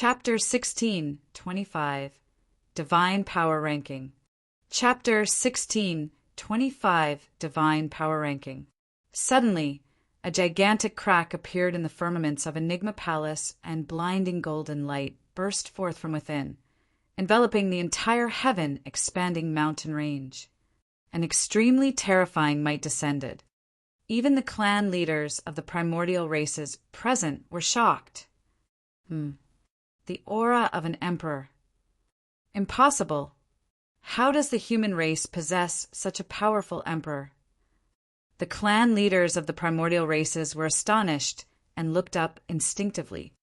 Chapter 16:25 Divine Power Ranking. Chapter 16:25 Divine Power Ranking. Suddenly, a gigantic crack appeared in the firmaments of Enigma Palace, and blinding golden light burst forth from within, enveloping the entire heaven-expanding mountain range. An extremely terrifying might descended. Even the clan leaders of the primordial races present were shocked. The aura of an emperor. Impossible. How does the human race possess such a powerful emperor? The clan leaders of the primordial races were astonished and looked up instinctively.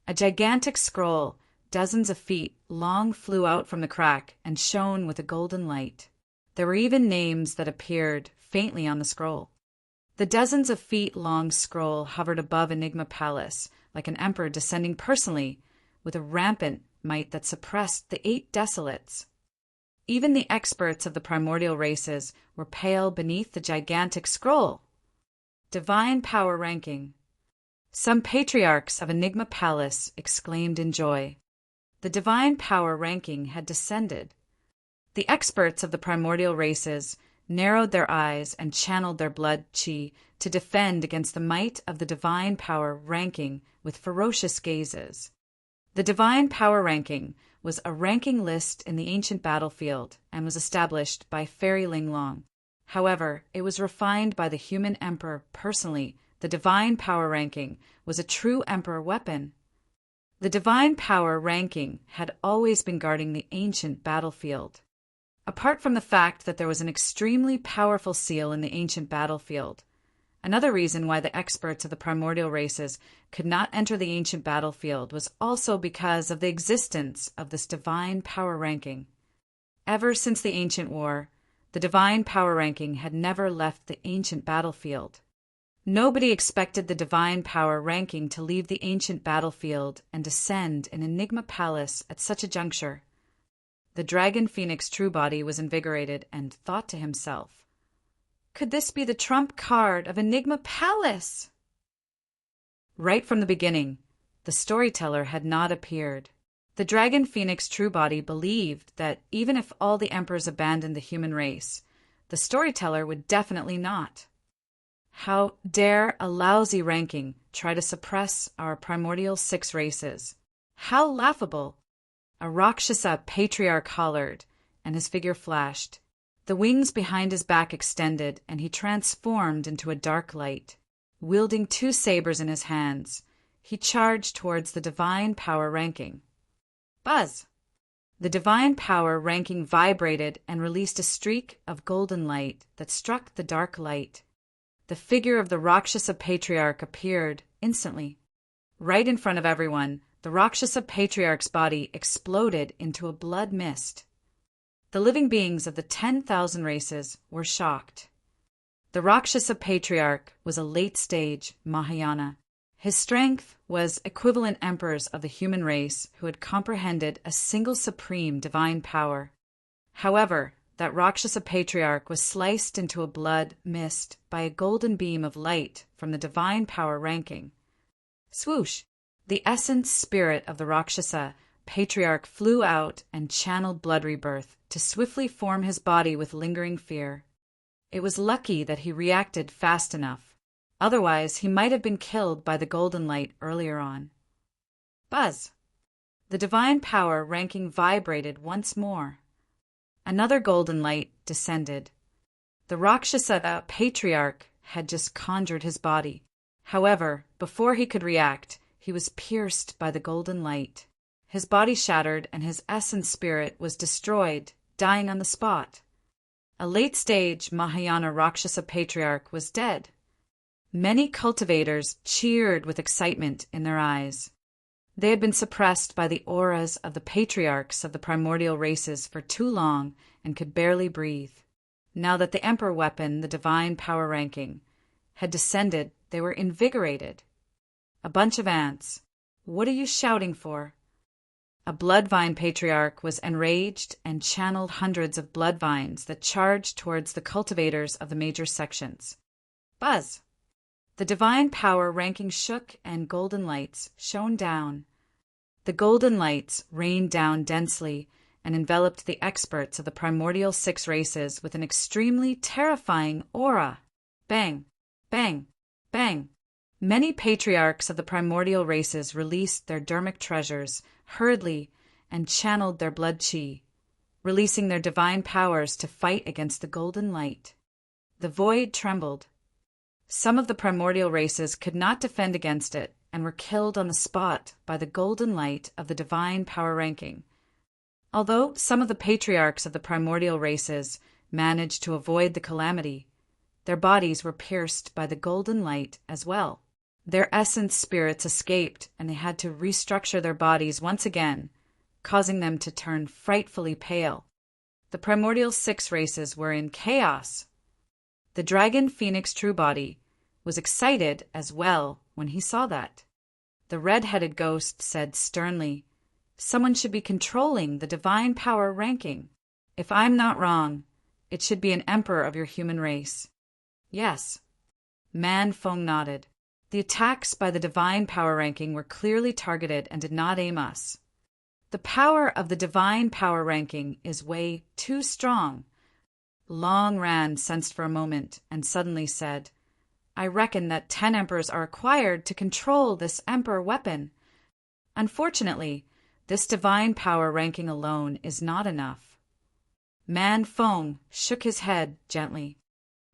A gigantic scroll, dozens of feet long, flew out from the crack and shone with a golden light. There were even names that appeared faintly on the scroll. The dozens of feet long scroll hovered above Enigma Palace, like an emperor descending personally, with a rampant might that suppressed the 8 desolates. Even the experts of the primordial races were pale beneath the gigantic scroll. Divine Power Ranking. Some patriarchs of Enigma Palace exclaimed in joy. The divine power ranking had descended. The experts of the primordial races narrowed their eyes and channeled their blood chi to defend against the might of the divine power ranking with ferocious gazes. The divine power ranking was a ranking list in the ancient battlefield and was established by Fairy Ling Long. However, it was refined by the human emperor personally. The divine power ranking was a true emperor weapon. The divine power ranking had always been guarding the ancient battlefield. Apart from the fact that there was an extremely powerful seal in the ancient battlefield, another reason why the experts of the primordial races could not enter the ancient battlefield was also because of the existence of this divine power ranking. Ever since the ancient war, the divine power ranking had never left the ancient battlefield. Nobody expected the divine power ranking to leave the ancient battlefield and descend in Enigma Palace at such a juncture. The Dragon Phoenix Truebody was invigorated and thought to himself, "Could this be the trump card of Enigma Palace?" Right from the beginning, the storyteller had not appeared. The Dragon Phoenix Truebody believed that even if all the emperors abandoned the human race, the storyteller would definitely not. How dare a lousy ranking try to suppress our primordial 6 races? How laughable! A Rakshasa patriarch hollered, and his figure flashed. The wings behind his back extended, and he transformed into a dark light. Wielding 2 sabers in his hands, he charged towards the divine power ranking. Buzz! The divine power ranking vibrated and released a streak of golden light that struck the dark light. The figure of the Rakshasa patriarch appeared instantly. Right in front of everyone, the Rakshasa patriarch's body exploded into a blood mist. The living beings of the 10,000 races were shocked. The Rakshasa patriarch was a late-stage Mahayana. His strength was equivalent emperors of the human race who had comprehended a single supreme divine power. However, that Rakshasa patriarch was sliced into a blood mist by a golden beam of light from the divine power ranking. Swoosh! The essence spirit of the Rakshasa patriarch flew out and channeled blood rebirth to swiftly form his body with lingering fear. It was lucky that he reacted fast enough. Otherwise, he might have been killed by the golden light earlier on. Buzz! The divine power ranking vibrated once more. Another golden light descended. The Rakshasa patriarch had just conjured his body. However, before he could react, he was pierced by the golden light. His body shattered and his essence spirit was destroyed, dying on the spot. A late-stage Mahayana Rakshasa patriarch was dead. Many cultivators cheered with excitement in their eyes. They had been suppressed by the auras of the patriarchs of the primordial races for too long and could barely breathe. Now that the emperor weapon, the divine power ranking, had descended, they were invigorated. A bunch of ants. What are you shouting for? A bloodvine patriarch was enraged and channeled hundreds of bloodvines that charged towards the cultivators of the major sections. Buzz! The divine power ranking shook and golden lights shone down. The golden lights rained down densely and enveloped the experts of the primordial 6 races with an extremely terrifying aura. Bang, bang, bang. Many patriarchs of the primordial races released their dermic treasures hurriedly and channeled their blood chi, releasing their divine powers to fight against the golden light. The void trembled. Some of the primordial races could not defend against it and were killed on the spot by the golden light of the divine power ranking. Although some of the patriarchs of the primordial races managed to avoid the calamity, their bodies were pierced by the golden light as well. Their essence spirits escaped, and they had to restructure their bodies once again, causing them to turn frightfully pale. The primordial 6 races were in chaos. The dragon phoenix true body was excited as well when he saw that. The red-headed ghost said sternly, "Someone should be controlling the divine power ranking. If I'm not wrong, it should be an emperor of your human race." "Yes." Man Feng nodded. "The attacks by the divine power ranking were clearly targeted and did not aim us. The power of the divine power ranking is way too strong." Long Ran sensed for a moment and suddenly said, "I reckon that 10 emperors are required to control this emperor weapon. Unfortunately, this divine power ranking alone is not enough." Man Feng shook his head gently.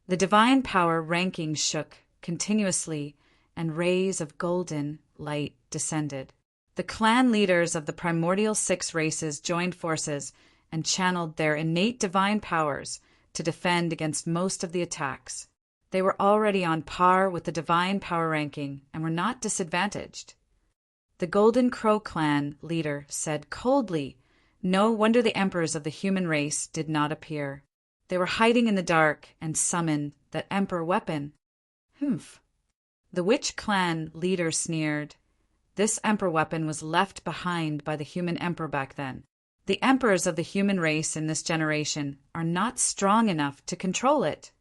The divine power ranking shook continuously, and rays of golden light descended. The clan leaders of the primordial 6 races joined forces and channeled their innate divine powers to defend against most of the attacks. They were already on par with the divine power ranking and were not disadvantaged. The Golden Crow clan leader said coldly, "No wonder the emperors of the human race did not appear. They were hiding in the dark and summoned that emperor weapon." "Humph." The witch clan leader sneered. "This emperor weapon was left behind by the human emperor back then. The emperors of the human race in this generation are not strong enough to control it.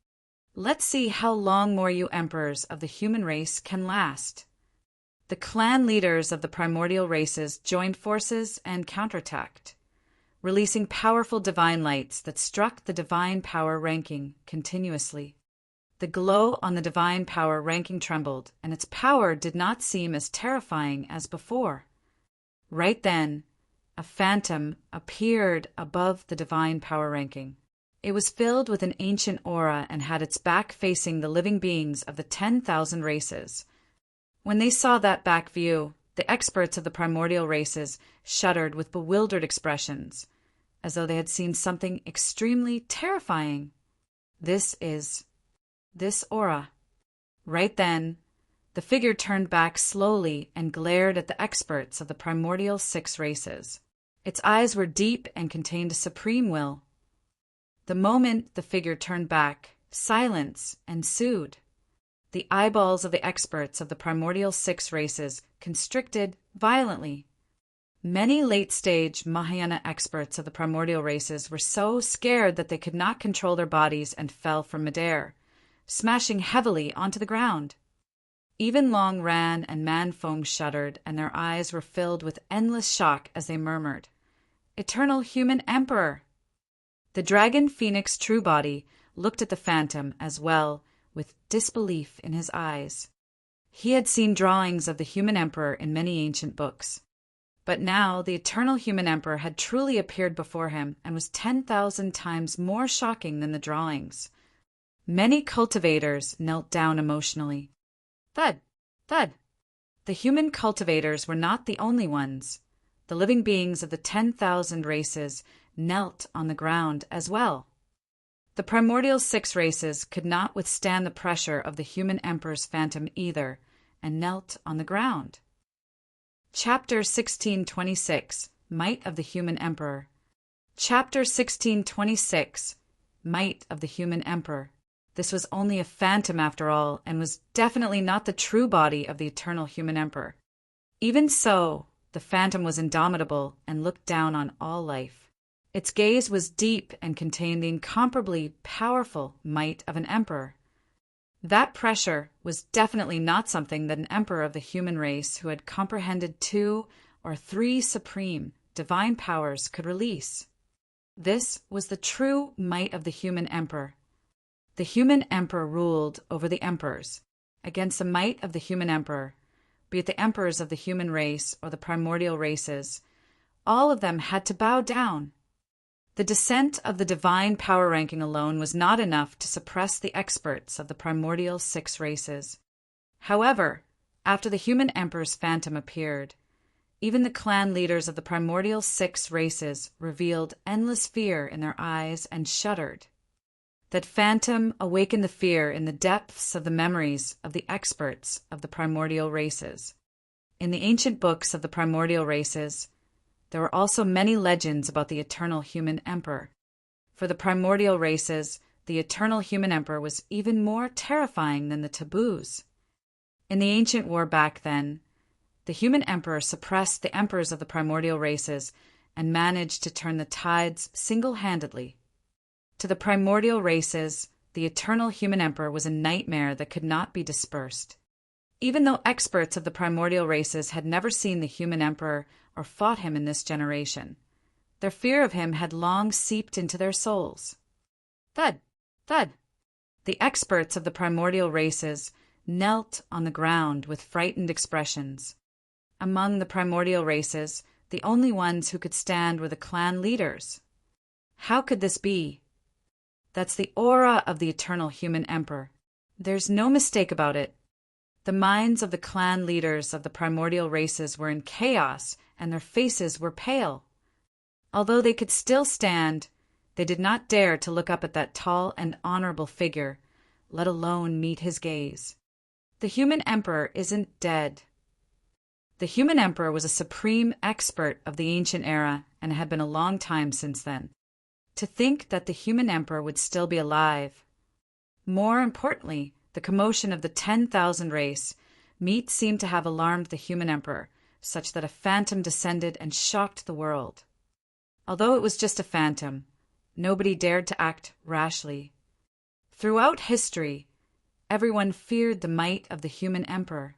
Let's see how long more you emperors of the human race can last." The clan leaders of the primordial races joined forces and counterattacked, releasing powerful divine lights that struck the divine power ranking continuously. The glow on the divine power ranking trembled, and its power did not seem as terrifying as before. Right then, a phantom appeared above the divine power ranking. It was filled with an ancient aura and had its back facing the living beings of the 10,000 races. When they saw that back view, the experts of the primordial races shuddered with bewildered expressions, as though they had seen something extremely terrifying. This aura. Right then, the figure turned back slowly and glared at the experts of the primordial 6 races. Its eyes were deep and contained a supreme will. The moment the figure turned back, silence ensued. The eyeballs of the experts of the primordial 6 races constricted violently. Many late-stage Mahayana experts of the primordial races were so scared that they could not control their bodies and fell from midair, smashing heavily onto the ground. Even Long Ran and Man Feng shuddered, and their eyes were filled with endless shock as they murmured, "Eternal human emperor!" The dragon phoenix true body looked at the phantom as well, with disbelief in his eyes. He had seen drawings of the human emperor in many ancient books. But now the eternal human emperor had truly appeared before him and was 10,000 times more shocking than the drawings. Many cultivators knelt down emotionally. Thud, thud. The human cultivators were not the only ones. The living beings of the 10,000 races knelt on the ground as well. The primordial 6 races could not withstand the pressure of the human emperor's phantom either, and knelt on the ground. Chapter 1626, Might of the Human Emperor. Chapter 1626, Might of the Human Emperor. This was only a phantom after all, and was definitely not the true body of the eternal human emperor. Even so, the phantom was indomitable and looked down on all life. Its gaze was deep and contained the incomparably powerful might of an emperor. That pressure was definitely not something that an emperor of the human race who had comprehended 2 or three supreme, divine powers could release. This was the true might of the human emperor. The human emperor ruled over the emperors. Against the might of the human emperor, be it the emperors of the human race or the primordial races, all of them had to bow down. The descent of the divine power ranking alone was not enough to suppress the experts of the primordial 6 races. However, after the human emperor's phantom appeared, even the clan leaders of the primordial 6 races revealed endless fear in their eyes and shuddered. That phantom awakened the fear in the depths of the memories of the experts of the primordial races. In the ancient books of the primordial races, there were also many legends about the eternal human emperor. For the primordial races, the eternal human emperor was even more terrifying than the taboos. In the ancient war back then, the human emperor suppressed the emperors of the primordial races and managed to turn the tides single-handedly. To the primordial races, the eternal human emperor was a nightmare that could not be dispersed. Even though experts of the primordial races had never seen the human emperor or fought him in this generation, their fear of him had long seeped into their souls. Thud! Thud! The experts of the primordial races knelt on the ground with frightened expressions. Among the primordial races, the only ones who could stand were the clan leaders. How could this be? That's the aura of the eternal human emperor. There's no mistake about it. The minds of the clan leaders of the primordial races were in chaos, and their faces were pale. Although they could still stand, they did not dare to look up at that tall and honorable figure, let alone meet his gaze. The human emperor isn't dead. The human emperor was a supreme expert of the ancient era, and it had been a long time since then. To think that the human emperor would still be alive. More importantly, the commotion of the 10,000 race meat seemed to have alarmed the human emperor, such that a phantom descended and shocked the world. Although it was just a phantom, nobody dared to act rashly. Throughout history, everyone feared the might of the human emperor.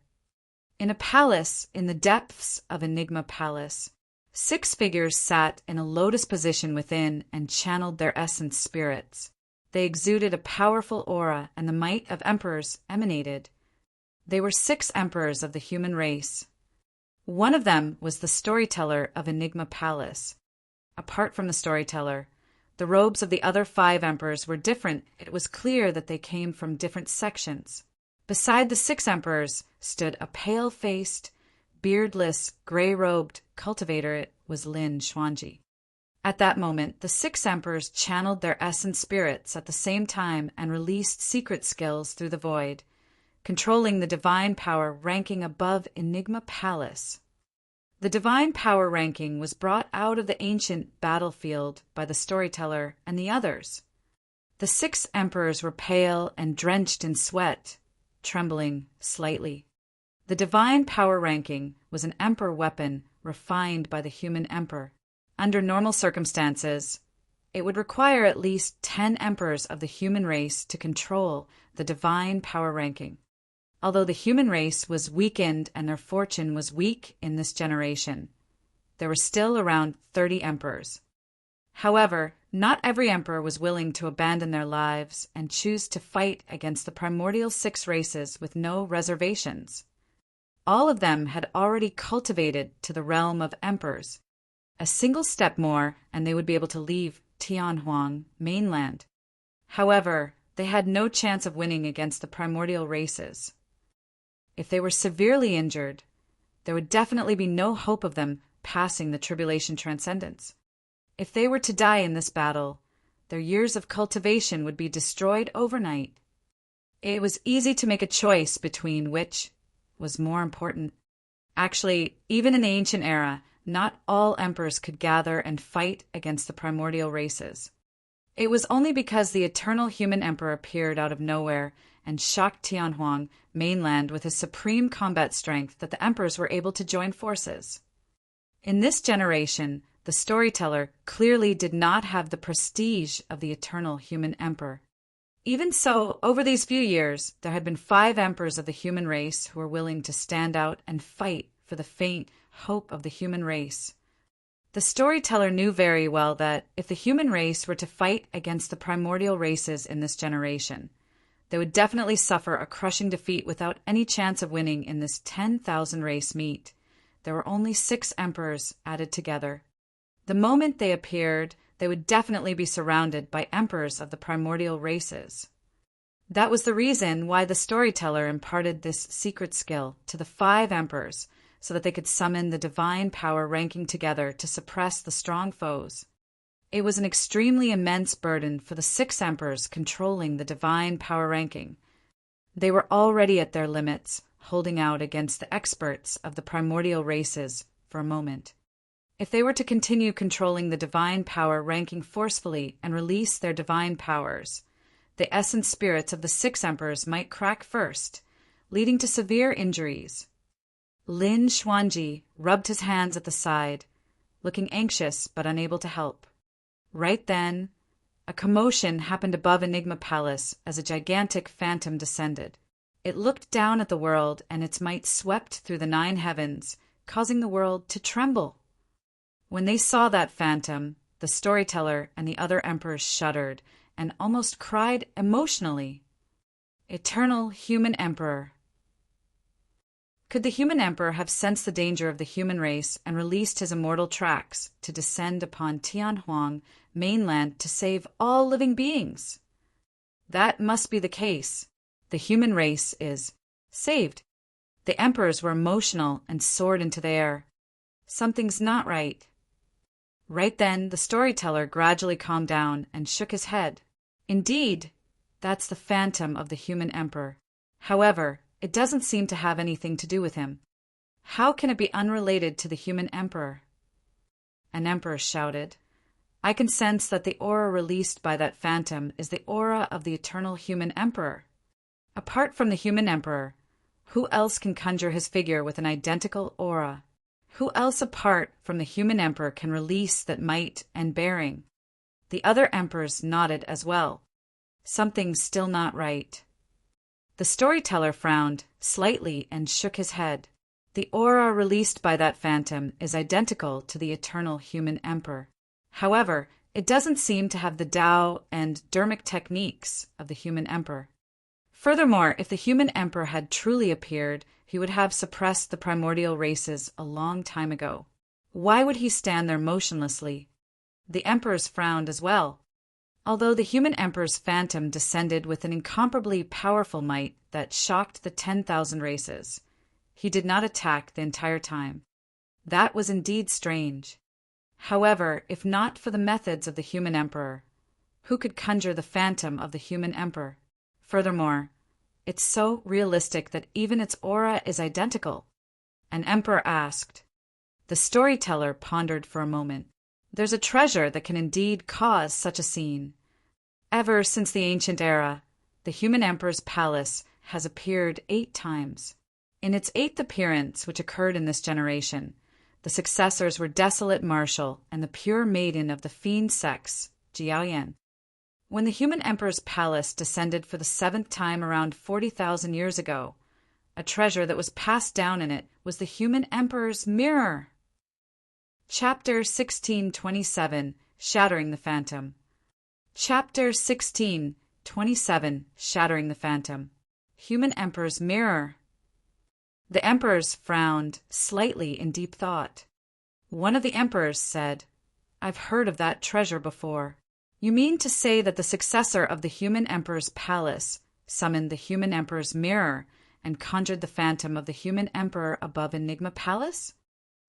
In a palace in the depths of Enigma Palace, 6 figures sat in a lotus position within and channeled their essence spirits. They exuded a powerful aura, and the might of emperors emanated. They were 6 emperors of the human race. One of them was the storyteller of Enigma Palace. Apart from the storyteller, the robes of the other 5 emperors were different. It was clear that they came from different sections. Beside the 6 emperors stood a pale-faced, beardless, gray-robed cultivator. It was Lin Xuanji. At that moment, the 6 emperors channeled their essence spirits at the same time and released secret skills through the void, controlling the divine power ranking above Enigma Palace. The divine power ranking was brought out of the ancient battlefield by the storyteller and the others. The 6 emperors were pale and drenched in sweat, trembling slightly. The divine power ranking was an emperor weapon refined by the human emperor. Under normal circumstances, it would require at least 10 emperors of the human race to control the divine power ranking. Although the human race was weakened and their fortune was weak in this generation, there were still around 30 emperors. However, not every emperor was willing to abandon their lives and choose to fight against the primordial 6 races with no reservations. All of them had already cultivated to the realm of emperors. A single step more, and they would be able to leave Tianhuang mainland. However, they had no chance of winning against the primordial races. If they were severely injured, there would definitely be no hope of them passing the tribulation transcendence. If they were to die in this battle, their years of cultivation would be destroyed overnight. It was easy to make a choice between which was more important. Actually, even in the ancient era, not all emperors could gather and fight against the primordial races. It was only because the eternal human emperor appeared out of nowhere and shocked Tianhuang mainland with his supreme combat strength that the emperors were able to join forces. In this generation, the storyteller clearly did not have the prestige of the eternal human emperor. Even so, over these few years, there had been 5 emperors of the human race who were willing to stand out and fight for the faint, hope of the human race. The storyteller knew very well that if the human race were to fight against the primordial races in this generation, they would definitely suffer a crushing defeat without any chance of winning in this 10,000 race meet. There were only 6 emperors added together. The moment they appeared, they would definitely be surrounded by emperors of the primordial races. That was the reason why the storyteller imparted this secret skill to the 5 emperors, so that they could summon the divine power ranking together to suppress the strong foes. It was an extremely immense burden for the 6 emperors controlling the divine power ranking. They were already at their limits, holding out against the experts of the primordial races for a moment. If they were to continue controlling the divine power ranking forcefully and release their divine powers, the essence spirits of the 6 emperors might crack first, leading to severe injuries. Lin Xuanji rubbed his hands at the side, looking anxious but unable to help. Right then, a commotion happened above Enigma Palace as a gigantic phantom descended. It looked down at the world, and its might swept through the 9 heavens, causing the world to tremble. When they saw that phantom, the storyteller and the other emperors shuddered and almost cried emotionally. Eternal Human Emperor. Could the human emperor have sensed the danger of the human race and released his immortal tracks to descend upon Tianhuang mainland to save all living beings? That must be the case. The human race is saved. The emperors were emotional and soared into the air. Something's not right. Right then, the storyteller gradually calmed down and shook his head. Indeed, that's the phantom of the human emperor. However, it doesn't seem to have anything to do with him. How can it be unrelated to the human emperor? An emperor shouted, I can sense that the aura released by that phantom is the aura of the eternal human emperor. Apart from the human emperor, who else can conjure his figure with an identical aura? Who else apart from the human emperor can release that might and bearing? The other emperors nodded as well. Something's still not right. The storyteller frowned slightly and shook his head. The aura released by that phantom is identical to the eternal human emperor. However, it doesn't seem to have the Tao and dermic techniques of the human emperor. Furthermore, if the human emperor had truly appeared, he would have suppressed the primordial races a long time ago. Why would he stand there motionlessly? The emperors frowned as well. Although the human emperor's phantom descended with an incomparably powerful might that shocked the 10,000 races, he did not attack the entire time. That was indeed strange. However, if not for the methods of the human emperor, who could conjure the phantom of the human emperor? Furthermore, it's so realistic that even its aura is identical. An emperor asked. The storyteller pondered for a moment. There's a treasure that can indeed cause such a scene. Ever since the ancient era, the human emperor's palace has appeared 8 times. In its 8th appearance, which occurred in this generation, the successors were desolate martial and the pure maiden of the fiend sex, Jiaoyan. When the human emperor's palace descended for the 7th time around 40,000 years ago, a treasure that was passed down in it was the human emperor's mirror. Chapter 1627, Shattering the Phantom. Chapter 1627, Shattering the Phantom. Human Emperor's Mirror. The emperors frowned slightly in deep thought. One of the emperors said, I've heard of that treasure before. You mean to say that the successor of the human emperor's palace summoned the human emperor's mirror and conjured the phantom of the human emperor above Enigma Palace?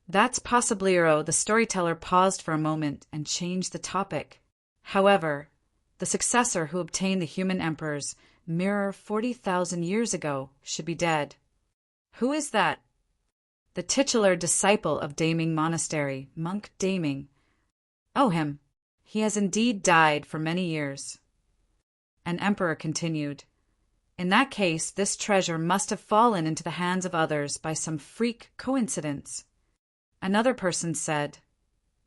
That's possibly, the storyteller paused for a moment and changed the topic. However, the successor who obtained the human emperor's mirror 40,000 years ago should be dead. Who is that? The titular disciple of Daming Monastery, Monk Daming. Oh, him. He has indeed died for many years. An emperor continued, In that case, this treasure must have fallen into the hands of others by some freak coincidence. Another person said,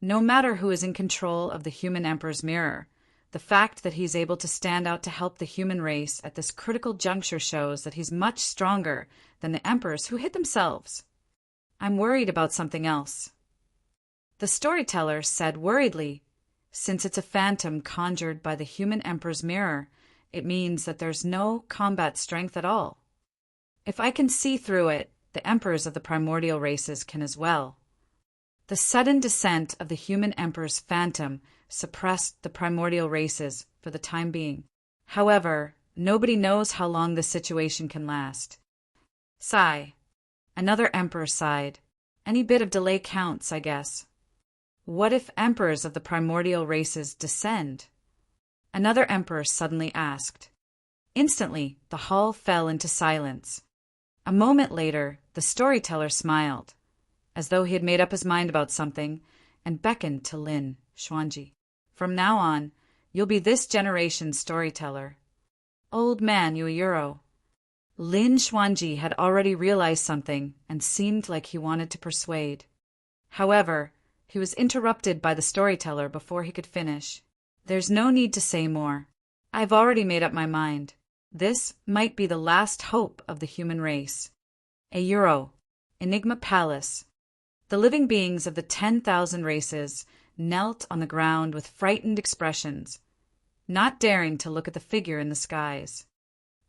No matter who is in control of the human emperor's mirror, the fact that he's able to stand out to help the human race at this critical juncture shows that he's much stronger than the emperors who hid themselves. I'm worried about something else." The storyteller said worriedly, "Since it's a phantom conjured by the human emperor's mirror, it means that there's no combat strength at all. If I can see through it, the emperors of the primordial races can as well." The sudden descent of the human emperor's phantom suppressed the primordial races for the time being. However, nobody knows how long this situation can last. Sigh. Another emperor sighed. Any bit of delay counts, I guess. What if emperors of the primordial races descend? Another emperor suddenly asked. Instantly, the hall fell into silence. A moment later, the storyteller smiled, as though he had made up his mind about something, and beckoned to Lin Xuanji. "From now on, you'll be this generation's storyteller." "Old man Yueyuro." Lin Xuanji had already realized something and seemed like he wanted to persuade. However, he was interrupted by the storyteller before he could finish. "There's no need to say more. I've already made up my mind. This might be the last hope of the human race. Euro, Enigma Palace." The living beings of the 10,000 races knelt on the ground with frightened expressions, not daring to look at the figure in the skies.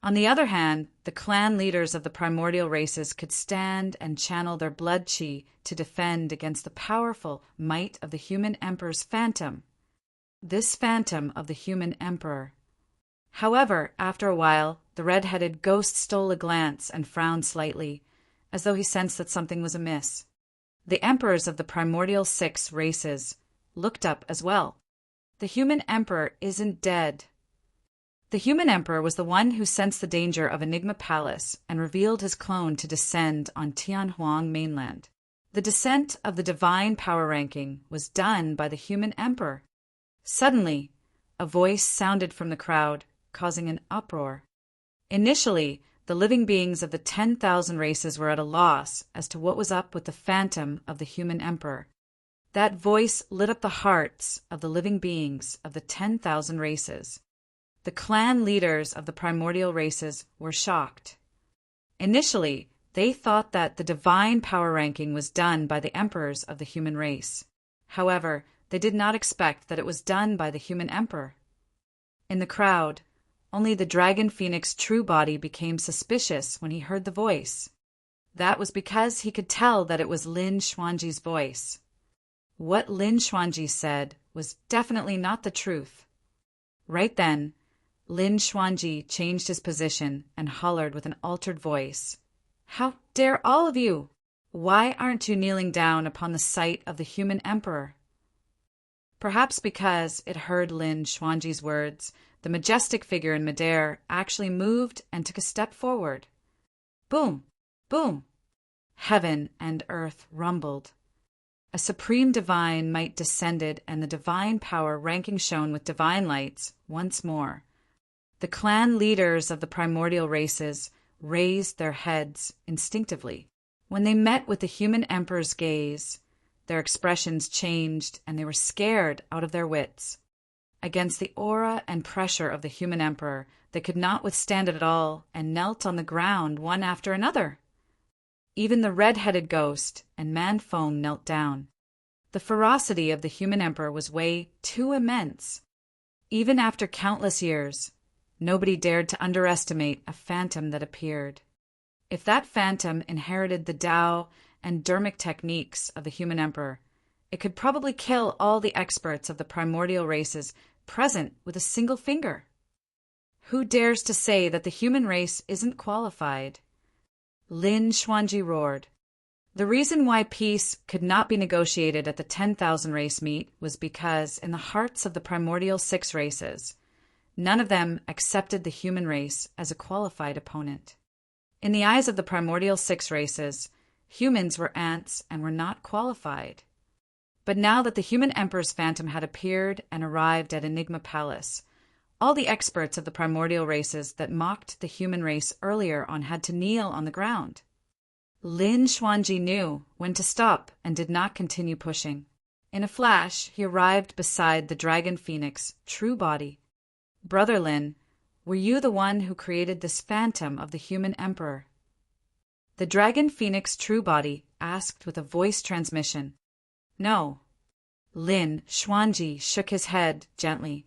On the other hand, the clan leaders of the primordial races could stand and channel their blood chi to defend against the powerful might of the human emperor's phantom. This phantom of the human emperor. However, after a while, the red-headed ghost stole a glance and frowned slightly, as though he sensed that something was amiss. The emperors of the primordial 6 races looked up as well. "The human emperor isn't dead." The human emperor was the one who sensed the danger of Enigma Palace and revealed his clone to descend on Tianhuang mainland. The descent of the divine power ranking was done by the human emperor. Suddenly, a voice sounded from the crowd, causing an uproar. Initially, the living beings of the 10,000 races were at a loss as to what was up with the phantom of the human emperor. That voice lit up the hearts of the living beings of the 10,000 races. The clan leaders of the primordial races were shocked. Initially, they thought that the divine power ranking was done by the emperors of the human race. However, they did not expect that it was done by the human emperor. In the crowd, only the dragon phoenix true body became suspicious when he heard the voice. That was because he could tell that it was Lin Xuanji's voice. What Lin Xuanji said was definitely not the truth. Right then, Lin Xuanji changed his position and hollered with an altered voice. "How dare all of you? Why aren't you kneeling down upon the sight of the human emperor?" Perhaps because it heard Lin Xuanji's words, the majestic figure in midair actually moved and took a step forward. Boom! Boom! Heaven and earth rumbled. A supreme divine might descended and the divine power ranking shone with divine lights once more. The clan leaders of the primordial races raised their heads instinctively. When they met with the human emperor's gaze, their expressions changed and they were scared out of their wits. Against the aura and pressure of the human emperor, they could not withstand it at all and knelt on the ground one after another. Even the red-headed ghost and Man-Fong knelt down. The ferocity of the human emperor was way too immense. Even after countless years, nobody dared to underestimate a phantom that appeared. If that phantom inherited the Tao and dermic techniques of the human emperor, it could probably kill all the experts of the primordial races present with a single finger. Who dares to say that the human race isn't qualified? Lin Xuanji roared. The reason why peace could not be negotiated at the 10,000 race meet was because in the hearts of the primordial 6 races, none of them accepted the human race as a qualified opponent. In the eyes of the primordial 6 races, humans were ants and were not qualified. But now that the human emperor's phantom had appeared and arrived at Enigma Palace, all the experts of the primordial races that mocked the human race earlier on had to kneel on the ground. Lin Xuanji knew when to stop and did not continue pushing. In a flash, he arrived beside the dragon phoenix, true body. "Brother Lin, were you the one who created this phantom of the human emperor?" The dragon phoenix true body asked with a voice transmission. No. Lin Xuanji shook his head gently.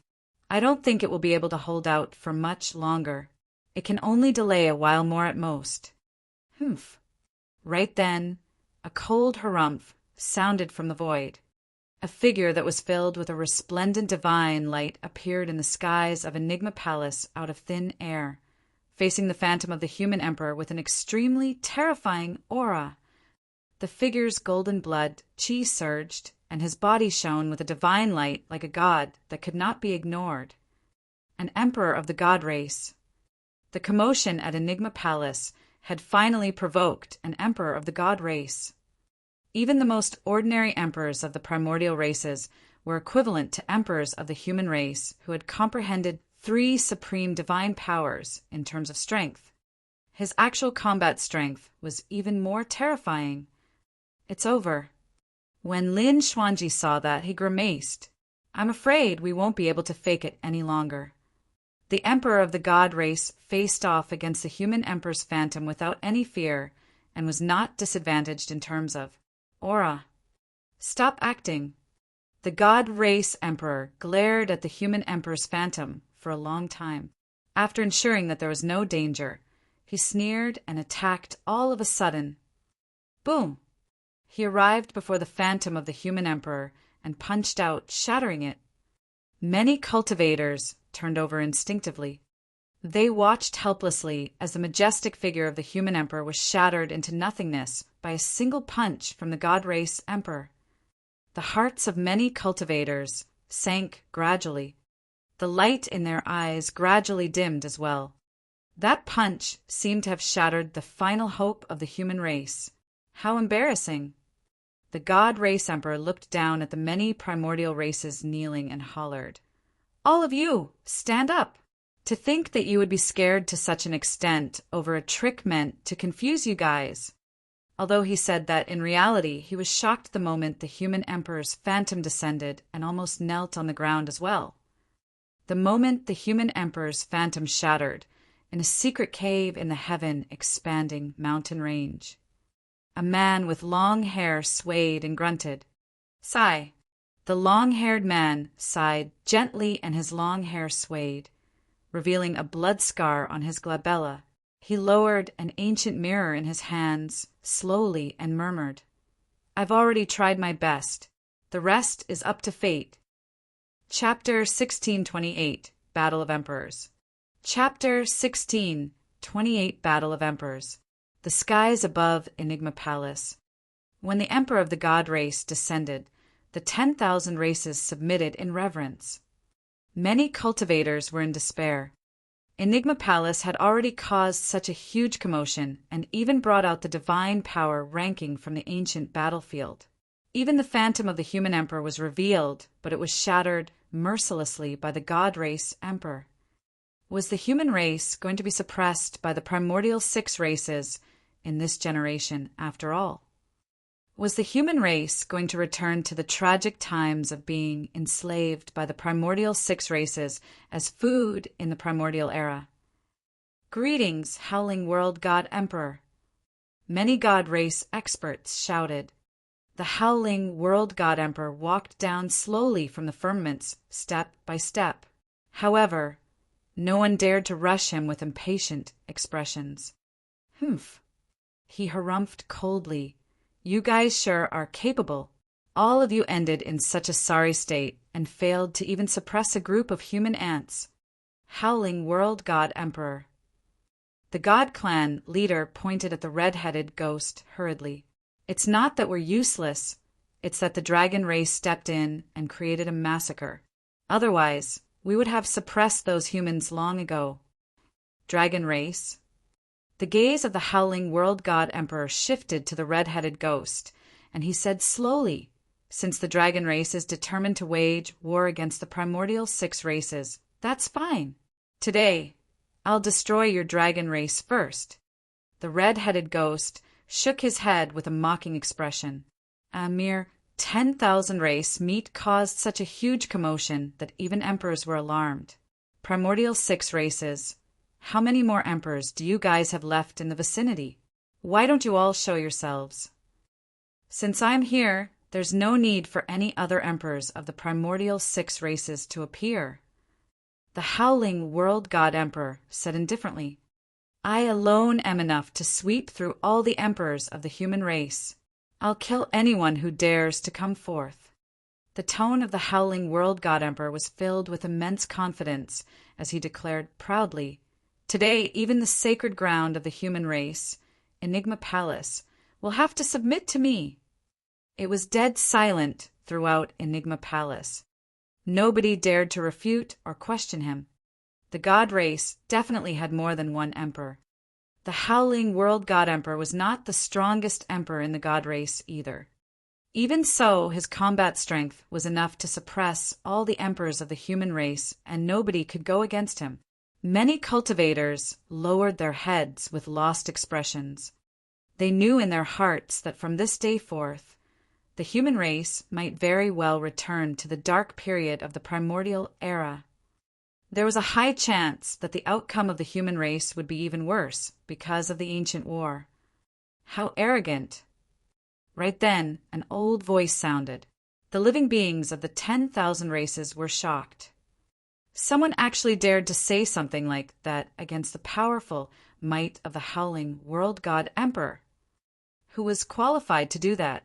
I don't think it will be able to hold out for much longer. It can only delay a while more at most. Humph. Right then, a cold harumph sounded from the void. A figure that was filled with a resplendent divine light appeared in the skies of Enigma Palace out of thin air, facing the phantom of the human emperor with an extremely terrifying aura. The figure's golden blood chi surged, and his body shone with a divine light like a god that could not be ignored. An emperor of the god race. The commotion at Enigma Palace had finally provoked an emperor of the god race. Even the most ordinary emperors of the primordial races were equivalent to emperors of the human race who had comprehended 3 supreme divine powers in terms of strength. His actual combat strength was even more terrifying. It's over. When Lin Xuanji saw that, he grimaced. I'm afraid we won't be able to fake it any longer. The emperor of the god race faced off against the human emperor's phantom without any fear and was not disadvantaged in terms of aura. Stop acting. The god race emperor glared at the human emperor's phantom for a long time. After ensuring that there was no danger, he sneered and attacked all of a sudden. Boom! He arrived before the phantom of the human emperor and punched out, shattering it. Many cultivators turned over instinctively. They watched helplessly as the majestic figure of the human emperor was shattered into nothingness by a single punch from the god race emperor. The hearts of many cultivators sank gradually. The light in their eyes gradually dimmed as well. That punch seemed to have shattered the final hope of the human race. How embarrassing! The god race emperor looked down at the many primordial races kneeling and hollered, All of you, stand up! To think that you would be scared to such an extent over a trick meant to confuse you guys. Although he said that in reality he was shocked the moment the human emperor's phantom descended and almost knelt on the ground as well. The moment the human emperor's phantom shattered in a secret cave in the heaven-expanding mountain range. A man with long hair swayed and grunted. Sigh. The long-haired man sighed gently and his long hair swayed, revealing a blood scar on his glabella. He lowered an ancient mirror in his hands slowly and murmured, I've already tried my best. The rest is up to fate. Chapter 1628, Battle of Emperors. Chapter 1628, Battle of Emperors. The skies above Enigma Palace. When the emperor of the god race descended, the 10,000 races submitted in reverence. Many cultivators were in despair. Enigma Palace had already caused such a huge commotion and even brought out the divine power ranking from the ancient battlefield. Even the phantom of the human emperor was revealed, but it was shattered mercilessly by the god race emperor. Was the human race going to be suppressed by the primordial 6 races in this generation after all? Was the human race going to return to the tragic times of being enslaved by the primordial 6 races as food in the primordial era? Greetings, howling world god emperor. Many god race experts shouted. The howling world god emperor walked down slowly from the firmaments, step by step. However, no one dared to rush him with impatient expressions. Humph. He harumphed coldly. You guys sure are capable. All of you ended in such a sorry state and failed to even suppress a group of human ants. Howling world god emperor. The god clan leader pointed at the red-headed ghost hurriedly. It's not that we're useless. It's that the dragon race stepped in and created a massacre. Otherwise, we would have suppressed those humans long ago. Dragon race. The gaze of the howling world god emperor shifted to the red-headed ghost, and he said slowly, since the dragon race is determined to wage war against the primordial 6 races, that's fine. Today, I'll destroy your dragon race first. The red-headed ghost shook his head with a mocking expression. A mere 10,000 race meat caused such a huge commotion that even emperors were alarmed. Primordial 6 races. How many more emperors do you guys have left in the vicinity? Why don't you all show yourselves? Since I'm here, there's no need for any other emperors of the primordial 6 races to appear. The howling world god emperor said indifferently, I alone am enough to sweep through all the emperors of the human race. I'll kill anyone who dares to come forth. The tone of the howling world god emperor was filled with immense confidence as he declared proudly, Today, even the sacred ground of the human race, Enigma Palace, will have to submit to me. It was dead silent throughout Enigma Palace. Nobody dared to refute or question him. The god race definitely had more than one emperor. The howling world god emperor was not the strongest emperor in the god race either. Even so, his combat strength was enough to suppress all the emperors of the human race, and nobody could go against him. Many cultivators lowered their heads with lost expressions. They knew in their hearts that from this day forth, the human race might very well return to the dark period of the primordial era. There was a high chance that the outcome of the human race would be even worse because of the ancient war. How arrogant! Right then, an old voice sounded. The living beings of the 10,000 races were shocked. Someone actually dared to say something like that against the powerful might of the howling world god emperor. Who was qualified to do that?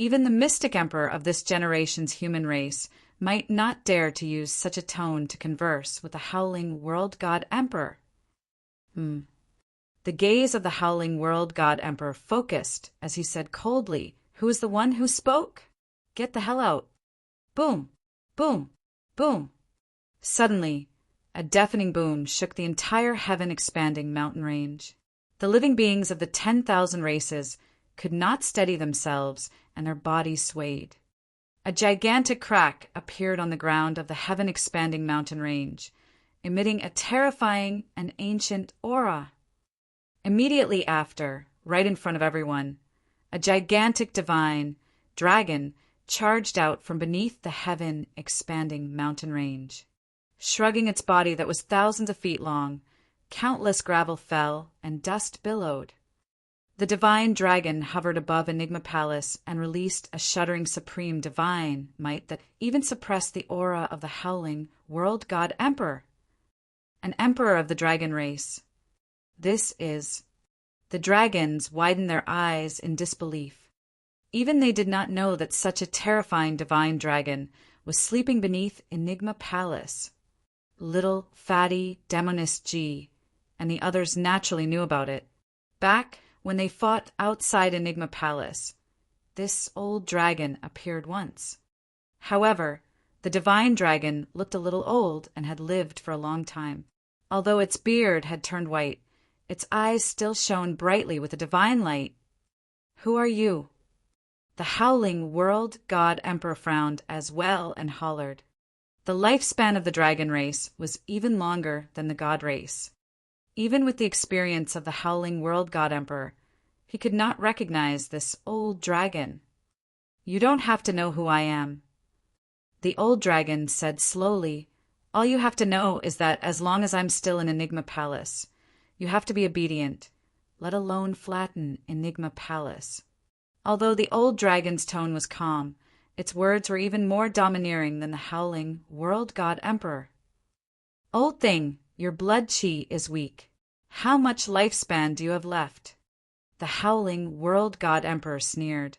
Even the mystic emperor of this generation's human race might not dare to use such a tone to converse with the howling world god emperor. The gaze of the howling world god emperor focused as he said coldly, Who is the one who spoke? Get the hell out. Boom, boom, boom. Suddenly, a deafening boom shook the entire heaven-expanding mountain range. The living beings of the 10,000 races could not steady themselves, and their bodies swayed. A gigantic crack appeared on the ground of the heaven-expanding mountain range, emitting a terrifying and ancient aura. Immediately after, right in front of everyone, a gigantic divine dragon charged out from beneath the heaven-expanding mountain range. Shrugging its body that was thousands of feet long, countless gravel fell and dust billowed. The divine dragon hovered above Enigma Palace and released a shuddering supreme divine might that even suppressed the aura of the howling world god emperor. An emperor of the dragon race. This is. The dragons widened their eyes in disbelief. Even they did not know that such a terrifying divine dragon was sleeping beneath Enigma Palace. Little, fatty Demonist G, and the others naturally knew about it. Back when they fought outside Enigma Palace, this old dragon appeared once. However, the divine dragon looked a little old and had lived for a long time. Although its beard had turned white, its eyes still shone brightly with a divine light. Who are you? The howling world god emperor frowned as well and hollered. The lifespan of the dragon race was even longer than the god race. Even with the experience of the howling world god emperor, he could not recognize this old dragon. You don't have to know who I am. The old dragon said slowly, All you have to know is that as long as I'm still in Enigma Palace, you have to be obedient, let alone flatten Enigma Palace. Although the old dragon's tone was calm, its words were even more domineering than the howling world god emperor. Old thing, your blood chi is weak. How much lifespan do you have left? The howling world god emperor sneered.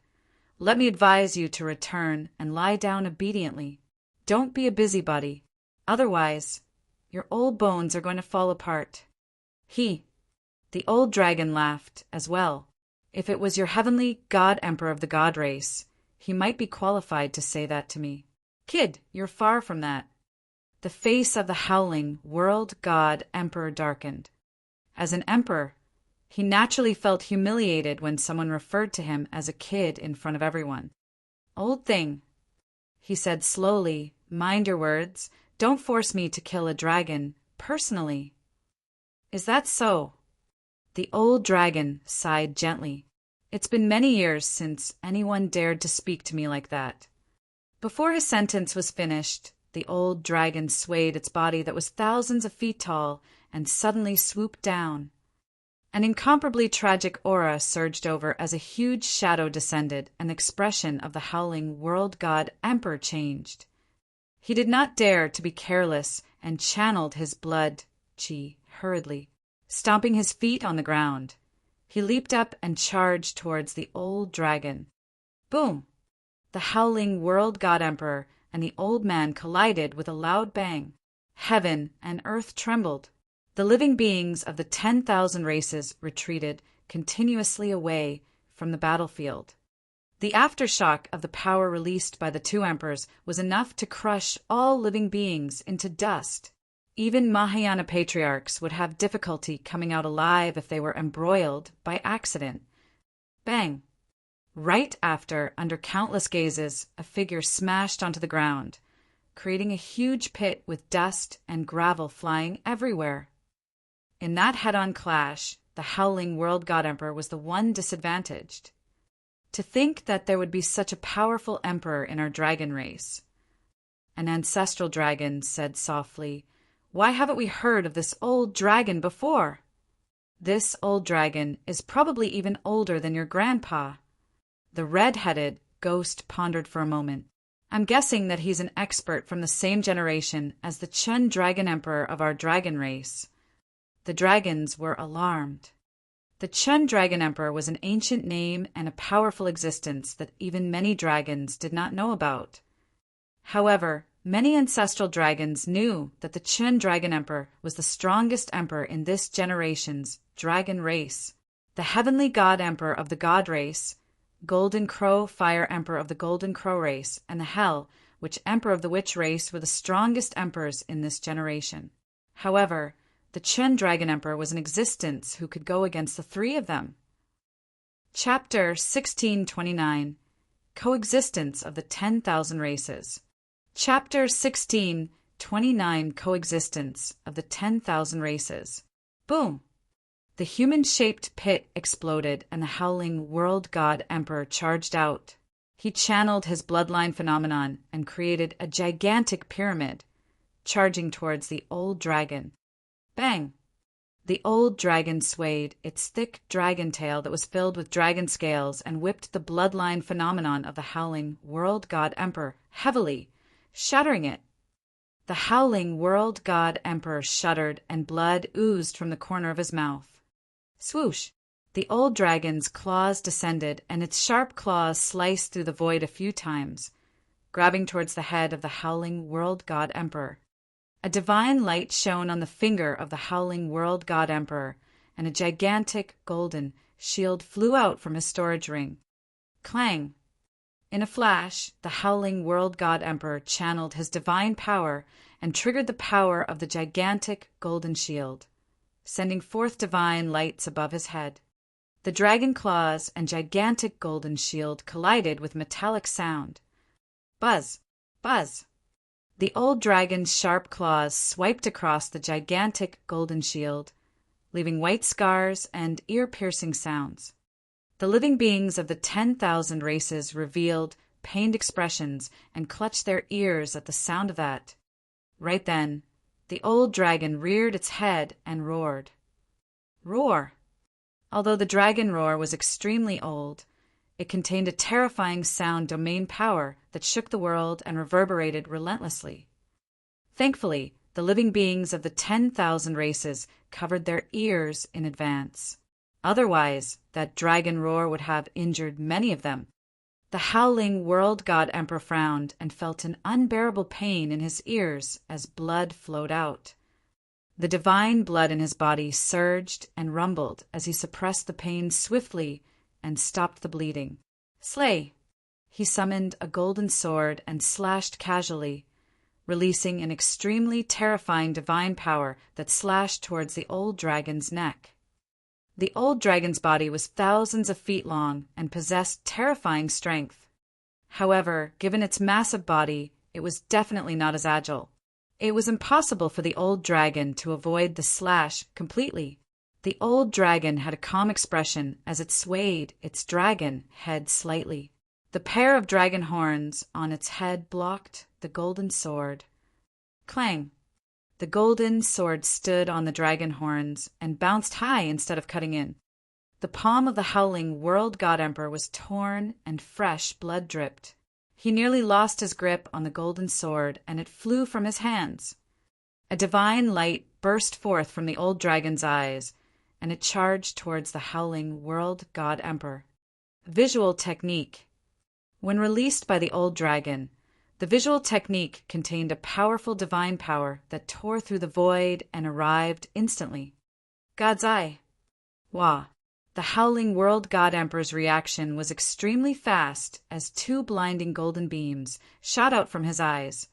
Let me advise you to return and lie down obediently. Don't be a busybody. Otherwise, your old bones are going to fall apart. The old dragon laughed as well. If it was your heavenly god emperor of the god race, he might be qualified to say that to me. Kid, you're far from that. The face of the howling world god emperor darkened. As an emperor, he naturally felt humiliated when someone referred to him as a kid in front of everyone. Old thing, he said slowly, mind your words. Don't force me to kill a dragon, personally. Is that so? The old dragon sighed gently. It's been many years since anyone dared to speak to me like that. Before his sentence was finished, the old dragon swayed its body that was thousands of feet tall and suddenly swooped down. An incomparably tragic aura surged over as a huge shadow descended, and the expression of the howling world god Emperor changed. He did not dare to be careless and channeled his blood chi hurriedly. Stomping his feet on the ground, he leaped up and charged towards the old dragon. Boom! The howling world god Emperor and the old man collided with a loud bang. Heaven and earth trembled. The living beings of the 10,000 races retreated continuously away from the battlefield. The aftershock of the power released by the two emperors was enough to crush all living beings into dust. Even Mahayana patriarchs would have difficulty coming out alive if they were embroiled by accident. Bang! Right after, under countless gazes, a figure smashed onto the ground, creating a huge pit with dust and gravel flying everywhere. In that head-on clash, the howling world god emperor was the one disadvantaged. To think that there would be such a powerful emperor in our dragon race. An ancestral dragon said softly, "Why haven't we heard of this old dragon before?" "This old dragon is probably even older than your grandpa." The red-headed ghost pondered for a moment. "I'm guessing that he's an expert from the same generation as the Chun dragon emperor of our dragon race." The dragons were alarmed. The Chun dragon emperor was an ancient name and a powerful existence that even many dragons did not know about. However, many ancestral dragons knew that the Chun dragon emperor was the strongest emperor in this generation's dragon race. The heavenly god emperor of the god race, Golden Crow fire emperor of the Golden Crow race, and the Hell Witch emperor of the witch race were the strongest emperors in this generation. However, the Chun dragon emperor was in existence who could go against the three of them. Chapter 1629. Coexistence of the 10,000 Races. Chapter 1629. Coexistence of the 10,000 Races. Boom! The human-shaped pit exploded and the howling world god emperor charged out. He channeled his bloodline phenomenon and created a gigantic pyramid, charging towards the old dragon. Bang! The old dragon swayed its thick dragon tail that was filled with dragon scales and whipped the bloodline phenomenon of the howling world god emperor heavily, shattering it. The howling world god emperor shuddered and blood oozed from the corner of his mouth. Swoosh! The old dragon's claws descended and its sharp claws sliced through the void a few times, grabbing towards the head of the howling world god emperor. A divine light shone on the finger of the howling world god emperor, and a gigantic golden shield flew out from his storage ring. Clang! In a flash, the howling world god emperor channeled his divine power and triggered the power of the gigantic golden shield, sending forth divine lights above his head. The dragon claws and gigantic golden shield collided with metallic sound. Buzz! Buzz! The old dragon's sharp claws swiped across the gigantic golden shield, leaving white scars and ear-piercing sounds. The living beings of the 10,000 races revealed pained expressions and clutched their ears at the sound of that. Right then, the old dragon reared its head and roared. Roar! Although the dragon roar was extremely old, it contained a terrifying sound domain power that shook the world and reverberated relentlessly. Thankfully, the living beings of the 10,000 races covered their ears in advance. Otherwise, that dragon roar would have injured many of them. The howling world god emperor frowned and felt an unbearable pain in his ears as blood flowed out. The divine blood in his body surged and rumbled as he suppressed the pain swiftly and stopped the bleeding. Slay! He summoned a golden sword and slashed casually, releasing an extremely terrifying divine power that slashed towards the old dragon's neck. The old dragon's body was thousands of feet long and possessed terrifying strength. However, given its massive body, it was definitely not as agile. It was impossible for the old dragon to avoid the slash completely. The old dragon had a calm expression as it swayed its dragon head slightly. The pair of dragon horns on its head blocked the golden sword. Clang! The golden sword stood on the dragon horns and bounced high instead of cutting in. The palm of the howling world god emperor was torn and fresh blood dripped. He nearly lost his grip on the golden sword, and it flew from his hands. A divine light burst forth from the old dragon's eyes, and it charged towards the howling world god emperor. Visual technique. When released by the old dragon, the visual technique contained a powerful divine power that tore through the void and arrived instantly. God's eye. Wah. The howling world god emperor's reaction was extremely fast as two blinding golden beams shot out from his eyes,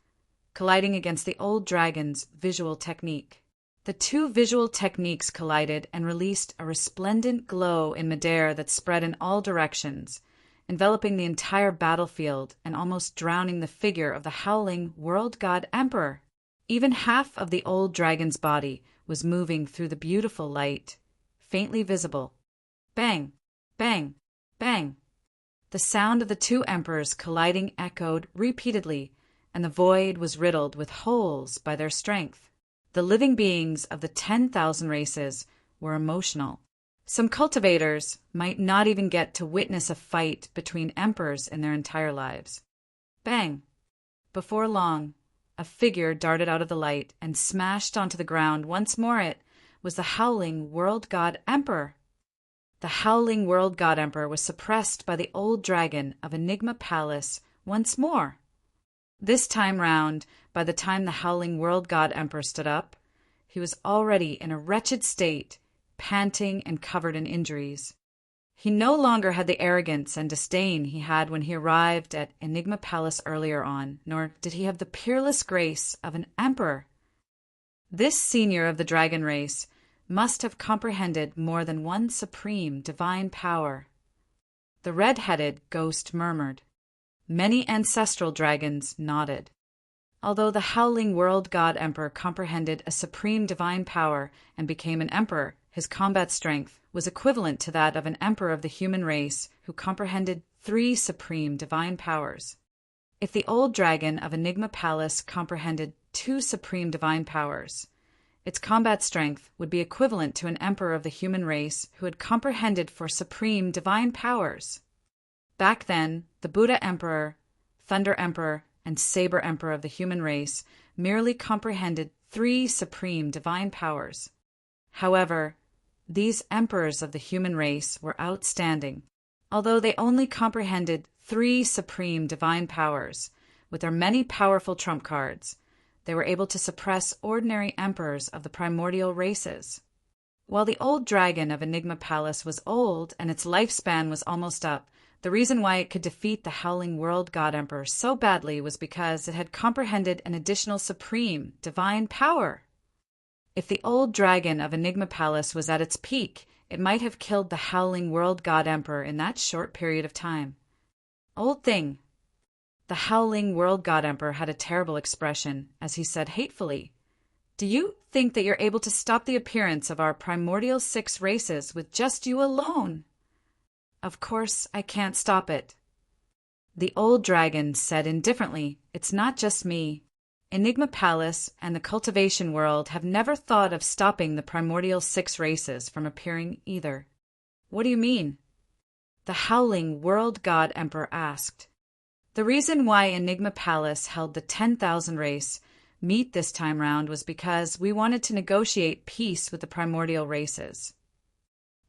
colliding against the old dragon's visual technique. The two visual techniques collided and released a resplendent glow in midair that spread in all directions, enveloping the entire battlefield and almost drowning the figure of the howling world god emperor. Even half of the old dragon's body was moving through the beautiful light, faintly visible. Bang! Bang! Bang! The sound of the two emperors colliding echoed repeatedly, and the void was riddled with holes by their strength. The living beings of the 10,000 races were emotional. Some cultivators might not even get to witness a fight between emperors in their entire lives. Bang! Before long, a figure darted out of the light and smashed onto the ground once more. It was the howling world god emperor. The howling world god emperor was suppressed by the old dragon of Enigma Palace once more. This time round, by the time the howling world god emperor stood up, he was already in a wretched state, panting and covered in injuries. He no longer had the arrogance and disdain he had when he arrived at Enigma Palace earlier on, nor did he have the peerless grace of an emperor. This senior of the dragon race must have comprehended more than one supreme divine power. The red-headed ghost murmured. Many ancestral dragons nodded. Although the howling world god emperor comprehended a supreme divine power and became an emperor, his combat strength was equivalent to that of an emperor of the human race who comprehended 3 supreme divine powers. If the old dragon of Enigma Palace comprehended 2 supreme divine powers, its combat strength would be equivalent to an emperor of the human race who had comprehended 4 supreme divine powers. Back then, the Buddha Emperor, Thunder Emperor, and Saber Emperor of the human race merely comprehended 3 supreme divine powers. However, these emperors of the human race were outstanding. Although they only comprehended 3 supreme divine powers, with their many powerful trump cards, they were able to suppress ordinary emperors of the primordial races. While the old dragon of Enigma Palace was old and its lifespan was almost up, the reason why it could defeat the howling world god emperor so badly was because it had comprehended an additional supreme divine power. If the old dragon of Enigma Palace was at its peak, it might have killed the howling world god emperor in that short period of time. Old thing. The howling world god emperor had a terrible expression as he said hatefully, "Do you think that you're able to stop the appearance of our primordial 6 races with just you alone?" "Of course I can't stop it." The old dragon said indifferently, "It's not just me. Enigma Palace and the cultivation world have never thought of stopping the primordial 6 races from appearing either." "What do you mean?" the howling world god emperor asked. The reason why Enigma Palace held the 10,000 race meet this time round was because we wanted to negotiate peace with the primordial races.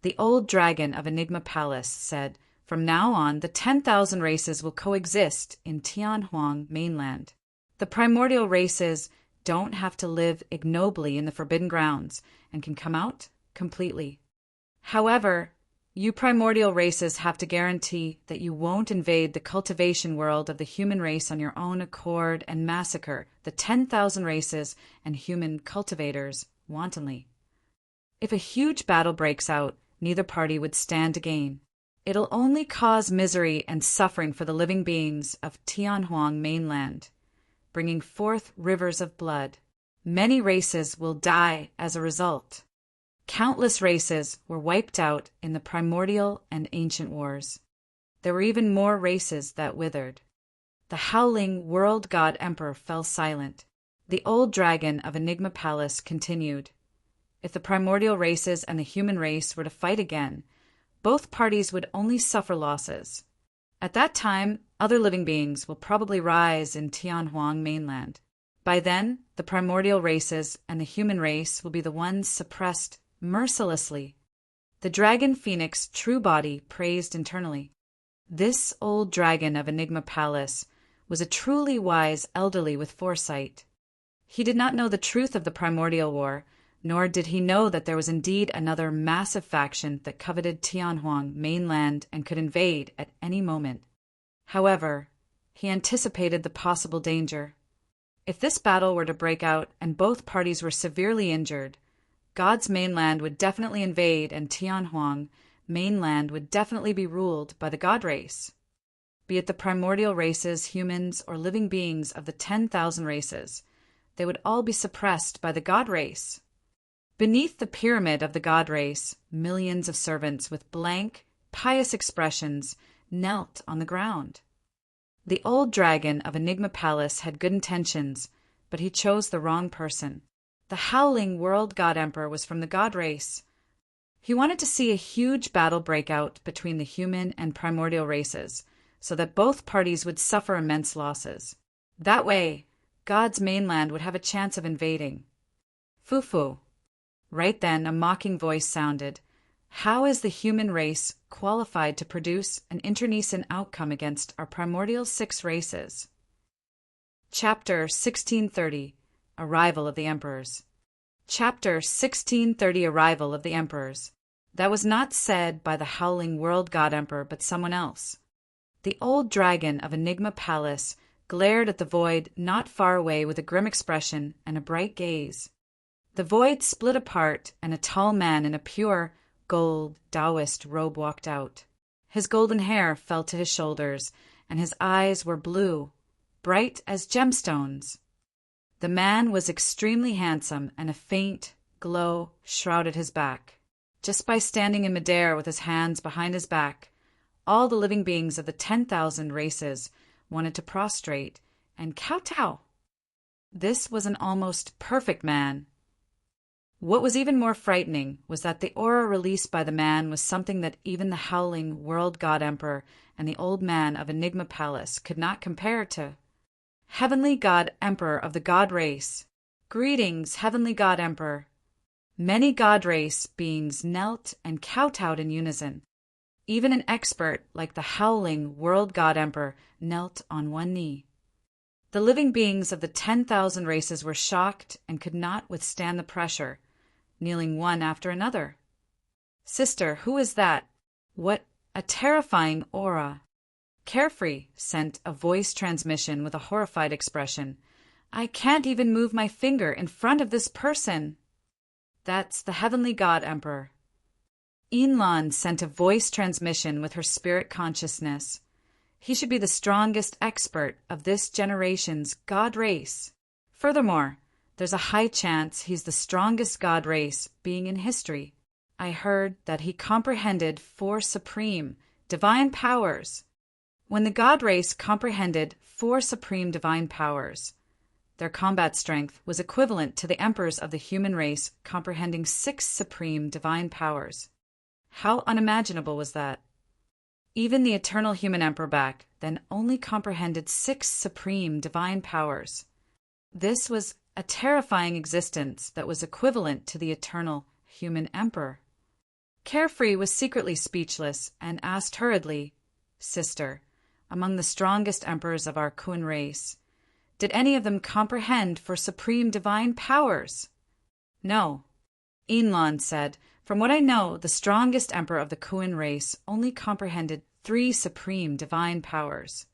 The old dragon of Enigma Palace said, "From now on, the 10,000 races will coexist in Tianhuang mainland. The primordial races don't have to live ignobly in the Forbidden Grounds and can come out completely. However, you primordial races have to guarantee that you won't invade the cultivation world of the human race on your own accord and massacre the 10,000 races and human cultivators wantonly. If a huge battle breaks out, neither party would stand to gain. It'll only cause misery and suffering for the living beings of Tianhuang mainland, bringing forth rivers of blood. Many races will die as a result. Countless races were wiped out in the primordial and ancient wars. There were even more races that withered." The howling world god emperor fell silent. The old dragon of Enigma Palace continued. If the primordial races and the human race were to fight again, both parties would only suffer losses. At that time, other living beings will probably rise in Tianhuang mainland. By then, the primordial races and the human race will be the ones suppressed mercilessly. The dragon phoenix true body praised internally. This old dragon of Enigma Palace was a truly wise elderly with foresight. He did not know the truth of the primordial war, nor did he know that there was indeed another massive faction that coveted Tianhuang mainland and could invade at any moment. However, he anticipated the possible danger. If this battle were to break out and both parties were severely injured, God's mainland would definitely invade and Tianhuang mainland would definitely be ruled by the God race. Be it the primordial races, humans, or living beings of the 10,000 races, they would all be suppressed by the God race. Beneath the pyramid of the God race, millions of servants with blank, pious expressions knelt on the ground. The old dragon of Enigma Palace had good intentions, but he chose the wrong person. The howling world god emperor was from the God race. He wanted to see a huge battle break out between the human and primordial races, so that both parties would suffer immense losses. That way, God's mainland would have a chance of invading. Fufu. Right then, a mocking voice sounded. How is the human race qualified to produce an internecine outcome against our primordial 6 races? Chapter 1630. Arrival of the Emperors. Chapter 1630. Arrival of the Emperors. That was not said by the howling world god emperor, but someone else. The old dragon of Enigma Palace glared at the void not far away with a grim expression and a bright gaze. The void split apart, and a tall man in a pure gold Taoist robe walked out. His golden hair fell to his shoulders, and his eyes were blue, bright as gemstones. The man was extremely handsome, and a faint glow shrouded his back. Just by standing in midair with his hands behind his back, all the living beings of the 10,000 races wanted to prostrate and kowtow. This was an almost perfect man. What was even more frightening was that the aura released by the man was something that even the howling world god emperor and the old man of Enigma Palace could not compare to. Heavenly God Emperor of the God race. Greetings, Heavenly God Emperor. Many God race beings knelt and kowtowed in unison. Even an expert like the howling world god emperor knelt on one knee. The living beings of the 10,000 races were shocked and could not withstand the pressure, kneeling one after another. Sister, who is that? What a terrifying aura. Carefree sent a voice transmission with a horrified expression. I can't even move my finger in front of this person. That's the Heavenly God Emperor. Inlan sent a voice transmission with her spirit consciousness. He should be the strongest expert of this generation's God race. Furthermore, there's a high chance he's the strongest God race being in history. I heard that he comprehended 4 supreme divine powers. When the God race comprehended 4 supreme divine powers, their combat strength was equivalent to the emperors of the human race comprehending 6 supreme divine powers. How unimaginable was that? Even the eternal human emperor back then only comprehended 6 supreme divine powers. This was a terrifying existence that was equivalent to the eternal human emperor. Carefree was secretly speechless and asked hurriedly, Sister, among the strongest emperors of our Kun race, did any of them comprehend 4 supreme divine powers? No. Inlan said, From what I know, the strongest emperor of the Kun race only comprehended 3 supreme divine powers.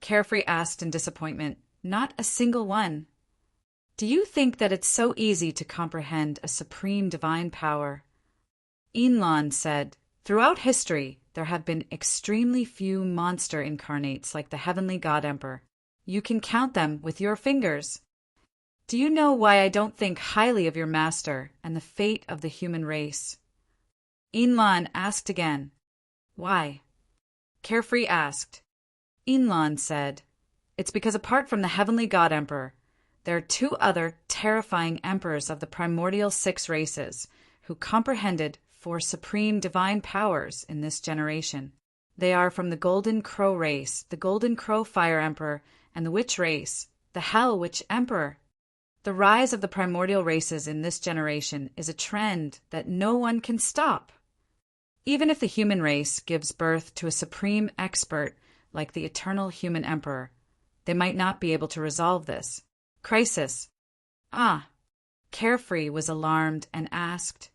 Carefree asked in disappointment, Not a single one. Do you think that it's so easy to comprehend a supreme divine power? Inlan said, Throughout history, there have been extremely few monster incarnates like the Heavenly God Emperor. You can count them with your fingers. Do you know why I don't think highly of your master and the fate of the human race? Inlan asked again. Why? Carefree asked. Inlan said, It's because apart from the Heavenly God Emperor, there are two other terrifying emperors of the primordial six races who comprehended four supreme divine powers in this generation. They are from the Golden Crow race, the Golden Crow Fire Emperor, and the Witch race, the Hell Witch Emperor. The rise of the primordial races in this generation is a trend that no one can stop. Even if the human race gives birth to a supreme expert like the eternal human emperor, they might not be able to resolve this crisis. Carefree was alarmed and asked,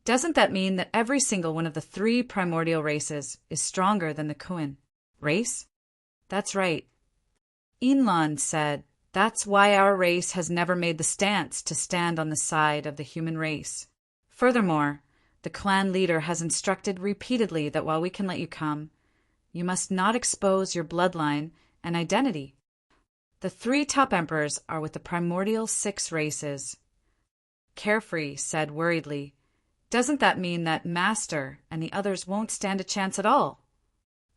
"Doesn't that mean that every single one of the three primordial races is stronger than the Kuan race?" "That's right." Inlan said, "That's why our race has never made the stance to stand on the side of the human race. Furthermore, the clan leader has instructed repeatedly that while we can let you come, you must not expose your bloodline and identity. The three top emperors are with the primordial six races." Carefree said worriedly, "Doesn't that mean that Master and the others won't stand a chance at all?"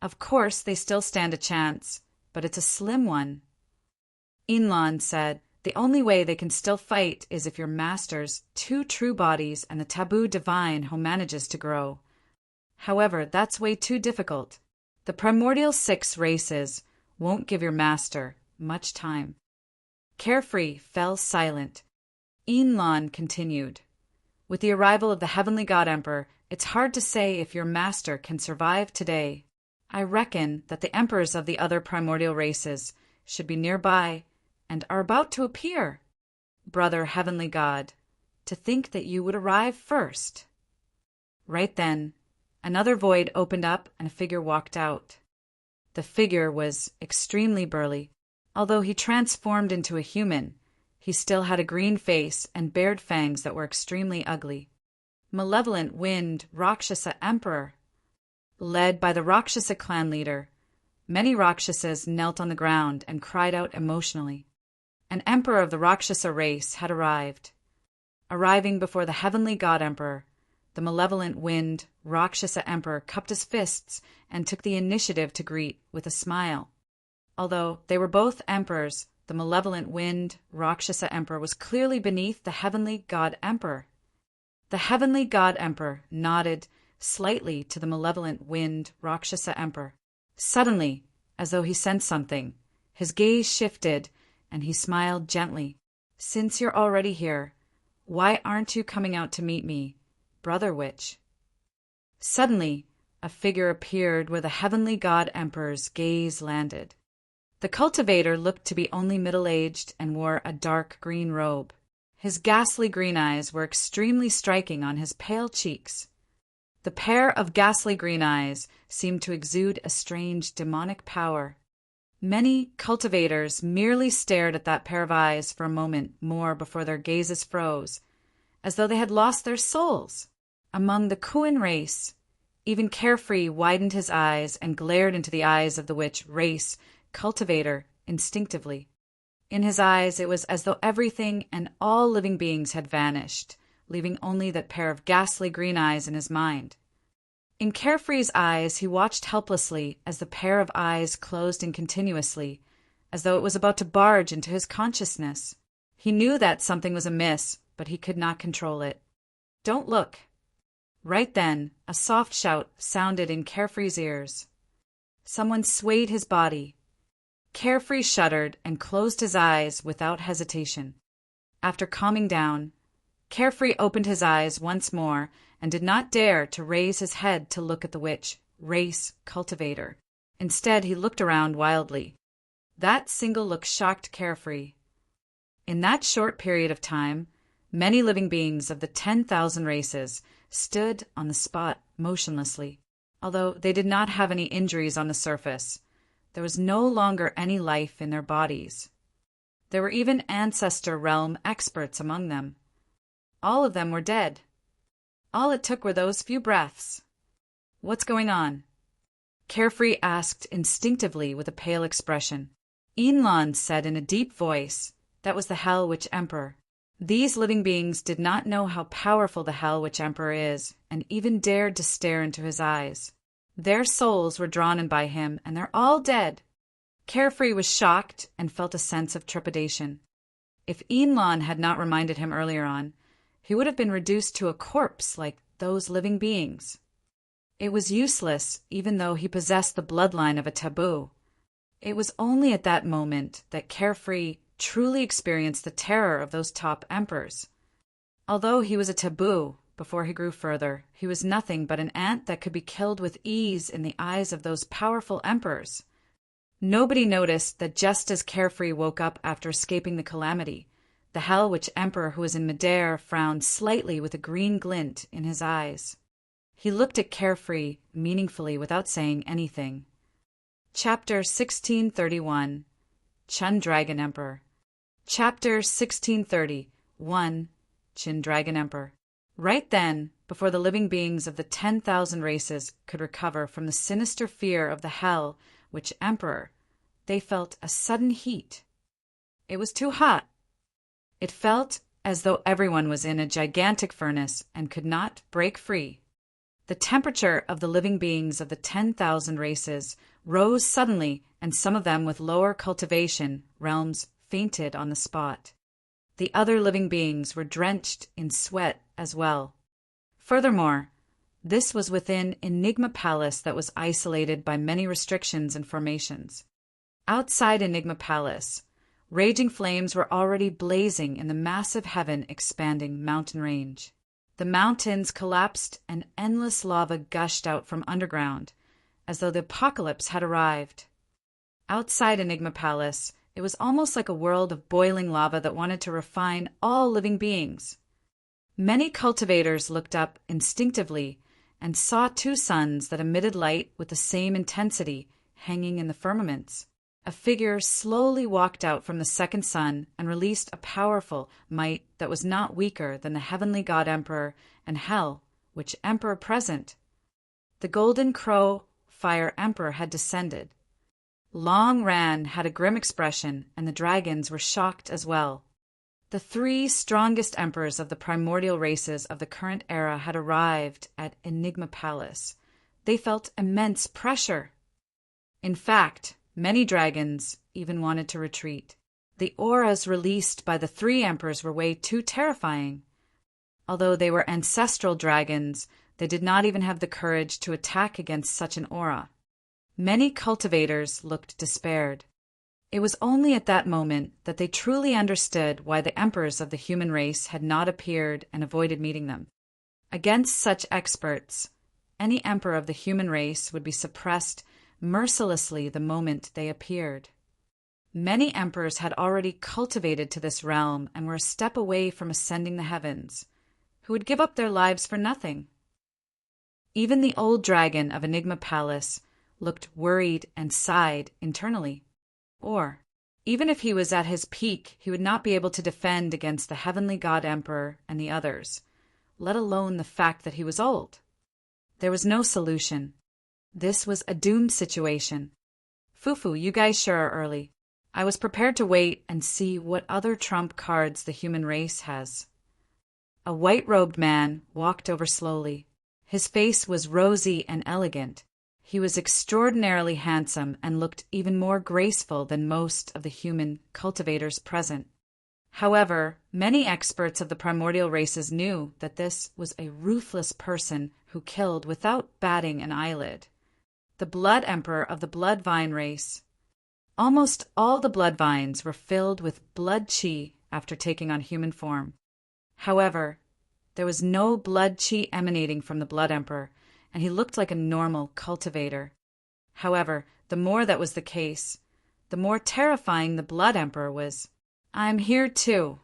"Of course they still stand a chance, but it's a slim one." Inlan said, "The only way they can still fight is if your Master's two true bodies and the taboo divine who manages to grow. However, that's way too difficult. The primordial six races won't give your Master much time." Carefree fell silent. Inlan continued, "With the arrival of the Heavenly God Emperor, it's hard to say if your Master can survive today. I reckon that the emperors of the other primordial races should be nearby and are about to appear. Brother Heavenly God, to think that you would arrive first." Right then, another void opened up and a figure walked out. The figure was extremely burly. Although he transformed into a human, he still had a green face and bared fangs that were extremely ugly. Malevolent Wind Rakshasa Emperor. Led by the Rakshasa clan leader, many Rakshasas knelt on the ground and cried out emotionally. An emperor of the Rakshasa race had arrived. Arriving before the Heavenly God Emperor, the Malevolent Wind Rakshasa Emperor cupped his fists and took the initiative to greet with a smile. Although they were both emperors, the Malevolent Wind Rakshasa Emperor was clearly beneath the Heavenly God Emperor. The Heavenly God Emperor nodded slightly to the Malevolent Wind Rakshasa Emperor. Suddenly, as though he sensed something, his gaze shifted and he smiled gently. "Since you're already here, why aren't you coming out to meet me, Brother Witch?" Suddenly, a figure appeared where the Heavenly God Emperor's gaze landed. The cultivator looked to be only middle-aged and wore a dark green robe. His ghastly green eyes were extremely striking on his pale cheeks. The pair of ghastly green eyes seemed to exude a strange demonic power. Many cultivators merely stared at that pair of eyes for a moment more before their gazes froze, as though they had lost their souls. Among the Kuan race, even Carefree widened his eyes and glared into the eyes of the witch race cultivator instinctively. In his eyes it was as though everything and all living beings had vanished, leaving only that pair of ghastly green eyes in his mind. In Carefree's eyes he watched helplessly as the pair of eyes closed in continuously, as though it was about to barge into his consciousness. He knew that something was amiss, but he could not control it. "Don't look." Right then, a soft shout sounded in Carefree's ears. Someone swayed his body. Carefree shuddered and closed his eyes without hesitation. After calming down, Carefree opened his eyes once more and did not dare to raise his head to look at the witch race cultivator. Instead, he looked around wildly. That single look shocked Carefree. In that short period of time, many living beings of the 10,000 races stood on the spot motionlessly. Although they did not have any injuries on the surface, there was no longer any life in their bodies. There were even ancestor realm experts among them. All of them were dead. All it took were those few breaths. "What's going on?" Carefree asked instinctively with a pale expression. Inlan said in a deep voice, "That was the Hell Witch Emperor." These living beings did not know how powerful the Hell Witch Emperor is, and even dared to stare into his eyes. Their souls were drawn in by him, and they're all dead. Carefree was shocked and felt a sense of trepidation. If Enlon had not reminded him earlier on, he would have been reduced to a corpse like those living beings. It was useless, even though he possessed the bloodline of a taboo. It was only at that moment that Carefree truly experienced the terror of those top emperors. Although he was a taboo, before he grew further, he was nothing but an ant that could be killed with ease in the eyes of those powerful emperors. Nobody noticed that just as Carefree woke up after escaping the calamity, the Hell Witch Emperor who was in midair frowned slightly with a green glint in his eyes. He looked at Carefree meaningfully without saying anything. Chapter 1631 Chun Dragon Emperor. Chapter 1630 1. Chin Dragon Emperor. Right then, before the living beings of the 10,000 races could recover from the sinister fear of the Hell Witch Emperor, they felt a sudden heat. It was too hot. It felt as though everyone was in a gigantic furnace and could not break free. The temperature of the living beings of the 10,000 races rose suddenly, and some of them with lower cultivation realms fainted on the spot. The other living beings were drenched in sweat as well. Furthermore, this was within Enigma Palace that was isolated by many restrictions and formations. Outside Enigma Palace, raging flames were already blazing in the massive heaven-expanding mountain range. The mountains collapsed and endless lava gushed out from underground, as though the apocalypse had arrived. Outside Enigma Palace, it was almost like a world of boiling lava that wanted to refine all living beings. Many cultivators looked up instinctively and saw two suns that emitted light with the same intensity hanging in the firmaments. A figure slowly walked out from the second sun and released a powerful might that was not weaker than the heavenly god emperor and Hell Witch Emperor present. The golden crow fire emperor had descended. Long Ran had a grim expression, and the dragons were shocked as well. The three strongest emperors of the primordial races of the current era had arrived at Enigma Palace. They felt immense pressure. In fact, many dragons even wanted to retreat. The auras released by the three emperors were way too terrifying. Although they were ancestral dragons, they did not even have the courage to attack against such an aura. Many cultivators looked despaired. It was only at that moment that they truly understood why the emperors of the human race had not appeared and avoided meeting them. Against such experts, any emperor of the human race would be suppressed mercilessly the moment they appeared. Many emperors had already cultivated to this realm and were a step away from ascending the heavens, who would give up their lives for nothing. Even the old dragon of Enigma Palace looked worried and sighed internally. Or, even if he was at his peak, he would not be able to defend against the heavenly god emperor and the others, let alone the fact that he was old. There was no solution. This was a doomed situation. Fufu, you guys sure are early. I was prepared to wait and see what other trump cards the human race has. A white-robed man walked over slowly. His face was rosy and elegant. He was extraordinarily handsome and looked even more graceful than most of the human cultivators present. However, many experts of the primordial races knew that this was a ruthless person who killed without batting an eyelid. The Blood Emperor of the Bloodvine race. Almost all the Bloodvines were filled with blood chi after taking on human form. However, there was no blood chi emanating from the Blood Emperor, and he looked like a normal cultivator. However, the more that was the case, the more terrifying the Blood Emperor was. I'm here too.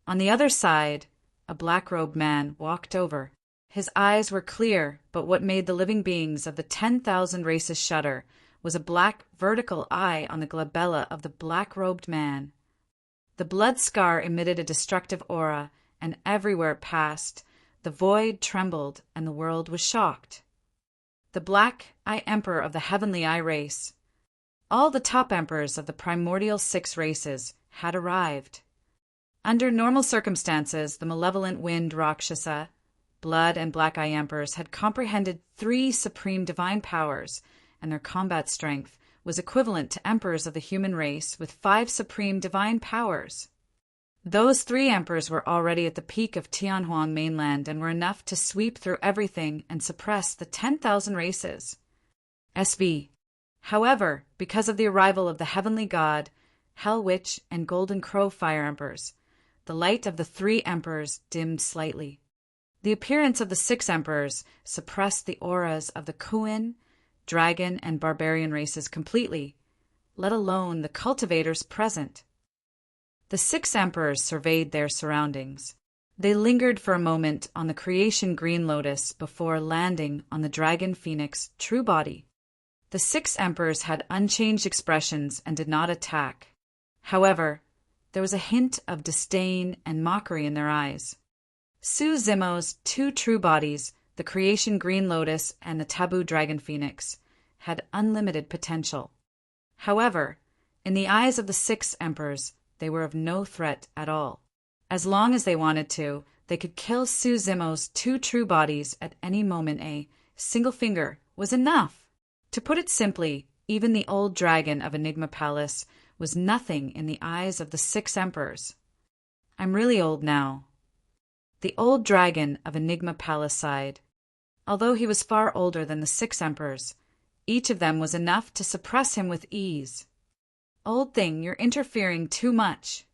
On the other side, a black-robed man walked over. His eyes were clear, but what made the living beings of the 10,000 races shudder was a black vertical eye on the glabella of the black-robed man. The blood scar emitted a destructive aura, and everywhere it passed, the void trembled and the world was shocked. The Black Eye Emperor of the Heavenly Eye race. All the top emperors of the primordial 6 races had arrived. Under normal circumstances, the malevolent wind Rakshasa, Blood and Black Eye Emperors had comprehended 3 supreme divine powers, and their combat strength was equivalent to emperors of the human race with 5 supreme divine powers. Those three emperors were already at the peak of Tianhuang mainland and were enough to sweep through everything and suppress the 10,000 races. SV. However, because of the arrival of the Heavenly God, Hell Witch, and Golden Crow Fire Emperors, the light of the three emperors dimmed slightly. The appearance of the six emperors suppressed the auras of the Kuin, Dragon, and Barbarian races completely, let alone the cultivators present. The six emperors surveyed their surroundings. They lingered for a moment on the creation green lotus before landing on the dragon phoenix true body. The six emperors had unchanged expressions and did not attack. However, there was a hint of disdain and mockery in their eyes. Su Zimo's two true bodies, the creation green lotus and the taboo dragon phoenix, had unlimited potential. However, in the eyes of the six emperors, they were of no threat at all. As long as they wanted to, they could kill Su Zimo's two true bodies at any moment. A single finger was enough. To put it simply, even the old dragon of Enigma Palace was nothing in the eyes of the six emperors. I'm really old now. The old dragon of Enigma Palace sighed. Although he was far older than the six emperors, each of them was enough to suppress him with ease. Old thing, you're interfering too much.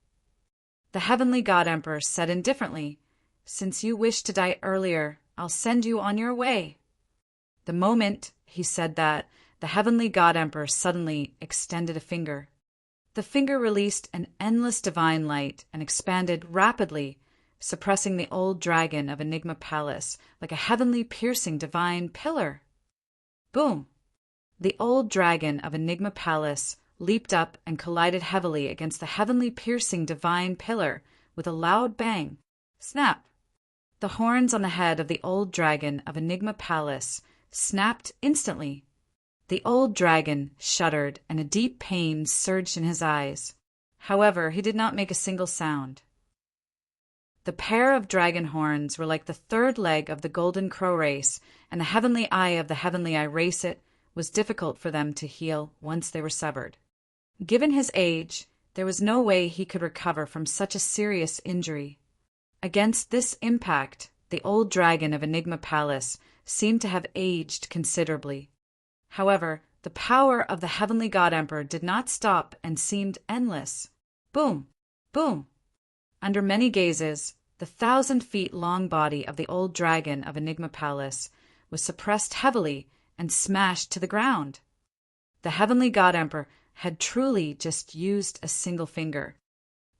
The Heavenly God Emperor said indifferently, Since you wish to die earlier, I'll send you on your way. The moment he said that, the Heavenly God Emperor suddenly extended a finger. The finger released an endless divine light and expanded rapidly, suppressing the old dragon of Enigma Palace like a heavenly piercing divine pillar. Boom! The old dragon of Enigma Palace leaped up and collided heavily against the heavenly piercing divine pillar with a loud bang. Snap! The horns on the head of the old dragon of Enigma Palace snapped instantly. The old dragon shuddered and a deep pain surged in his eyes. However, he did not make a single sound. The pair of dragon horns were like the third leg of the Golden Crow race, and the heavenly eye of the heavenly eye race it was difficult for them to heal once they were severed. Given his age, there was no way he could recover from such a serious injury. Against this impact, the old dragon of Enigma Palace seemed to have aged considerably. However, the power of the Heavenly God Emperor did not stop and seemed endless. Boom! Boom! Under many gazes, the 1,000-feet-long body of the old dragon of Enigma Palace was suppressed heavily and smashed to the ground. The Heavenly God Emperor had truly just used a single finger.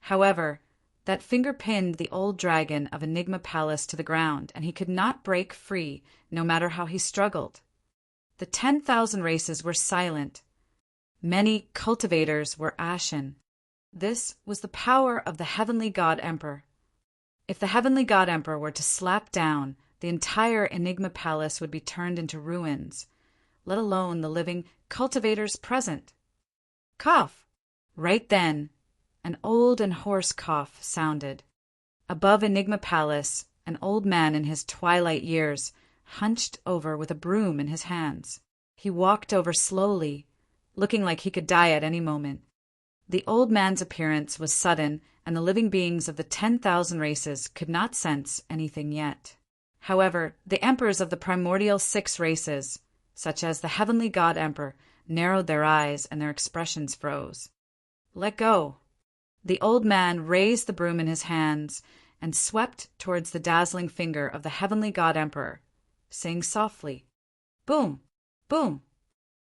However, that finger pinned the old dragon of Enigma Palace to the ground, and he could not break free no matter how he struggled. The 10,000 races were silent. Many cultivators were ashen. This was the power of the Heavenly God Emperor. If the Heavenly God Emperor were to slap down, the entire Enigma Palace would be turned into ruins, let alone the living cultivators present. Cough! Right then, an old and hoarse cough sounded. Above Enigma Palace, an old man in his twilight years hunched over with a broom in his hands. He walked over slowly, looking like he could die at any moment. The old man's appearance was sudden, and the living beings of the 10,000 races could not sense anything yet. However, the emperors of the primordial 6 races, such as the Heavenly God Emperor, narrowed their eyes and their expressions froze. Let go. The old man raised the broom in his hands and swept towards the dazzling finger of the Heavenly God Emperor, saying softly, Boom! Boom!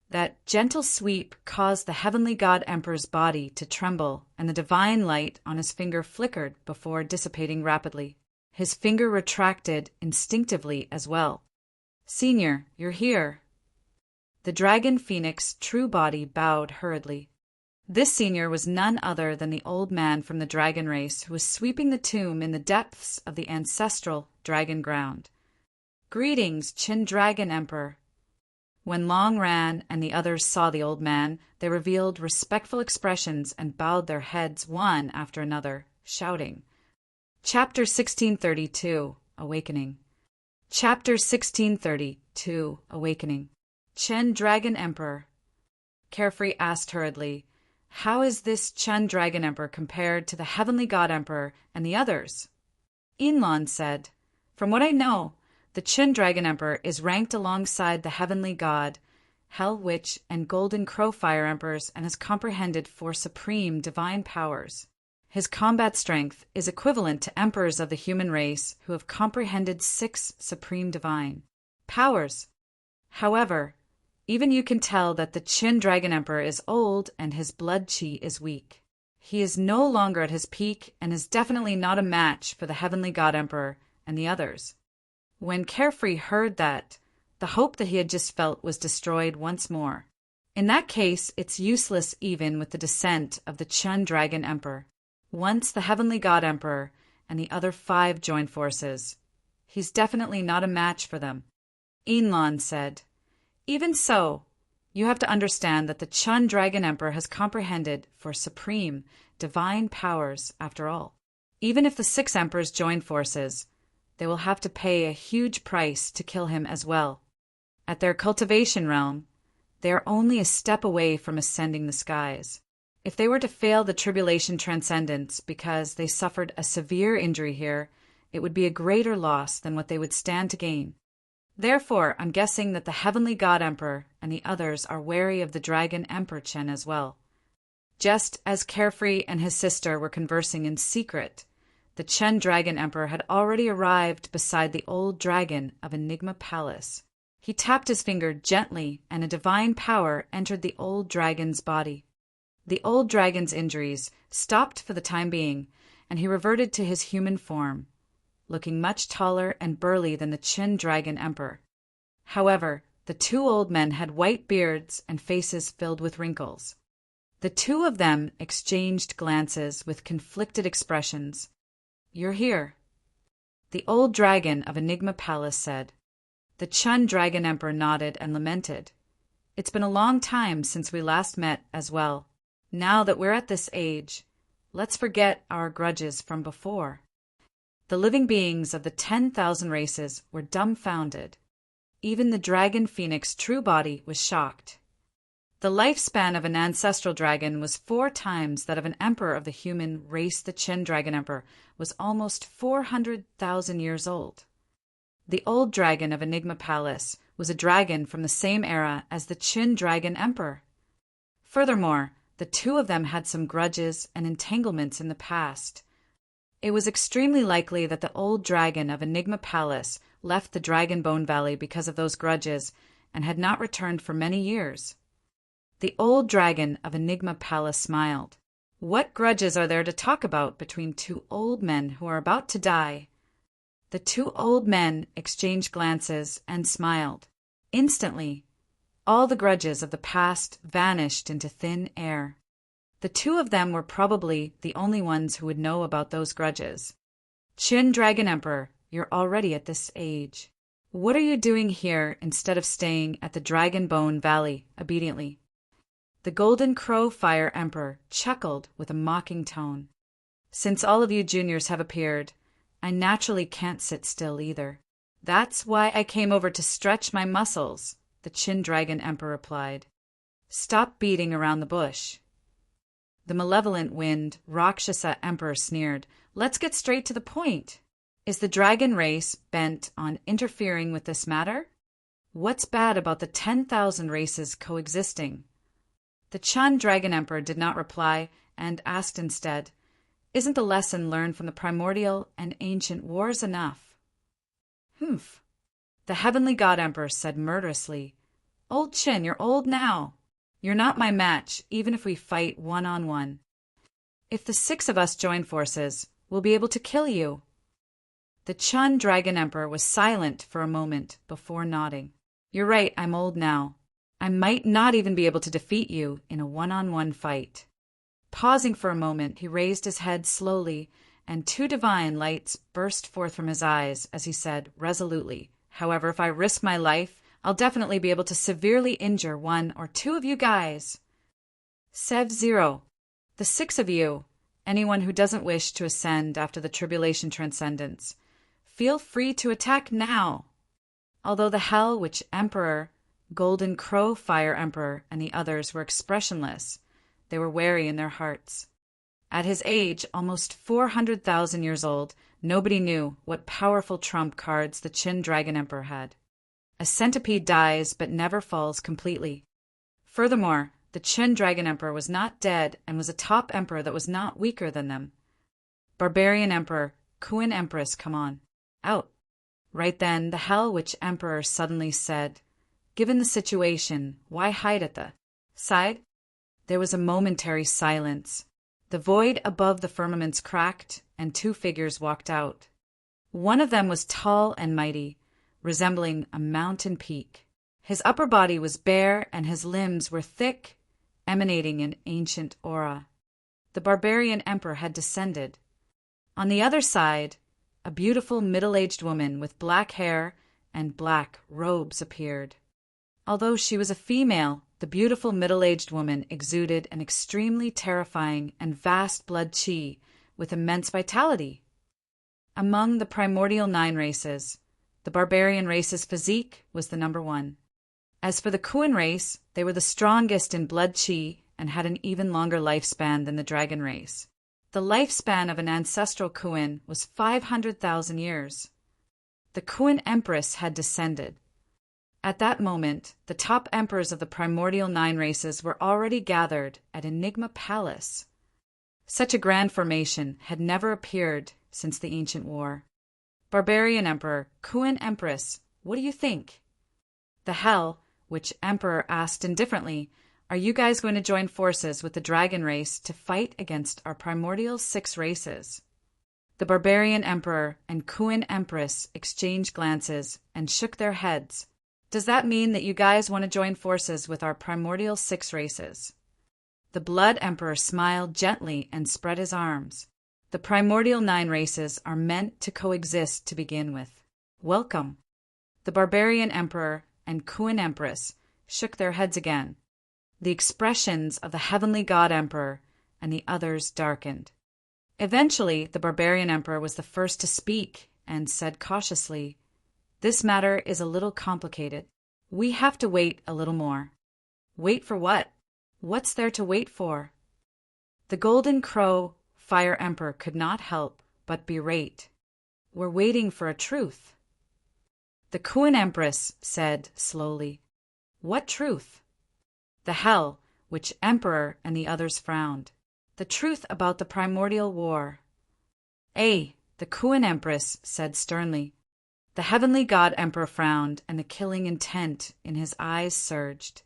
That gentle sweep caused the Heavenly God Emperor's body to tremble, and the divine light on his finger flickered before dissipating rapidly. His finger retracted instinctively as well. Senior, you're here. The dragon phoenix true body bowed hurriedly. This senior was none other than the old man from the dragon race who was sweeping the tomb in the depths of the ancestral dragon ground. Greetings, Chin Dragon Emperor. When Long Ran and the others saw the old man, they revealed respectful expressions and bowed their heads one after another, shouting. Chapter 1632, Awakening. Chapter 1632, Awakening. Chen Dragon Emperor. Carefree asked hurriedly, How is this Chun Dragon Emperor compared to the Heavenly God Emperor and the others? Inlon said, "From what I know, the Chun Dragon Emperor is ranked alongside the Heavenly God, Hell Witch, and Golden Crow Fire Emperors and has comprehended 4 supreme divine powers. His combat strength is equivalent to emperors of the human race who have comprehended 6 supreme divine powers. However, even you can tell that the Chun Dragon Emperor is old and his blood chi is weak. He is no longer at his peak and is definitely not a match for the Heavenly God Emperor and the others." When Carefree heard that, the hope that he had just felt was destroyed once more. In that case, it's useless even with the descent of the Chun Dragon Emperor. Once the Heavenly God Emperor and the other 5 join forces, he's definitely not a match for them. Inlon said, "Even so, you have to understand that the Chun Dragon Emperor has comprehended 4 supreme, divine powers after all. Even if the 6 emperors join forces, they will have to pay a huge price to kill him as well. At their cultivation realm, they are only a step away from ascending the skies. If they were to fail the tribulation transcendence because they suffered a severe injury here, it would be a greater loss than what they would stand to gain. Therefore, I'm guessing that the Heavenly God Emperor and the others are wary of the Dragon Emperor Chen as well." Just as Carefree and his sister were conversing in secret, the Chun Dragon Emperor had already arrived beside the old dragon of Enigma Palace. He tapped his finger gently, and a divine power entered the old dragon's body. The old dragon's injuries stopped for the time being, and he reverted to his human form, looking much taller and burly than the Chun Dragon Emperor. However, the 2 old men had white beards and faces filled with wrinkles. The 2 of them exchanged glances with conflicted expressions. "You're here," the old dragon of Enigma Palace said. The Chun Dragon Emperor nodded and lamented. "It's been a long time since we last met as well. Now that we're at this age, let's forget our grudges from before." The living beings of the 10,000 races were dumbfounded. Even the dragon phoenix true body was shocked. The lifespan of an ancestral dragon was 4 times that of an emperor of the human race. The Chun Dragon Emperor was almost 400,000 years old. The old dragon of Enigma Palace was a dragon from the same era as the Chun Dragon Emperor. Furthermore, the 2 of them had some grudges and entanglements in the past. It was extremely likely that the old dragon of Enigma Palace left the Dragon Bone Valley because of those grudges and had not returned for many years. The old dragon of Enigma Palace smiled. What grudges are there to talk about between 2 old men who are about to die? The 2 old men exchanged glances and smiled. Instantly, all the grudges of the past vanished into thin air. The 2 of them were probably the only ones who would know about those grudges. "Chun Dragon Emperor, you're already at this age. What are you doing here instead of staying at the Dragon Bone Valley obediently?" The Golden Crow Fire Emperor chuckled with a mocking tone. "Since all of you juniors have appeared, I naturally can't sit still either. That's why I came over to stretch my muscles," the Chun Dragon Emperor replied. "Stop beating around the bush." The malevolent wind Rakshasa Emperor sneered. "Let's get straight to the point. Is the dragon race bent on interfering with this matter? What's bad about the 10,000 races coexisting?" The Chun Dragon Emperor did not reply and asked instead, "Isn't the lesson learned from the primordial and ancient wars enough?" "Humph." The Heavenly God Emperor said murderously, "Old Chun, you're old now. You're not my match, even if we fight 1-on-1. If the 6 of us join forces, we'll be able to kill you." The Chun Dragon Emperor was silent for a moment before nodding. "You're right, I'm old now. I might not even be able to defeat you in a 1-on-1 fight." Pausing for a moment, he raised his head slowly, and 2 divine lights burst forth from his eyes as he said resolutely, "However, if I risk my life, I'll definitely be able to severely injure 1 or 2 of you guys. Sev Zero, the 6 of you, anyone who doesn't wish to ascend after the tribulation transcendence, feel free to attack now." Although the Hell Witch Emperor, Golden Crow Fire Emperor, and the others were expressionless, they were wary in their hearts. At his age, almost 400,000 years old, nobody knew what powerful trump cards the Qin Dragon Emperor had. A centipede dies but never falls completely. Furthermore, the Qin Dragon Emperor was not dead and was a top emperor that was not weaker than them. Barbarian Emperor, Qin Empress, come on. Out. Right then, the Hell Witch Emperor suddenly said, "Given the situation, why hide at the side?" There was a momentary silence. The void above the firmaments cracked, and two figures walked out. One of them was tall and mighty, resembling a mountain peak. His upper body was bare, and his limbs were thick, emanating an ancient aura. The barbarian emperor had descended. On the other side, a beautiful middle-aged woman with black hair and black robes appeared. Although she was a female, the beautiful middle-aged woman exuded an extremely terrifying and vast blood qi with immense vitality. Among the primordial 9 races, the barbarian race's physique was the number 1. As for the Qin race, they were the strongest in blood qi and had an even longer lifespan than the dragon race. The lifespan of an ancestral Qin was 500,000 years. The Qin Empress had descended. At that moment, the top emperors of the primordial 9 races were already gathered at Enigma Palace. Such a grand formation had never appeared since the ancient war. Barbarian Emperor, Qin Empress, what do you think? The Hell Witch Emperor asked indifferently, "Are you guys going to join forces with the dragon race to fight against our primordial 6 races?" The Barbarian Emperor and Qin Empress exchanged glances and shook their heads. "Does that mean that you guys want to join forces with our primordial 6 races?" The Blood Emperor smiled gently and spread his arms. "The primordial 9 races are meant to coexist to begin with. Welcome." The Barbarian Emperor and Qin Empress shook their heads again. The expressions of the Heavenly God Emperor and the others darkened. Eventually, the Barbarian Emperor was the first to speak and said cautiously, "This matter is a little complicated. We have to wait a little more." "Wait for what? What's there to wait for?" The Golden Crow Fire Emperor could not help but berate. "We're waiting for a truth." The Qin Empress said slowly, "What truth?" The Hell Witch Emperor and the others frowned. "The truth about the primordial war." "Eh," the Qin Empress said sternly. The Heavenly God Emperor frowned, and the killing intent in his eyes surged.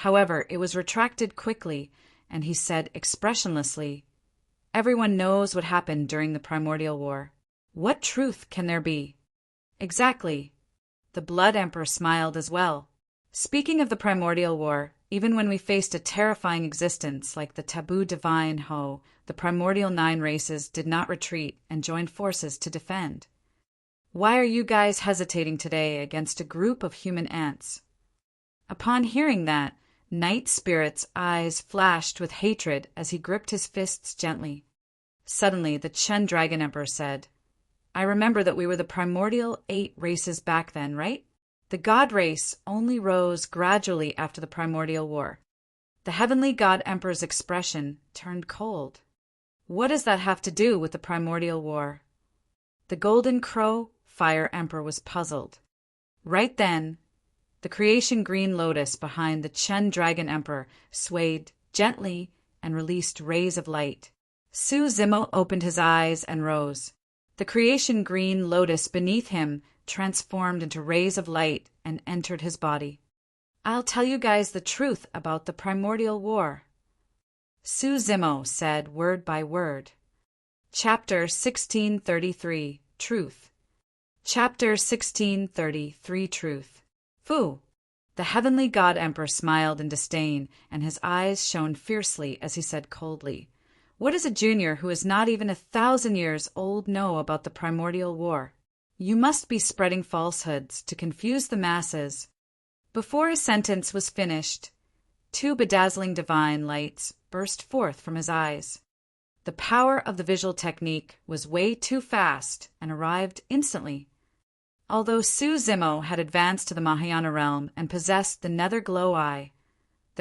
However, it was retracted quickly, and he said expressionlessly, "Everyone knows what happened during the primordial war. What truth can there be?" "Exactly." The Blood Emperor smiled as well. "Speaking of the primordial war, even when we faced a terrifying existence like the taboo divine Ho, the primordial 9 races did not retreat and joined forces to defend. Why are you guys hesitating today against a group of human ants?" Upon hearing that, Night Spirit's eyes flashed with hatred as he gripped his fists gently. Suddenly, the Qin Dragon Emperor said, "I remember that we were the primordial 8 races back then, right? The God race only rose gradually after the primordial war." The Heavenly God Emperor's expression turned cold. "What does that have to do with the primordial war?" The Golden Crow Fire Emperor was puzzled. Right then, the creation green lotus behind the Qin Dragon Emperor swayed gently and released rays of light. Su Zimo opened his eyes and rose. The creation green lotus beneath him transformed into rays of light and entered his body. "I'll tell you guys the truth about the primordial war," Su Zimo said word by word. Chapter 1633, Truth. Chapter 1633, Truth. Fu! The Heavenly God Emperor smiled in disdain, and his eyes shone fiercely as he said coldly, "What does a junior who is not even 1,000 years old know about the primordial war? You must be spreading falsehoods to confuse the masses." Before his sentence was finished, 2 bedazzling divine lights burst forth from his eyes. The power of the visual technique was way too fast and arrived instantly. Although Su Zimo had advanced to the Mahayana realm and possessed the nether glow eye,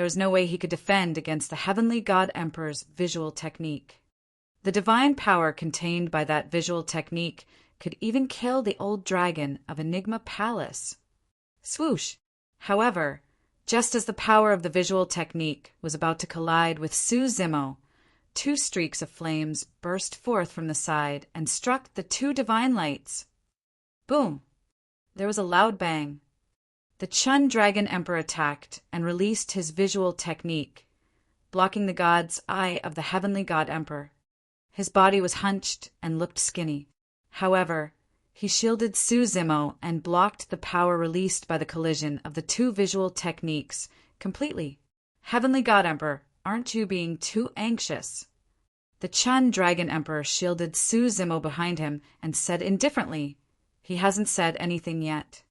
There was no way he could defend against the heavenly God Emperor's visual technique. The divine power contained by that visual technique could even kill the old dragon of Enigma Palace. Swoosh! However, just as the power of the visual technique was about to collide with Su Zimo, two streaks of flames burst forth from the side and struck the two divine lights. Boom! There was a loud bang. The Chun Dragon Emperor attacked and released his visual technique, blocking the god's eye of the heavenly God Emperor. His body was hunched and looked skinny. However, he shielded Su Zimo and blocked the power released by the collision of the two visual techniques completely. Heavenly God Emperor, aren't you being too anxious? The Chun Dragon Emperor shielded Su Zimo behind him and said indifferently, "He hasn't said anything yet.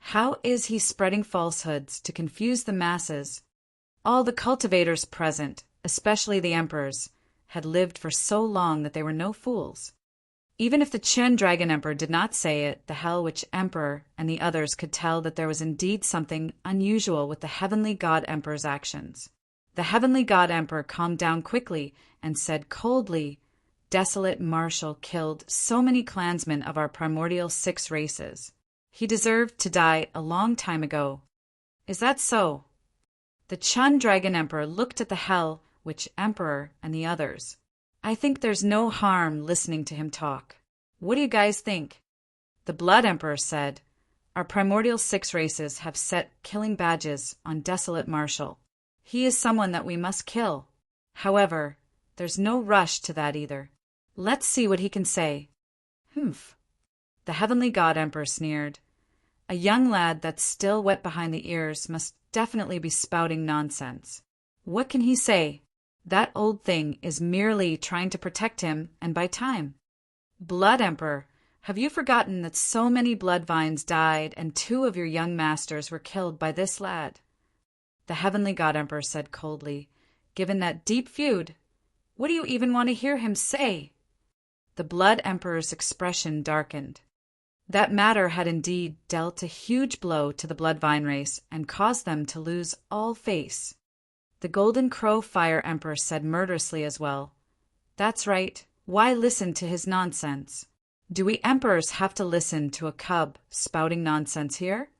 How is he spreading falsehoods to confuse the masses?" All the cultivators present, especially the emperors, had lived for so long that they were no fools. Even if the Chun Dragon Emperor did not say it, the Hell Witch Emperor and the others could tell that there was indeed something unusual with the Heavenly God Emperor's actions. The Heavenly God Emperor calmed down quickly and said coldly, "Desolate Marshal killed so many clansmen of our primordial 6 races. He deserved to die a long time ago." "Is that so?" The Chun Dragon Emperor looked at the Hell Witch Emperor and the others. "I think there's no harm listening to him talk. What do you guys think?" The Blood Emperor said, "Our primordial 6 races have set killing badges on Desolate Marshal. He is someone that we must kill. However, there's no rush to that either. Let's see what he can say." "Humph." The Heavenly God Emperor sneered. "A young lad that's still wet behind the ears must definitely be spouting nonsense. What can he say? That old thing is merely trying to protect him and buy time." "Blood Emperor, have you forgotten that so many blood vines died and 2 of your young masters were killed by this lad?" The Heavenly God Emperor said coldly, "Given that deep feud, what do you even want to hear him say?" The Blood Emperor's expression darkened. That matter had indeed dealt a huge blow to the Bloodvine race and caused them to lose all face. The Golden Crow Fire Emperor said murderously as well, "That's right. Why listen to his nonsense? Do we emperors have to listen to a cub spouting nonsense here?"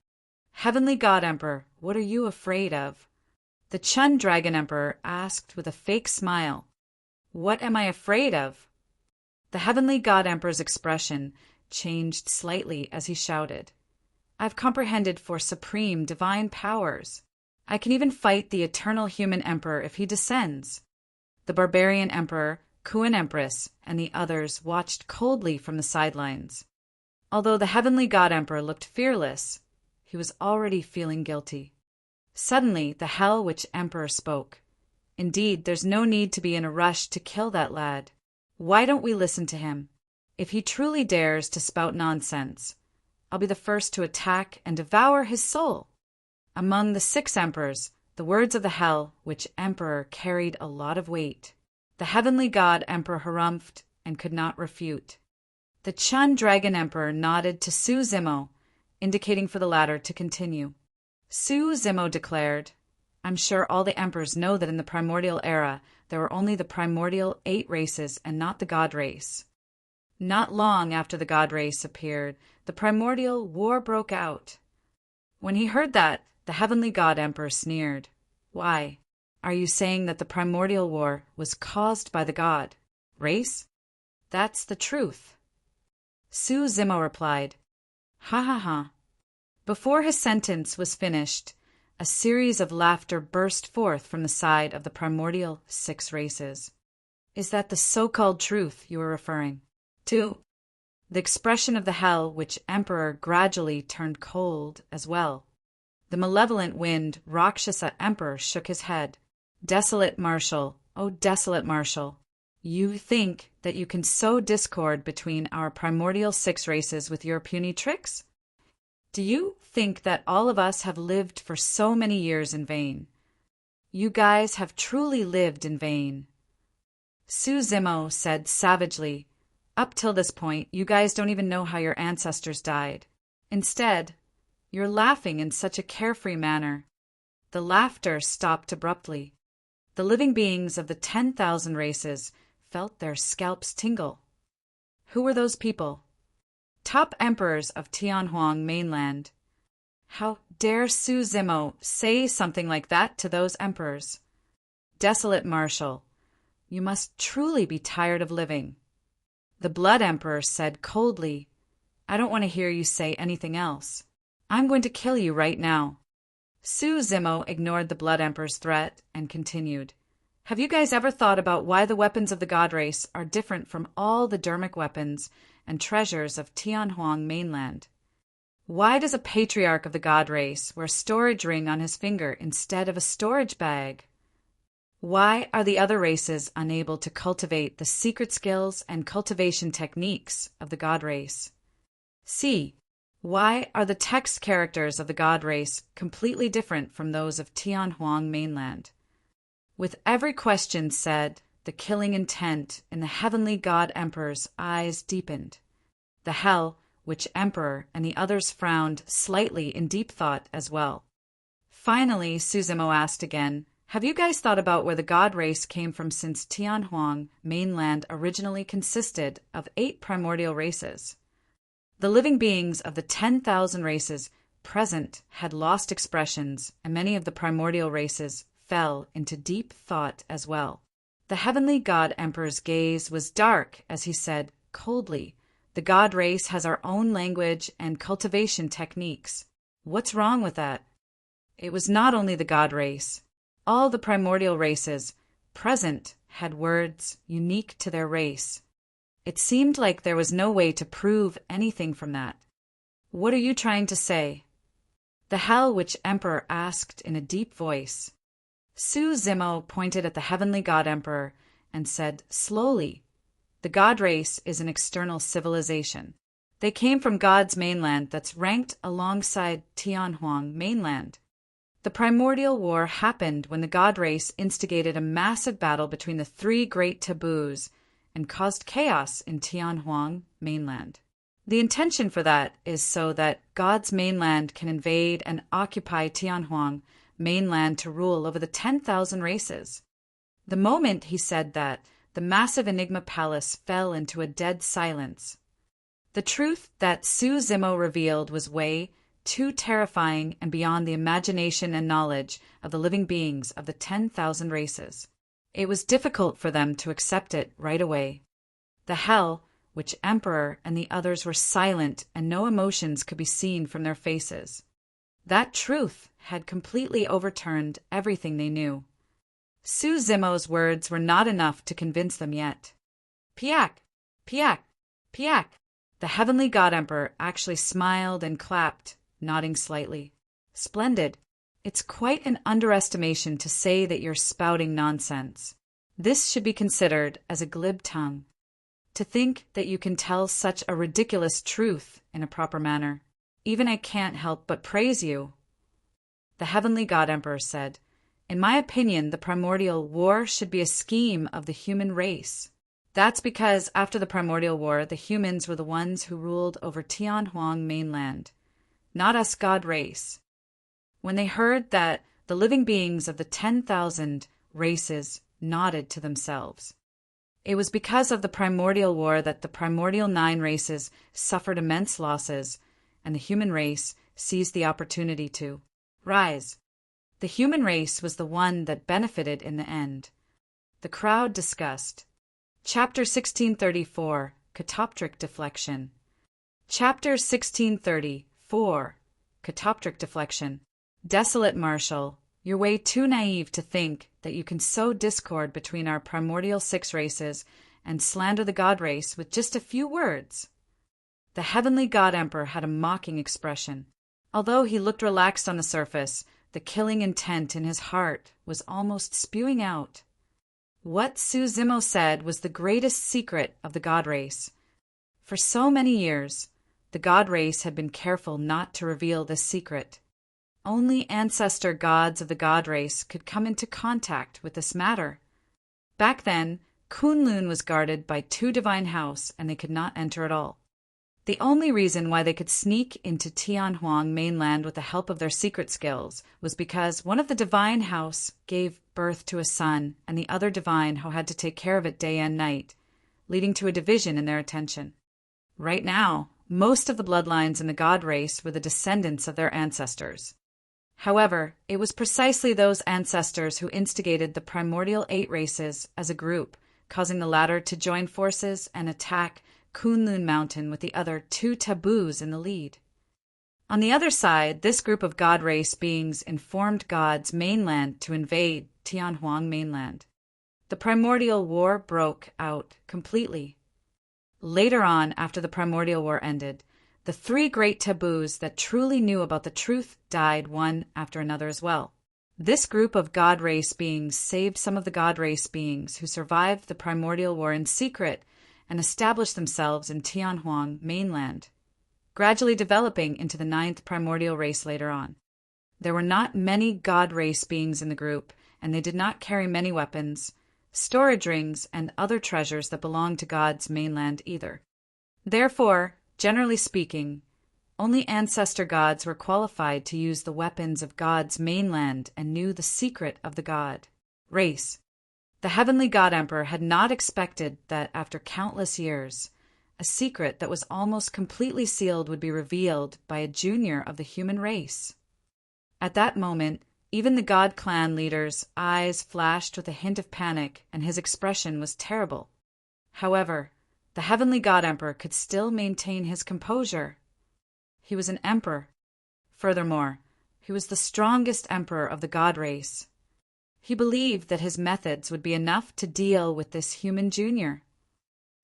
"Heavenly God Emperor, what are you afraid of?" The Chun Dragon Emperor asked with a fake smile. "What am I afraid of?" The Heavenly God Emperor's expression changed slightly as he shouted, "I've comprehended for supreme divine powers. I can even fight the eternal human emperor if he descends." The barbarian emperor, Kuan Empress, and the others watched coldly from the sidelines. Although the Heavenly God Emperor looked fearless, he was already feeling guilty. Suddenly, the Hell Witch Emperor spoke. "Indeed, there's no need to be in a rush to kill that lad. Why don't we listen to him? If he truly dares to spout nonsense, I'll be the first to attack and devour his soul." Among the 6 emperors, the words of the Hell Witch Emperor carried a lot of weight. The Heavenly God Emperor harumphed and could not refute. The Chun Dragon Emperor nodded to Su Zimo, indicating for the latter to continue. Su Zimo declared, "I'm sure all the emperors know that in the primordial era there were only the primordial 8 races and not the God race. Not long after the God race appeared, the primordial war broke out." When he heard that, the Heavenly God Emperor sneered. "Why? Are you saying that the primordial war was caused by the God race?" "That's the truth." Su Zimo replied, "Ha ha ha." Before his sentence was finished, a series of laughter burst forth from the side of the primordial 6 races. "Is that the so-called truth you are referring to?" The expression of the Hell Witch Emperor gradually turned cold as well. The malevolent wind Rakshasa Emperor shook his head. "Desolate Marshal, oh desolate Marshal, you think that you can sow discord between our primordial 6 races with your puny tricks? Do you think that all of us have lived for so many years in vain? You guys have truly lived in vain." Su Zimo said savagely, "Up till this point, you guys don't even know how your ancestors died. Instead, you're laughing in such a carefree manner." The laughter stopped abruptly. The living beings of the 10,000 races felt their scalps tingle. Who were those people? Top emperors of Tianhuang mainland. How dare Su Zimo say something like that to those emperors? Desolate marshal, you must truly be tired of living. The Blood Emperor said coldly, I don't want to hear you say anything else. I'm going to kill you right now. Su Zimo ignored the Blood Emperor's threat and continued, have you guys ever thought about why the weapons of the god race are different from all the dermic weapons and treasures of Tianhuang mainland? Why does a patriarch of the god race wear a storage ring on his finger instead of a storage bag? Why are the other races unable to cultivate the secret skills and cultivation techniques of the god race? C. Why are the text characters of the god race completely different from those of Tianhuang mainland? With every question said, the killing intent in the heavenly god emperor's eyes deepened. The Hell Witch Emperor and the others frowned slightly in deep thought as well. Finally, Su Zimo asked again, have you guys thought about where the god race came from, since Tianhuang mainland originally consisted of 8 primordial races? The living beings of the 10,000 races present had lost expressions, and many of the primordial races fell into deep thought as well. The heavenly god emperor's gaze was dark as he said coldly, the god race has our own language and cultivation techniques. What's wrong with that? It was not only the god race. All the primordial races present had words unique to their race. It seemed like there was no way to prove anything from that. What are you trying to say? The Hell Witch Emperor asked in a deep voice. Su Zimo pointed at the heavenly god emperor and said slowly, the god race is an external civilization. They came from God's mainland that's ranked alongside Tianhuang mainland. The primordial war happened when the god race instigated a massive battle between the 3 great taboos and caused chaos in Tianhuang mainland. The intention for that is so that God's mainland can invade and occupy Tianhuang mainland to rule over the 10,000 races. The moment he said that, the massive Enigma Palace fell into a dead silence. The truth that Su Zimo revealed was way too terrifying and beyond the imagination and knowledge of the living beings of the 10,000 races. It was difficult for them to accept it right away. The Hell Witch Emperor and the others were silent, and no emotions could be seen from their faces. That truth had completely overturned everything they knew. Su Zimo's words were not enough to convince them yet. Piak! Piak! Piak! The heavenly god emperor actually smiled and clapped, nodding slightly. Splendid. It's quite an underestimation to say that you're spouting nonsense. This should be considered as a glib tongue. To think that you can tell such a ridiculous truth in a proper manner. Even I can't help but praise you. The heavenly god emperor said, in my opinion, the primordial war should be a scheme of the human race. That's because after the primordial war, the humans were the ones who ruled over Tianhuang mainland, not us god race. When they heard that, the living beings of the 10,000 races nodded to themselves. It was because of the primordial war that the primordial 9 races suffered immense losses, and the human race seized the opportunity to rise. The human race was the one that benefited in the end. The crowd discussed. Chapter 1634, Catoptric Deflection. Chapter 1634, Catoptric Deflection. Desolate Marshal, you're way too naive to think that you can sow discord between our primordial 6 races and slander the god race with just a few words. The heavenly god emperor had a mocking expression. Although he looked relaxed on the surface, the killing intent in his heart was almost spewing out. What Su Zimo said was the greatest secret of the god race. For so many years, the god race had been careful not to reveal this secret. Only ancestor gods of the god race could come into contact with this matter. Back then, Kunlun was guarded by 2 divine house, and they could not enter at all. The only reason why they could sneak into Tianhuang mainland with the help of their secret skills was because one of the divine house gave birth to a son, and the other divine who had to take care of it day and night, leading to a division in their attention. Right now, most of the bloodlines in the god race were the descendants of their ancestors. However, it was precisely those ancestors who instigated the primordial 8 races as a group, causing the latter to join forces and attack Kunlun Mountain with the other 2 taboos in the lead. On the other side, this group of god race beings informed God's mainland to invade Tianhuang mainland. The primordial war broke out completely. Later on, after the primordial war ended, the 3 great taboos that truly knew about the truth died one after another as well. This group of god race beings saved some of the god race beings who survived the primordial war in secret and established themselves in Tianhuang mainland, gradually developing into the 9th primordial race later on. There were not many god race beings in the group, and they did not carry many weapons, storage rings, and other treasures that belonged to God's mainland either. Therefore, generally speaking, only ancestor gods were qualified to use the weapons of God's mainland and knew the secret of the god race. The heavenly God Emperor had not expected that after countless years, a secret that was almost completely sealed would be revealed by a junior of the human race. At that moment, even the God clan leader's eyes flashed with a hint of panic, and his expression was terrible. However, the heavenly God Emperor could still maintain his composure. He was an emperor. Furthermore, he was the strongest emperor of the God race. He believed that his methods would be enough to deal with this human junior.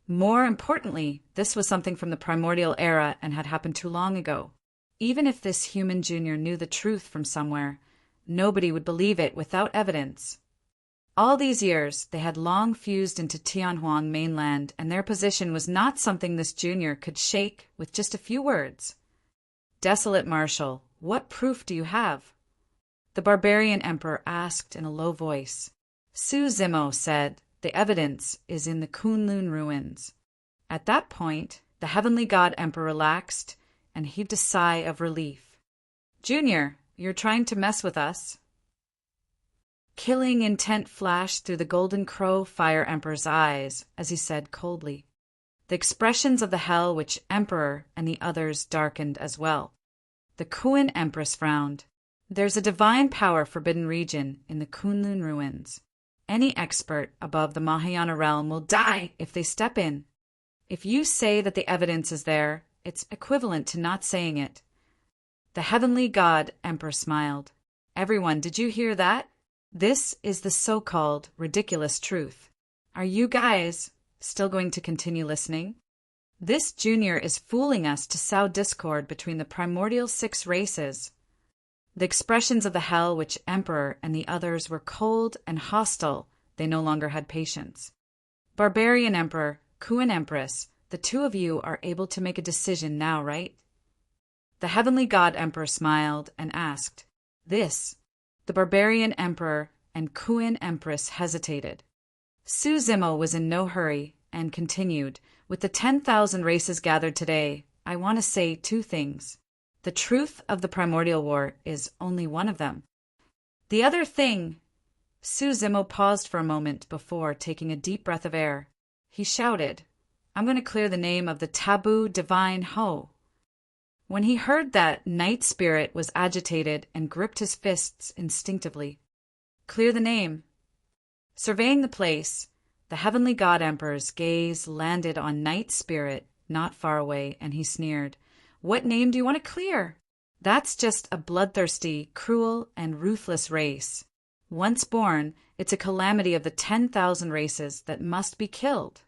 More importantly, this was something from the primordial era and had happened too long ago. Even if this human junior knew the truth from somewhere, nobody would believe it without evidence. All these years, they had long fused into Tianhuang mainland, and their position was not something this junior could shake with just a few words. "Desolate Marshal, what proof do you have?" The barbarian emperor asked in a low voice. Su Zimo said, "The evidence is in the Kunlun ruins." At that point, the heavenly god emperor relaxed and heaved a sigh of relief. "Junior, you're trying to mess with us." Killing intent flashed through the golden crow fire emperor's eyes as he said coldly. The expressions of the hell witch emperor and the others darkened as well. The Kuan empress frowned. "There's a divine power forbidden region in the Kunlun ruins. Any expert above the Mahayana realm will die if they step in. If you say that the evidence is there, it's equivalent to not saying it." The heavenly god emperor smiled. "Everyone, did you hear that? This is the so-called ridiculous truth. Are you guys still going to continue listening? This junior is fooling us to sow discord between the primordial 6 races." The expressions of the hell witch emperor and the others were cold and hostile. They no longer had patience. "Barbarian emperor, Kuan empress, the 2 of you are able to make a decision now, right?" The heavenly god emperor smiled and asked, "This." The barbarian emperor and Kuan empress hesitated. Su Zimo was in no hurry and continued, "With the 10,000 races gathered today, I want to say 2 things. The truth of the primordial war is only one of them. The other thing—" Su Zimo paused for a moment before taking a deep breath of air. He shouted, "I'm going to clear the name of the taboo divine Ho." When he heard that, Night Spirit was agitated and gripped his fists instinctively. "Clear the name." Surveying the place, the heavenly god emperor's gaze landed on Night Spirit not far away, and he sneered. "What name do you want to clear? That's just a bloodthirsty, cruel, and ruthless race. Once born, it's a calamity of the 10,000 races that must be killed.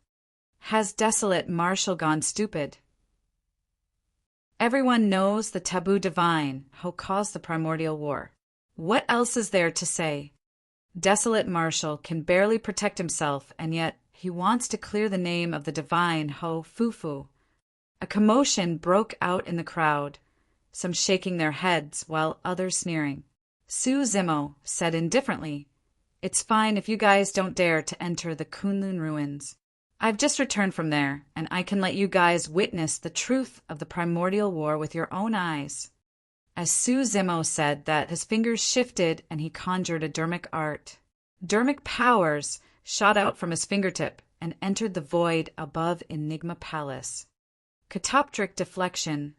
Has Desolate Marshal gone stupid? Everyone knows the taboo divine who caused the primordial war. What else is there to say? Desolate Marshal can barely protect himself, and yet he wants to clear the name of the divine Ho Fufu." A commotion broke out in the crowd, some shaking their heads while others sneering. Su Zimo said indifferently, "It's fine if you guys don't dare to enter the Kunlun ruins. I've just returned from there, and I can let you guys witness the truth of the primordial war with your own eyes." As Su Zimo said that, his fingers shifted and he conjured a dermic art. Dermic powers shot out from his fingertip and entered the void above Enigma Palace. Catoptric deflection.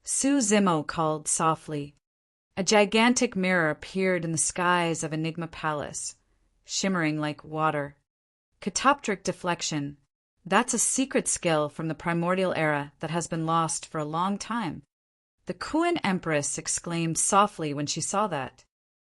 Su Zimo called softly. A gigantic mirror appeared in the skies of Enigma Palace, shimmering like water. Catoptric deflection. That's a secret skill from the primordial era that has been lost for a long time. The Kuan Empress exclaimed softly when she saw that.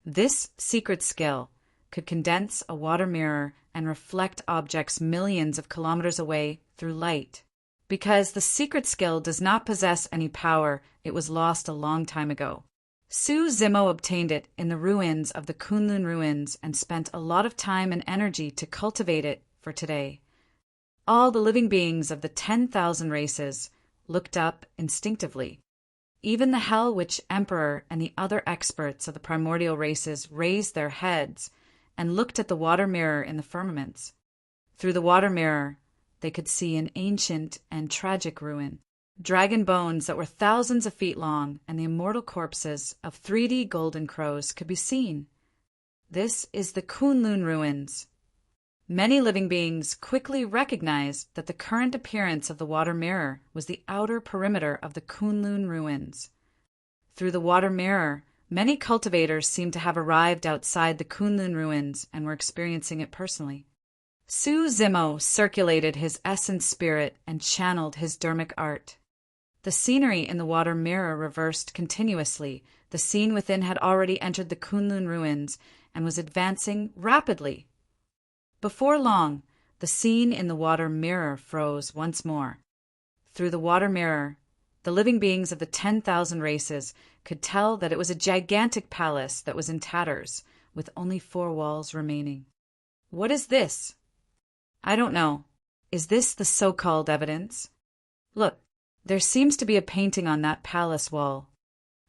This secret skill could condense a water mirror and reflect objects millions of kilometers away through light. Because the secret skill does not possess any power, it was lost a long time ago. Su Zimo obtained it in the ruins of the Kunlun ruins and spent a lot of time and energy to cultivate it for today. All the living beings of the 10,000 races looked up instinctively. Even the Hell Witch Emperor and the other experts of the primordial races raised their heads and looked at the water mirror in the firmaments. Through the water mirror, they could see an ancient and tragic ruin. Dragon bones that were thousands of feet long and the immortal corpses of 3D golden crows could be seen. This is the Kunlun ruins. Many living beings quickly recognized that the current appearance of the water mirror was the outer perimeter of the Kunlun ruins. Through the water mirror, many cultivators seemed to have arrived outside the Kunlun ruins and were experiencing it personally. Su Zimo circulated his essence spirit and channeled his dermic art. The scenery in the water mirror reversed continuously. The scene within had already entered the Kunlun ruins and was advancing rapidly. Before long, the scene in the water mirror froze once more. Through the water mirror, the living beings of the 10,000 races could tell that it was a gigantic palace that was in tatters, with only 4 walls remaining. What is this? I don't know. Is this the so-called evidence? Look, there seems to be a painting on that palace wall.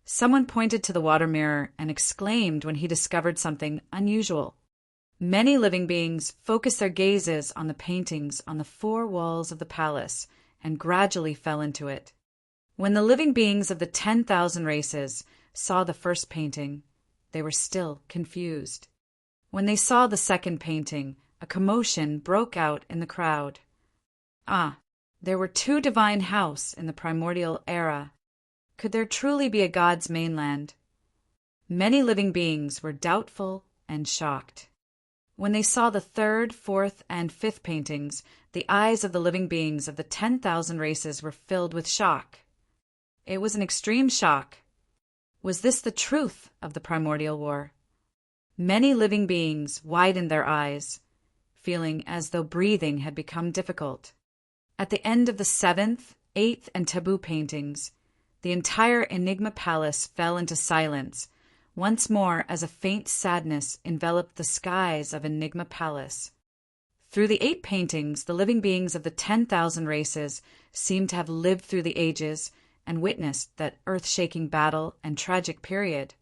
Someone pointed to the water mirror and exclaimed when he discovered something unusual. Many living beings focused their gazes on the paintings on the 4 walls of the palace and gradually fell into it. When the living beings of the 10,000 races saw the first painting, they were still confused. When they saw the second painting, a commotion broke out in the crowd. There were 2 divine houses in the primordial era. Could there truly be a god's mainland? Many living beings were doubtful and shocked. When they saw the 3rd, 4th, and 5th paintings, the eyes of the living beings of the 10,000 races were filled with shock. It was an extreme shock. Was this the truth of the primordial war? Many living beings widened their eyes, feeling as though breathing had become difficult. At the end of the 7th, 8th, and taboo paintings, the entire Enigma Palace fell into silence, once more as a faint sadness enveloped the skies of Enigma Palace. Through the 8 paintings, the living beings of the 10,000 races seemed to have lived through the ages and witnessed that earth-shaking battle and tragic period.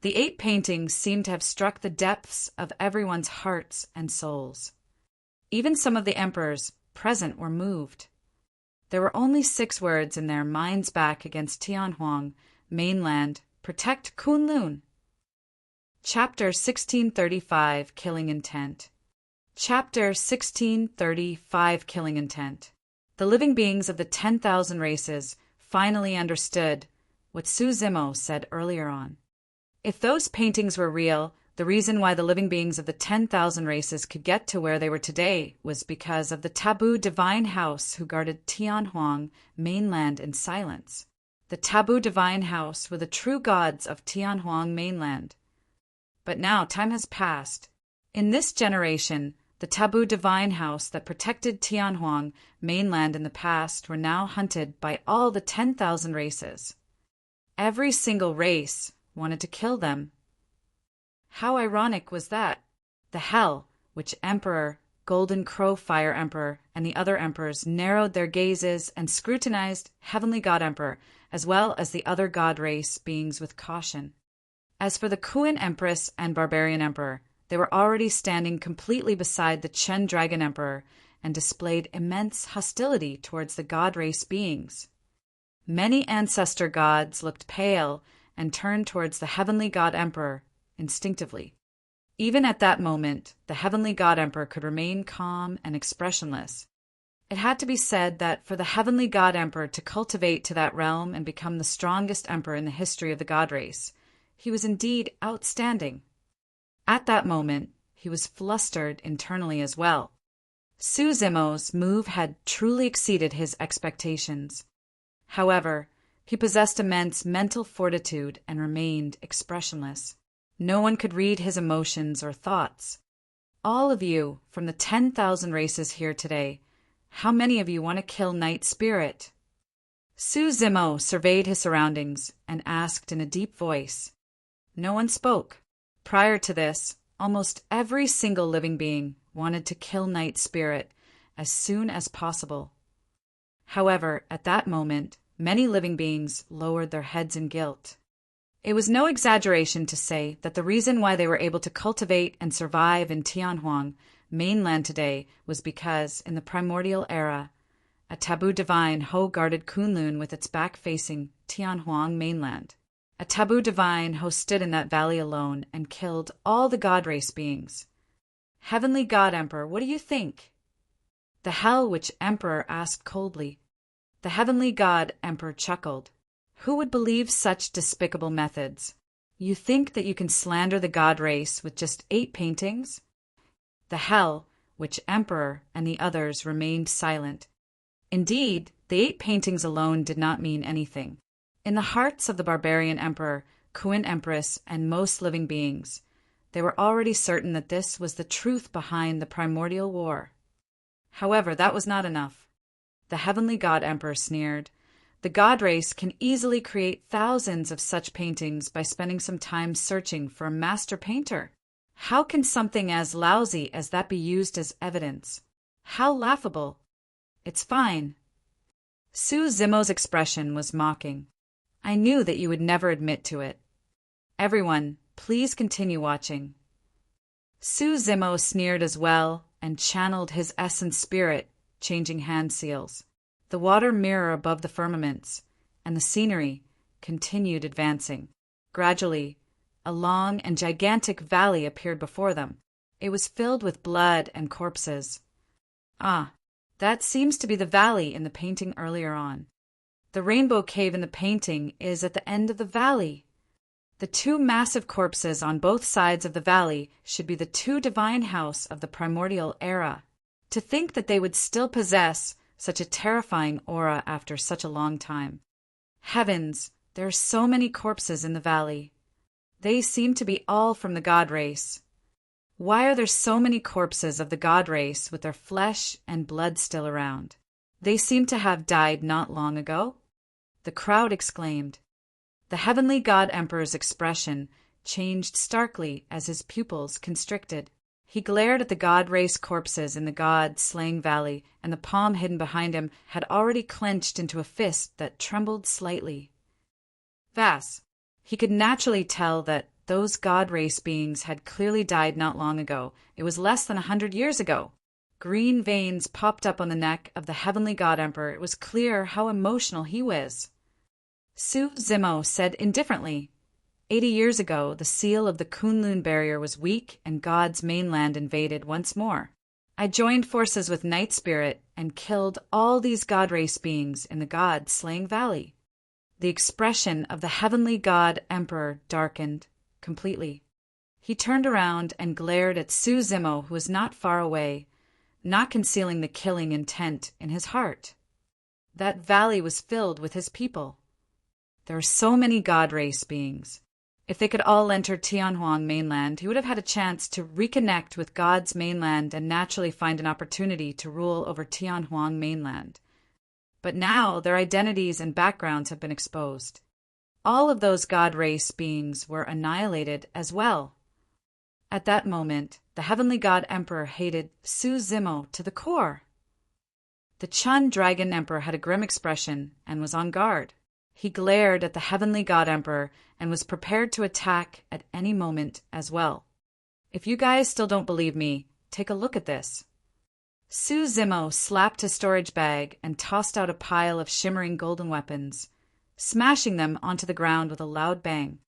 The 8 paintings seemed to have struck the depths of everyone's hearts and souls. Even some of the emperors present were moved. There were only 6 words in their minds back against Tianhuang, mainland, protect Kunlun. Chapter 1635, Killing Intent. Chapter 1635, Killing Intent. The living beings of the 10,000 races finally understood what Su Zimo said earlier on. If those paintings were real, the reason why the living beings of the 10,000 races could get to where they were today was because of the taboo divine house who guarded Tianhuang mainland in silence. The taboo divine house were the true gods of Tianhuang mainland. But now time has passed. In this generation, the taboo divine house that protected Tianhuang mainland in the past were now hunted by all the 10,000 races. Every single race wanted to kill them. How ironic was that? The Hell Witch Emperor, Golden Crow Fire Emperor, and the other emperors narrowed their gazes and scrutinized Heavenly God Emperor, as well as the other god race beings with caution. As for the Kuan Empress and Barbarian Emperor, they were already standing completely beside the Chen Dragon Emperor and displayed immense hostility towards the god race beings. Many ancestor gods looked pale and turned towards the heavenly god emperor instinctively. Even at that moment, the heavenly god emperor could remain calm and expressionless. It had to be said that for the heavenly god emperor to cultivate to that realm and become the strongest emperor in the history of the god race, he was indeed outstanding. At that moment, he was flustered internally as well. Su Zimo's move had truly exceeded his expectations. However, he possessed immense mental fortitude and remained expressionless. No one could read his emotions or thoughts. All of you, from the 10,000 races here today, how many of you want to kill Night Spirit? Su Zimo surveyed his surroundings and asked in a deep voice. No one spoke. Prior to this, almost every single living being wanted to kill Night Spirit as soon as possible. However, at that moment, many living beings lowered their heads in guilt. It was no exaggeration to say that the reason why they were able to cultivate and survive in Tianhuang mainland today was because, in the primordial era, a taboo divine Ho-guarded Kunlun with its back facing Tianhuang mainland. A taboo divine Ho stood in that valley alone and killed all the god race beings. Heavenly God Emperor, what do you think? The Hell Witch Emperor asked coldly. The Heavenly God Emperor chuckled. Who would believe such despicable methods? You think that you can slander the god race with just 8 paintings? The Hell Witch Emperor and the others remained silent. Indeed, the 8 paintings alone did not mean anything. In the hearts of the barbarian emperor, Kuan Empress, and most living beings, they were already certain that this was the truth behind the primordial war. However, that was not enough. The heavenly god emperor sneered. The god race can easily create thousands of such paintings by spending some time searching for a master painter. How can something as lousy as that be used as evidence? How laughable! It's fine. Su Zimo's expression was mocking. I knew that you would never admit to it. Everyone, please continue watching. Su Zimo sneered as well and channeled his essence spirit, changing hand seals. The water mirror above the firmaments, and the scenery continued advancing. Gradually, a long and gigantic valley appeared before them. It was filled with blood and corpses. Ah, that seems to be the valley in the painting earlier on. The rainbow cave in the painting is at the end of the valley. The 2 massive corpses on both sides of the valley should be the 2 divine house of the primordial era. To think that they would still possess such a terrifying aura after such a long time. Heavens, there are so many corpses in the valley. They seem to be all from the god race. Why are there so many corpses of the god race with their flesh and blood still around? They seem to have died not long ago. The crowd exclaimed. The heavenly god emperor's expression changed starkly as his pupils constricted. He glared at the god race corpses in the god-slaying valley, and the palm hidden behind him had already clenched into a fist that trembled slightly. Vas. He could naturally tell that those god race beings had clearly died not long ago. It was less than 100 years ago. Green veins popped up on the neck of the heavenly god emperor. It was clear how emotional he was. Su Zimo said indifferently, 80 years ago, the seal of the Kunlun barrier was weak and God's mainland invaded once more. I joined forces with Night Spirit and killed all these god race beings in the god-slaying valley. The expression of the heavenly god emperor darkened completely. He turned around and glared at Su Zimo, who was not far away, not concealing the killing intent in his heart. That valley was filled with his people. There are so many god race beings. If they could all enter Tianhuang mainland, he would have had a chance to reconnect with God's mainland and naturally find an opportunity to rule over Tianhuang mainland. But now their identities and backgrounds have been exposed. All of those god race beings were annihilated as well. At that moment, the heavenly god emperor hated Su Zimo to the core. The Chun dragon emperor had a grim expression and was on guard. He glared at the heavenly god emperor and was prepared to attack at any moment as well. If you guys still don't believe me, take a look at this. Su Zimo slapped his storage bag and tossed out a pile of shimmering golden weapons, smashing them onto the ground with a loud bang.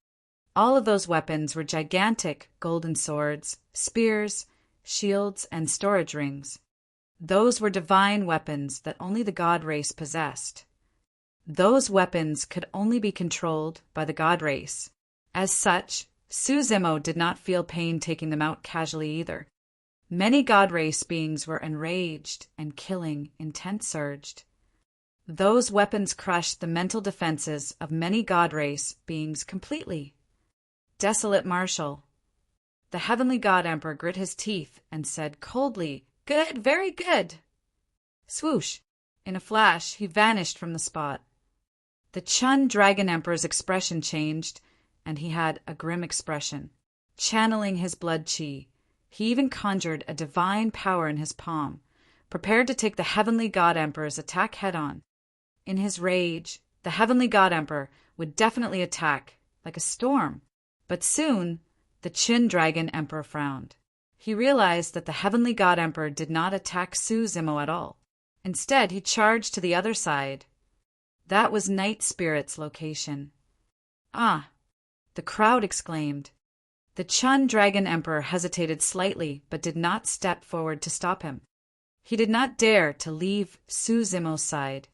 All of those weapons were gigantic golden swords, spears, shields, and storage rings. Those were divine weapons that only the god race possessed. Those weapons could only be controlled by the god race. As such, Su Zimo did not feel pain taking them out casually either. Many god race beings were enraged, and killing intent surged. Those weapons crushed the mental defenses of many god race beings completely. Desolate Marshal. The heavenly god emperor grit his teeth and said coldly, "Good, very good." Swoosh! In a flash, he vanished from the spot. The Chun Dragon Emperor's expression changed, and he had a grim expression. Channeling his blood chi, he even conjured a divine power in his palm, prepared to take the heavenly god emperor's attack head-on. In his rage, the heavenly god emperor would definitely attack, like a storm. But soon, the Chun Dragon Emperor frowned. He realized that the heavenly god emperor did not attack Su Zimo at all. Instead, he charged to the other side. That was Night Spirit's location. "Ah!" the crowd exclaimed. The Chun Dragon Emperor hesitated slightly but did not step forward to stop him. He did not dare to leave Su Zimo's side.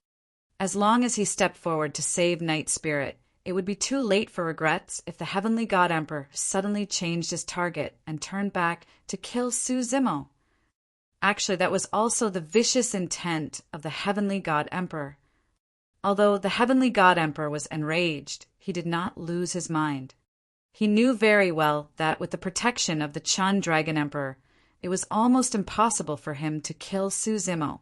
As long as he stepped forward to save Night Spirit, it would be too late for regrets if the heavenly god emperor suddenly changed his target and turned back to kill Su Zimo. Actually, that was also the vicious intent of the heavenly god emperor. Although the heavenly god emperor was enraged, he did not lose his mind. He knew very well that with the protection of the Chun Dragon Emperor, it was almost impossible for him to kill Su Zimo.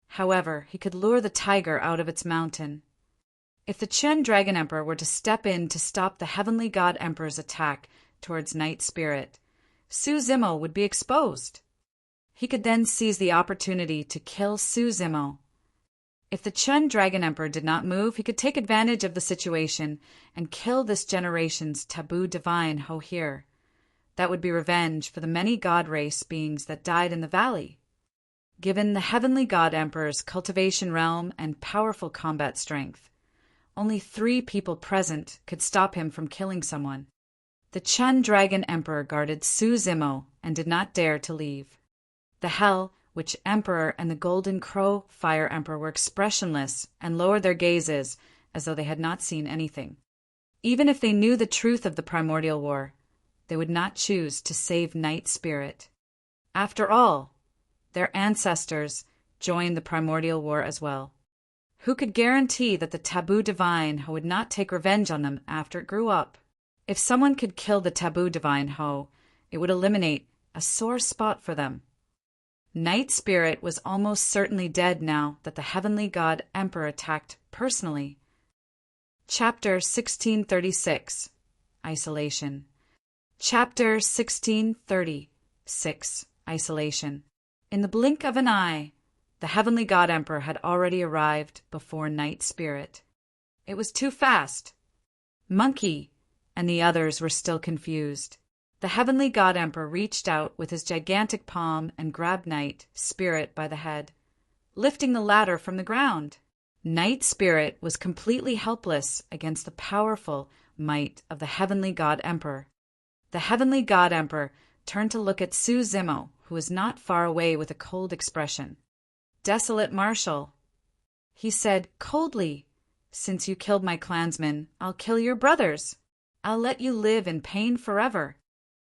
However, he could lure the tiger out of its mountain. If the Chun Dragon Emperor were to step in to stop the heavenly god emperor's attack towards Night Spirit, Su Zimo would be exposed. He could then seize the opportunity to kill Su Zimo. If the Chun Dragon Emperor did not move, he could take advantage of the situation and kill this generation's taboo divine Ho-Here. That would be revenge for the many god race beings that died in the valley. Given the heavenly god emperor's cultivation realm and powerful combat strength, only 3 people present could stop him from killing someone. The Chun Dragon Emperor guarded Su Zimo and did not dare to leave. The Hell Witch Emperor and the Golden Crow Fire Emperor were expressionless and lowered their gazes as though they had not seen anything. Even if they knew the truth of the primordial war, they would not choose to save Night Spirit. After all, their ancestors joined the primordial war as well. Who could guarantee that the taboo divine Ho would not take revenge on them after it grew up? If someone could kill the taboo divine Ho, it would eliminate a sore spot for them. Night Spirit was almost certainly dead now that the heavenly god emperor attacked personally. Chapter 1636 Isolation. Chapter 1636 Isolation. In the blink of an eye, the heavenly god emperor had already arrived before Night Spirit. It was too fast. Monkey and the others were still confused. The heavenly god emperor reached out with his gigantic palm and grabbed Night Spirit by the head, lifting the latter from the ground. Night Spirit was completely helpless against the powerful might of the heavenly god emperor. The heavenly god emperor turned to look at Su Zimo, who was not far away, with a cold expression. "Desolate Marshal," he said coldly, "since you killed my clansmen, I'll kill your brothers. I'll let you live in pain forever."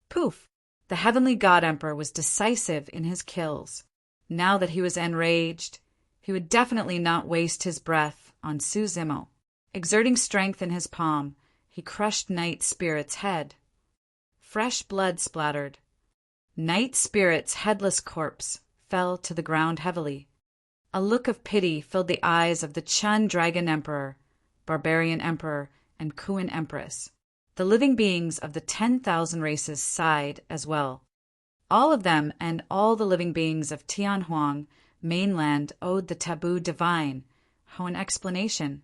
Poof! The heavenly god emperor was decisive in his kills. Now that he was enraged, he would definitely not waste his breath on Su Zimo. Exerting strength in his palm, he crushed Night Spirit's head. Fresh blood splattered. Night Spirit's headless corpse fell to the ground heavily. A look of pity filled the eyes of the Chun Dragon Emperor, Barbarian Emperor, and Kuan Empress. The living beings of the 10,000 races sighed as well. All of them and all the living beings of Tianhuang mainland owed the taboo divine Ho an explanation.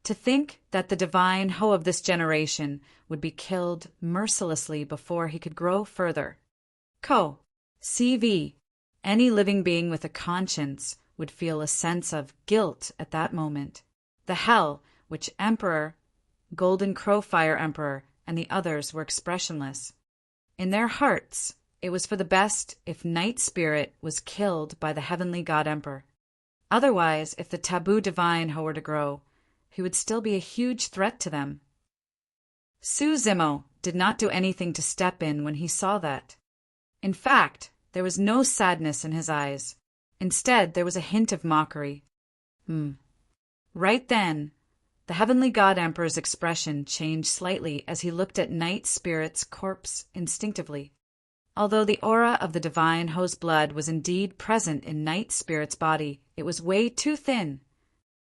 To think that the divine Ho of this generation would be killed mercilessly before he could grow further. CV. Any living being with a conscience would feel a sense of guilt at that moment. The hell, which Emperor, Golden Crow Fire Emperor, and the others were expressionless. In their hearts, it was for the best if Night Spirit was killed by the Heavenly God Emperor. Otherwise, if the taboo divine were to grow, he would still be a huge threat to them. Su Zimo did not do anything to step in when he saw that. In fact, there was no sadness in his eyes. Instead, there was a hint of mockery. Right then, the Heavenly God Emperor's expression changed slightly as he looked at Night Spirit's corpse instinctively. Although the aura of the divine Ho's blood was indeed present in Night Spirit's body, it was way too thin.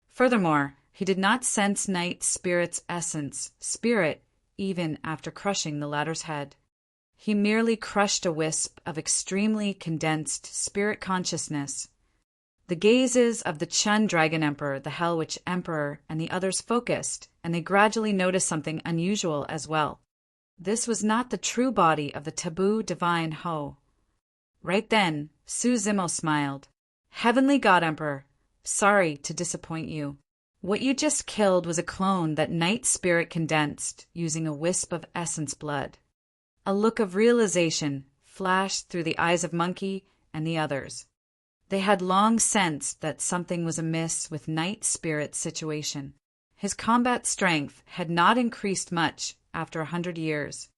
Furthermore, he did not sense Night Spirit's essence, spirit, even after crushing the latter's head. He merely crushed a wisp of extremely condensed spirit consciousness. The gazes of the Chun Dragon Emperor, the Hell Witch Emperor, and the others focused, and they gradually noticed something unusual as well. This was not the true body of the taboo divine Ho. Right then, Su Zimo smiled. Heavenly God Emperor, sorry to disappoint you. What you just killed was a clone that Night Spirit condensed using a wisp of essence blood. A look of realization flashed through the eyes of Monkey and the others. They had long sensed that something was amiss with Night Spirit's situation. His combat strength had not increased much after 100 years.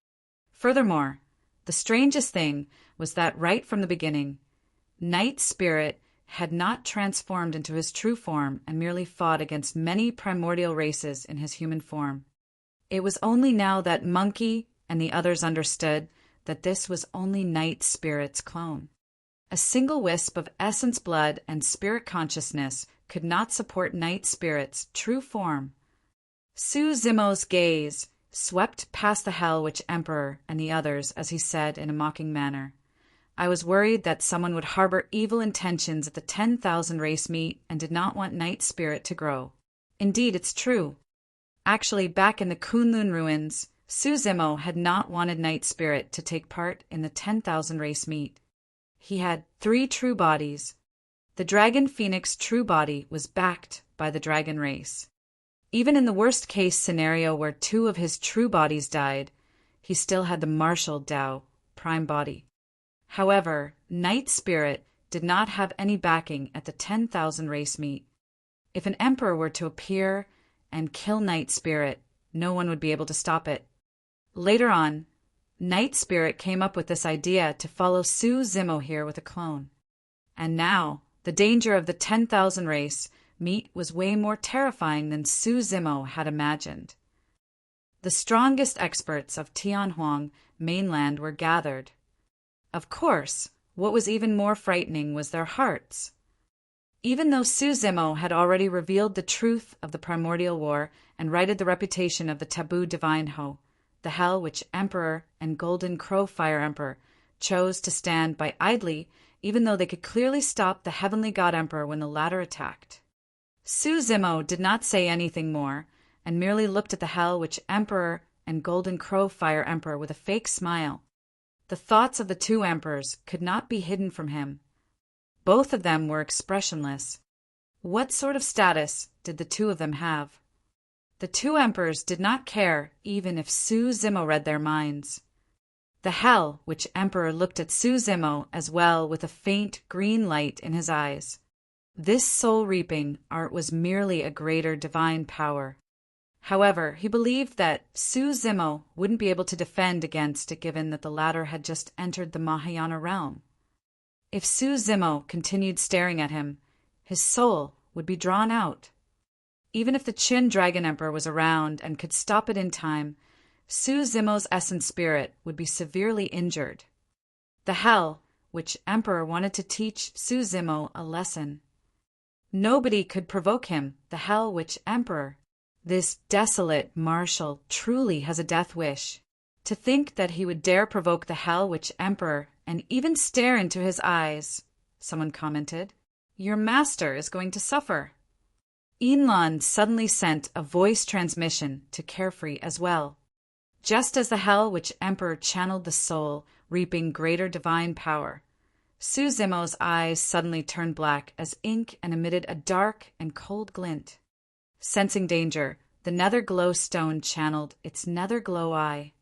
Furthermore, the strangest thing was that right from the beginning, Night Spirit had not transformed into his true form and merely fought against many primordial races in his human form. It was only now that Monkey and the others understood that this was only Night Spirit's clone. A single wisp of essence blood and spirit consciousness could not support Night Spirit's true form. Su Zimo's gaze swept past the Hell Witch Emperor and the others as he said in a mocking manner, I was worried that someone would harbor evil intentions at the 10,000 race meet and did not want Night Spirit to grow. Indeed, it's true. Actually, back in the Kunlun ruins, Su Zimo had not wanted Night Spirit to take part in the 10,000 race meet. He had 3 true bodies. The Dragon Phoenix true body was backed by the dragon race. Even in the worst-case scenario where 2 of his true bodies died, he still had the martial Dao prime body. However, Night Spirit did not have any backing at the 10,000 race meet. If an emperor were to appear and kill Night Spirit, no one would be able to stop it. Later on, Night Spirit came up with this idea to follow Su Zimo here with a clone. And now, the danger of the 10,000 race meet was way more terrifying than Su Zimo had imagined. The strongest experts of Tianhuang mainland were gathered. Of course, what was even more frightening was their hearts. Even though Su Zimo had already revealed the truth of the primordial war and righted the reputation of the taboo divine Ho, the Hell Witch Emperor and Golden Crow Fire Emperor chose to stand by idly, even though they could clearly stop the Heavenly God Emperor when the latter attacked. Su Zimo did not say anything more, and merely looked at the Hell Witch Emperor and Golden Crow Fire Emperor with a fake smile. The thoughts of the 2 emperors could not be hidden from him. Both of them were expressionless. What sort of status did the 2 of them have? The 2 emperors did not care even if Su Zimo read their minds. The Hell Witch Emperor looked at Su Zimo as well with a faint green light in his eyes. This soul-reaping art was merely a greater divine power. However, he believed that Su Zimo wouldn't be able to defend against it given that the latter had just entered the Mahayana realm. If Su Zimo continued staring at him, his soul would be drawn out. Even if the Qin Dragon Emperor was around and could stop it in time, Su Zimo's essence spirit would be severely injured. The Hell Witch Emperor wanted to teach Su Zimo a lesson. Nobody could provoke him, the Hell Witch Emperor. This desolate marshal truly has a death wish. To think that he would dare provoke the Hell Witch Emperor and even stare into his eyes, someone commented. Your master is going to suffer. Yinlan suddenly sent a voice transmission to Carefree as well. Just as the Hell Witch Emperor channeled the soul, reaping greater divine power, Su Zimo's eyes suddenly turned black as ink and emitted a dark and cold glint. Sensing danger, the nether glow stone channeled its nether glow eye.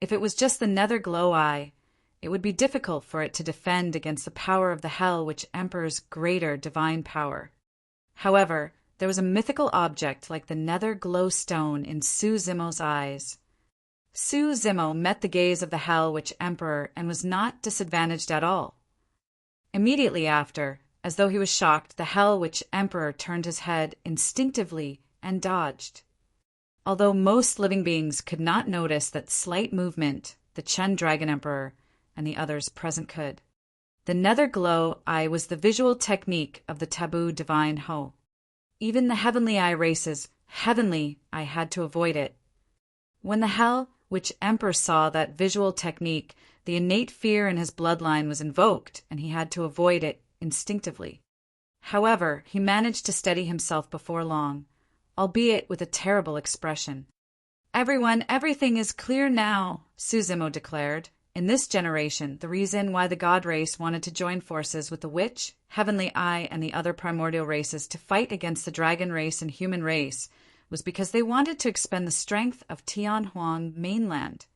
If it was just the nether glow eye, it would be difficult for it to defend against the power of the hell which Emperor's greater divine power. However, there was a mythical object like the nether glow stone in Su Zimo's eyes. Su Zimo met the gaze of the hell witch emperor and was not disadvantaged at all. Immediately after, as though he was shocked, the hell witch emperor turned his head instinctively and dodged. Although most living beings could not notice that slight movement, the Chen Dragon Emperor and the others present could. The nether glow eye was the visual technique of the taboo divine Ho. Even the heavenly eye races, heavenly eye had to avoid it. When the hell witch emperor saw that visual technique, the innate fear in his bloodline was invoked, and he had to avoid it instinctively. However, he managed to steady himself before long, albeit with a terrible expression. "Everyone, everything is clear now," Su Zimo declared. In this generation, the reason why the god race wanted to join forces with the witch, heavenly eye, and the other primordial races to fight against the dragon race and human race was because they wanted to expend the strength of Tianhuang mainland.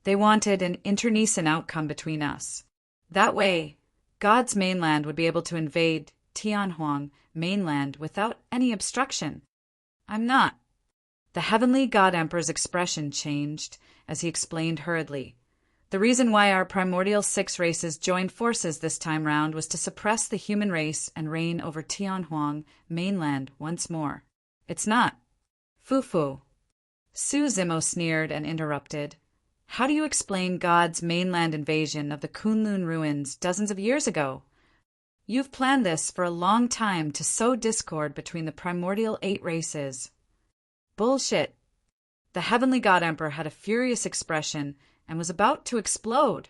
They wanted an internecine outcome between us. That way, God's mainland would be able to invade Tianhuang mainland without any obstruction. I'm not. The heavenly god emperor's expression changed as he explained hurriedly. The reason why our primordial 6 races joined forces this time round was to suppress the human race and reign over Tianhuang mainland once more. It's not. Fufu. Su Zimo sneered and interrupted. How do you explain God's mainland invasion of the Kunlun ruins dozens of years ago? You've planned this for a long time to sow discord between the primordial 8 races. Bullshit. The heavenly god emperor had a furious expression and was about to explode.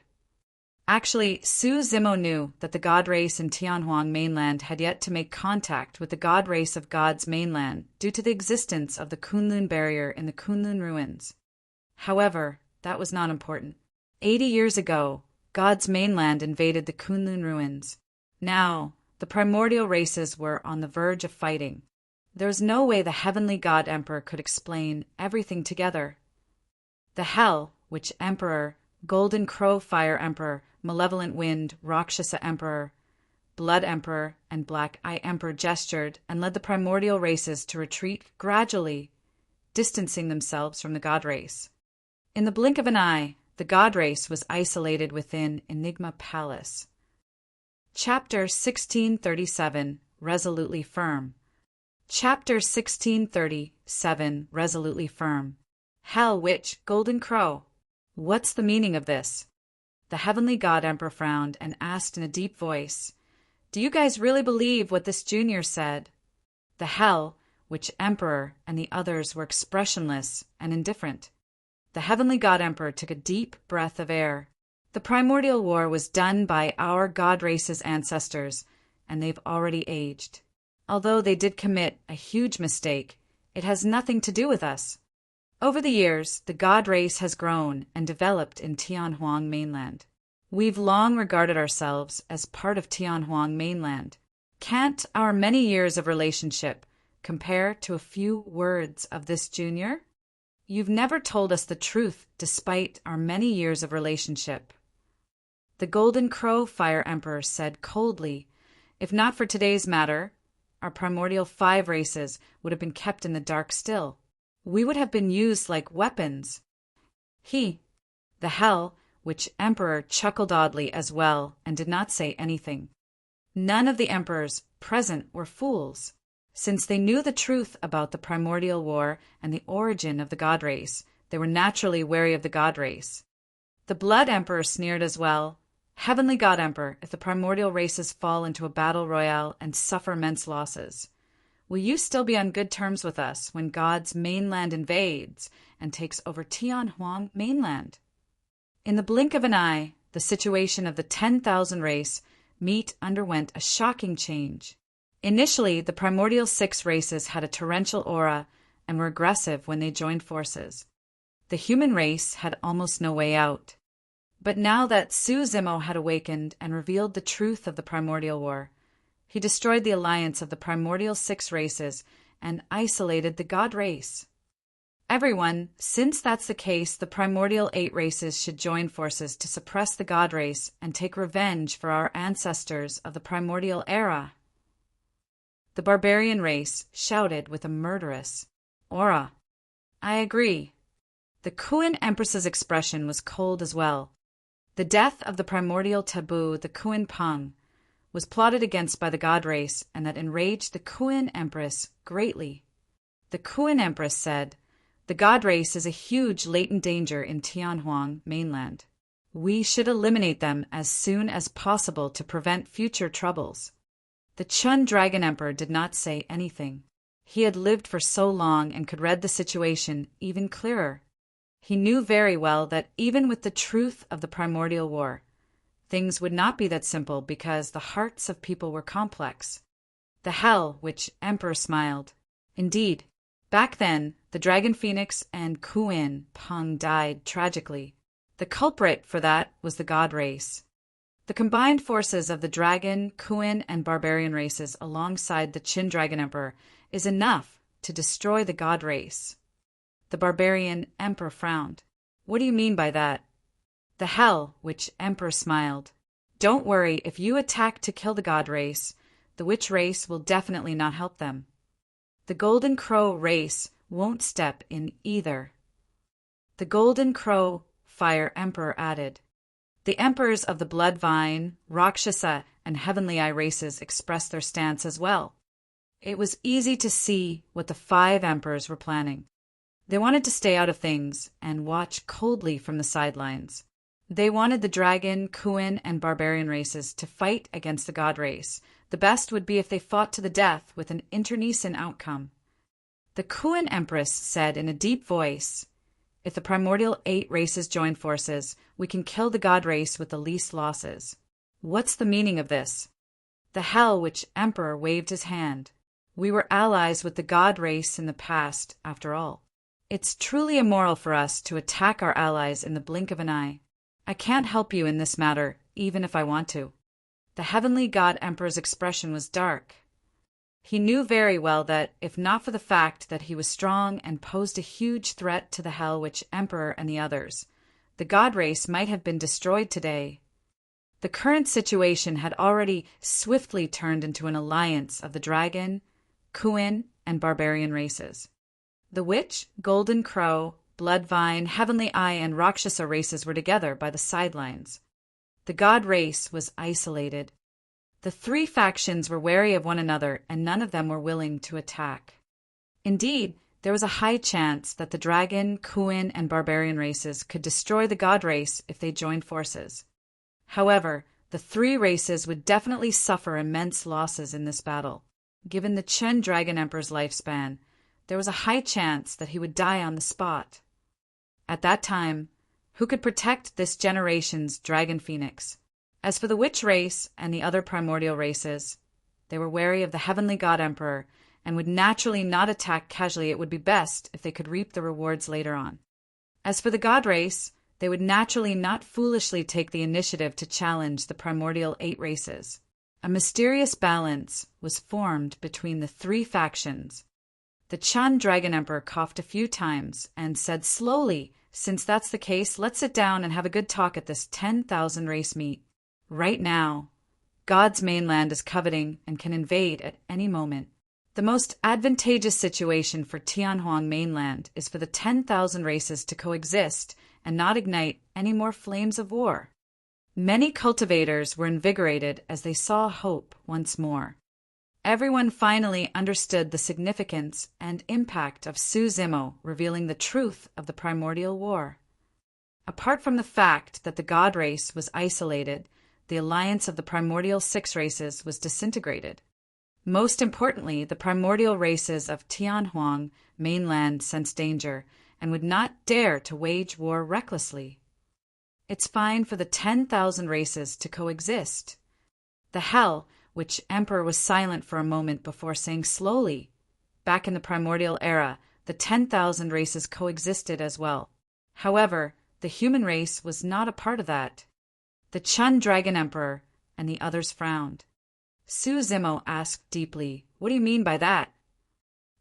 Actually, Su Zimo knew that the god race in Tianhuang mainland had yet to make contact with the god race of God's mainland due to the existence of the Kunlun barrier in the Kunlun ruins. However, that was not important. 80 years ago, God's mainland invaded the Kunlun ruins. Now, the primordial races were on the verge of fighting. There was no way the heavenly god emperor could explain everything together. The hell, witch emperor, golden crow fire emperor, malevolent wind, Rakshasa emperor, blood emperor, and black eye emperor gestured and led the primordial races to retreat gradually, distancing themselves from the god race. In the blink of an eye, the god race was isolated within Enigma Palace. Chapter 1637, Resolutely Firm. Chapter 1637, Resolutely Firm. Hell, witch, golden crow. What's the meaning of this? The heavenly god emperor frowned and asked in a deep voice, Do you guys really believe what this junior said? The hell, witch emperor, and the others were expressionless and indifferent. The heavenly god emperor took a deep breath of air. The primordial war was done by our god race's ancestors, and they've already aged. Although they did commit a huge mistake, it has nothing to do with us. Over the years, the god race has grown and developed in Tianhuang mainland. We've long regarded ourselves as part of Tianhuang mainland. Can't our many years of relationship compare to a few words of this junior? You've never told us the truth despite our many years of relationship. The Golden Crow Fire Emperor said coldly, If not for today's matter, our primordial 5 races would have been kept in the dark still. We would have been used like weapons. He, the hell, witch emperor, chuckled oddly as well and did not say anything. None of the emperors present were fools. Since they knew the truth about the primordial war and the origin of the god race, they were naturally wary of the god race. The blood emperor sneered as well. Heavenly god emperor, if the primordial races fall into a battle royale and suffer immense losses, will you still be on good terms with us when God's mainland invades and takes over Tianhuang mainland? In the blink of an eye, the situation of the 10,000 race meet underwent a shocking change. Initially, the primordial 6 races had a torrential aura and were aggressive when they joined forces. The human race had almost no way out. But now that Su Zimo had awakened and revealed the truth of the primordial war, he destroyed the alliance of the primordial 6 races and isolated the god race. Everyone, since that's the case, the primordial 8 races should join forces to suppress the god race and take revenge for our ancestors of the primordial era. The barbarian race shouted with a murderous aura. I agree. The Kuan Empress's expression was cold as well. The death of the primordial taboo, the Kuan Peng, was plotted against by the god race, and that enraged the Kuan Empress greatly. The Kuan Empress said, "The god race is a huge latent danger in Tianhuang mainland. We should eliminate them as soon as possible to prevent future troubles." The Chun Dragon Emperor did not say anything. He had lived for so long and could read the situation even clearer. He knew very well that even with the truth of the primordial war, things would not be that simple because the hearts of people were complex. The hell which Emperor smiled. Indeed, back then, the Dragon Phoenix and Kuan Peng died tragically. The culprit for that was the god race. The combined forces of the Dragon, Kuan, and Barbarian races alongside the Qin Dragon Emperor is enough to destroy the god race. The Barbarian Emperor frowned. What do you mean by that? The hell which Emperor smiled. Don't worry, if you attack to kill the god race, the witch race will definitely not help them. The Golden Crow race won't step in either. The Golden Crow Fire Emperor added. The emperors of the Blood Vine, Rakshasa, and Heavenly Eye races expressed their stance as well. It was easy to see what the 5 emperors were planning. They wanted to stay out of things and watch coldly from the sidelines. They wanted the Dragon, Kuan, and Barbarian races to fight against the god race. The best would be if they fought to the death with an internecine outcome. The Kuan Empress said in a deep voice, "If the primordial 8 races join forces, we can kill the god race with the least losses." What's the meaning of this? The hell which Emperor waved his hand. We were allies with the god race in the past, after all. It's truly immoral for us to attack our allies in the blink of an eye. I can't help you in this matter, even if I want to. The heavenly god emperor's expression was dark. He knew very well that, if not for the fact that he was strong and posed a huge threat to the hell which emperor and the others, the god race might have been destroyed today. The current situation had already swiftly turned into an alliance of the Dragon, Kuan, and Barbarian races. The Witch, Golden Crow, Bloodvine, Heavenly Eye, and Rakshasa races were together by the sidelines. The god race was isolated. The 3 factions were wary of one another, and none of them were willing to attack. Indeed, there was a high chance that the Dragon, Kuan, and Barbarian races could destroy the god race if they joined forces. However, the 3 races would definitely suffer immense losses in this battle. Given the Chen Dragon Emperor's lifespan, there was a high chance that he would die on the spot. At that time, who could protect this generation's Dragon Phoenix? As for the Witch race and the other primordial races, they were wary of the Heavenly God Emperor and would naturally not attack casually. It would be best if they could reap the rewards later on. As for the God race, they would naturally not foolishly take the initiative to challenge the primordial 8 races. A mysterious balance was formed between the 3 factions. The Chan Dragon Emperor coughed a few times and said slowly, "Since that's the case, let's sit down and have a good talk at this 10,000 race meet. Right now, God's mainland is coveting and can invade at any moment. The most advantageous situation for Tianhuang mainland is for the 10,000 races to coexist and not ignite any more flames of war." Many cultivators were invigorated as they saw hope once more. Everyone finally understood the significance and impact of Su Zimo revealing the truth of the primordial war. Apart from the fact that the god race was isolated, the alliance of the primordial 6 races was disintegrated. Most importantly, the primordial races of Tianhuang mainland sensed danger and would not dare to wage war recklessly. It's fine for the 10,000 races to coexist. The hell, which Emperor was silent for a moment before saying slowly, "Back in the primordial era, the 10,000 races coexisted as well. However, The human race was not a part of that. The Chun Dragon Emperor and the others frowned. Su Zimo asked deeply, "What do you mean by that?"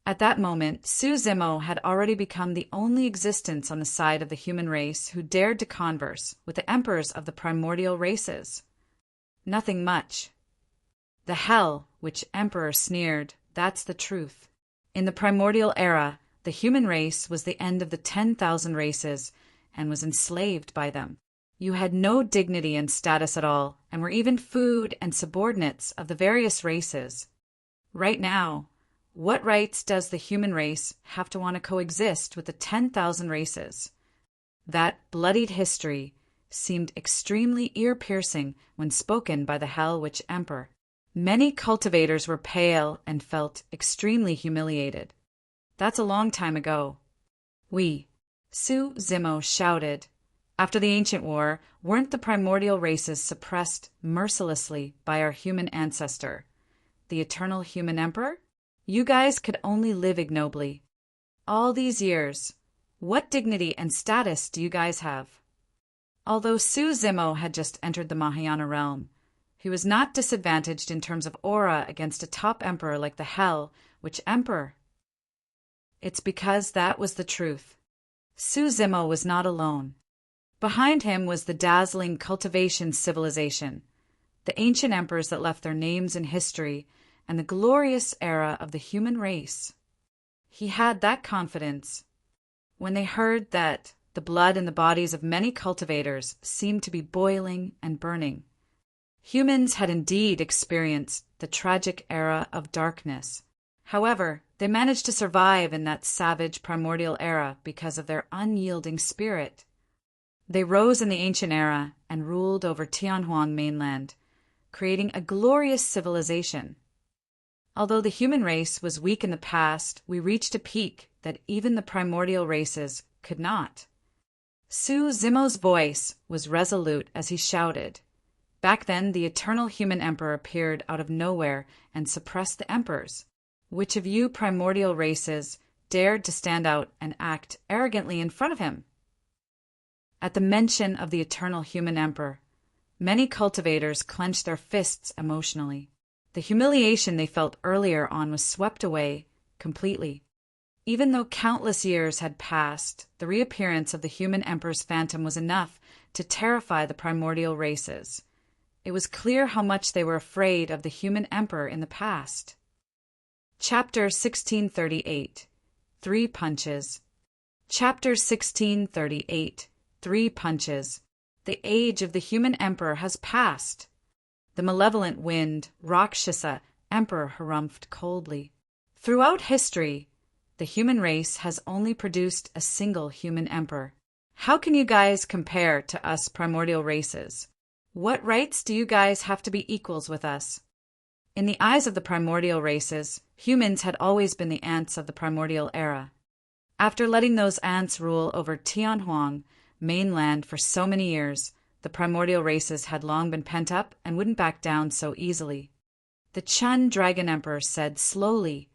At that moment, Su Zimo had already become the only existence on the side of the human race who dared to converse with the emperors of the primordial races. Nothing much. The hell, which emperor sneered, that's the truth. In the primordial era, the human race was the end of the 10,000 races and was enslaved by them. You had no dignity and status at all, and were even food and subordinates of the various races. Right now, what rights does the human race have to want to coexist with the 10,000 races? That bloodied history seemed extremely ear-piercing when spoken by the Hell Witch Emperor. Many cultivators were pale and felt extremely humiliated. That's a long time ago. Su Zimo shouted. After the ancient war, weren't the primordial races suppressed mercilessly by our human ancestor, the eternal human emperor? You guys could only live ignobly. All these years, what dignity and status do you guys have? Although Su Zimo had just entered the Mahayana realm, he was not disadvantaged in terms of aura against a top emperor like the Hell Witch Emperor. It's because that was the truth. Su Zimo was not alone. Behind him was the dazzling cultivation civilization, the ancient emperors that left their names in history, and the glorious era of the human race. He had that confidence. When they heard that the blood in the bodies of many cultivators seemed to be boiling and burning, humans had indeed experienced the tragic era of darkness. However, they managed to survive in that savage primordial era because of their unyielding spirit. They rose in the ancient era and ruled over Tianhuang mainland, creating a glorious civilization. Although the human race was weak in the past, we reached a peak that even the primordial races could not. Su Zimo's voice was resolute as he shouted. Back then, the eternal human emperor appeared out of nowhere and suppressed the emperors. Which of you primordial races dared to stand out and act arrogantly in front of him? At the mention of the eternal human emperor, many cultivators clenched their fists emotionally. The humiliation they felt earlier on was swept away completely. Even though countless years had passed, the reappearance of the human emperor's phantom was enough to terrify the primordial races. It was clear how much they were afraid of the human emperor in the past. Chapter 1638. 3 Punches. Chapter 1638. 3 Punches. The age of the human emperor has passed. The malevolent wind, Rakshasa Emperor harumphed coldly. Throughout history, the human race has only produced a single human emperor. How can you guys compare to us primordial races? What rights do you guys have to be equals with us? In the eyes of the primordial races, humans had always been the ants of the primordial era. After letting those ants rule over Tianhuang mainland for so many years, the primordial races had long been pent up and wouldn't back down so easily. The Chun Dragon Emperor said slowly,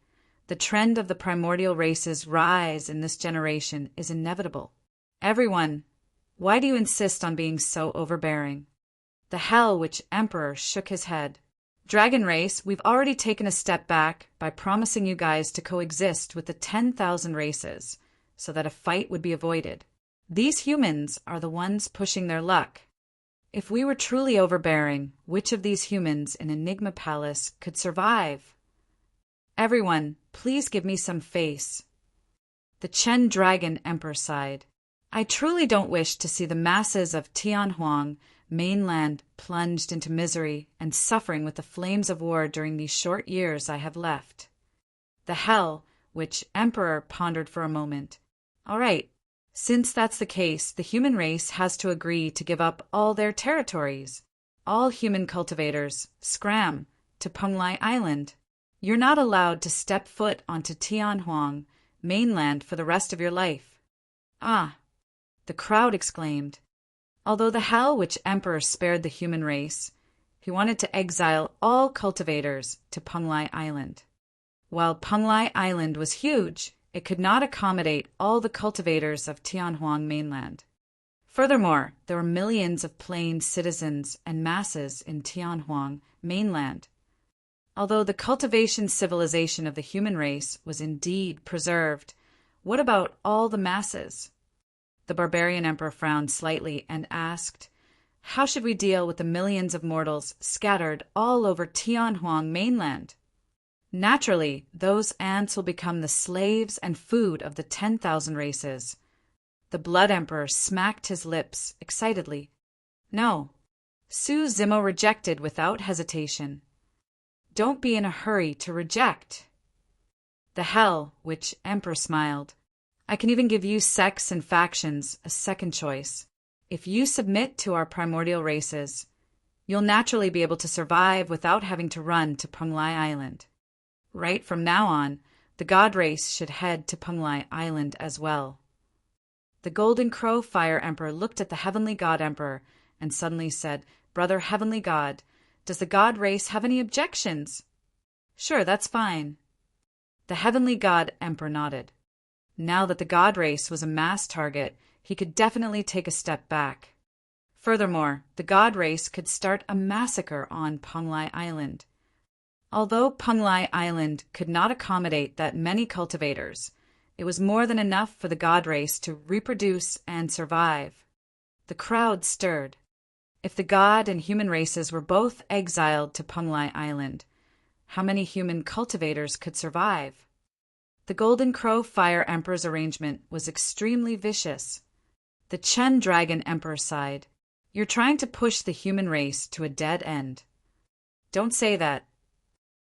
"The trend of the primordial races' rise in this generation is inevitable. Everyone, why do you insist on being so overbearing?" The Hell Witch Emperor shook his head. "Dragon race, we've already taken a step back by promising you guys to coexist with the 10,000 races, so that a fight would be avoided. These humans are the ones pushing their luck. If we were truly overbearing, which of these humans in Enigma Palace could survive? Everyone, please give me some face." The Chen Dragon Emperor sighed. "I truly don't wish to see the masses of Tianhuang mainland plunged into misery and suffering with the flames of war during these short years I have left." The Hell Witch Emperor pondered for a moment. "All right. Since that's the case, the human race has to agree to give up all their territories. All human cultivators, scram to Penglai Island. You're not allowed to step foot onto Tianhuang mainland for the rest of your life." "Ah!" the crowd exclaimed. Although the Hell Witch Emperor spared the human race, he wanted to exile all cultivators to Penglai Island. While Penglai Island was huge, it could not accommodate all the cultivators of Tianhuang mainland. Furthermore, there were millions of plain citizens and masses in Tianhuang mainland. Although the cultivation civilization of the human race was indeed preserved, what about all the masses? The barbarian emperor frowned slightly and asked, "How should we deal with the millions of mortals scattered all over Tianhuang mainland?" "Naturally, those ants will become the slaves and food of the 10,000 races." The Blood Emperor smacked his lips excitedly. "No." Su Zimo rejected without hesitation. "Don't be in a hurry to reject." "The hell," which Emperor smiled. "I can even give you sects and factions a second choice. If you submit to our primordial races, you'll naturally be able to survive without having to run to Penglai Island. Right from now on, the god race should head to Penglai Island as well." The Golden Crow Fire Emperor looked at the Heavenly God Emperor and suddenly said, "Brother Heavenly God, does the god race have any objections?" "Sure, that's fine." The Heavenly God Emperor nodded. Now that the god race was a mass target, he could definitely take a step back. Furthermore, the god race could start a massacre on Penglai Island. Although Penglai Island could not accommodate that many cultivators, it was more than enough for the god race to reproduce and survive. The crowd stirred. If the god and human races were both exiled to Penglai Island, how many human cultivators could survive? The Golden Crow Fire Emperor's arrangement was extremely vicious. The Chen Dragon Emperor sighed. "You're trying to push the human race to a dead end." "Don't say that."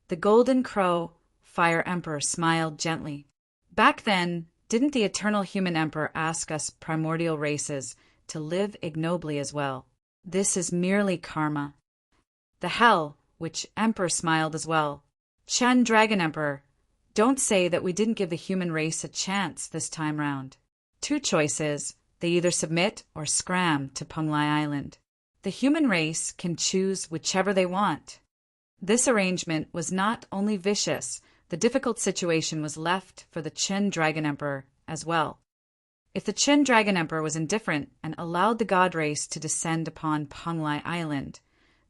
The Golden Crow Fire Emperor smiled gently. "Back then, didn't the Eternal Human Emperor ask us primordial races to live ignobly as well? This is merely karma." The Hell, which Emperor smiled as well. "Chen Dragon Emperor, don't say that we didn't give the human race a chance this time round. Two choices. They either submit or scram to Penglai Island. The human race can choose whichever they want." This arrangement was not only vicious, the difficult situation was left for the Chen Dragon Emperor as well. If the Chen Dragon Emperor was indifferent and allowed the god race to descend upon Penglai Island,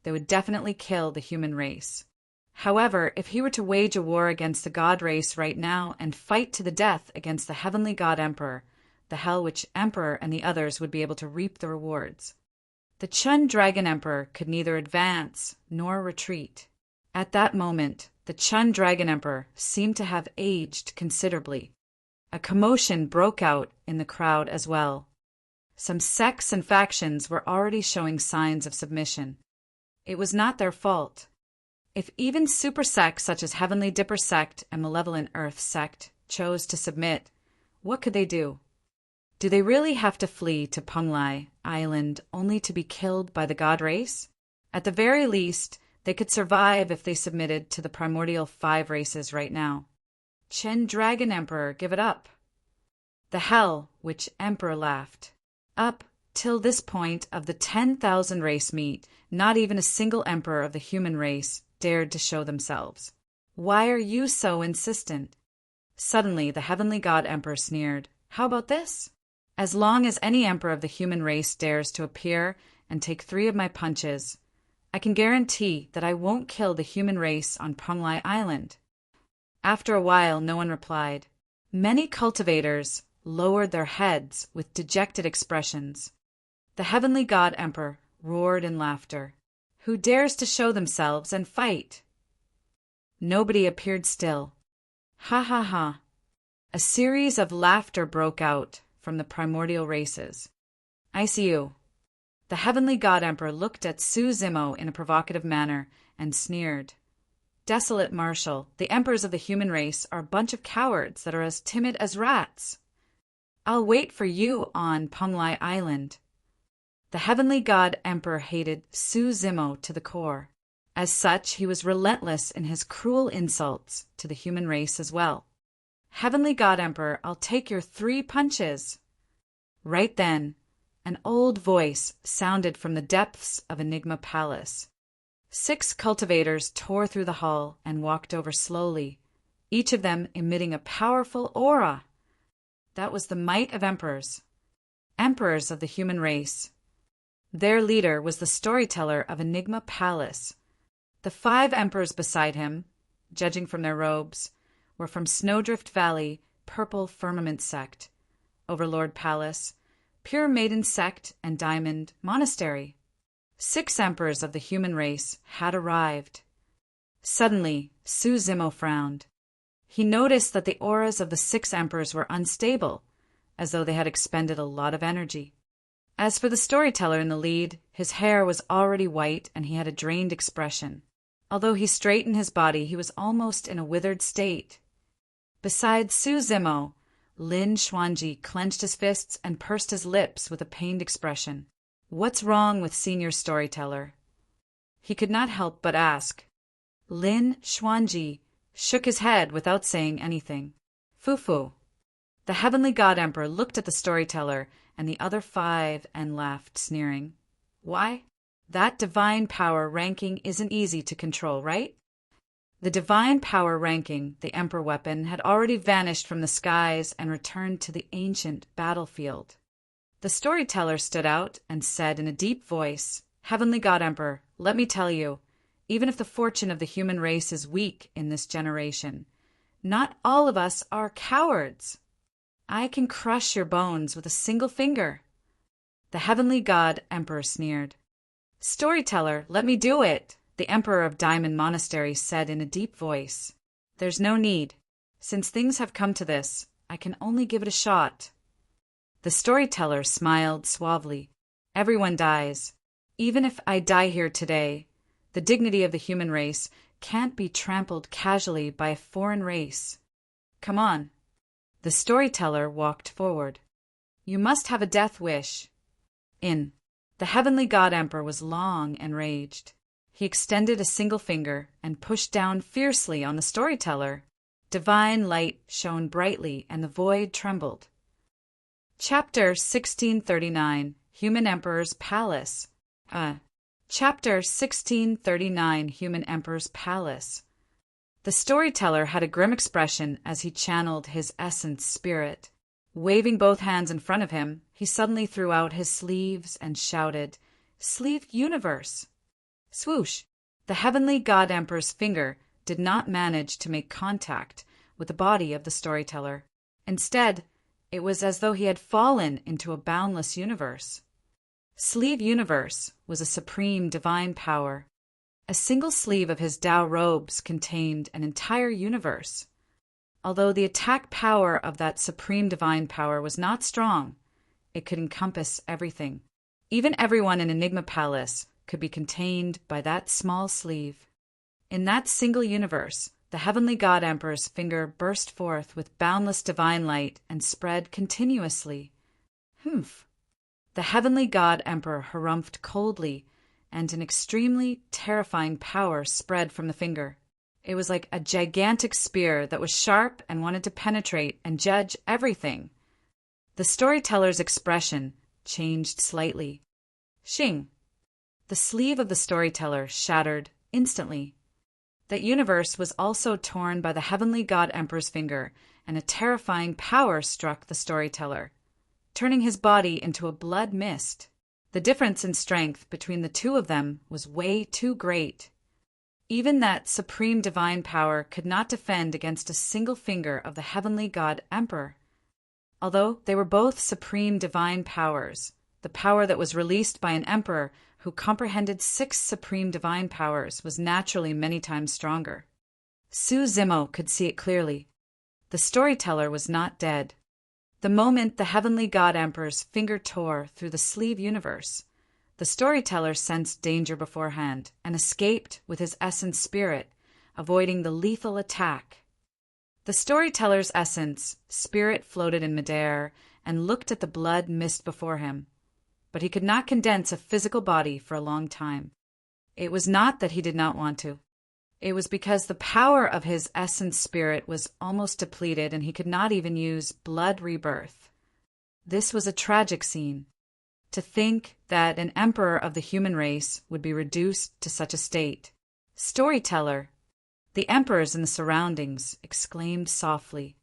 they would definitely kill the human race. However, if he were to wage a war against the god race right now and fight to the death against the Heavenly God Emperor, the Hell Witch Emperor and the others would be able to reap the rewards. The Chen Dragon Emperor could neither advance nor retreat. At that moment, the Chen Dragon Emperor seemed to have aged considerably. A commotion broke out in the crowd as well. Some sects and factions were already showing signs of submission. It was not their fault. If even super sects such as Heavenly Dipper Sect and Malevolent Earth Sect chose to submit, what could they do? Do they really have to flee to Penglai Island only to be killed by the god race? At the very least, they could survive if they submitted to the primordial 5 races right now. Chen Dragon Emperor, give it up. The Hell Witch Emperor laughed. Up till this point of the 10,000 race meet, not even a single emperor of the human race dared to show themselves. Why are you so insistent? Suddenly, the Heavenly God Emperor sneered. How about this? As long as any emperor of the human race dares to appear and take 3 of my punches, I can guarantee that I won't kill the human race on Penglai Island. After a while, no one replied. Many cultivators lowered their heads with dejected expressions. The Heavenly God Emperor roared in laughter. Who dares to show themselves and fight? Nobody appeared still. Ha ha ha. A series of laughter broke out from the primordial races. I see you. The Heavenly God Emperor looked at Su Zimo in a provocative manner and sneered. Desolate Marshal, the emperors of the human race are a bunch of cowards that are as timid as rats. I'll wait for you on Penglai Island. The Heavenly God Emperor hated Su Zimo to the core. As such, he was relentless in his cruel insults to the human race as well. Heavenly God Emperor, I'll take your 3 punches. Right then, an old voice sounded from the depths of Enigma Palace. 6 cultivators tore through the hall and walked over slowly, each of them emitting a powerful aura. That was the might of emperors. emperors of the human race. Their leader was the storyteller of Enigma Palace. The 5 emperors beside him, judging from their robes, were from Snowdrift Valley, Purple Firmament Sect, Overlord Palace, Pure Maiden Sect, and Diamond Monastery. 6 emperors of the human race had arrived. Suddenly, Su Zimo frowned. He noticed that the auras of the 6 emperors were unstable, as though they had expended a lot of energy. As for the storyteller in the lead, his hair was already white and he had a drained expression. Although he straightened his body, he was almost in a withered state. Beside Su Zimo, Lin Xuanji clenched his fists and pursed his lips with a pained expression. "What's wrong with senior storyteller?" He could not help but ask. Lin Xuanji shook his head without saying anything. Fufu. The heavenly god emperor looked at the storyteller and the other 5 and laughed, sneering. Why? That divine power ranking isn't easy to control, right? The divine power ranking, the emperor weapon, had already vanished from the skies and returned to the ancient battlefield. The storyteller stood out and said in a deep voice, "Heavenly God Emperor, let me tell you, even if the fortune of the human race is weak in this generation, not all of us are cowards. I can crush your bones with a single finger." The heavenly god emperor sneered. "Storyteller, let me do it," the emperor of Diamond Monastery said in a deep voice. "There's no need. Since things have come to this, I can only give it a shot." The storyteller smiled suavely. "Everyone dies. Even if I die here today, the dignity of the human race can't be trampled casually by a foreign race. Come on." The storyteller walked forward. "You must have a death wish." The heavenly god emperor was long enraged. He extended a single finger and pushed down fiercely on the storyteller. Divine light shone brightly and the void trembled. Chapter 1639, Human Emperor's Palace. Chapter 1639, Human Emperor's Palace. The storyteller had a grim expression as he channeled his essence spirit. Waving both hands in front of him, he suddenly threw out his sleeves and shouted, "Sleeve universe!" Swoosh! The heavenly god emperor's finger did not manage to make contact with the body of the storyteller. Instead, it was as though he had fallen into a boundless universe. Sleeve universe was a supreme divine power. A single sleeve of his Tao robes contained an entire universe. Although the attack power of that supreme divine power was not strong, it could encompass everything. Even everyone in Enigma Palace could be contained by that small sleeve. In that single universe, the heavenly god emperor's finger burst forth with boundless divine light and spread continuously. Humph! The heavenly god emperor harumphed coldly, and an extremely terrifying power spread from the finger. It was like a gigantic spear that was sharp and wanted to penetrate and judge everything. The storyteller's expression changed slightly. Shing! The sleeve of the storyteller shattered instantly. That universe was also torn by the heavenly god emperor's finger, and a terrifying power struck the storyteller, turning his body into a blood mist. The difference in strength between the two of them was way too great. Even that supreme divine power could not defend against a single finger of the heavenly god emperor. Although they were both supreme divine powers, the power that was released by an emperor who comprehended 6 supreme divine powers was naturally many times stronger. Su Zimo could see it clearly. The storyteller was not dead. The moment the heavenly god emperor's finger tore through the sleeve universe, the storyteller sensed danger beforehand and escaped with his essence spirit, avoiding the lethal attack. The storyteller's essence spirit floated in midair and looked at the blood mist before him, but he could not condense a physical body for a long time. It was not that he did not want to. It was because the power of his essence spirit was almost depleted and he could not even use blood rebirth. This was a tragic scene. To think that an emperor of the human race would be reduced to such a state. Storyteller! The emperors in the surroundings exclaimed softly.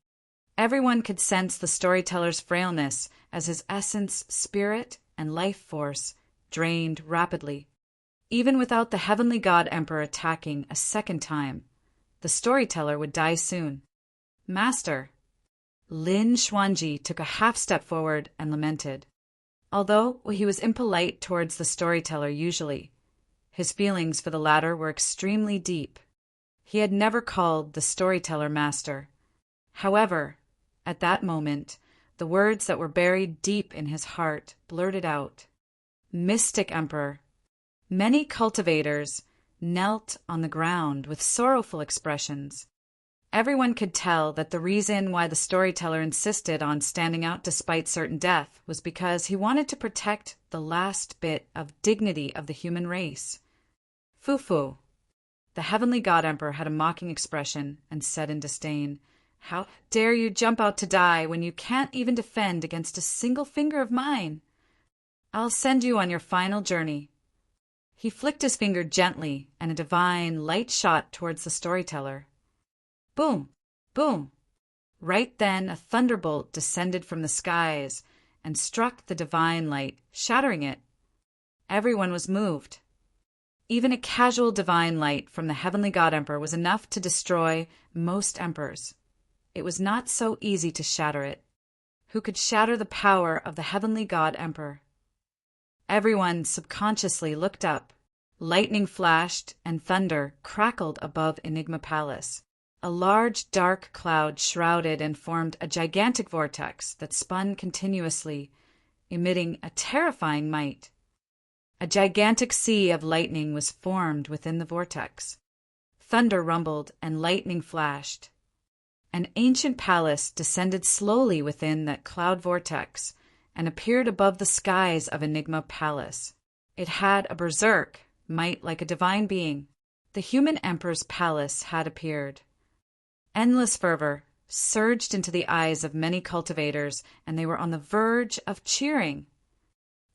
Everyone could sense the storyteller's frailness as his essence, spirit, and life force drained rapidly. Even without the heavenly god emperor attacking a second time, the storyteller would die soon. Master. Lin Xuanji took a half step forward and lamented. Although he was impolite towards the storyteller usually, his feelings for the latter were extremely deep. He had never called the storyteller master. However, at that moment, the words that were buried deep in his heart blurted out. Mystic Emperor. Many cultivators knelt on the ground with sorrowful expressions. Everyone could tell that the reason why the storyteller insisted on standing out despite certain death was because he wanted to protect the last bit of dignity of the human race. Fufu. The heavenly god emperor had a mocking expression and said in disdain, "How dare you jump out to die when you can't even defend against a single finger of mine? I'll send you on your final journey." He flicked his finger gently, and a divine light shot towards the storyteller. Boom! Boom! Right then a thunderbolt descended from the skies and struck the divine light, shattering it. Everyone was moved. Even a casual divine light from the heavenly god emperor was enough to destroy most emperors. It was not so easy to shatter it. Who could shatter the power of the heavenly god emperor? Everyone subconsciously looked up. Lightning flashed and thunder crackled above Enigma Palace. A large dark cloud shrouded and formed a gigantic vortex that spun continuously, emitting a terrifying might. A gigantic sea of lightning was formed within the vortex. Thunder rumbled and lightning flashed. An ancient palace descended slowly within that cloud vortex and appeared above the skies of Enigma Palace. It had a berserk might like a divine being. The human emperor's palace had appeared. Endless fervor surged into the eyes of many cultivators, and they were on the verge of cheering.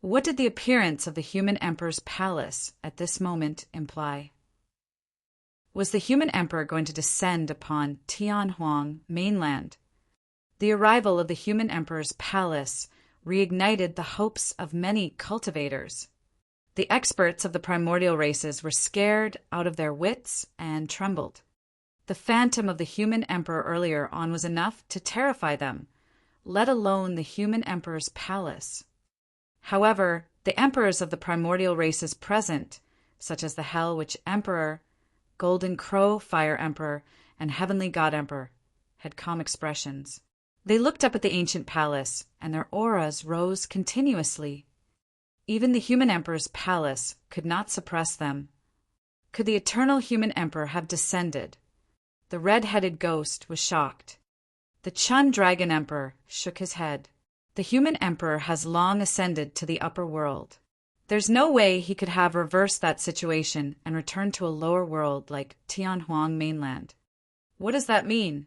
What did the appearance of the human emperor's palace at this moment imply? Was the human emperor going to descend upon Tianhuang mainland? The arrival of the human emperor's palace reignited the hopes of many cultivators. The experts of the primordial races were scared out of their wits and trembled. The phantom of the human emperor earlier on was enough to terrify them, let alone the human emperor's palace. However, the emperors of the primordial races present, such as the Hell Witch Emperor, Golden Crow Fire Emperor, and Heavenly God Emperor, had calm expressions. They looked up at the ancient palace, and their auras rose continuously. Even the human emperor's palace could not suppress them. Could the eternal human emperor have descended? The red-headed ghost was shocked. The Chun Dragon Emperor shook his head. The human emperor has long ascended to the upper world. There's no way he could have reversed that situation and returned to a lower world like Tianhuang mainland. What does that mean?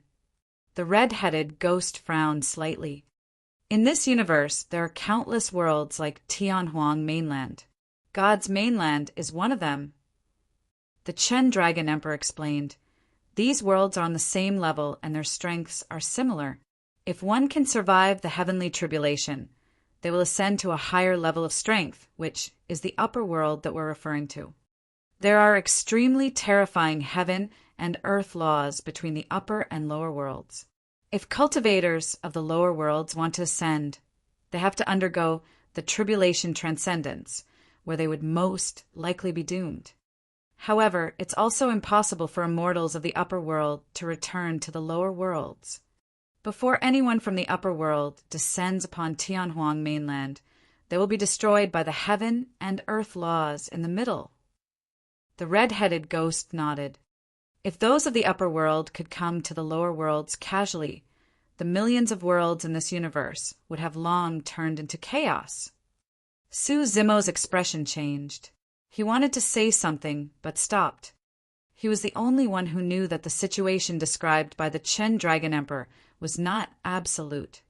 The red-headed ghost frowned slightly. In this universe, there are countless worlds like Tianhuang mainland. God's mainland is one of them. The Chen Dragon Emperor explained, "These worlds are on the same level and their strengths are similar. If one can survive the heavenly tribulation, they will ascend to a higher level of strength, which is the upper world that we're referring to. There are extremely terrifying heaven and earth laws between the upper and lower worlds. If cultivators of the lower worlds want to ascend, they have to undergo the tribulation transcendence, where they would most likely be doomed. However, it's also impossible for immortals of the upper world to return to the lower worlds. Before anyone from the upper world descends upon Tianhuang mainland, they will be destroyed by the heaven and earth laws in the middle." The red-headed ghost nodded. If those of the upper world could come to the lower worlds casually, the millions of worlds in this universe would have long turned into chaos. Su Zimo's expression changed. He wanted to say something, but stopped. He was the only one who knew that the situation described by the Chen Dragon Emperor was not absolute.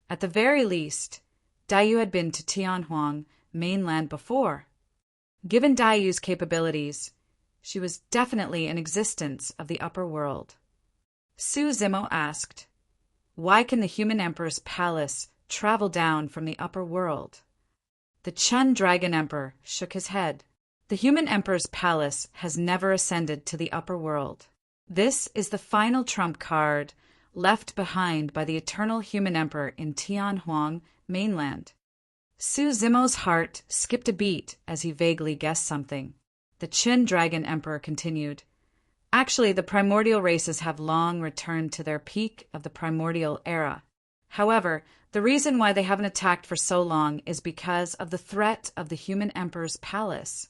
At the very least, Daiyu had been to Tianhuang mainland before. Given Daiyu's capabilities, she was definitely an existence of the upper world. Su Zimo asked, Why can the human emperor's palace travel down from the upper world? The Chun Dragon Emperor shook his head. The human emperor's palace has never ascended to the upper world. This is the final trump card left behind by the eternal human emperor in Tianhuang mainland. Su Zimo's heart skipped a beat as he vaguely guessed something. The Chun Dragon Emperor continued. Actually, the primordial races have long returned to their peak of the primordial era. However, the reason why they haven't attacked for so long is because of the threat of the human emperor's palace.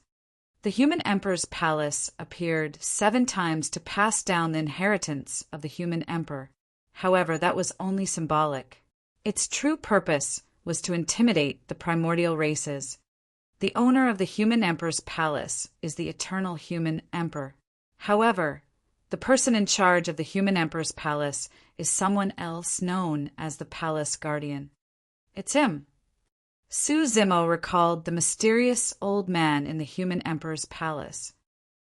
The human emperor's palace appeared 7 times to pass down the inheritance of the human emperor. However, that was only symbolic. Its true purpose was to intimidate the primordial races. The owner of the human emperor's palace is the eternal human emperor. However, the person in charge of the human emperor's palace is someone else known as the palace guardian. It's him. Su Zimo recalled the mysterious old man in the human emperor's palace.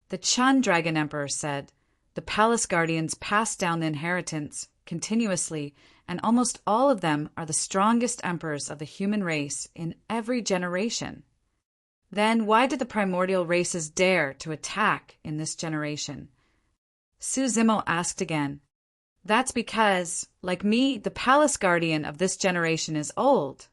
The Chun Dragon Emperor said, the palace guardians pass down the inheritance continuously, and almost all of them are the strongest emperors of the human race in every generation. Then why did the primordial races dare to attack in this generation? Su Zimo asked again. That's because, like me, the palace guardian of this generation is old.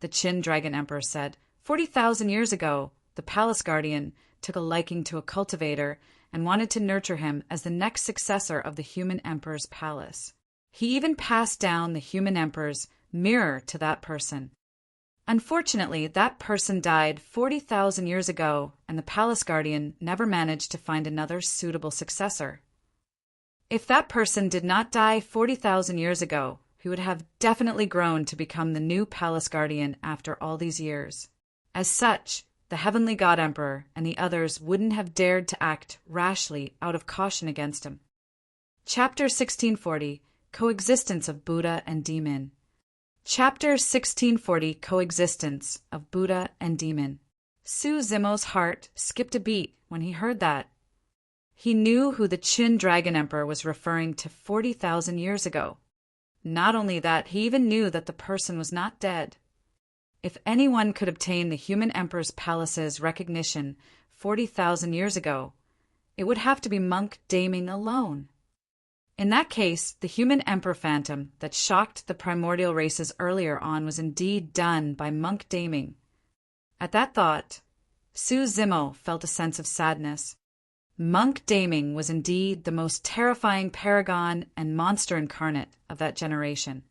The Chun Dragon Emperor said, 40,000 years ago, the palace guardian took a liking to a cultivator and wanted to nurture him as the next successor of the human emperor's palace. He even passed down the human emperor's mirror to that person. Unfortunately, that person died 40,000 years ago, and the palace guardian never managed to find another suitable successor. If that person did not die 40,000 years ago, he would have definitely grown to become the new palace guardian after all these years. As such, the heavenly god emperor and the others wouldn't have dared to act rashly out of caution against him. Chapter 1640, Coexistence of Buddha and Demon. Chapter 1640, Coexistence of Buddha and Demon. Su Zimo's heart skipped a beat when he heard that. He knew who the Chun Dragon Emperor was referring to 40,000 years ago. Not only that, he even knew that the person was not dead. If anyone could obtain the human emperor's palace's recognition 40,000 years ago, it would have to be Monk Daming alone. In that case, the human emperor phantom that shocked the primordial races earlier on was indeed done by Monk Daming. At that thought, Su Zimo felt a sense of sadness. Monk Daming was indeed the most terrifying paragon and monster incarnate of that generation.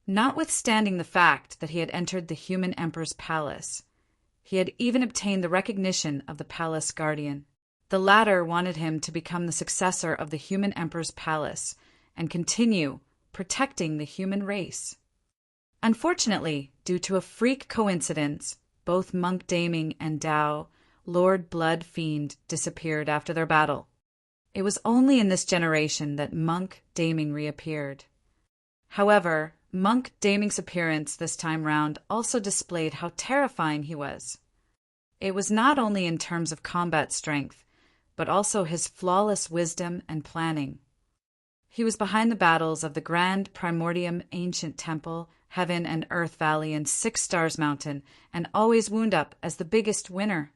Notwithstanding the fact that he had entered the human emperor's palace, he had even obtained the recognition of the palace guardian. The latter wanted him to become the successor of the human emperor's palace and continue protecting the human race. Unfortunately, due to a freak coincidence, both Monk Daming and Dao, Lord Blood Fiend, disappeared after their battle. It was only in this generation that Monk Daming reappeared. However, Monk Daming's appearance this time round also displayed how terrifying he was. It was not only in terms of combat strength, but also his flawless wisdom and planning. He was behind the battles of the Grand Primordium Ancient Temple, Heaven and Earth Valley, and Six Stars Mountain, and always wound up as the biggest winner.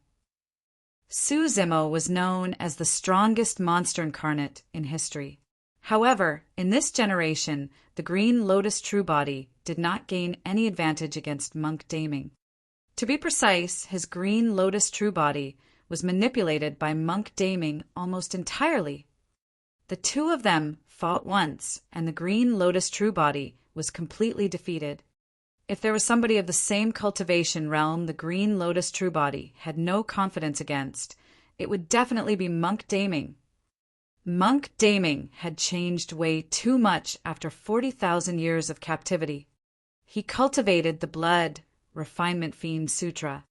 Su Zimo was known as the strongest monster incarnate in history. However, in this generation, the Green Lotus True Body did not gain any advantage against Monk Daming. To be precise, his Green Lotus True Body was manipulated by Monk Daming almost entirely. The two of them fought once, and the Green Lotus True Body was completely defeated. If there was somebody of the same cultivation realm the Green Lotus True Body had no confidence against, it would definitely be Monk Daming. Monk Daming had changed way too much after 40,000 years of captivity. He cultivated the Blood Refinement Fiend Sutra.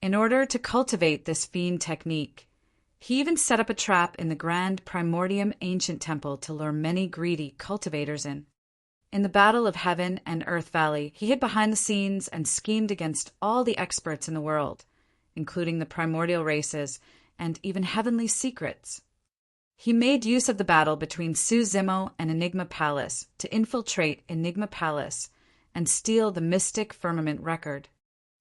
In order to cultivate this fiend technique, he even set up a trap in the Grand Primordium Ancient Temple to lure many greedy cultivators in. In the Battle of Heaven and Earth Valley, he hid behind the scenes and schemed against all the experts in the world, including the primordial races and even heavenly secrets. He made use of the battle between Su Zimo and Enigma Palace to infiltrate Enigma Palace and steal the mystic firmament record.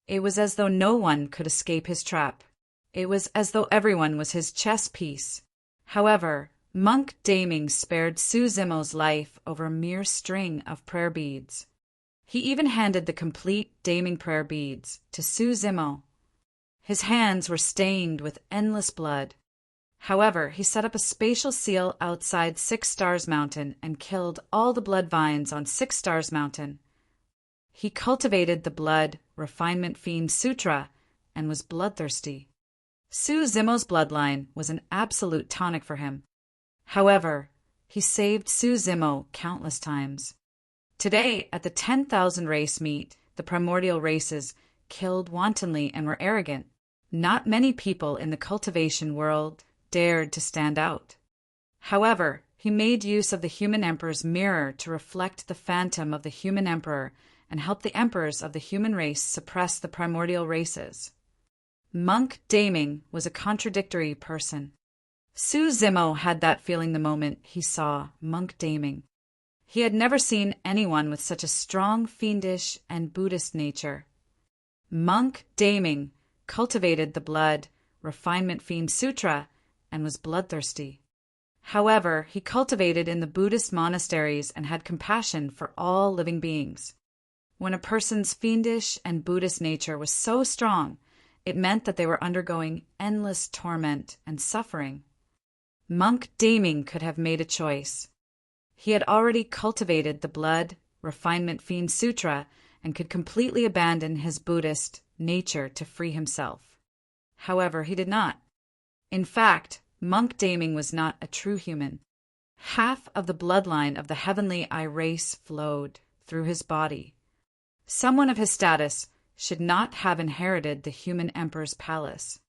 It was as though no one could escape his trap. It was as though everyone was his chess piece. However, Monk Daming spared Su Zimo's life over a mere string of prayer beads. He even handed the complete Daming prayer beads to Su Zimo. His hands were stained with endless blood. However, he set up a spatial seal outside Six Stars Mountain and killed all the blood vines on Six Stars Mountain. He cultivated the blood refinement fiend sutra and was bloodthirsty. Su Zimo's bloodline was an absolute tonic for him. However, he saved Su Zimo countless times. Today, at the 10,000 race meet, the primordial races killed wantonly and were arrogant. Not many people in the cultivation world dared to stand out. However, he made use of the human emperor's mirror to reflect the phantom of the human emperor and help the emperors of the human race suppress the primordial races. Monk Daming was a contradictory person. Su Zimo had that feeling the moment he saw Monk Daming. He had never seen anyone with such a strong fiendish and Buddhist nature. Monk Daming cultivated the blood refinement fiend sutra and was bloodthirsty. However, he cultivated in the Buddhist monasteries and had compassion for all living beings. When a person's fiendish and Buddhist nature was so strong, it meant that they were undergoing endless torment and suffering. Monk Daming could have made a choice. He had already cultivated the blood refinement fiend sutra and could completely abandon his Buddhist nature to free himself. However, he did not. In fact, Monk Daming was not a true human. Half of the bloodline of the heavenly I race flowed through his body. Someone of his status should not have inherited the human emperor's palace.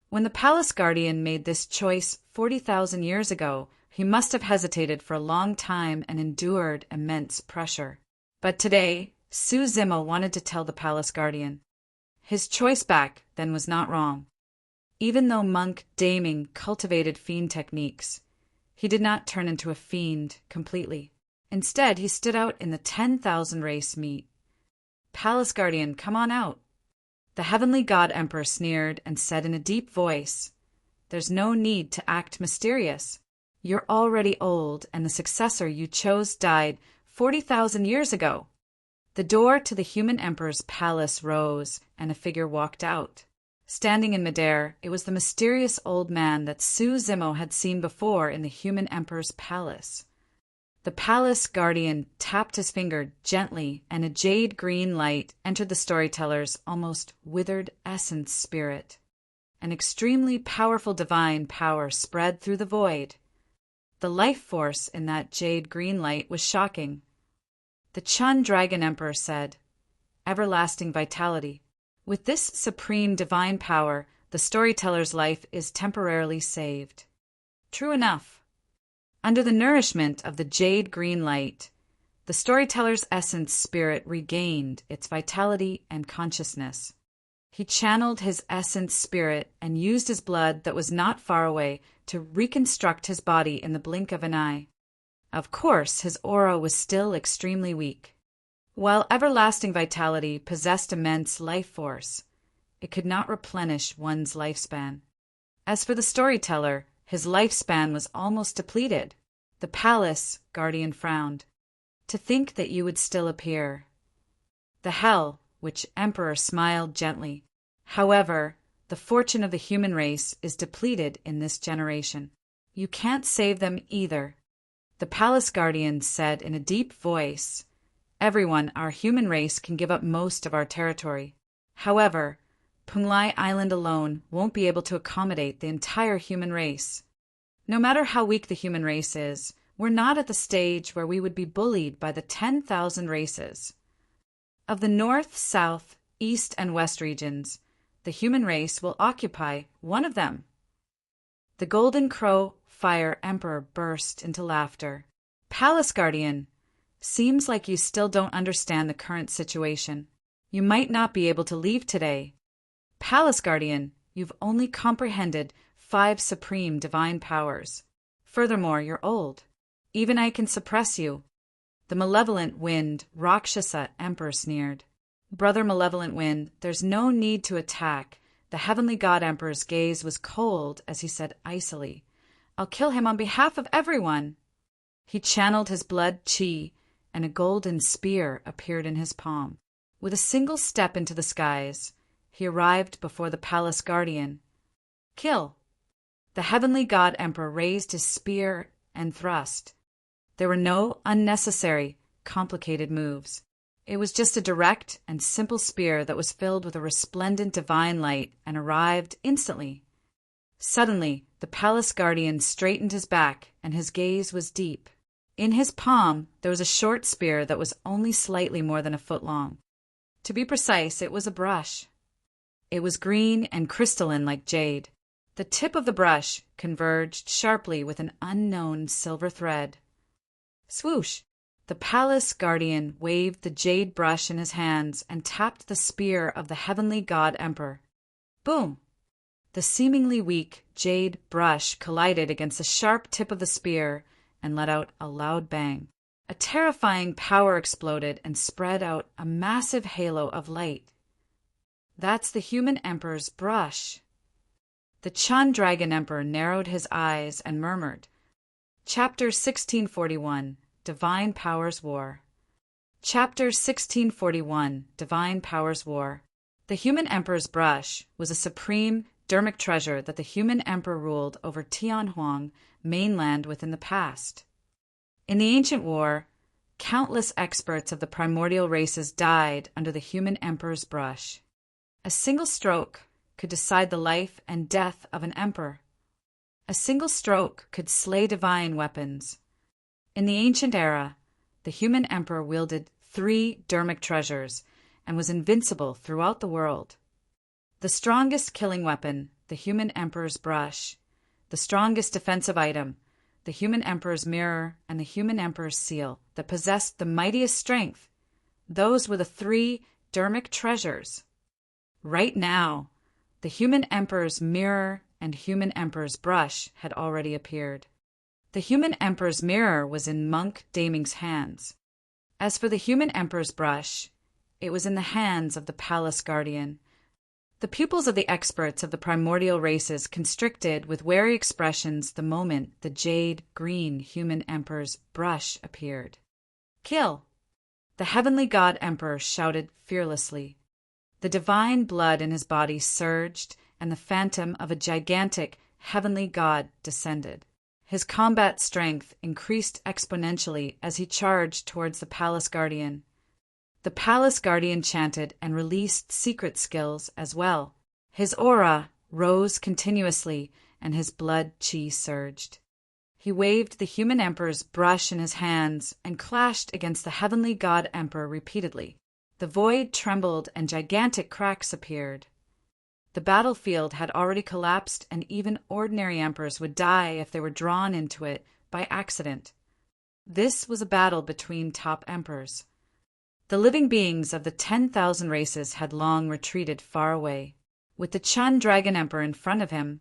When the palace guardian made this choice 40,000 years ago, he must have hesitated for a long time and endured immense pressure. But today, Su Zimo wanted to tell the palace guardian. His choice back then was not wrong. Even though Monk Daming cultivated fiend techniques, he did not turn into a fiend completely. Instead, he stood out in the 10,000 race meet. Palace guardian, come on out. The heavenly god emperor sneered and said in a deep voice, "There's no need to act mysterious. You're already old, and the successor you chose died 40,000 years ago." The door to the human emperor's palace rose, and a figure walked out. Standing in midair, it was the mysterious old man that Su Zimo had seen before in the human emperor's palace. The palace guardian tapped his finger gently, and a jade green light entered the storyteller's almost withered essence spirit. An extremely powerful divine power spread through the void. The life force in that jade green light was shocking. The Chun Dragon Emperor said, "Everlasting vitality." With this supreme divine power, the storyteller's life is temporarily saved. True enough. Under the nourishment of the jade green light, the storyteller's essence spirit regained its vitality and consciousness. He channeled his essence spirit and used his blood that was not far away to reconstruct his body in the blink of an eye. Of course, his aura was still extremely weak. While everlasting vitality possessed immense life force, it could not replenish one's lifespan. As for the storyteller, his lifespan was almost depleted. The palace guardian frowned. To think that you would still appear. The hell, which emperor smiled gently. However, the fortune of the human race is depleted in this generation. You can't save them either. The palace guardian said in a deep voice, "Everyone, our human race can give up most of our territory. However, Punglai Island alone won't be able to accommodate the entire human race. No matter how weak the human race is, we're not at the stage where we would be bullied by the 10,000 races. Of the north, south, east, and west regions, the human race will occupy one of them." The Golden Crow Fire Emperor burst into laughter. "Palace Guardian, seems like you still don't understand the current situation. You might not be able to leave today. Palace Guardian, you've only comprehended 5 supreme divine powers. Furthermore, you're old. Even I can suppress you." The malevolent wind, Rakshasa Emperor sneered. "Brother malevolent wind, there's no need to attack." The heavenly god emperor's gaze was cold as he said icily, "I'll kill him on behalf of everyone." He channeled his blood chi, and a golden spear appeared in his palm. With a single step into the skies, he arrived before the palace guardian. "Kill." The heavenly god emperor raised his spear and thrust. There were no unnecessary, complicated moves. It was just a direct and simple spear that was filled with a resplendent divine light and arrived instantly. Suddenly, the palace guardian straightened his back, and his gaze was deep. In his palm, there was a short spear that was only slightly more than a foot long. To be precise, it was a brush. It was green and crystalline like jade. The tip of the brush converged sharply with an unknown silver thread. Swoosh! The palace guardian waved the jade brush in his hands and tapped the spear of the heavenly god emperor. Boom! The seemingly weak jade brush collided against the sharp tip of the spear and let out a loud bang. A terrifying power exploded and spread out a massive halo of light. "That's the human emperor's brush." The Chun Dragon Emperor narrowed his eyes and murmured. Chapter 1641, Divine Powers War. Chapter 1641, Divine Powers War. The human emperor's brush was a supreme dermic treasure that the human emperor ruled over Tianhuang mainland within the past. In the ancient war, countless experts of the primordial races died under the human emperor's brush. A single stroke could decide the life and death of an emperor. A single stroke could slay divine weapons. In the ancient era, the human emperor wielded 3 dermic treasures and was invincible throughout the world. The strongest killing weapon, the human emperor's brush. The strongest defensive item, the human emperor's mirror and the human emperor's seal, that possessed the mightiest strength. Those were the 3 dermic treasures. Right now, the human emperor's mirror and human emperor's brush had already appeared. The human emperor's mirror was in Monk Daming's hands. As for the human emperor's brush, it was in the hands of the palace guardian. The pupils of the experts of the primordial races constricted with wary expressions the moment the jade-green human emperor's brush appeared. "Kill!" The heavenly god emperor shouted fearlessly. The divine blood in his body surged, and the phantom of a gigantic heavenly god descended. His combat strength increased exponentially as he charged towards the palace guardian. The palace guardian chanted and released secret skills as well. His aura rose continuously, and his blood chi surged. He waved the human emperor's brush in his hands and clashed against the heavenly god emperor repeatedly. The void trembled and gigantic cracks appeared. The battlefield had already collapsed, and even ordinary emperors would die if they were drawn into it by accident. This was a battle between top emperors. The living beings of the 10,000 races had long retreated far away. With the Chun Dragon Emperor in front of him,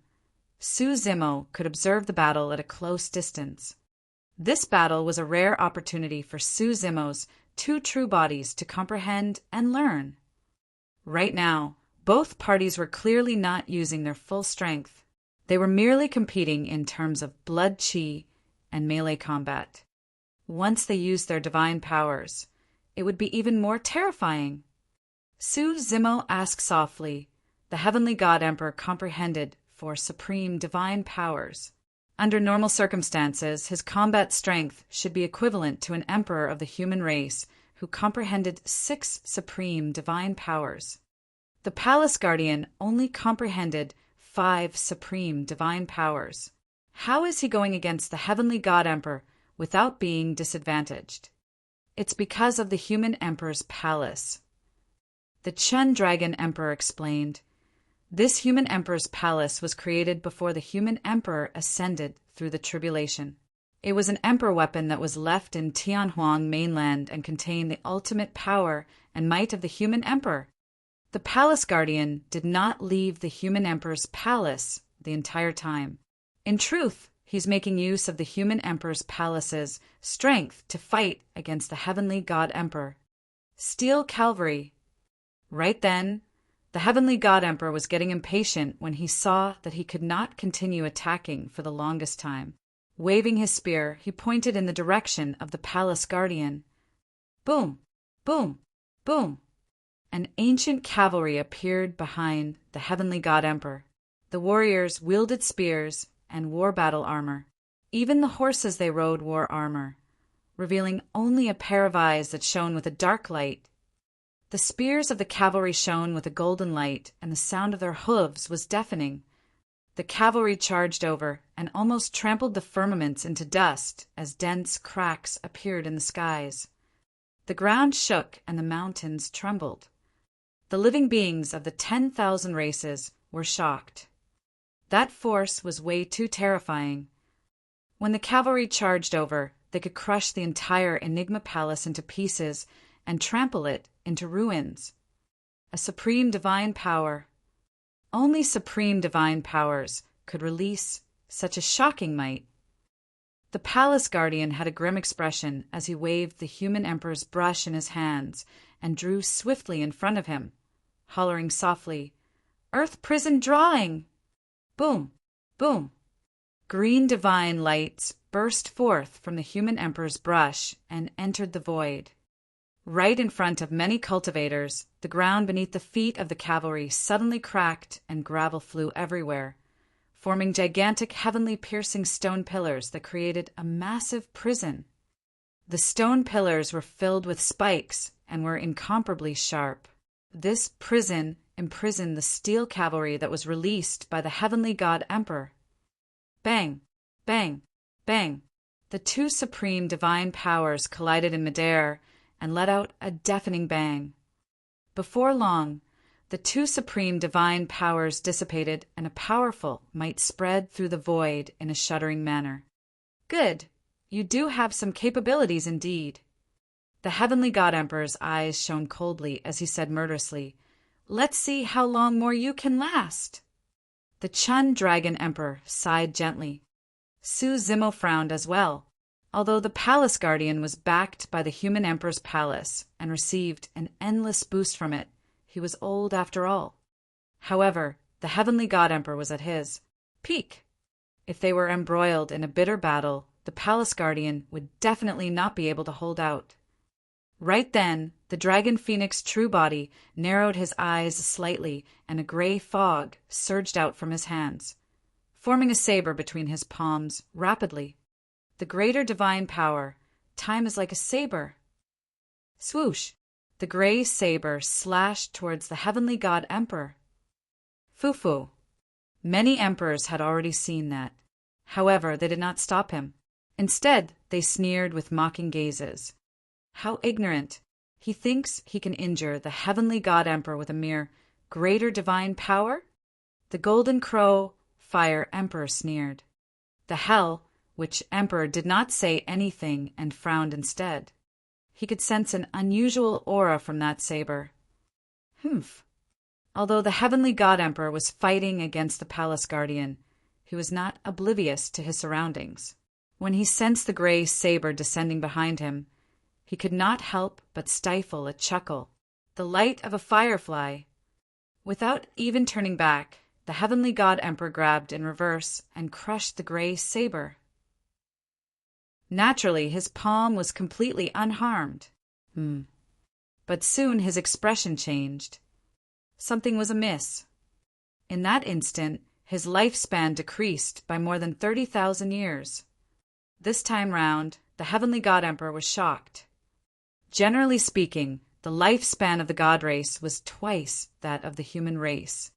Su Zimo could observe the battle at a close distance. This battle was a rare opportunity for Su Zimo's 2 true bodies to comprehend and learn. Right now, both parties were clearly not using their full strength. They were merely competing in terms of blood chi and melee combat. Once they used their divine powers, it would be even more terrifying. Su Zimo asked softly. The heavenly god emperor comprehended for supreme divine powers. Under normal circumstances, his combat strength should be equivalent to an emperor of the human race who comprehended 6 supreme divine powers. The palace guardian only comprehended 5 supreme divine powers. How is he going against the heavenly god emperor without being disadvantaged? It's because of the human emperor's palace. The Chun Dragon Emperor explained. This human emperor's palace was created before the human emperor ascended through the tribulation. It was an emperor weapon that was left in Tianhuang mainland and contained the ultimate power and might of the human emperor. The palace guardian did not leave the human emperor's palace the entire time. In truth, He's making use of the human emperor's palace's strength to fight against the heavenly god emperor. Steel cavalry. Right then, the heavenly god emperor was getting impatient when he saw that he could not continue attacking for the longest time. Waving his spear, he pointed in the direction of the palace guardian. Boom, boom, boom. An ancient cavalry appeared behind the heavenly god emperor. The warriors wielded spears and wore battle armor. Even the horses they rode wore armor, revealing only a pair of eyes that shone with a dark light. The spears of the cavalry shone with a golden light, and the sound of their hooves was deafening. The cavalry charged over and almost trampled the firmaments into dust as dense cracks appeared in the skies. The ground shook and the mountains trembled. The living beings of the 10,000 races were shocked. That force was way too terrifying. When the cavalry charged over, they could crush the entire Enigma Palace into pieces and trample it into ruins. A supreme divine power. Only supreme divine powers could release such a shocking might. The palace guardian had a grim expression as he waved the human emperor's brush in his hands and drew swiftly in front of him, hollering softly, "Earth prison drawing!" Boom, boom. Green divine lights burst forth from the human emperor's brush and entered the void. Right in front of many cultivators, the ground beneath the feet of the cavalry suddenly cracked and gravel flew everywhere, forming gigantic heavenly piercing stone pillars that created a massive prison. The stone pillars were filled with spikes and were incomparably sharp. This prison imprisoned the steel cavalry that was released by the heavenly god emperor. Bang, bang, bang. The two supreme divine powers collided in midair and let out a deafening bang. Before long, the two supreme divine powers dissipated and a powerful might spread through the void in a shuddering manner. Good, you do have some capabilities indeed. The heavenly god emperor's eyes shone coldly as he said murderously, "Let's see how long more you can last." The Chun dragon emperor sighed gently. Su Zimo frowned as well. Although the palace guardian was backed by the human emperor's palace and received an endless boost from it, he was old after all. However, the heavenly god emperor was at his peak. If they were embroiled in a bitter battle, the palace guardian would definitely not be able to hold out. Right then, the dragon phoenix true body narrowed his eyes slightly and a gray fog surged out from his hands, forming a saber between his palms rapidly. The greater divine power, time is like a saber. Swoosh! The gray saber slashed towards the heavenly god emperor. Foo-foo. Many emperors had already seen that. However, they did not stop him. Instead, they sneered with mocking gazes. How ignorant! He thinks he can injure the heavenly god emperor with a mere greater divine power? The golden crow fire emperor sneered. The hell which emperor did not say anything and frowned instead. He could sense an unusual aura from that saber. Humph. Although the heavenly god emperor was fighting against the palace guardian, he was not oblivious to his surroundings. When he sensed the gray saber descending behind him, he could not help but stifle a chuckle. The light of a firefly. Without even turning back, the heavenly god emperor grabbed in reverse and crushed the gray saber. Naturally, his palm was completely unharmed. But soon his expression changed. Something was amiss. In that instant, his lifespan decreased by more than 30,000 years. This time round, the heavenly god emperor was shocked. Generally speaking, the lifespan of the god race was twice that of the human race.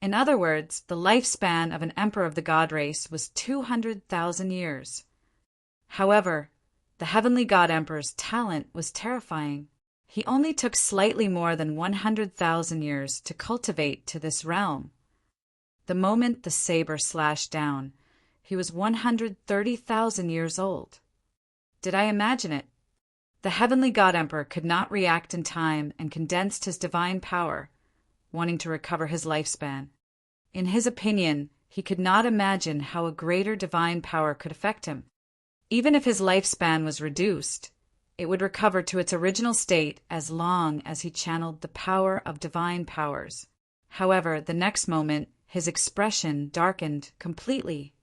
In other words, the lifespan of an emperor of the god race was 200,000 years. However, the heavenly god emperor's talent was terrifying. He only took slightly more than 100,000 years to cultivate to this realm. The moment the saber slashed down, he was 130,000 years old. Did I imagine it? The heavenly god emperor could not react in time and condensed his divine power, wanting to recover his lifespan. In his opinion, He could not imagine how a greater divine power could affect him. Even if his lifespan was reduced, it would recover to its original state as long as he channeled the power of divine powers. However, the next moment, his expression darkened completely.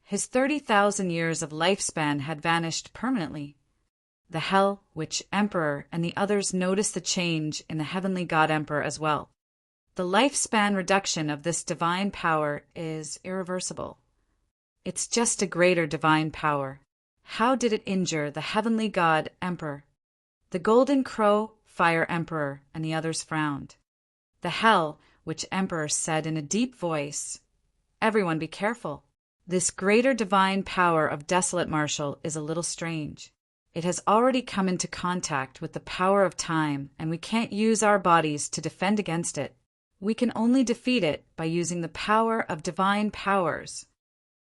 His 30,000 years of lifespan had vanished permanently. The Hell Witch Emperor and the others noticed the change in the Heavenly God Emperor as well. The lifespan reduction of this divine power is irreversible. It's just a greater divine power. How did it injure the Heavenly God Emperor? The Golden Crow Fire Emperor and the others frowned. The Hell Witch Emperor said in a deep voice, "Everyone be careful. This greater divine power of Desolate Marshal is a little strange. It has already come into contact with the power of time, and we can't use our bodies to defend against it. We can only defeat it by using the power of divine powers.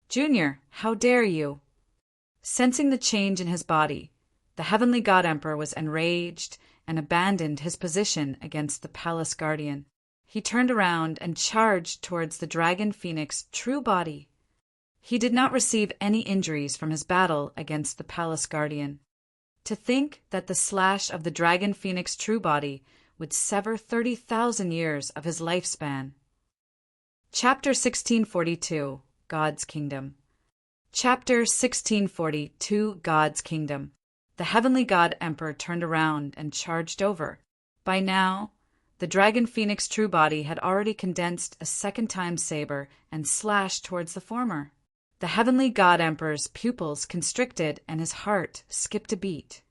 Junior, how dare you?" Sensing the change in his body, the Heavenly God Emperor was enraged and abandoned his position against the Palace Guardian. He turned around and charged towards the Dragon Phoenix true body. He did not receive any injuries from his battle against the Palace Guardian. To think that the slash of the Dragon Phoenix true body would sever 30,000 years of his lifespan. Chapter 1642, God's Kingdom. Chapter 1642, God's Kingdom. The Heavenly God Emperor turned around and charged over. By now, the Dragon Phoenix true body had already condensed a second time saber and slashed towards the former. The Heavenly God Emperor's pupils constricted and his heart skipped a beat.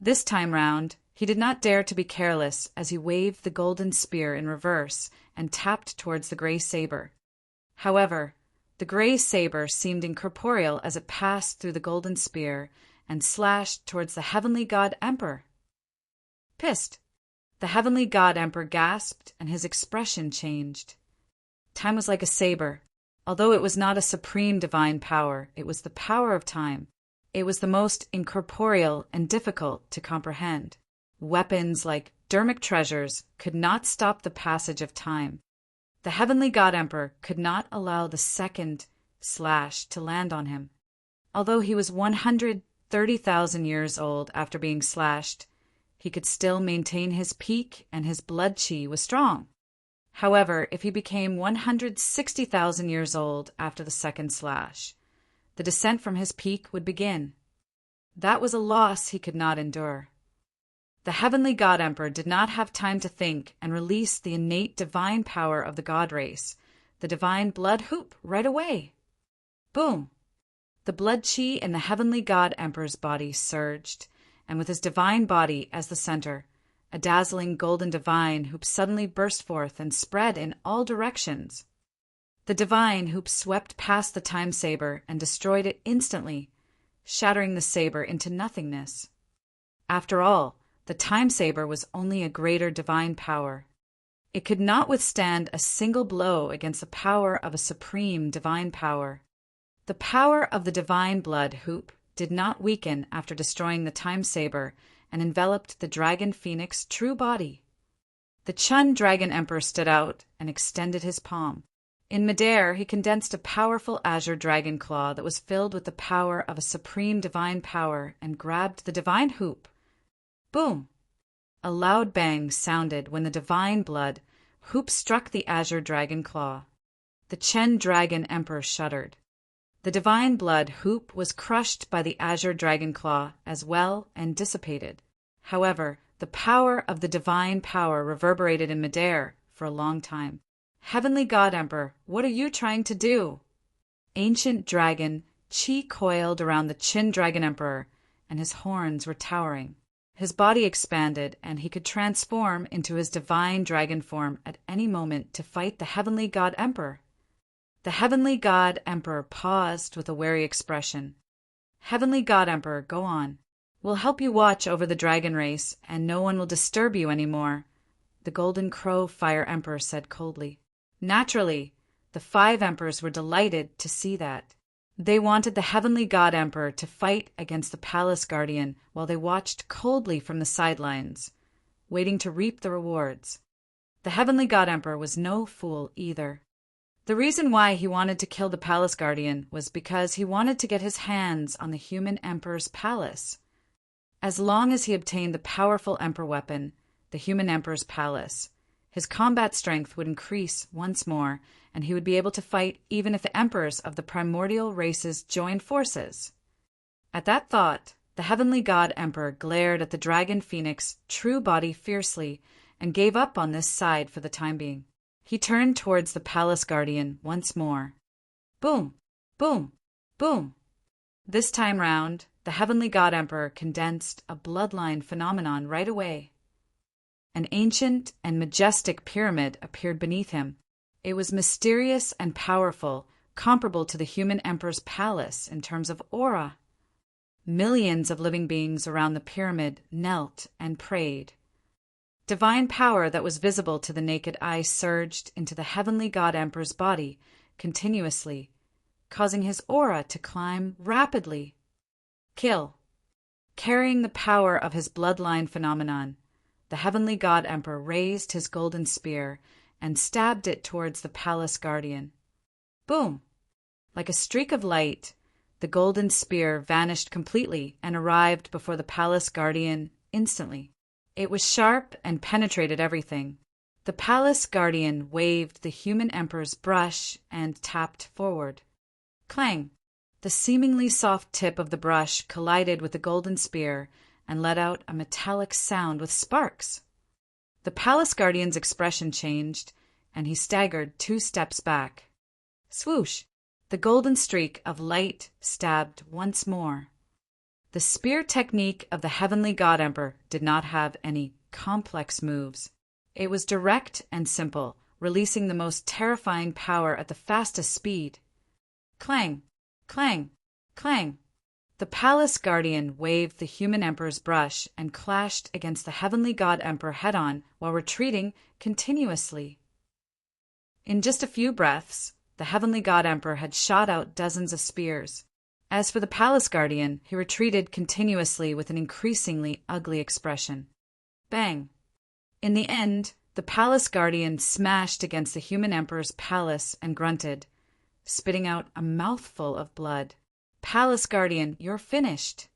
This time round, he did not dare to be careless as he waved the golden spear in reverse and tapped towards the gray saber. However, the gray saber seemed incorporeal as it passed through the golden spear and slashed towards the Heavenly God Emperor. Pissed, the Heavenly God Emperor gasped and his expression changed. Time was like a saber. Although it was not a supreme divine power, it was the power of time. It was the most incorporeal and difficult to comprehend. Weapons like dermic treasures could not stop the passage of time. The Heavenly God Emperor could not allow the second slash to land on him. Although he was 130,000 years old after being slashed, he could still maintain his peak and his blood chi was strong. However, if he became 160,000 years old after the second slash, the descent from his peak would begin. That was a loss he could not endure. The Heavenly God Emperor did not have time to think and released the innate divine power of the God race, the divine blood hoop, right away. Boom! The blood chi in the Heavenly God Emperor's body surged, and with his divine body as the center, a dazzling golden divine hoop suddenly burst forth and spread in all directions. The divine hoop swept past the time saber and destroyed it instantly, shattering the saber into nothingness. After all, the time saber was only a greater divine power. It could not withstand a single blow against the power of a supreme divine power. The power of the divine blood hoop did not weaken after destroying the time saber and enveloped the Dragon Phoenix true body. The Chun Dragon Emperor stood out and extended his palm. In midair, he condensed a powerful azure dragon claw that was filled with the power of a supreme divine power and grabbed the divine hoop. Boom! A loud bang sounded when the divine blood hoop struck the azure dragon claw. The Chen Dragon Emperor shuddered. The divine blood hoop was crushed by the azure dragon claw as well and dissipated. However, the power of the divine power reverberated in midair for a long time. Heavenly God Emperor, what are you trying to do? Ancient dragon chi coiled around the Chin Dragon Emperor, and his horns were towering. His body expanded, and he could transform into his divine dragon form at any moment to fight the Heavenly God Emperor. The Heavenly God Emperor paused with a wary expression. Heavenly God Emperor, go on. We'll help you watch over the dragon race, and no one will disturb you anymore, the Golden Crow Fire Emperor said coldly. Naturally, the 5 emperors were delighted to see that. They wanted the Heavenly God Emperor to fight against the Palace Guardian while they watched coldly from the sidelines, waiting to reap the rewards. The Heavenly God Emperor was no fool either. The reason why he wanted to kill the palace guardian was because he wanted to get his hands on the human emperor's palace. As long as he obtained the powerful emperor weapon, the human emperor's palace, his combat strength would increase once more, and he would be able to fight even if the emperors of the primordial races joined forces. At that thought, the heavenly god emperor glared at the dragon phoenix true body fiercely and gave up on this side for the time being. He turned towards the palace guardian once more. Boom! Boom! Boom! This time round, the heavenly god emperor condensed a bloodline phenomenon right away. An ancient and majestic pyramid appeared beneath him. It was mysterious and powerful, comparable to the human emperor's palace in terms of aura. Millions of living beings around the pyramid knelt and prayed. Divine power that was visible to the naked eye surged into the heavenly god emperor's body continuously, causing his aura to climb rapidly. Kill. Carrying the power of his bloodline phenomenon, the heavenly god emperor raised his golden spear and stabbed it towards the palace guardian. Boom! Like a streak of light, the golden spear vanished completely and arrived before the palace guardian instantly. It was sharp and penetrated everything. The palace guardian waved the human emperor's brush and tapped forward. Clang! The seemingly soft tip of the brush collided with the golden spear and let out a metallic sound with sparks. The palace guardian's expression changed, and he staggered 2 steps back. Swoosh! The golden streak of light stabbed once more. The spear technique of the heavenly god emperor did not have any complex moves. It was direct and simple, releasing the most terrifying power at the fastest speed. Clang! Clang! Clang! The palace guardian waved the human emperor's brush and clashed against the heavenly god emperor head-on while retreating continuously. In just a few breaths, the heavenly god emperor had shot out dozens of spears. As for the palace guardian, he retreated continuously with an increasingly ugly expression. Bang! In the end, the palace guardian smashed against the human emperor's palace and grunted, spitting out a mouthful of blood. Palace guardian, you're finished.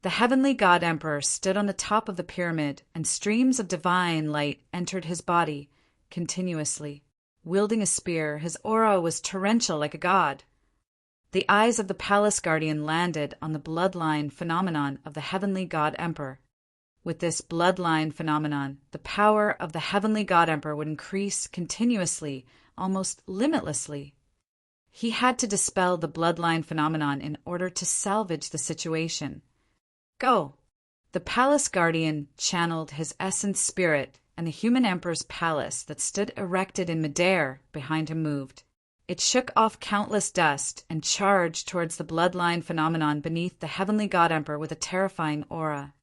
The heavenly god emperor stood on the top of the pyramid, and streams of divine light entered his body continuously. Wielding a spear, his aura was torrential like a god. The eyes of the palace guardian landed on the bloodline phenomenon of the heavenly god emperor. With this bloodline phenomenon, the power of the heavenly god emperor would increase continuously, almost limitlessly. He had to dispel the bloodline phenomenon in order to salvage the situation. Go! The palace guardian channeled his essence spirit, and the human emperor's palace that stood erected in midair behind him moved. It shook off countless dust and charged towards the bloodline phenomenon beneath the heavenly god emperor with a terrifying aura.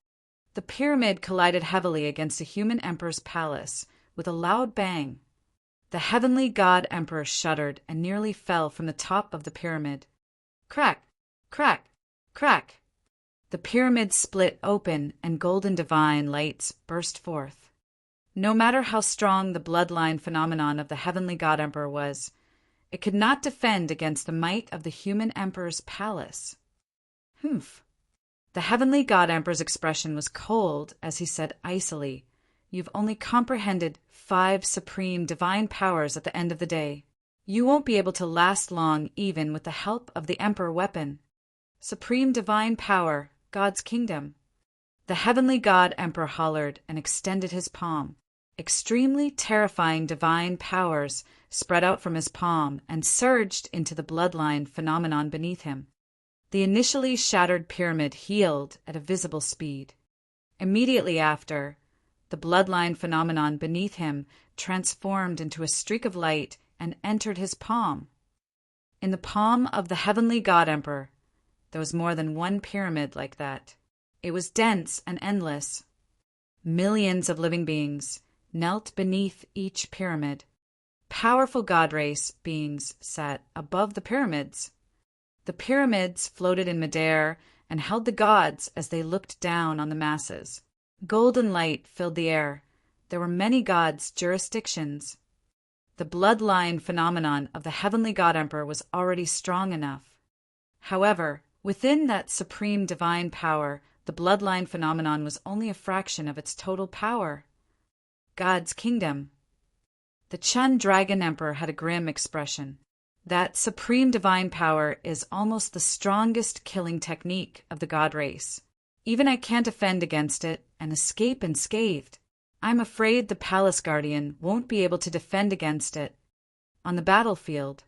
The pyramid collided heavily against the human emperor's palace with a loud bang. The heavenly god emperor shuddered and nearly fell from the top of the pyramid. Crack! Crack! Crack! The pyramid split open and golden divine lights burst forth. No matter how strong the bloodline phenomenon of the heavenly god emperor was, it could not defend against the might of the human emperor's palace. Humph! The heavenly god emperor's expression was cold as he said icily, "You've only comprehended 5 supreme divine powers at the end of the day. You won't be able to last long even with the help of the emperor weapon. Supreme divine power, God's kingdom." The heavenly god emperor hollered and extended his palm. Extremely terrifying divine powers spread out from his palm and surged into the bloodline phenomenon beneath him. The initially shattered pyramid healed at a visible speed. Immediately after, the bloodline phenomenon beneath him transformed into a streak of light and entered his palm. In the palm of the heavenly god emperor, there was more than one pyramid like that. It was dense and endless. Millions of living beings knelt beneath each pyramid. Powerful god race beings sat above the pyramids. The pyramids floated in midair and held the gods as they looked down on the masses. Golden light filled the air. There were many gods' jurisdictions. The bloodline phenomenon of the heavenly God Emperor was already strong enough. However, within that supreme divine power, the bloodline phenomenon was only a fraction of its total power. God's kingdom. The Chun Dragon Emperor had a grim expression. That supreme divine power is almost the strongest killing technique of the god race. Even I can't offend against it and escape unscathed. I'm afraid the Palace Guardian won't be able to defend against it. On the battlefield,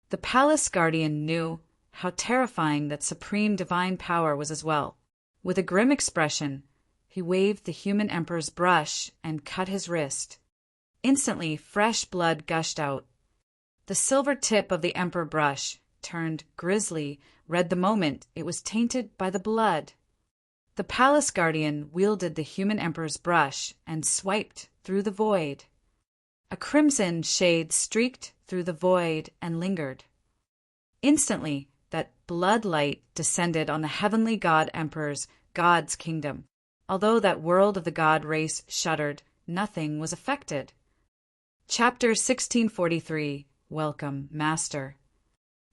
the Palace Guardian knew how terrifying that supreme divine power was as well. With a grim expression, he waved the human emperor's brush and cut his wrist. Instantly, fresh blood gushed out. The silver tip of the emperor brush turned grisly red the moment it was tainted by the blood. The Palace Guardian wielded the human emperor's brush and swiped through the void. A crimson shade streaked through the void and lingered. Instantly, that blood light descended on the heavenly God Emperor's God's kingdom. Although that world of the god race shuddered, nothing was affected. Chapter 1643. Welcome, Master.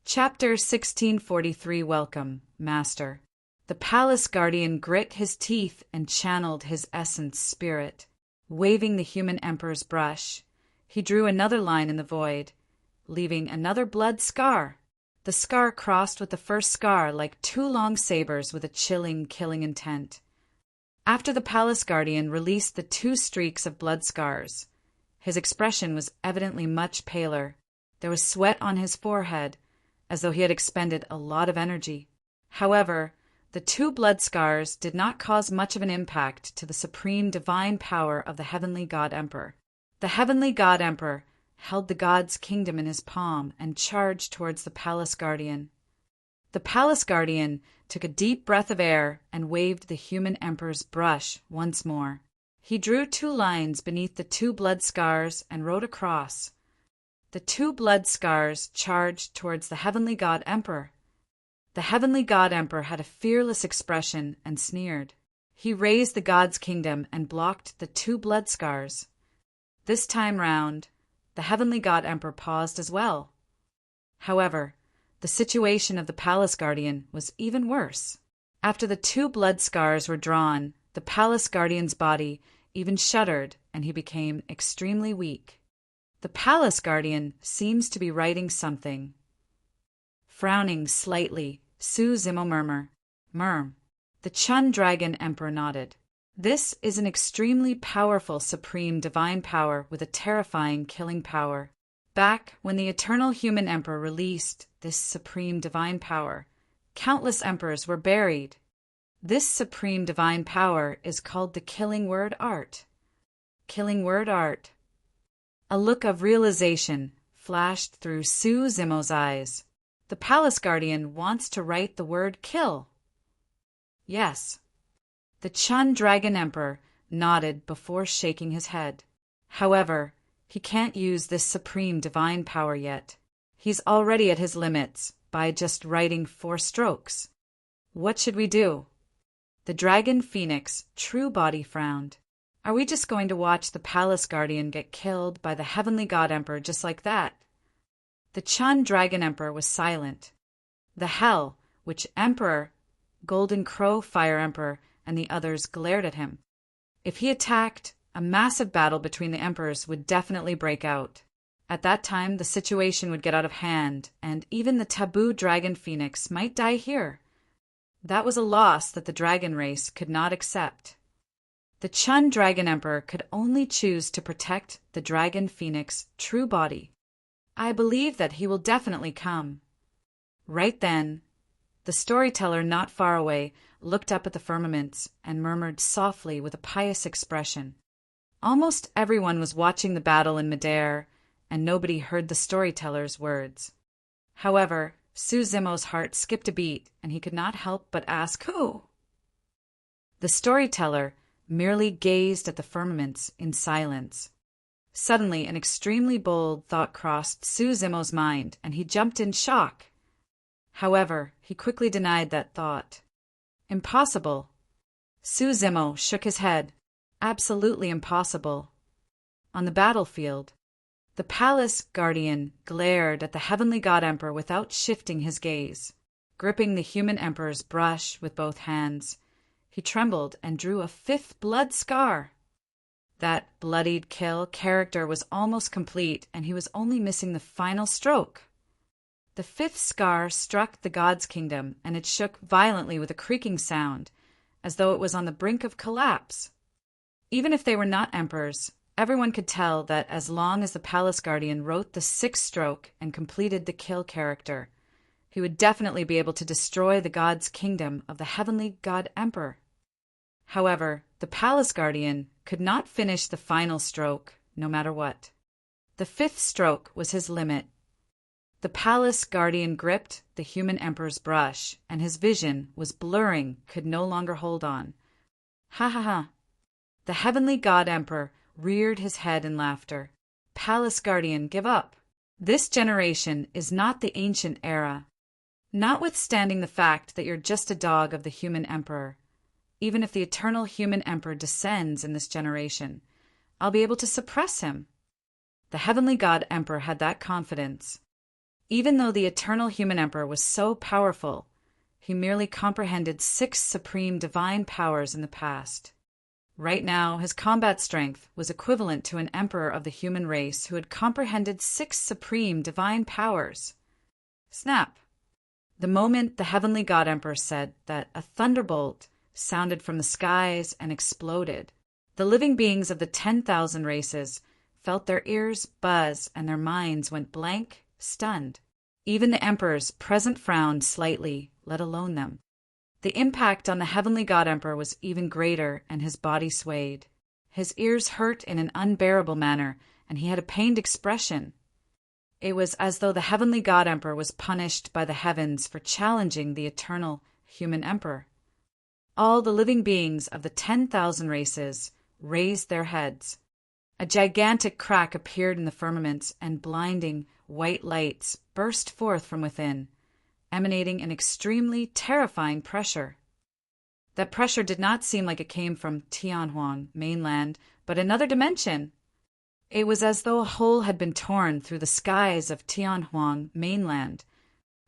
Chapter 1643. Welcome, Master. The Palace Guardian grit his teeth and channeled his essence spirit. Waving the human emperor's brush, he drew another line in the void, leaving another blood scar. The scar crossed with the first scar like two long sabers with a chilling, killing intent. After the Palace Guardian released the two streaks of blood scars, his expression was evidently much paler. There was sweat on his forehead, as though he had expended a lot of energy. However, the two blood scars did not cause much of an impact to the supreme divine power of the heavenly God Emperor. The heavenly God Emperor held the god's kingdom in his palm and charged towards the Palace Guardian. The Palace Guardian took a deep breath of air and waved the human emperor's brush once more. He drew two lines beneath the two blood scars and wrote across. The two blood scars charged towards the heavenly God Emperor. The heavenly God Emperor had a fearless expression and sneered. He raised the god's kingdom and blocked the two blood scars. This time round, the heavenly God Emperor paused as well. However, the situation of the Palace Guardian was even worse. After the two blood scars were drawn, the Palace Guardian's body even shuddered and he became extremely weak. The Palace Guardian seems to be writing something. Frowning slightly, Su Zimo murmured. The Chun Dragon Emperor nodded. This is an extremely powerful supreme divine power with a terrifying killing power. Back when the eternal human emperor released this supreme divine power, countless emperors were buried. This supreme divine power is called the killing word art. Killing word art. A look of realization flashed through Su Zimo's eyes. The Palace Guardian wants to write the word kill. Yes. The Chun Dragon Emperor nodded before shaking his head. However, he can't use this supreme divine power yet. He's already at his limits by just writing 4 strokes. What should we do? The Dragon Phoenix true body frowned. Are we just going to watch the Palace Guardian get killed by the heavenly God Emperor just like that? The Chun Dragon Emperor was silent. The Hell, which Emperor, Golden Crow Fire Emperor, and the others glared at him. If he attacked, a massive battle between the emperors would definitely break out. At that time, the situation would get out of hand, and even the taboo Dragon Phoenix might die here. That was a loss that the dragon race could not accept. The Chun Dragon Emperor could only choose to protect the Dragon Phoenix true body. I believe that he will definitely come. Right then, the storyteller not far away looked up at the firmaments and murmured softly with a pious expression. Almost everyone was watching the battle in midair, and nobody heard the storyteller's words. However, Su Zimo's heart skipped a beat, and he could not help but ask, "Who?" The storyteller merely gazed at the firmaments in silence. Suddenly, an extremely bold thought crossed Su Zimo's mind, and he jumped in shock. However, he quickly denied that thought. Impossible. Su Zimo shook his head. Absolutely impossible. On the battlefield, The palace guardian glared at the heavenly god emperor without shifting his gaze. Gripping the human emperor's brush with both hands, he trembled and drew a fifth blood scar. That bloodied kill character was almost complete, and he was only missing the final stroke. The fifth scar struck the god's kingdom, and it shook violently with a creaking sound, as though it was on the brink of collapse. Even if they were not emperors, everyone could tell that as long as the palace guardian wrote the sixth stroke and completed the kill character, he would definitely be able to destroy the god's kingdom of the heavenly god emperor. However, the palace guardian could not finish the final stroke, no matter what. The fifth stroke was his limit. The palace guardian gripped the human emperor's brush, and his vision was blurring, could no longer hold on. Ha ha ha! The heavenly god emperor reared his head in laughter. Palace guardian, give up. This generation is not the ancient era. Notwithstanding the fact that you're just a dog of the human emperor, even if the eternal human emperor descends in this generation, I'll be able to suppress him. The heavenly god emperor had that confidence. Even though the eternal human emperor was so powerful, he merely comprehended 6 supreme divine powers in the past. Right now, his combat strength was equivalent to an emperor of the human race who had comprehended 6 supreme divine powers. Snap! The moment the heavenly god emperor said that, a thunderbolt sounded from the skies and exploded. The living beings of the 10,000 races felt their ears buzz and their minds went blank, stunned. Even the emperors present frowned slightly, let alone them. The impact on the heavenly god emperor was even greater, and his body swayed. His ears hurt in an unbearable manner, and he had a pained expression. It was as though the heavenly god emperor was punished by the heavens for challenging the eternal human emperor. All the living beings of the 10,000 races raised their heads. A gigantic crack appeared in the firmaments, and blinding white lights burst forth from within, emanating an extremely terrifying pressure. That pressure did not seem like it came from Tianhuang mainland, but another dimension. It was as though a hole had been torn through the skies of Tianhuang mainland.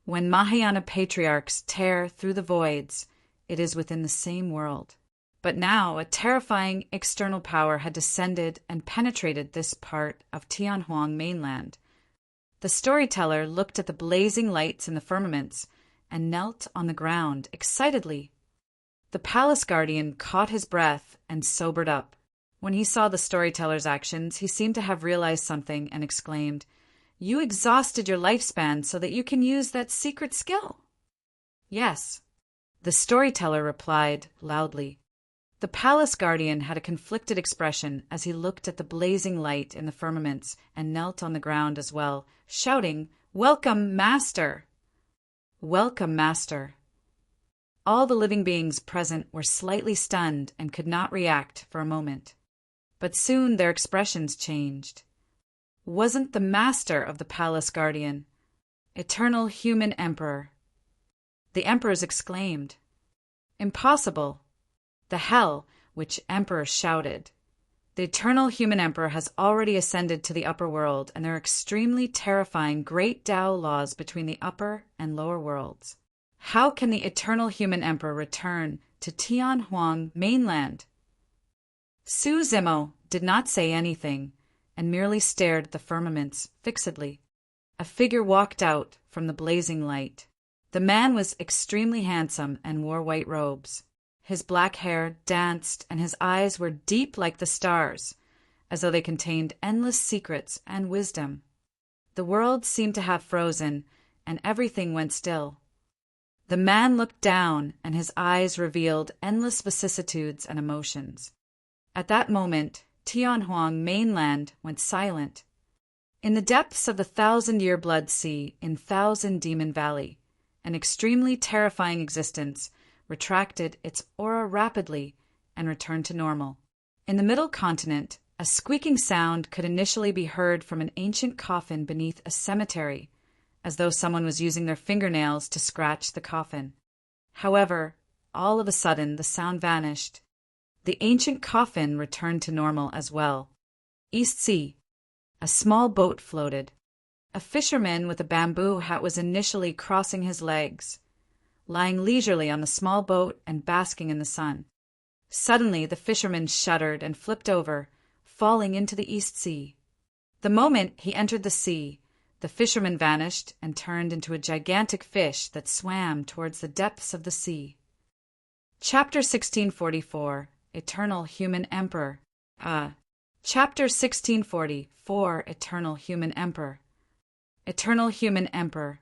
When Mahayana patriarchs tear through the voids, it is within the same world. But now a terrifying external power had descended and penetrated this part of Tianhuang mainland. The storyteller looked at the blazing lights in the firmaments and knelt on the ground excitedly. The palace guardian caught his breath and sobered up. When he saw the storyteller's actions, he seemed to have realized something and exclaimed, "You exhausted your lifespan so that you can use that secret skill?" "Yes," the storyteller replied loudly. The palace guardian had a conflicted expression as he looked at the blazing light in the firmaments and knelt on the ground as well, shouting, "Welcome, Master! Welcome, Master!" All the living beings present were slightly stunned and could not react for a moment. But soon their expressions changed. Wasn't the master of the palace guardian, eternal human emperor? The emperors exclaimed, "Impossible!" The hell, which emperor shouted. The eternal human emperor has already ascended to the upper world, and there are extremely terrifying great Tao laws between the upper and lower worlds. How can the eternal human emperor return to Tianhuang mainland? Su Zimo did not say anything, and merely stared at the firmaments fixedly. A figure walked out from the blazing light. The man was extremely handsome and wore white robes. His black hair danced, and his eyes were deep like the stars, as though they contained endless secrets and wisdom. The world seemed to have frozen, and everything went still. The man looked down, and his eyes revealed endless vicissitudes and emotions. At that moment, Tianhuang mainland went silent. In the depths of the 1,000-year blood sea in Thousand Demon Valley, an extremely terrifying existence retracted its aura rapidly and returned to normal. In the middle continent, a squeaking sound could initially be heard from an ancient coffin beneath a cemetery, as though someone was using their fingernails to scratch the coffin. However, all of a sudden the sound vanished. The ancient coffin returned to normal as well. East Sea. A small boat floated. A fisherman with a bamboo hat was initially crossing his legs, lying leisurely on the small boat and basking in the sun. Suddenly the fisherman shuddered and flipped over, falling into the East Sea. The moment he entered the sea, the fisherman vanished and turned into a gigantic fish that swam towards the depths of the sea. Chapter 1644, Eternal Human Emperor. Chapter 1644, Eternal Human Emperor. Eternal Human Emperor.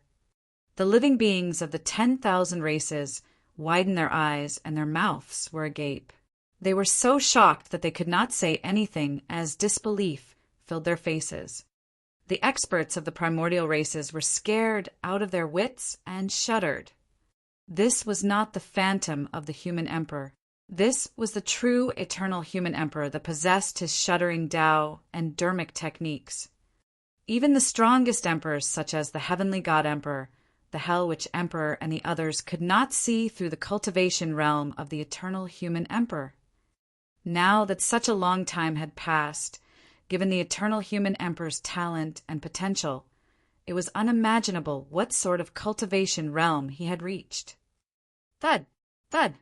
The living beings of the 10,000 races widened their eyes, and their mouths were agape. They were so shocked that they could not say anything, as disbelief filled their faces. The experts of the primordial races were scared out of their wits and shuddered. This was not the phantom of the human emperor. This was the true eternal human emperor that possessed his shuddering Tao and dermic techniques. Even the strongest emperors, such as the heavenly God Emperor, the Hell Witch Emperor, and the others, could not see through the cultivation realm of the eternal human emperor. Now that such a long time had passed, given the eternal human emperor's talent and potential, it was unimaginable what sort of cultivation realm he had reached. Thud! Thud!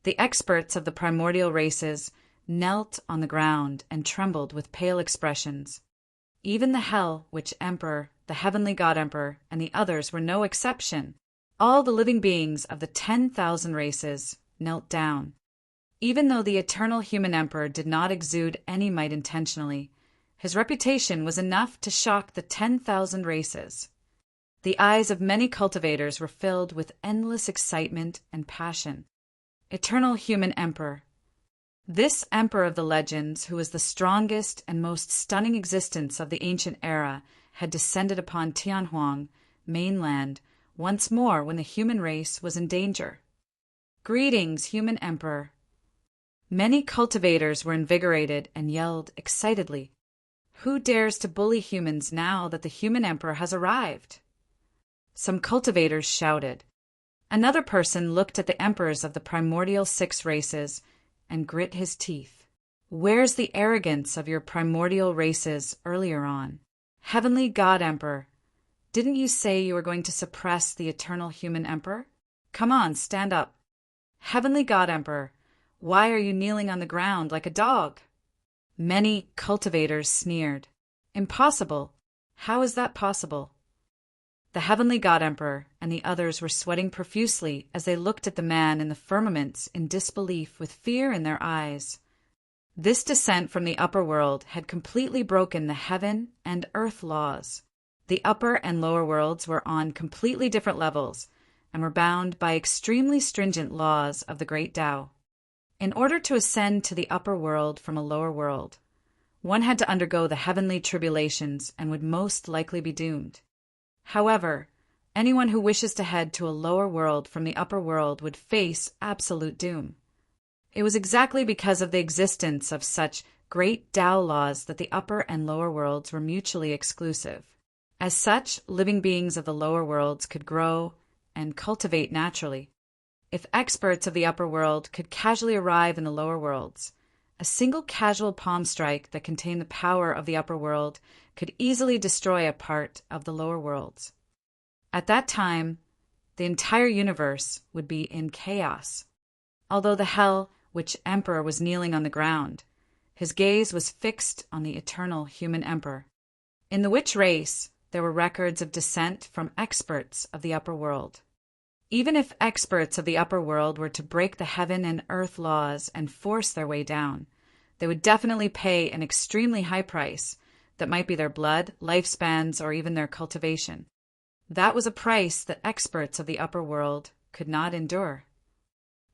The experts of the primordial races knelt on the ground and trembled with pale expressions. Even the Hell Witch Emperor, the Heavenly God Emperor, and the others were no exception. All the living beings of the 10,000 races knelt down. Even though the eternal human emperor did not exude any might intentionally, his reputation was enough to shock the 10,000 races. The eyes of many cultivators were filled with endless excitement and passion. Eternal human emperor. This emperor of the legends, who was the strongest and most stunning existence of the ancient era, had descended upon Tianhuang mainland once more when the human race was in danger. Greetings, human emperor. Many cultivators were invigorated and yelled excitedly, "Who dares to bully humans now that the human emperor has arrived?" Some cultivators shouted. Another person looked at the emperors of the primordial 6 races and grit his teeth. "Where's the arrogance of your primordial races earlier on? Heavenly God Emperor, didn't you say you were going to suppress the eternal human emperor? Come on, stand up. Heavenly God Emperor, why are you kneeling on the ground like a dog?" Many cultivators sneered. "Impossible. How is that possible?" The Heavenly God Emperor and the others were sweating profusely as they looked at the man in the firmaments in disbelief, with fear in their eyes. This descent from the upper world had completely broken the heaven and earth laws. The upper and lower worlds were on completely different levels and were bound by extremely stringent laws of the great Tao. In order to ascend to the upper world from a lower world, one had to undergo the heavenly tribulations and would most likely be doomed. However, anyone who wishes to head to a lower world from the upper world would face absolute doom. It was exactly because of the existence of such great Tao laws that the upper and lower worlds were mutually exclusive. As such, living beings of the lower worlds could grow and cultivate naturally. If experts of the upper world could casually arrive in the lower worlds, a single casual palm strike that contained the power of the upper world could easily destroy a part of the lower worlds. At that time, the entire universe would be in chaos. Although the Hell Witch Emperor was kneeling on the ground, his gaze was fixed on the eternal human emperor. In the witch race, there were records of descent from experts of the upper world. Even if experts of the upper world were to break the heaven and earth laws and force their way down, they would definitely pay an extremely high price that might be their blood, lifespans, or even their cultivation. That was a price that experts of the upper world could not endure.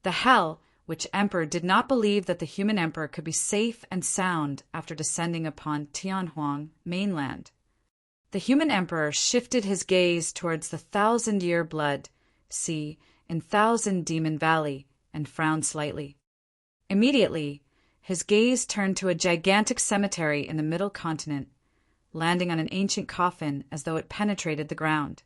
The Hell Witch Emperor did not believe that the human emperor could be safe and sound after descending upon Tianhuang mainland. The human emperor shifted his gaze towards the 1,000-year blood sea in Thousand Demon Valley and frowned slightly. Immediately, his gaze turned to a gigantic cemetery in the middle continent, landing on an ancient coffin as though it penetrated the ground.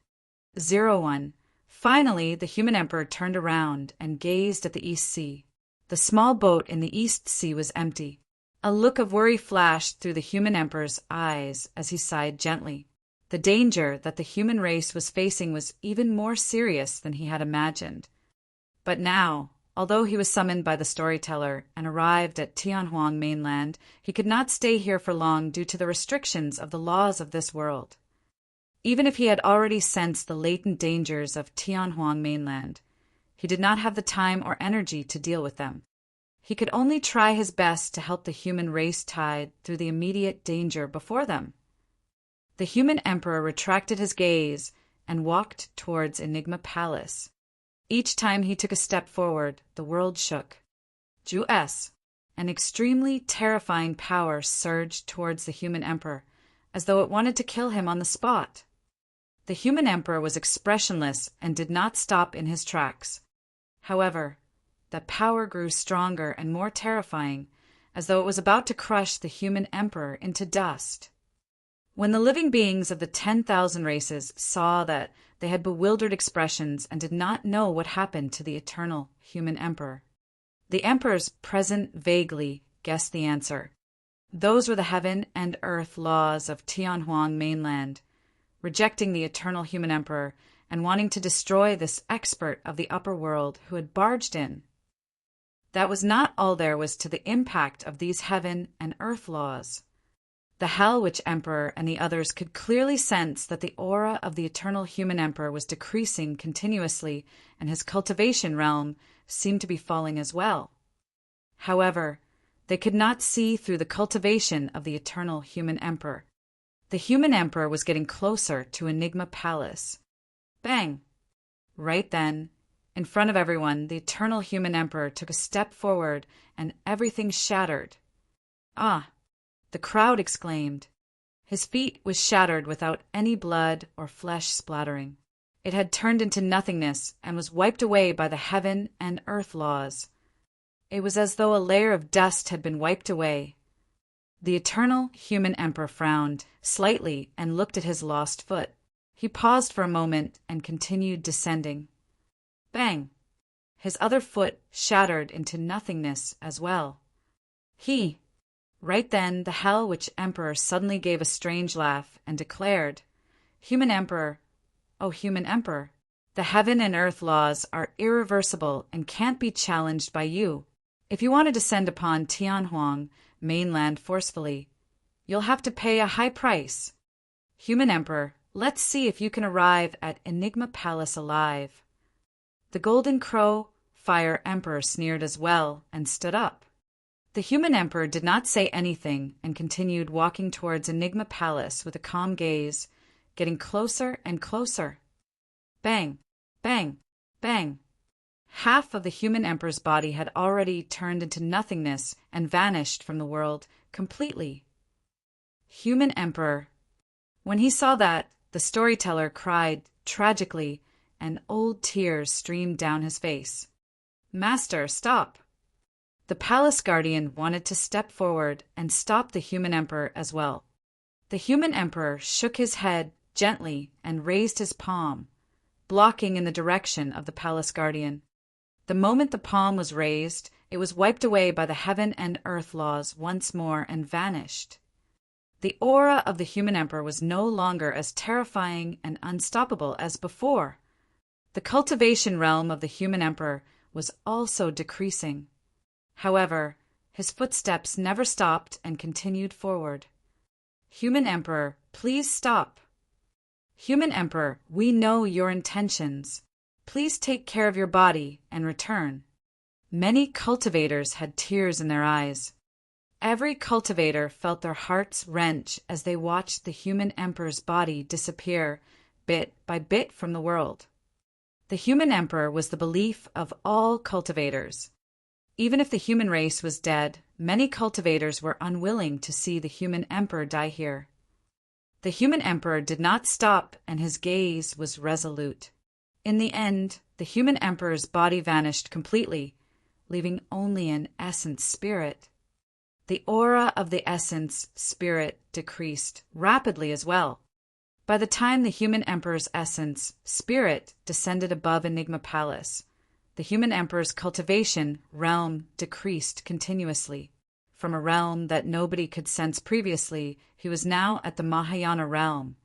01. Finally, the human emperor turned around and gazed at the East Sea. The small boat in the East Sea was empty. A look of worry flashed through the human emperor's eyes as he sighed gently. The danger that the human race was facing was even more serious than he had imagined. But now, although he was summoned by the storyteller and arrived at Tianhuang mainland, he could not stay here for long due to the restrictions of the laws of this world. Even if he had already sensed the latent dangers of Tianhuang mainland, he did not have the time or energy to deal with them. He could only try his best to help the human race tide through the immediate danger before them. The human emperor retracted his gaze and walked towards Enigma Palace. Each time he took a step forward, the world shook. Ju-S, an extremely terrifying power surged towards the human emperor, as though it wanted to kill him on the spot. The human emperor was expressionless and did not stop in his tracks. However, that power grew stronger and more terrifying, as though it was about to crush the human emperor into dust. When the living beings of the 10,000 races saw that they had bewildered expressions and did not know what happened to the eternal human emperor, the emperors present vaguely guessed the answer. Those were the heaven and earth laws of Tianhuang mainland, rejecting the eternal human emperor and wanting to destroy this expert of the upper world who had barged in. That was not all there was to the impact of these heaven and earth laws. The Hell Witch Emperor and the others could clearly sense that the aura of the eternal human emperor was decreasing continuously, and his cultivation realm seemed to be falling as well. However, they could not see through the cultivation of the eternal human emperor. The human emperor was getting closer to Enigma Palace. Bang! Right then, in front of everyone, the eternal human emperor took a step forward and everything shattered. Ah! The crowd exclaimed. His feet was shattered without any blood or flesh splattering. It had turned into nothingness and was wiped away by the heaven and earth laws. It was as though a layer of dust had been wiped away. The eternal human emperor frowned slightly and looked at his lost foot. He paused for a moment and continued descending. Bang! His other foot shattered into nothingness as well. Right then, the Hell Witch Emperor suddenly gave a strange laugh and declared, "Human Emperor, oh human Emperor, the heaven and earth laws are irreversible and can't be challenged by you. If you want to descend upon Tianhuang mainland forcefully, you'll have to pay a high price. Human Emperor, let's see if you can arrive at Enigma Palace alive." The Golden Crow Fire Emperor sneered as well and stood up. The human emperor did not say anything and continued walking towards Enigma Palace with a calm gaze, getting closer and closer. Bang! Bang! Bang! Half of the human emperor's body had already turned into nothingness and vanished from the world completely. Human emperor. When he saw that, the storyteller cried tragically, and old tears streamed down his face. "Master, stop!" The palace guardian wanted to step forward and stop the human emperor as well. The human emperor shook his head gently and raised his palm, blocking in the direction of the palace guardian. The moment the palm was raised, it was wiped away by the heaven and earth laws once more and vanished. The aura of the human emperor was no longer as terrifying and unstoppable as before. The cultivation realm of the human emperor was also decreasing. However, his footsteps never stopped and continued forward. "Human Emperor, please stop." "Human Emperor, we know your intentions. Please take care of your body and return." Many cultivators had tears in their eyes. Every cultivator felt their hearts wrench as they watched the human emperor's body disappear bit by bit from the world. The human emperor was the belief of all cultivators. Even if the human race was dead, many cultivators were unwilling to see the human emperor die here. The human emperor did not stop, and his gaze was resolute. In the end, the human emperor's body vanished completely, leaving only an essence spirit. The aura of the essence spirit decreased rapidly as well. By the time the human emperor's essence spirit descended above Enigma Palace, the human emperor's cultivation realm decreased continuously. From a realm that nobody could sense previously, he was now at the Mahayana realm.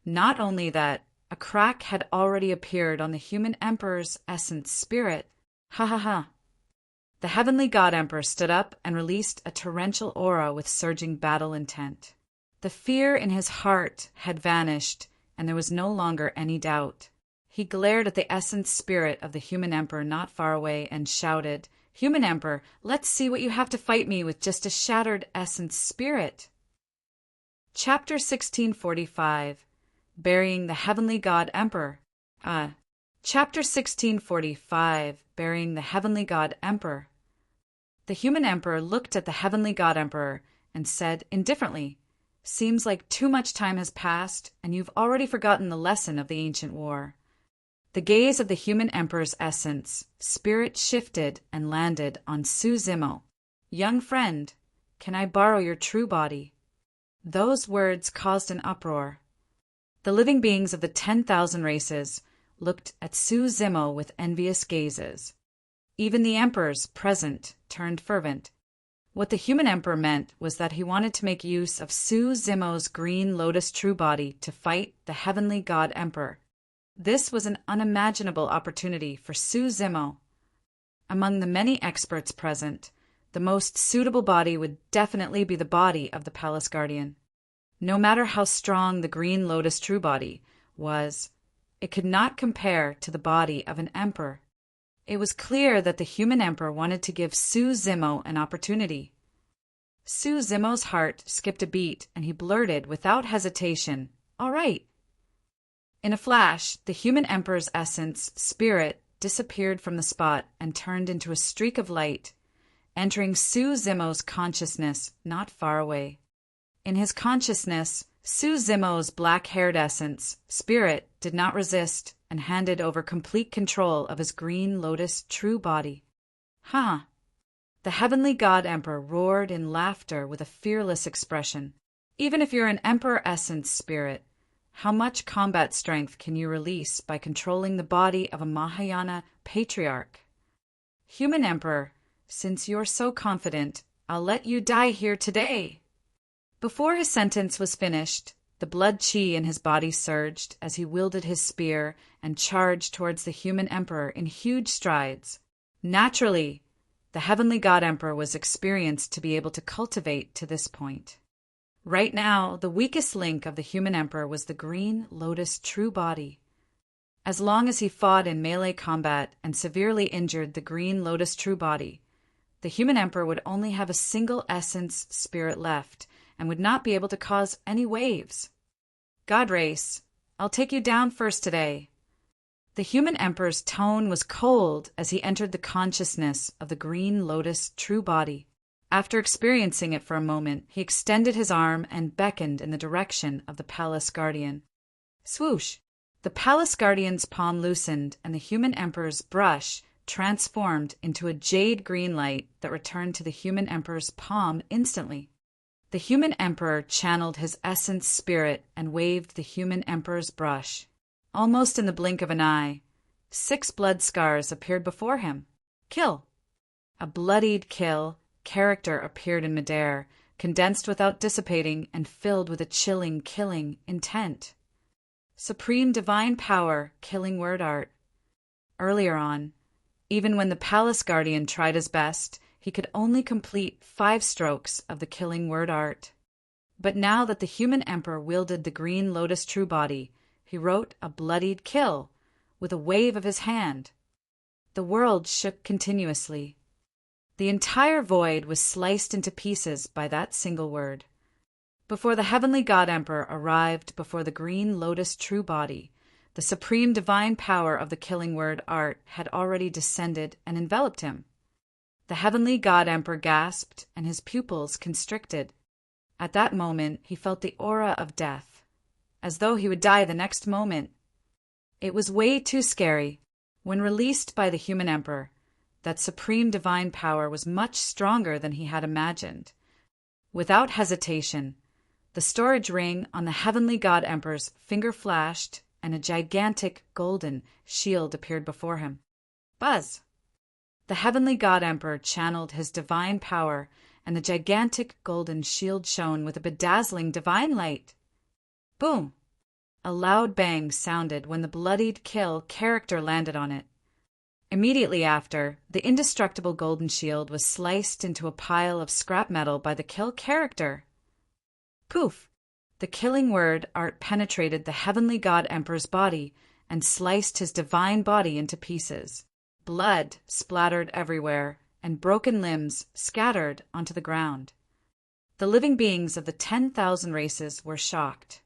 Not only that, a crack had already appeared on the human emperor's essence spirit. Ha ha ha. The heavenly god emperor stood up and released a torrential aura with surging battle intent. The fear in his heart had vanished, and there was no longer any doubt. He glared at the essence spirit of the human emperor not far away and shouted, "Human emperor, let's see what you have to fight me with just a shattered essence spirit." Chapter 1645. Burying the Heavenly God Emperor. Chapter 1645. Burying the Heavenly God Emperor. The human emperor looked at the Heavenly God Emperor and said indifferently, "Seems like too much time has passed, and you've already forgotten the lesson of the ancient war." The gaze of the human emperor's essence, spirit shifted and landed on Su Zimo. "Young friend, can I borrow your true body?" Those words caused an uproar. The living beings of the 10,000 races looked at Su Zimo with envious gazes. Even the emperors present turned fervent. What the human emperor meant was that he wanted to make use of Su Zimo's green lotus true body to fight the heavenly god emperor. This was an unimaginable opportunity for Su Zimo. Among the many experts present, the most suitable body would definitely be the body of the palace guardian. No matter how strong the green lotus true body was, it could not compare to the body of an emperor. It was clear that the human emperor wanted to give Su Zimo an opportunity. Su Zimo's heart skipped a beat, and he blurted without hesitation, "All right." In a flash, the human emperor's essence, spirit, disappeared from the spot and turned into a streak of light, entering Su Zimo's consciousness not far away. In his consciousness, Su Zimo's black-haired essence, spirit, did not resist and handed over complete control of his green lotus true body. "Huh!" The heavenly god emperor roared in laughter with a fearless expression. "Even if you're an emperor essence spirit, how much combat strength can you release by controlling the body of a Mahayana patriarch? Human emperor, since you're so confident, I'll let you die here today." Before his sentence was finished, the blood chi in his body surged as he wielded his spear and charged towards the human emperor in huge strides. Naturally, the heavenly god emperor was experienced to be able to cultivate to this point. Right now, the weakest link of the human emperor was the green lotus true body. As long as he fought in melee combat and severely injured the green lotus true body, the human emperor would only have a single essence spirit left and would not be able to cause any waves. "God race, I'll take you down first today." The human emperor's tone was cold as he entered the consciousness of the green lotus true body. After experiencing it for a moment, he extended his arm and beckoned in the direction of the palace guardian. Swoosh! The palace guardian's palm loosened, and the human emperor's brush transformed into a jade green light that returned to the human emperor's palm instantly. The human emperor channeled his essence spirit and waved the human emperor's brush. Almost in the blink of an eye, 6 blood scars appeared before him. Kill! A bloodied kill character appeared in midair, condensed without dissipating and filled with a chilling, killing intent. Supreme divine power, killing word art. Earlier on, even when the palace guardian tried his best, he could only complete 5 strokes of the killing word art. But now that the human emperor wielded the green lotus true body, he wrote a bloodied kill with a wave of his hand. The world shook continuously. The entire void was sliced into pieces by that single word. Before the heavenly god emperor arrived before the green lotus true body, the supreme divine power of the killing word art had already descended and enveloped him. The heavenly god emperor gasped and his pupils constricted. At that moment, he felt the aura of death, as though he would die the next moment. It was way too scary. When released by the human emperor, that supreme divine power was much stronger than he had imagined. Without hesitation, the storage ring on the heavenly god emperor's finger flashed, and a gigantic golden shield appeared before him. Buzz! The heavenly god emperor channeled his divine power and the gigantic golden shield shone with a bedazzling divine light. Boom! A loud bang sounded when the bloodied kill character landed on it. Immediately after, the indestructible golden shield was sliced into a pile of scrap metal by the kill character. Poof! The killing word art penetrated the heavenly god emperor's body and sliced his divine body into pieces. Blood splattered everywhere, and broken limbs scattered onto the ground. The living beings of the 10,000 races were shocked.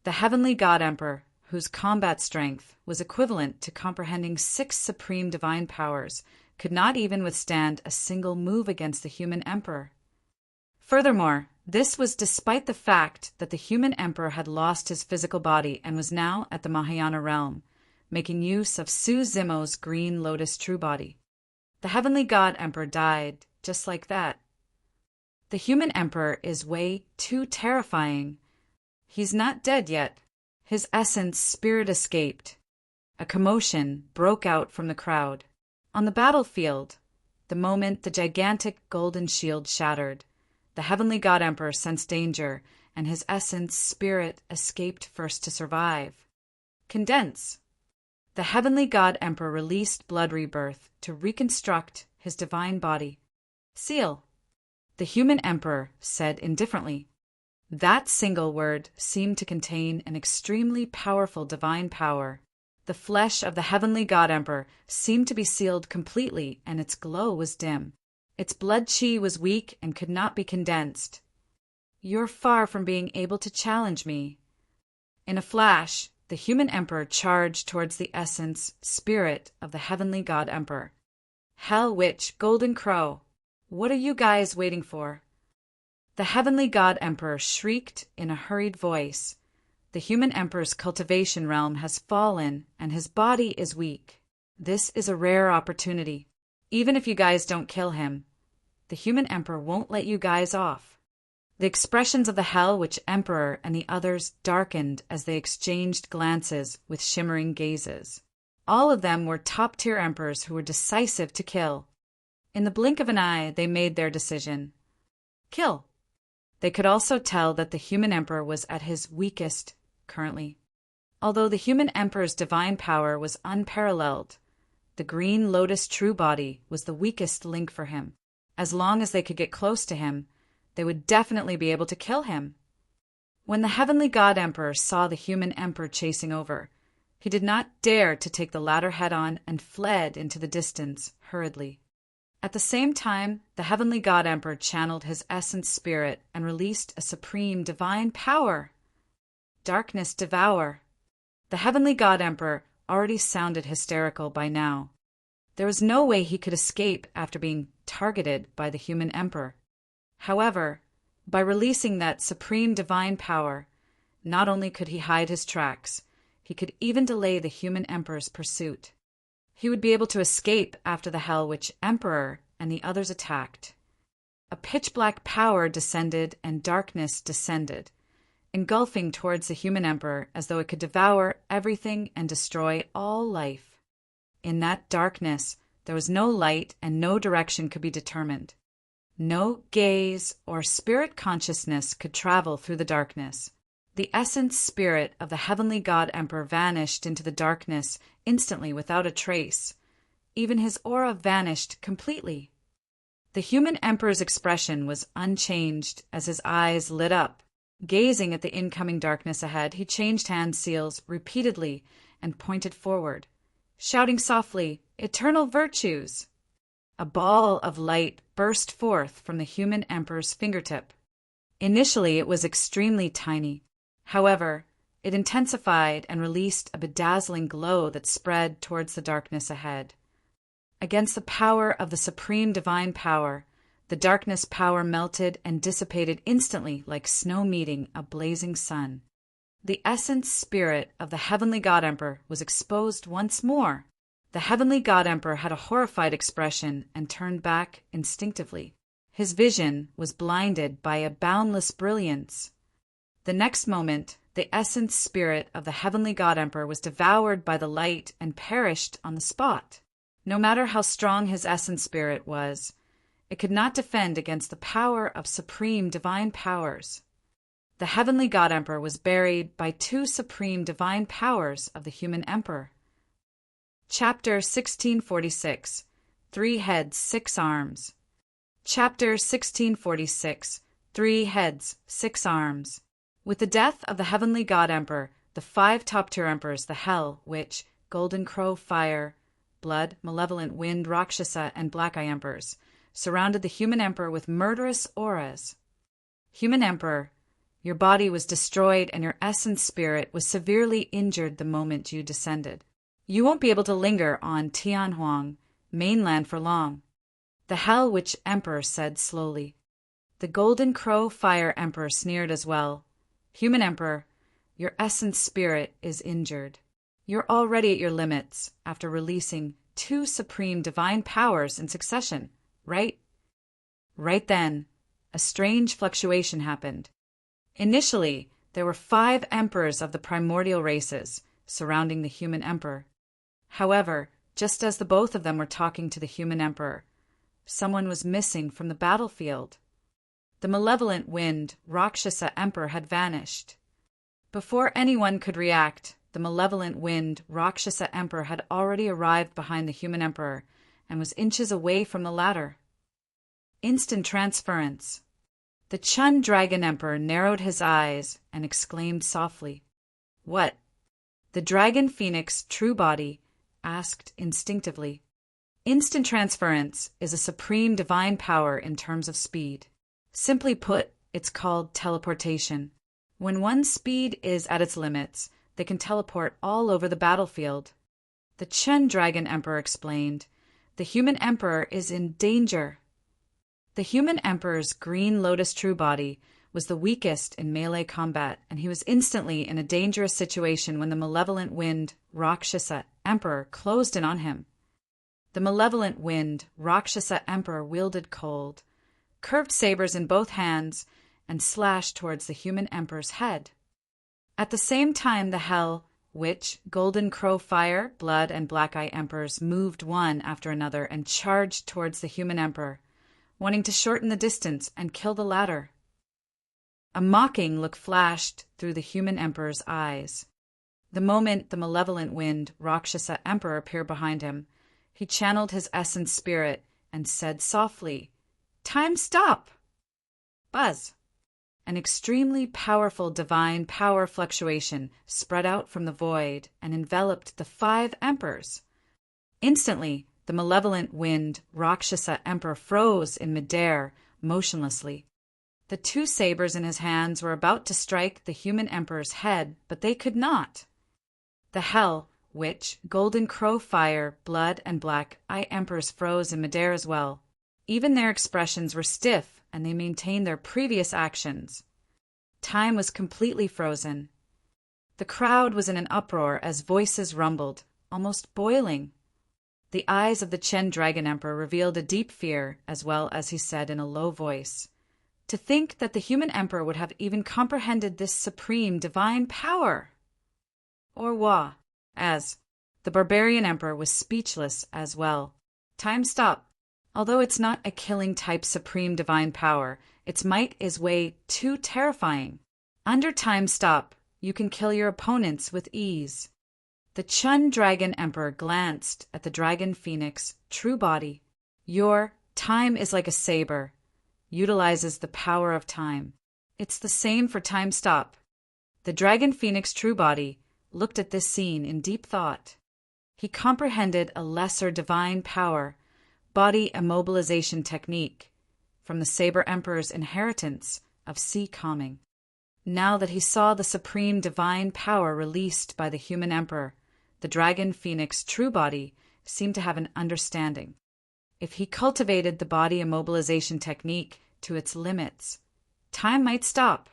The heavenly god emperor, whose combat strength was equivalent to comprehending 6 supreme divine powers, could not even withstand a single move against the human emperor. Furthermore, this was despite the fact that the human emperor had lost his physical body and was now at the Mahayana realm, making use of Su Zimo's green lotus true body. The heavenly god emperor died just like that. The human emperor is way too terrifying. He's not dead yet. His essence spirit escaped. A commotion broke out from the crowd. On the battlefield, the moment the gigantic golden shield shattered, the heavenly god emperor sensed danger, and his essence spirit escaped first to survive. Condense. The heavenly god emperor released blood rebirth to reconstruct his divine body. Seal. The human emperor said indifferently. That single word seemed to contain an extremely powerful divine power. The flesh of the heavenly god emperor seemed to be sealed completely, and its glow was dim. Its blood chi was weak and could not be condensed. You're far from being able to challenge me. In a flash, the human emperor charged towards the essence, spirit of the heavenly god emperor. Hell Witch, Golden Crow, what are you guys waiting for? The heavenly god emperor shrieked in a hurried voice. The human emperor's cultivation realm has fallen, and his body is weak. This is a rare opportunity. Even if you guys don't kill him, the human emperor won't let you guys off. The expressions of the Hell Witch Emperor and the others darkened as they exchanged glances with shimmering gazes. All of them were top-tier emperors who were decisive to kill. In the blink of an eye, they made their decision. Kill. They could also tell that the human emperor was at his weakest currently. Although the human emperor's divine power was unparalleled, the green lotus true body was the weakest link for him. As long as they could get close to him, they would definitely be able to kill him. When the heavenly god emperor saw the human emperor chasing over, he did not dare to take the latter head-on and fled into the distance hurriedly. At the same time, the heavenly god emperor channeled his essence spirit and released a supreme divine power. Darkness devour. The heavenly god emperor already sounded hysterical by now. There was no way he could escape after being targeted by the human emperor. However, by releasing that supreme divine power, not only could he hide his tracks, he could even delay the human emperor's pursuit. He would be able to escape after the Hell Witch Emperor and the others attacked. A pitch-black power descended and darkness descended, engulfing towards the human emperor as though it could devour everything and destroy all life. In that darkness, there was no light and no direction could be determined. No gaze or spirit consciousness could travel through the darkness. The essence spirit of the heavenly god emperor vanished into the darkness instantly without a trace. Even his aura vanished completely. The human emperor's expression was unchanged as his eyes lit up. Gazing at the incoming darkness ahead, he changed hand seals repeatedly and pointed forward, shouting softly, "Eternal virtues!" A ball of light burst forth from the human emperor's fingertip. Initially, it was extremely tiny. However, it intensified and released a bedazzling glow that spread towards the darkness ahead. Against the power of the supreme divine power, the darkness power melted and dissipated instantly like snow meeting a blazing sun. The essence spirit of the heavenly god emperor was exposed once more. The heavenly god emperor had a horrified expression and turned back instinctively. His vision was blinded by a boundless brilliance. The next moment, the essence spirit of the heavenly god emperor was devoured by the light and perished on the spot. No matter how strong his essence spirit was, It could not defend against the power of supreme divine powers. The heavenly God Emperor was buried by two supreme divine powers of the human emperor. Chapter 1646. 3 Heads, 6 Arms. Chapter 1646. 3 Heads, 6 Arms. With the death of the heavenly God Emperor, the 5 top-tier emperors, the Hell, Witch, Golden Crow, Fire, Blood, Malevolent Wind, Rakshasa, and Black Eye emperors, surrounded the human emperor with murderous auras. Human emperor, your body was destroyed and your essence spirit was severely injured the moment you descended. You won't be able to linger on Tianhuang mainland for long. The Hell Witch Emperor said slowly. The Golden Crow Fire Emperor sneered as well. Human Emperor, your essence spirit is injured. You're already at your limits after releasing 2 supreme divine powers in succession, right? Right then, a strange fluctuation happened. Initially, there were 5 emperors of the primordial races surrounding the human emperor. However, just as the both of them were talking to the human emperor, someone was missing from the battlefield. The malevolent wind, Rakshasa emperor had vanished. Before anyone could react, the malevolent wind, Rakshasa emperor had already arrived behind the human emperor and was inches away from the latter. Instant transference. The Chun Dragon Emperor narrowed his eyes and exclaimed softly, "What?" The Dragon Phoenix True Body asked instinctively. Instant transference is a supreme divine power in terms of speed. Simply put, it's called teleportation. When one's speed is at its limits, they can teleport all over the battlefield. The Chun Dragon Emperor explained, "The human emperor is in danger." The human emperor's Green Lotus True Body was the weakest in melee combat, and he was instantly in a dangerous situation when the malevolent wind, Rakshasa Emperor closed in on him. The malevolent wind, Rakshasa Emperor wielded cold, curved sabers in both hands, and slashed towards the human emperor's head. At the same time, the Hell, Witch, Golden Crow Fire, Blood, and Black Eye emperors moved one after another and charged towards the human emperor, wanting to shorten the distance and kill the latter. A mocking look flashed through the human emperor's eyes. The moment the malevolent wind, Rakshasa Emperor appeared behind him, he channeled his essence spirit and said softly, "Time stop!" Buzz. An extremely powerful divine power fluctuation spread out from the void and enveloped the 5 emperors. Instantly, the malevolent wind, Rakshasa Emperor froze in midair, motionlessly. The 2 sabers in his hands were about to strike the human emperor's head, but they could not. The Hell, Witch, Golden Crow Fire, Blood, and Black Eye emperors froze in midair as well. Even their expressions were stiff, and they maintained their previous actions. Time was completely frozen. The crowd was in an uproar as voices rumbled, almost boiling. The eyes of the Chen Dragon Emperor revealed a deep fear, as well as he said in a low voice, "To think that the human emperor would have even comprehended this supreme divine power!" Or Wa, as the barbarian emperor was speechless as well. Time stop. Although it's not a killing type supreme divine power, its might is way too terrifying. Under time stop, you can kill your opponents with ease. The Chun Dragon Emperor glanced at the Dragon Phoenix True Body. Your time is like a saber, utilizes the power of time. It's the same for time stop. The Dragon Phoenix True Body looked at this scene in deep thought. He comprehended a lesser divine power, body immobilization technique, from the Saber Emperor's inheritance of sea calming. Now that he saw the supreme divine power released by the human emperor, the Dragon Phoenix True Body seemed to have an understanding. If he cultivated the body immobilization technique to its limits, time might stop.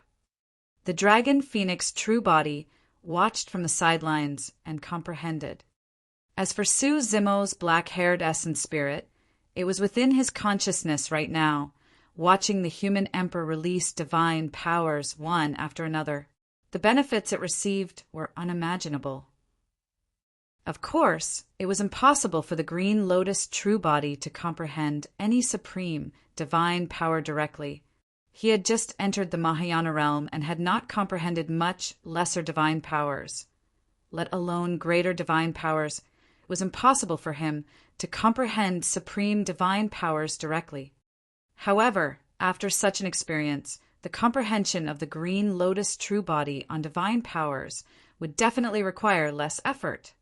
The Dragon Phoenix True Body watched from the sidelines and comprehended. As for Su Zimo's black-haired essence spirit, it was within his consciousness right now, watching the human emperor release divine powers one after another. The benefits it received were unimaginable. Of course, it was impossible for the Green Lotus true body to comprehend any supreme, divine power directly. He had just entered the Mahayana realm and had not comprehended much lesser divine powers, let alone greater divine powers. It was impossible for him to comprehend supreme divine powers directly. However, after such an experience, the comprehension of the Green Lotus true body on divine powers would definitely require less effort.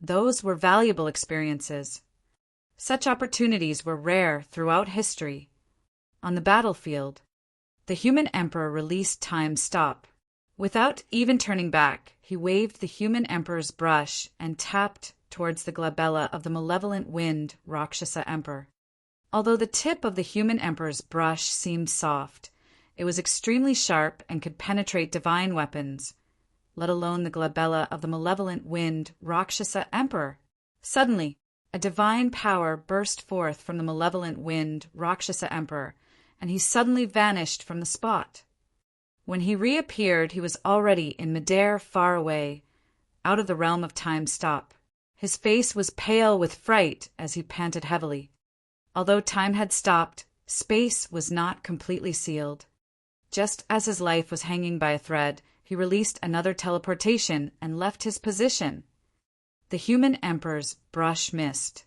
Those were valuable experiences. Such opportunities were rare throughout history. On the battlefield, the human emperor released Time Stop. Without even turning back, he waved the human emperor's brush and tapped towards the glabella of the malevolent wind Rakshasa emperor. Although the tip of the human emperor's brush seemed soft, it was extremely sharp and could penetrate divine weapons, let alone the glabella of the malevolent wind Rakshasa emperor. Suddenly, a divine power burst forth from the malevolent wind Rakshasa emperor, and he suddenly vanished from the spot. When he reappeared, he was already in midair far away, out of the realm of Time Stop. His face was pale with fright as he panted heavily. Although time had stopped, space was not completely sealed. Just as his life was hanging by a thread, he released another teleportation and left his position. The human emperor's brush missed.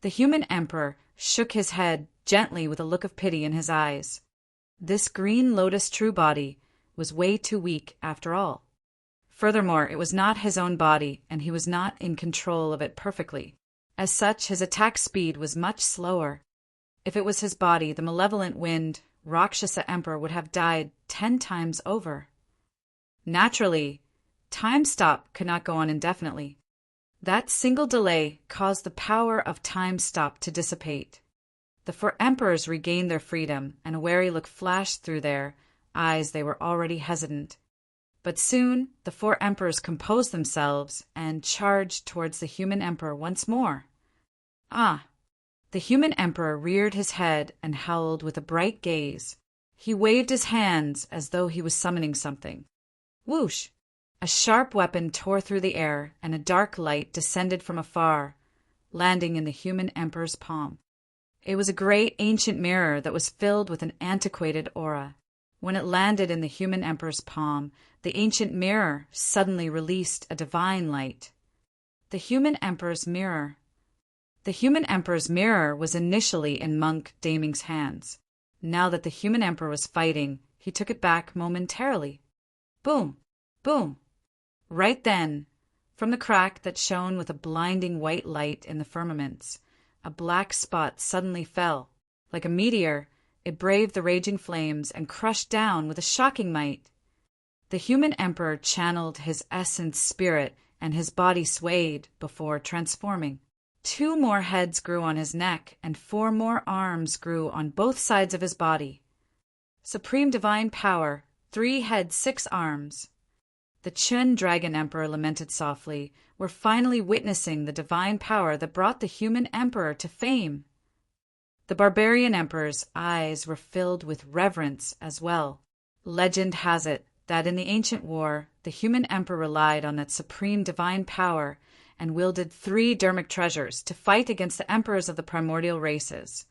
The human emperor shook his head gently with a look of pity in his eyes. This Green Lotus true body was way too weak after all. Furthermore, it was not his own body, and he was not in control of it perfectly. As such, his attack speed was much slower. If it was his body, the malevolent wind Rakshasa emperor would have died 10 times over. Naturally, Time Stop could not go on indefinitely. That single delay caused the power of Time Stop to dissipate. The 4 emperors regained their freedom, and a wary look flashed through their eyes. They were already hesitant. But soon the 4 emperors composed themselves and charged towards the human emperor once more. Ah! The human emperor reared his head and howled with a bright gaze. He waved his hands as though he was summoning something. Whoosh! A sharp weapon tore through the air, and a dark light descended from afar, landing in the human emperor's palm. It was a great ancient mirror that was filled with an antiquated aura. When it landed in the human emperor's palm, the ancient mirror suddenly released a divine light. The human emperor's mirror. The human emperor's mirror was initially in Monk Daming's hands. Now that the human emperor was fighting, he took it back momentarily. Boom! Boom! Right then, from the crack that shone with a blinding white light in the firmaments, a black spot suddenly fell. Like a meteor, it braved the raging flames and crushed down with a shocking might. The human emperor channeled his essence spirit, and his body swayed before transforming. 2 more heads grew on his neck, and 4 more arms grew on both sides of his body. Supreme divine power, 3 heads, 6 arms. The Chun Dragon Emperor lamented softly. We're finally witnessing the divine power that brought the human emperor to fame. The barbarian emperor's eyes were filled with reverence as well. Legend has it that in the ancient war, the human emperor relied on that supreme divine power and wielded 3 dharmic treasures to fight against the emperors of the primordial races,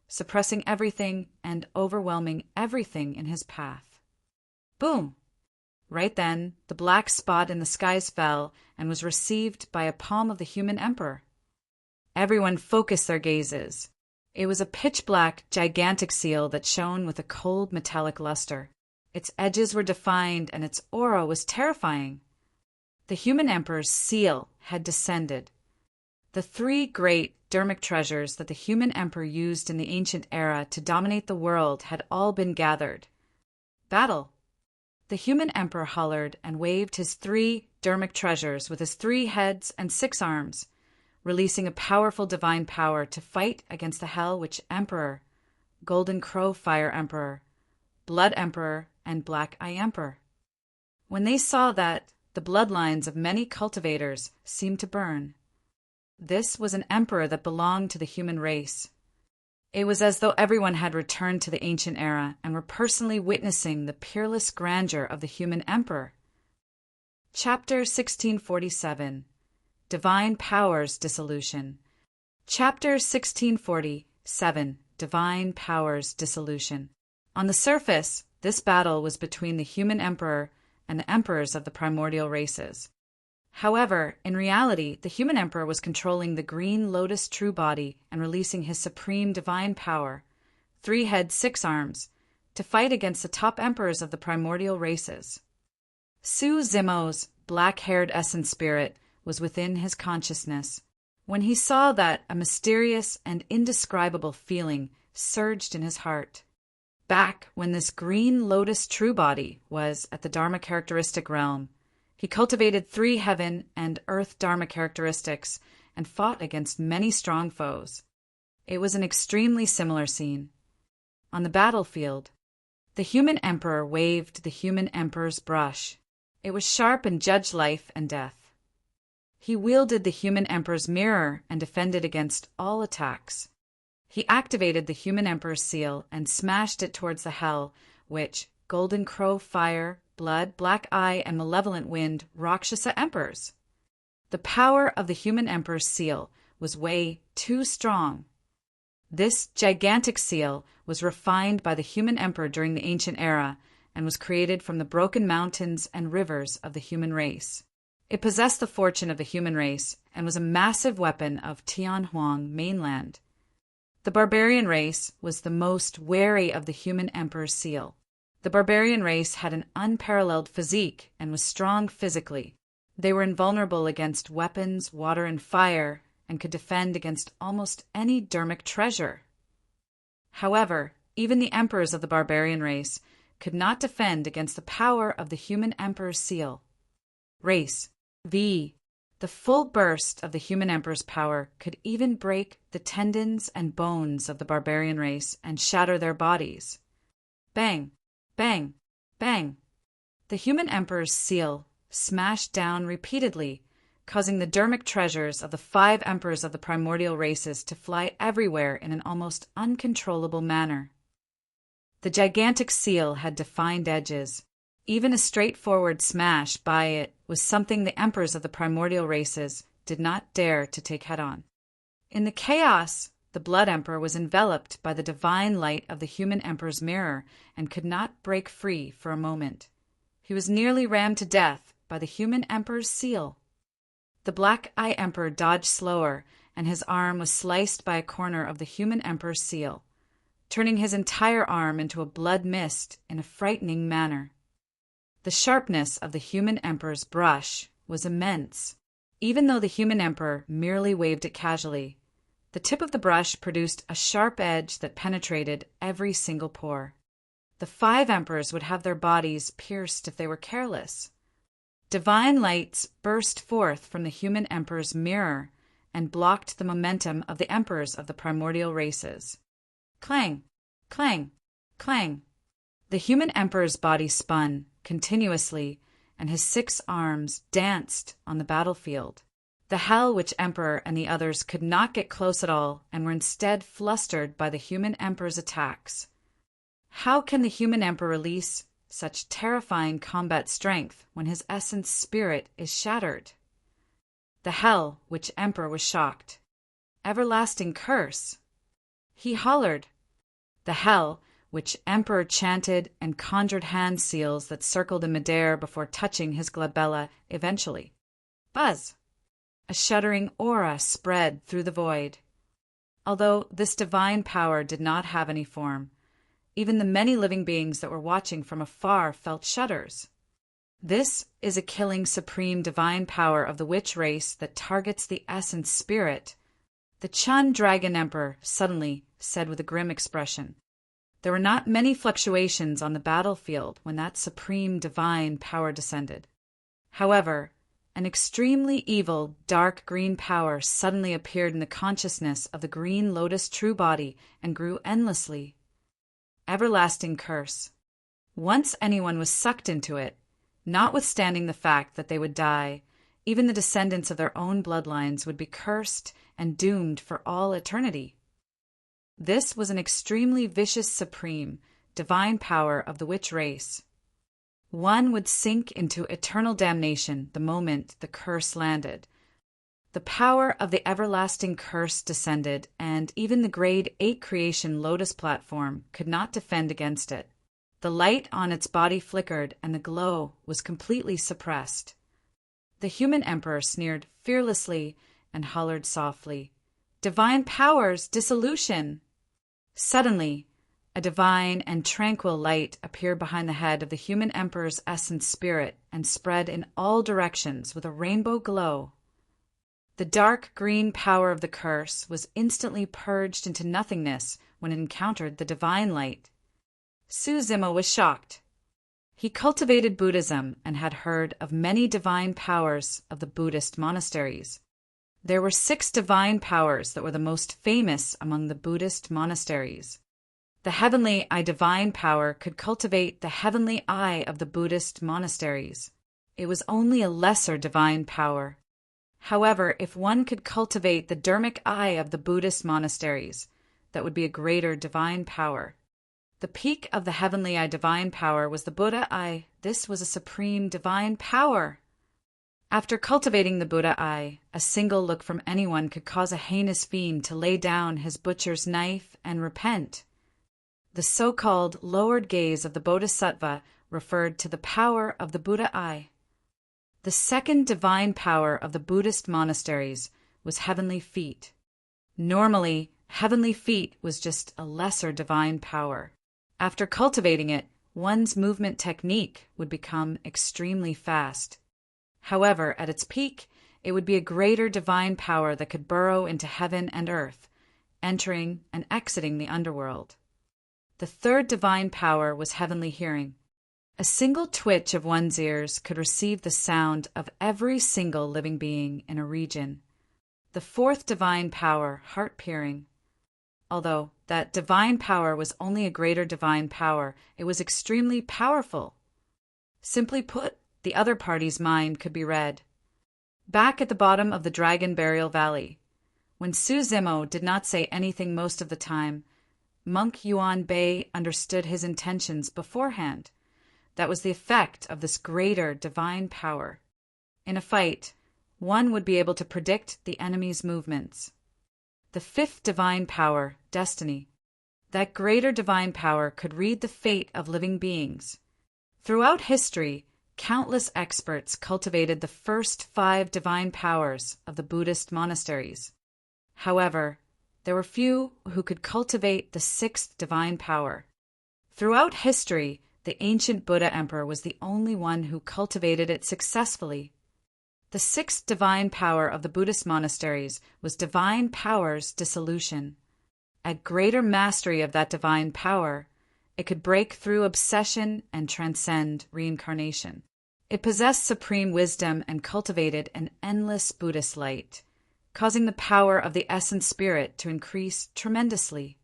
suppressing everything and overwhelming everything in his path. Boom! Right then, the black spot in the skies fell and was received by a palm of the human emperor. Everyone focused their gazes. It was a pitch-black, gigantic seal that shone with a cold metallic luster. Its edges were defined and its aura was terrifying. The human emperor's seal had descended. The 3 great dharmic treasures that the human emperor used in the ancient era to dominate the world had all been gathered. Battle! The human emperor hollered and waved his 3 dharmic treasures with his 3 heads and 6 arms, releasing a powerful divine power to fight against the Hell Witch Emperor, Golden Crow Fire Emperor, Blood Emperor, and Black Eye Emperor. When they saw that, the bloodlines of many cultivators seemed to burn. This was an emperor that belonged to the human race. It was as though everyone had returned to the ancient era and were personally witnessing the peerless grandeur of the human emperor. Chapter 1647. Divine Powers Dissolution. Chapter 1647, Divine Powers Dissolution. On the surface, this battle was between the human emperor and the emperors of the primordial races. However, in reality, the human emperor was controlling the green lotus true body and releasing his supreme divine power, 3 heads, 6 arms, to fight against the top emperors of the primordial races. Su Zimo's black-haired essence spirit was within his consciousness when he saw that a mysterious and indescribable feeling surged in his heart. Back when this green lotus true body was at the Dharma characteristic realm, he cultivated 3 heaven and earth Dharma characteristics and fought against many strong foes. It was an extremely similar scene. On the battlefield, the human emperor waved the human emperor's brush. It was sharp and judged life and death. He wielded the human emperor's mirror and defended against all attacks. He activated the human emperor's seal and smashed it towards the hell, which golden crow fire, blood, black eye, and malevolent wind Rakshasa emperors. The power of the human emperor's seal was way too strong. This gigantic seal was refined by the human emperor during the ancient era and was created from the broken mountains and rivers of the human race. It possessed the fortune of the human race and was a massive weapon of Tianhuang mainland. The barbarian race was the most wary of the human emperor's seal. The barbarian race had an unparalleled physique and was strong physically. They were invulnerable against weapons, water, and fire, and could defend against almost any dharmic treasure. However, even the emperors of the barbarian race could not defend against the power of the human emperor's seal. Race V. The full burst of the human emperor's power could even break the tendons and bones of the barbarian race and shatter their bodies. Bang, bang, bang. The human emperor's seal smashed down repeatedly, causing the dharmic treasures of the 5 emperors of the primordial races to fly everywhere in an almost uncontrollable manner. The gigantic seal had defined edges. Even a straightforward smash by it was something the emperors of the primordial races did not dare to take head-on. In the chaos, the Blood Emperor was enveloped by the divine light of the human emperor's mirror and could not break free for a moment. He was nearly rammed to death by the human emperor's seal. The Black Eye Emperor dodged slower, and his arm was sliced by a corner of the human emperor's seal, turning his entire arm into a blood mist in a frightening manner. The sharpness of the human emperor's brush was immense. Even though the human emperor merely waved it casually, the tip of the brush produced a sharp edge that penetrated every single pore. The 5 emperors would have their bodies pierced if they were careless. Divine lights burst forth from the human emperor's mirror and blocked the momentum of the emperors of the primordial races. Clang, clang, clang. The human emperor's body spun continuously, and his 6 arms danced on the battlefield. The Hell Witch Emperor and the others could not get close at all and were instead flustered by the human emperor's attacks. How can the human emperor release such terrifying combat strength when his essence spirit is shattered? The Hell Witch Emperor was shocked. Everlasting curse! He hollered. The Hell Witch Emperor chanted and conjured hand seals that circled in midair before touching his glabella eventually. Buzz! A shuddering aura spread through the void. Although this divine power did not have any form, even the many living beings that were watching from afar felt shudders. This is a killing supreme divine power of the witch race that targets the essence spirit. The Chun Dragon Emperor suddenly said with a grim expression. There were not many fluctuations on the battlefield when that supreme divine power descended. However, an extremely evil, dark green power suddenly appeared in the consciousness of the green lotus true body and grew endlessly. Everlasting curse. Once anyone was sucked into it, notwithstanding the fact that they would die, even the descendants of their own bloodlines would be cursed and doomed for all eternity. This was an extremely vicious supreme, divine power of the witch race. One would sink into eternal damnation the moment the curse landed. The power of the everlasting curse descended, and even the grade 8 creation lotus platform could not defend against it. The light on its body flickered, and the glow was completely suppressed. The human emperor sneered fearlessly and hollered softly, "Divine powers, dissolution!" Suddenly, a divine and tranquil light appeared behind the head of the human emperor's essence spirit and spread in all directions with a rainbow glow. The dark green power of the curse was instantly purged into nothingness when it encountered the divine light. Suzima was shocked. He cultivated Buddhism and had heard of many divine powers of the Buddhist monasteries. There were 6 divine powers that were the most famous among the Buddhist monasteries. The heavenly eye divine power could cultivate the heavenly eye of the Buddhist monasteries. It was only a lesser divine power. However, if one could cultivate the dermic eye of the Buddhist monasteries, that would be a greater divine power. The peak of the heavenly eye divine power was the Buddha eye. This was a supreme divine power. After cultivating the Buddha eye, a single look from anyone could cause a heinous fiend to lay down his butcher's knife and repent. The so-called lowered gaze of the Bodhisattva referred to the power of the Buddha eye. The second divine power of the Buddhist monasteries was heavenly feet. Normally, heavenly feet was just a lesser divine power. After cultivating it, one's movement technique would become extremely fast. However, at its peak, it would be a greater divine power that could burrow into heaven and earth, entering and exiting the underworld. The third divine power was heavenly hearing. A single twitch of one's ears could receive the sound of every single living being in a region. The fourth divine power, heart-peering. Although that divine power was only a greater divine power, it was extremely powerful. Simply put, the other party's mind could be read. Back at the bottom of the Dragon Burial Valley, when Suzimo did not say anything most of the time, Monk Yuan Bei understood his intentions beforehand. That was the effect of this greater divine power. In a fight, one would be able to predict the enemy's movements. The fifth divine power, destiny. That greater divine power could read the fate of living beings. Throughout history, countless experts cultivated the first 5 divine powers of the Buddhist monasteries. However, there were few who could cultivate the 6th divine power. Throughout history, the ancient Buddha emperor was the only one who cultivated it successfully. The 6th divine power of the Buddhist monasteries was divine power's dissolution. At greater mastery of that divine power, it could break through obsession and transcend reincarnation. It possessed supreme wisdom and cultivated an endless Buddhist light, causing the power of the essence spirit to increase tremendously.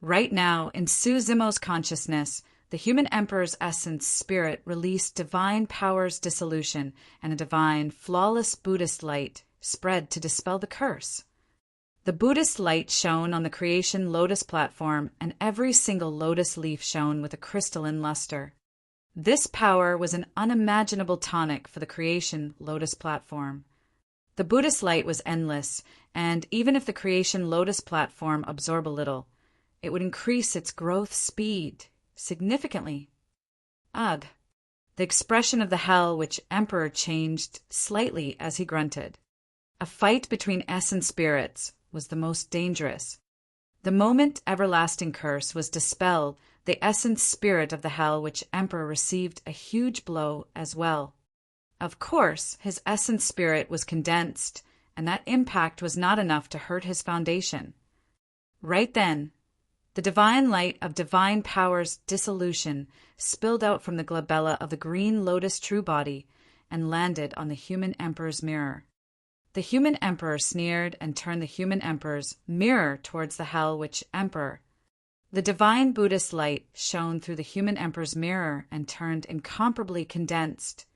Right now, in Suzimo's consciousness, the human emperor's essence spirit released divine power's dissolution, and a divine, flawless Buddhist light spread to dispel the curse. The Buddhist light shone on the creation lotus platform, and every single lotus leaf shone with a crystalline luster. This power was an unimaginable tonic for the creation lotus platform. The Buddhist light was endless, and even if the creation lotus platform absorbed a little, it would increase its growth speed significantly. Ugh! The expression of the hell which Emperor changed slightly as he grunted. A fight between essence spirits was the most dangerous. The moment everlasting curse was dispelled, the essence spirit of the hell which Emperor received a huge blow as well. Of course, his essence spirit was condensed, and that impact was not enough to hurt his foundation. Right then, the divine light of divine power's dissolution spilled out from the glabella of the green lotus true body and landed on the human emperor's mirror. The human emperor sneered and turned the human emperor's mirror towards the hell which emperor. The divine Buddhist light shone through the human emperor's mirror and turned incomparably condensed,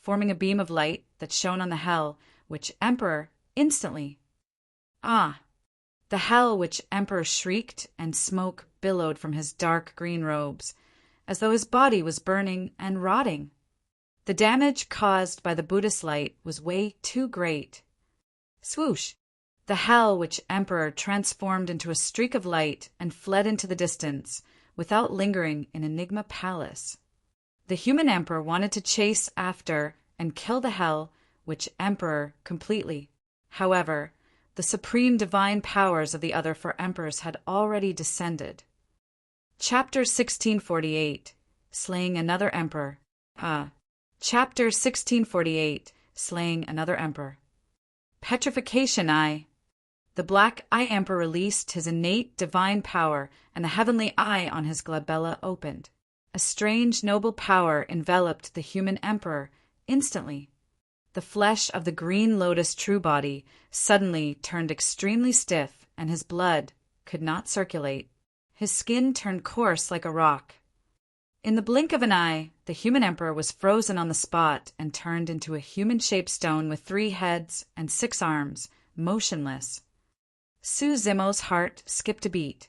forming a beam of light that shone on the hell which emperor instantly. Ah! The hell which emperor shrieked, and smoke billowed from his dark green robes, as though his body was burning and rotting. The damage caused by the Buddhist light was way too great. Swoosh! The hell-witch emperor transformed into a streak of light and fled into the distance, without lingering in Enigma Palace. The human emperor wanted to chase after and kill the hell-witch emperor completely. However, the supreme divine powers of the other four emperors had already descended. Chapter 1648, Slaying Another Emperor. Chapter 1648, Slaying Another Emperor. Petrification Eye. The Black Eye Emperor released his innate divine power, and the heavenly eye on his glabella opened. A strange, noble power enveloped the human emperor instantly. The flesh of the green lotus true body suddenly turned extremely stiff, and his blood could not circulate. His skin turned coarse like a rock. In the blink of an eye, the human emperor was frozen on the spot and turned into a human-shaped stone with 3 heads and 6 arms, motionless. Su Zimo's heart skipped a beat.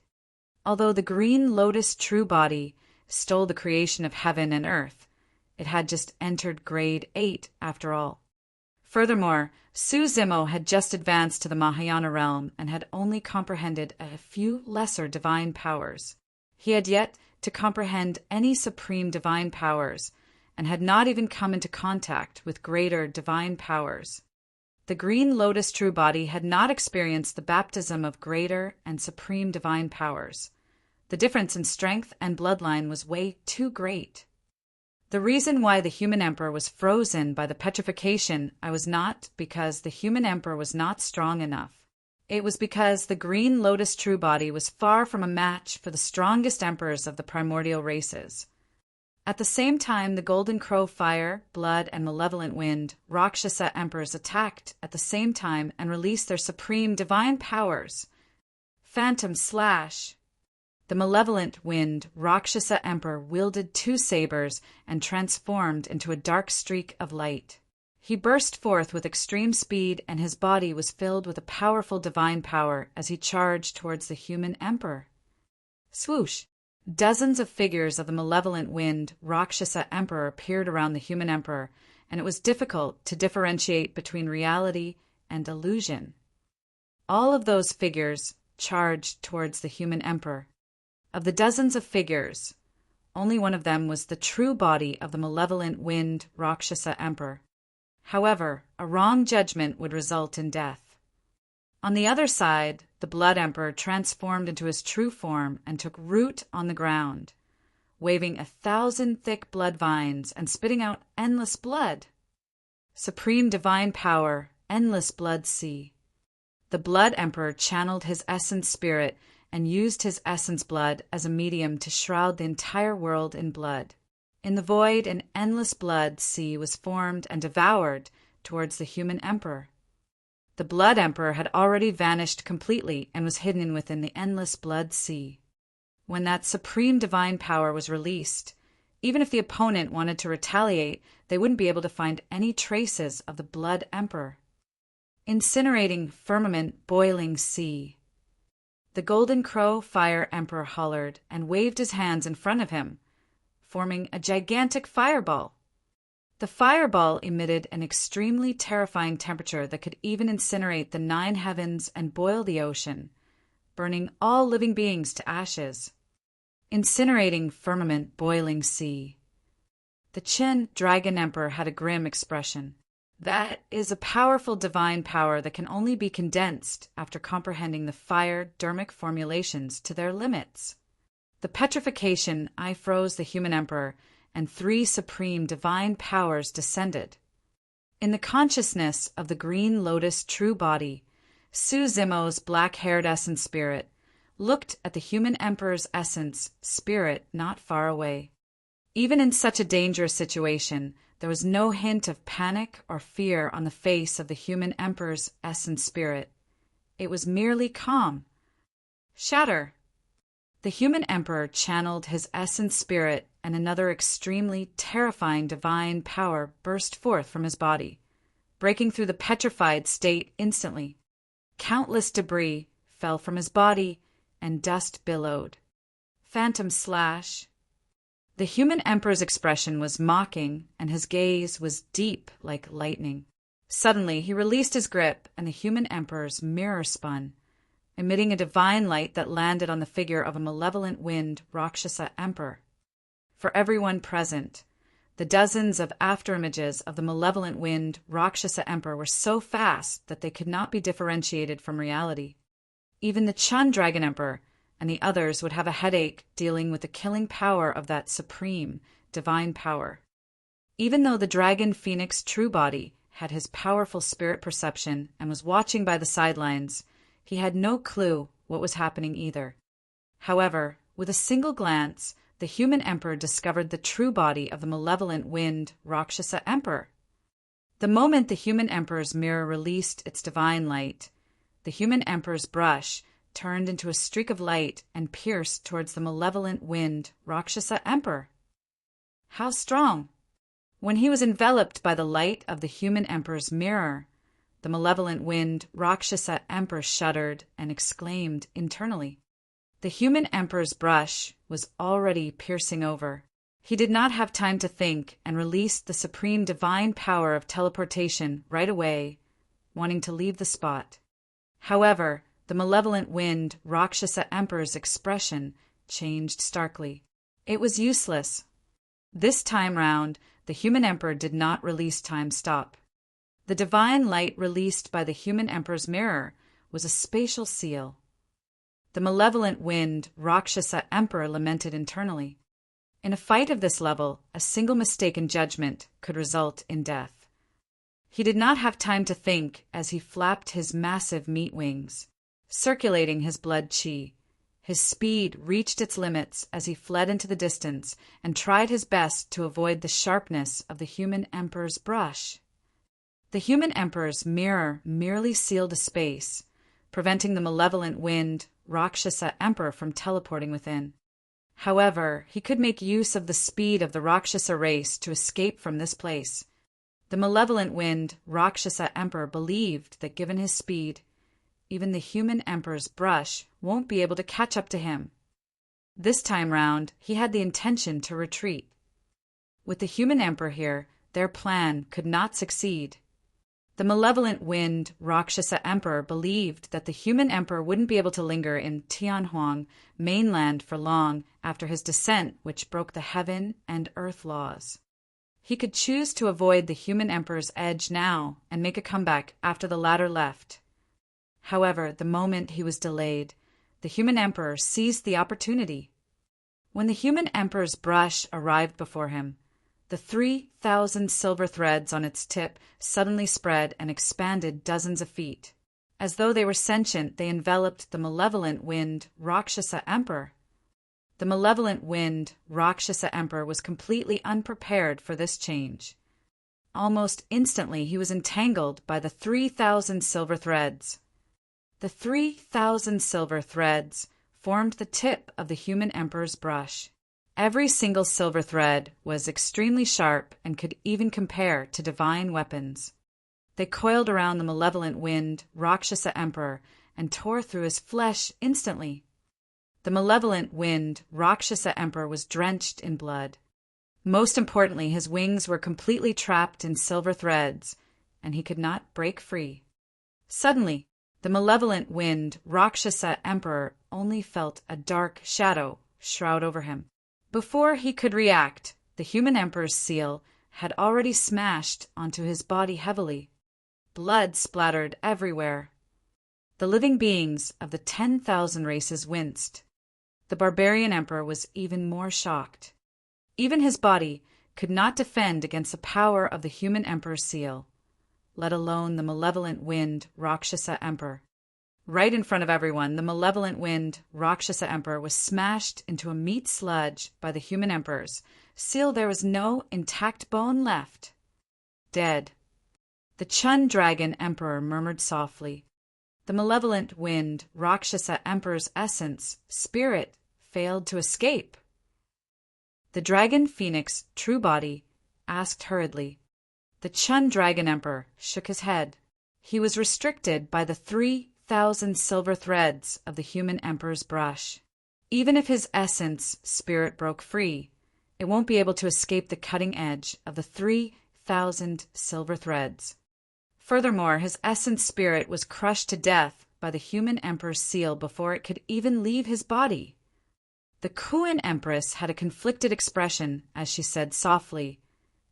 Although the green lotus true body stole the creation of heaven and earth, it had just entered grade 8 after all. Furthermore, Su Zimo had just advanced to the Mahayana realm and had only comprehended a few lesser divine powers. He had yet to comprehend any supreme divine powers, and had not even come into contact with greater divine powers. The green lotus true body had not experienced the baptism of greater and supreme divine powers. The difference in strength and bloodline was way too great. The reason why the human emperor was frozen by the petrification was not because the human emperor was not strong enough. It was because the green lotus true body was far from a match for the strongest emperors of the primordial races. At the same time, the golden crow fire, blood, and malevolent wind, Rakshasa emperors attacked at the same time and released their supreme divine powers. Phantom Slash. The malevolent wind, Rakshasa emperor wielded 2 sabers and transformed into a dark streak of light. He burst forth with extreme speed, and his body was filled with a powerful divine power as he charged towards the human emperor. Swoosh! Dozens of figures of the malevolent wind, Rakshasa emperor appeared around the human emperor, and it was difficult to differentiate between reality and illusion. All of those figures charged towards the human emperor. Of the dozens of figures, only one of them was the true body of the malevolent wind, Rakshasa emperor. However, a wrong judgment would result in death. On the other side, the Blood Emperor transformed into his true form and took root on the ground, waving 1,000 thick blood vines and spitting out endless blood. Supreme divine power, endless blood sea. The Blood Emperor channeled his essence spirit and used his essence blood as a medium to shroud the entire world in blood. In the void, an endless blood sea was formed and devoured towards the human emperor. The Blood Emperor had already vanished completely and was hidden within the endless blood sea. When that supreme divine power was released, even if the opponent wanted to retaliate, they wouldn't be able to find any traces of the Blood Emperor. Incinerating firmament, boiling sea. The Golden Crow Fire Emperor hollered and waved his hands in front of him, forming a gigantic fireball. The fireball emitted an extremely terrifying temperature that could even incinerate the 9 heavens and boil the ocean, burning all living beings to ashes. Incinerating firmament, boiling sea. The Qin Dragon Emperor had a grim expression. That is a powerful divine power that can only be condensed after comprehending the fire dermic formulations to their limits. The petrification froze the human emperor, and 3 supreme divine powers descended. In the consciousness of the green lotus true body, Su Zimo's black-haired essence spirit looked at the human emperor's essence spirit not far away. Even in such a dangerous situation, there was no hint of panic or fear on the face of the human emperor's essence spirit. It was merely calm. Shatter! The human emperor channeled his essence spirit, and another extremely terrifying divine power burst forth from his body, breaking through the petrified state instantly. Countless debris fell from his body, and dust billowed. Phantom Slash. The human emperor's expression was mocking, and his gaze was deep like lightning. Suddenly, he released his grip, and the human emperor's mirror spun, emitting a divine light that landed on the figure of a malevolent winged Rakshasa emperor. For everyone present, the dozens of afterimages of the malevolent winged Rakshasa emperor were so fast that they could not be differentiated from reality. Even the Chun dragon emperor and the others would have a headache dealing with the killing power of that supreme, divine power. Even though the dragon phoenix true body had his powerful spirit perception and was watching by the sidelines, he had no clue what was happening either. However, with a single glance, the human emperor discovered the true body of the malevolent winged Rakshasa emperor. The moment the human emperor's mirror released its divine light, the human emperor's brush turned into a streak of light and pierced towards the malevolent winged Rakshasa emperor. How strong! When he was enveloped by the light of the human emperor's mirror, the malevolent winged Rakshasa emperor shuddered and exclaimed internally. The human emperor's brush was already piercing over. He did not have time to think and released the supreme divine power of teleportation right away, wanting to leave the spot. However, the malevolent winged Rakshasa emperor's expression changed starkly. It was useless. This time round, the human emperor did not release time stop. The divine light released by the human emperor's mirror was a spatial seal. The malevolent winged Rakshasa emperor lamented internally. In a fight of this level, a single mistake in judgment could result in death. He did not have time to think as he flapped his massive meat wings, circulating his blood chi. His speed reached its limits as he fled into the distance and tried his best to avoid the sharpness of the human emperor's brush. The human emperor's mirror merely sealed a space, preventing the malevolent winged Rakshasa emperor from teleporting within. However, he could make use of the speed of the Rakshasa race to escape from this place. The malevolent winged Rakshasa emperor believed that given his speed, even the human emperor's brush won't be able to catch up to him. This time round, he had the intention to retreat. With the human emperor here, their plan could not succeed. The malevolent winged Rakshasa emperor believed that the human emperor wouldn't be able to linger in Tianhuang mainland for long after his descent, which broke the heaven and earth laws. He could choose to avoid the human emperor's edge now and make a comeback after the latter left. However, the moment he was delayed, the human emperor seized the opportunity. When the human emperor's brush arrived before him, the 3,000 silver threads on its tip suddenly spread and expanded dozens of feet. As though they were sentient, they enveloped the malevolent winged Rakshasa emperor. The malevolent winged Rakshasa emperor was completely unprepared for this change. Almost instantly, he was entangled by the 3,000 silver threads. The 3,000 silver threads formed the tip of the human emperor's brush. Every single silver thread was extremely sharp and could even compare to divine weapons. They coiled around the malevolent winged Rakshasa emperor and tore through his flesh instantly. The malevolent winged Rakshasa emperor was drenched in blood. Most importantly, his wings were completely trapped in silver threads, and he could not break free. Suddenly, the malevolent winged Rakshasa emperor only felt a dark shadow shroud over him. Before he could react, the human emperor's seal had already smashed onto his body heavily. Blood splattered everywhere. The living beings of the 10,000 races winced. The barbarian emperor was even more shocked. Even his body could not defend against the power of the human emperor's seal, let alone the malevolent winged Rakshasa emperor. Right in front of everyone, the malevolent winged Rakshasa emperor was smashed into a meat sludge by the human emperors. Seal, there was no intact bone left. Dead. The Chun dragon emperor murmured softly. The malevolent winged Rakshasa emperor's essence, spirit, failed to escape. The dragon phoenix, true body, asked hurriedly. The Chun dragon emperor shook his head. He was restricted by the 3,000 silver threads of the human emperor's brush. Even if his essence, spirit, broke free, it won't be able to escape the cutting edge of the 3,000 silver threads. Furthermore, his essence spirit was crushed to death by the human emperor's seal before it could even leave his body. The Kuan Empress had a conflicted expression as she said softly,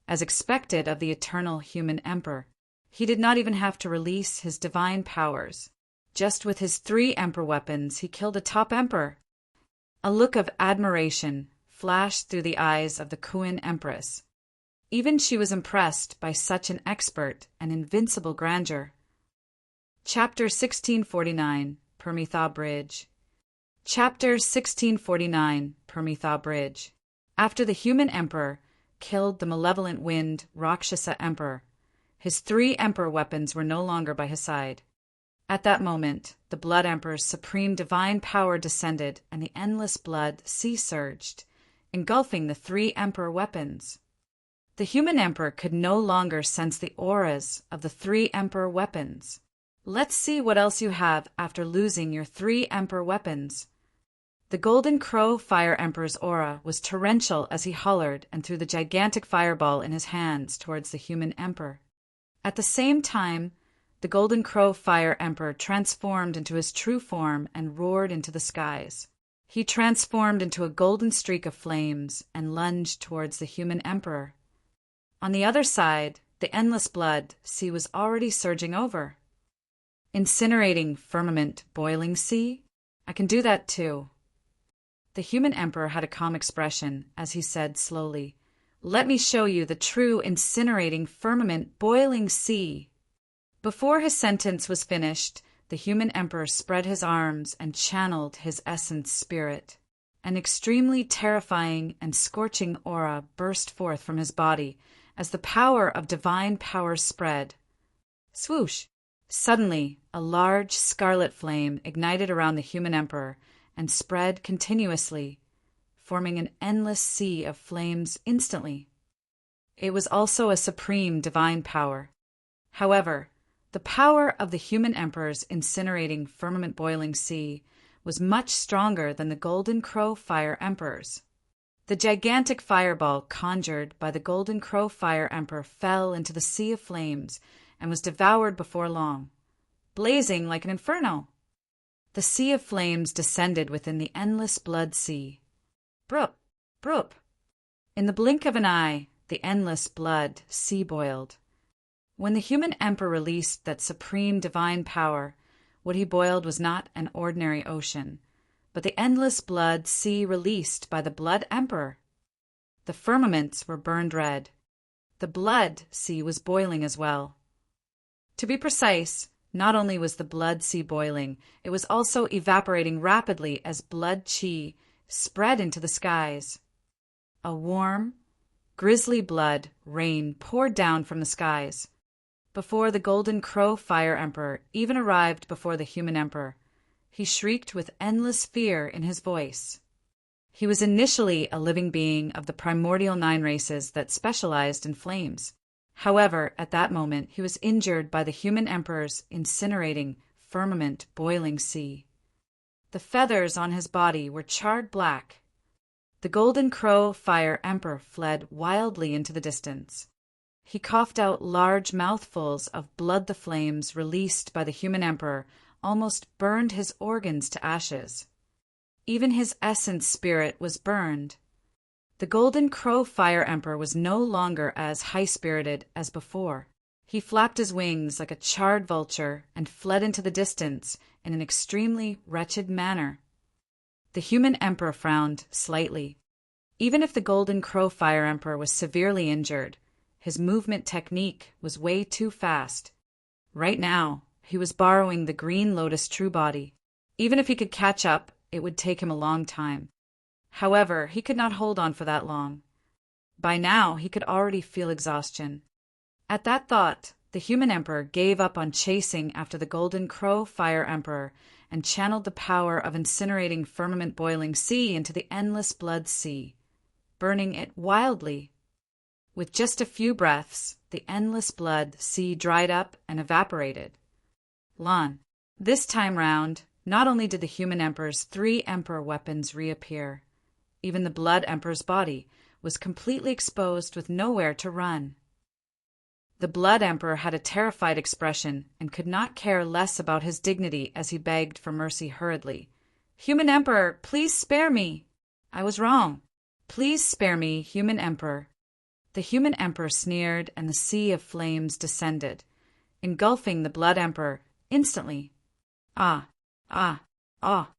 as expected of the eternal human emperor. He did not even have to release his divine powers. Just with his 3 emperor weapons, he killed a top emperor. A look of admiration flashed through the eyes of the Kuan Empress. Even she was impressed by such an expert and invincible grandeur. Chapter 1649, Permetha Bridge. Chapter 1649, Permetha Bridge. After the human emperor killed the malevolent wind Rakshasa emperor, his 3 emperor weapons were no longer by his side. At that moment, the Blood Emperor's supreme divine power descended and the endless blood sea surged, engulfing the 3 emperor weapons. The human emperor could no longer sense the auras of the 3 emperor weapons. Let's see what else you have after losing your 3 emperor weapons. The Golden Crow Fire Emperor's aura was torrential as he hollered and threw the gigantic fireball in his hands towards the human emperor. At the same time, the Golden Crow Fire Emperor transformed into his true form and roared into the skies. He transformed into a golden streak of flames and lunged towards the human emperor. On the other side, the endless blood sea was already surging over. Incinerating firmament boiling sea? I can do that too. The human emperor had a calm expression as he said slowly, "Let me show you the true incinerating firmament boiling sea." Before his sentence was finished, the human emperor spread his arms and channeled his essence spirit. An extremely terrifying and scorching aura burst forth from his body as the power of divine power spread. Swoosh! Suddenly, a large scarlet flame ignited around the human emperor and spread continuously, forming an endless sea of flames instantly. It was also a supreme divine power. However, the power of the human emperor's incinerating firmament boiling sea was much stronger than the Golden Crow Fire Emperor's. The gigantic fireball conjured by the Golden Crow Fire Emperor fell into the sea of flames and was devoured before long, blazing like an inferno. The sea of flames descended within the endless blood sea. Broop, broop. In the blink of an eye, the endless blood sea boiled. When the human emperor released that supreme divine power, what he boiled was not an ordinary ocean, but the endless blood sea released by the Blood Emperor. The firmaments were burned red. The blood sea was boiling as well. To be precise, not only was the blood sea boiling, it was also evaporating rapidly as blood chi spread into the skies. A warm, grisly blood rain poured down from the skies. Before the Golden Crow Fire Emperor even arrived before the human emperor, he shrieked with endless fear in his voice. He was initially a living being of the primordial 9 races that specialized in flames. However, at that moment, he was injured by the human emperor's incinerating firmament boiling sea. The feathers on his body were charred black. The Golden Crow Fire Emperor fled wildly into the distance. He coughed out large mouthfuls of blood. The flames released by the human emperor almost burned his organs to ashes. Even his essence spirit was burned. The Golden Crow Fire Emperor was no longer as high-spirited as before. He flapped his wings like a charred vulture and fled into the distance in an extremely wretched manner. The human emperor frowned slightly. Even if the Golden Crow Fire Emperor was severely injured, his movement technique was way too fast. Right now, he was borrowing the Green Lotus True Body. Even if he could catch up, it would take him a long time. However, he could not hold on for that long. By now, he could already feel exhaustion. At that thought, the human emperor gave up on chasing after the Golden Crow Fire Emperor and channeled the power of incinerating firmament boiling sea into the endless blood sea, burning it wildly. With just a few breaths, the endless blood sea dried up and evaporated. Lan. This time round, not only did the human emperor's 3 emperor weapons reappear, even the Blood Emperor's body was completely exposed with nowhere to run. The Blood Emperor had a terrified expression and could not care less about his dignity as he begged for mercy hurriedly. "Human Emperor, please spare me! I was wrong. Please spare me, Human Emperor." The Human Emperor sneered, and the sea of flames descended, engulfing the Blood Emperor instantly. Ah! Ah! Ah!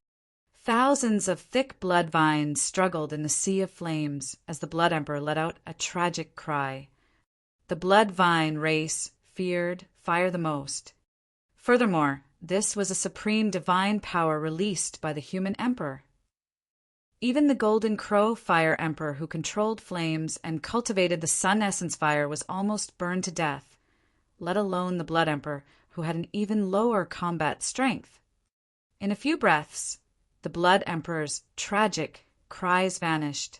Thousands of thick blood vines struggled in the sea of flames as the Blood Emperor let out a tragic cry. The blood vine race feared fire the most. Furthermore, this was a supreme divine power released by the Human Emperor. Even the Golden Crow Fire Emperor, who controlled flames and cultivated the Sun Essence Fire, was almost burned to death, let alone the Blood Emperor, who had an even lower combat strength. In a few breaths, the Blood Emperor's tragic cries vanished.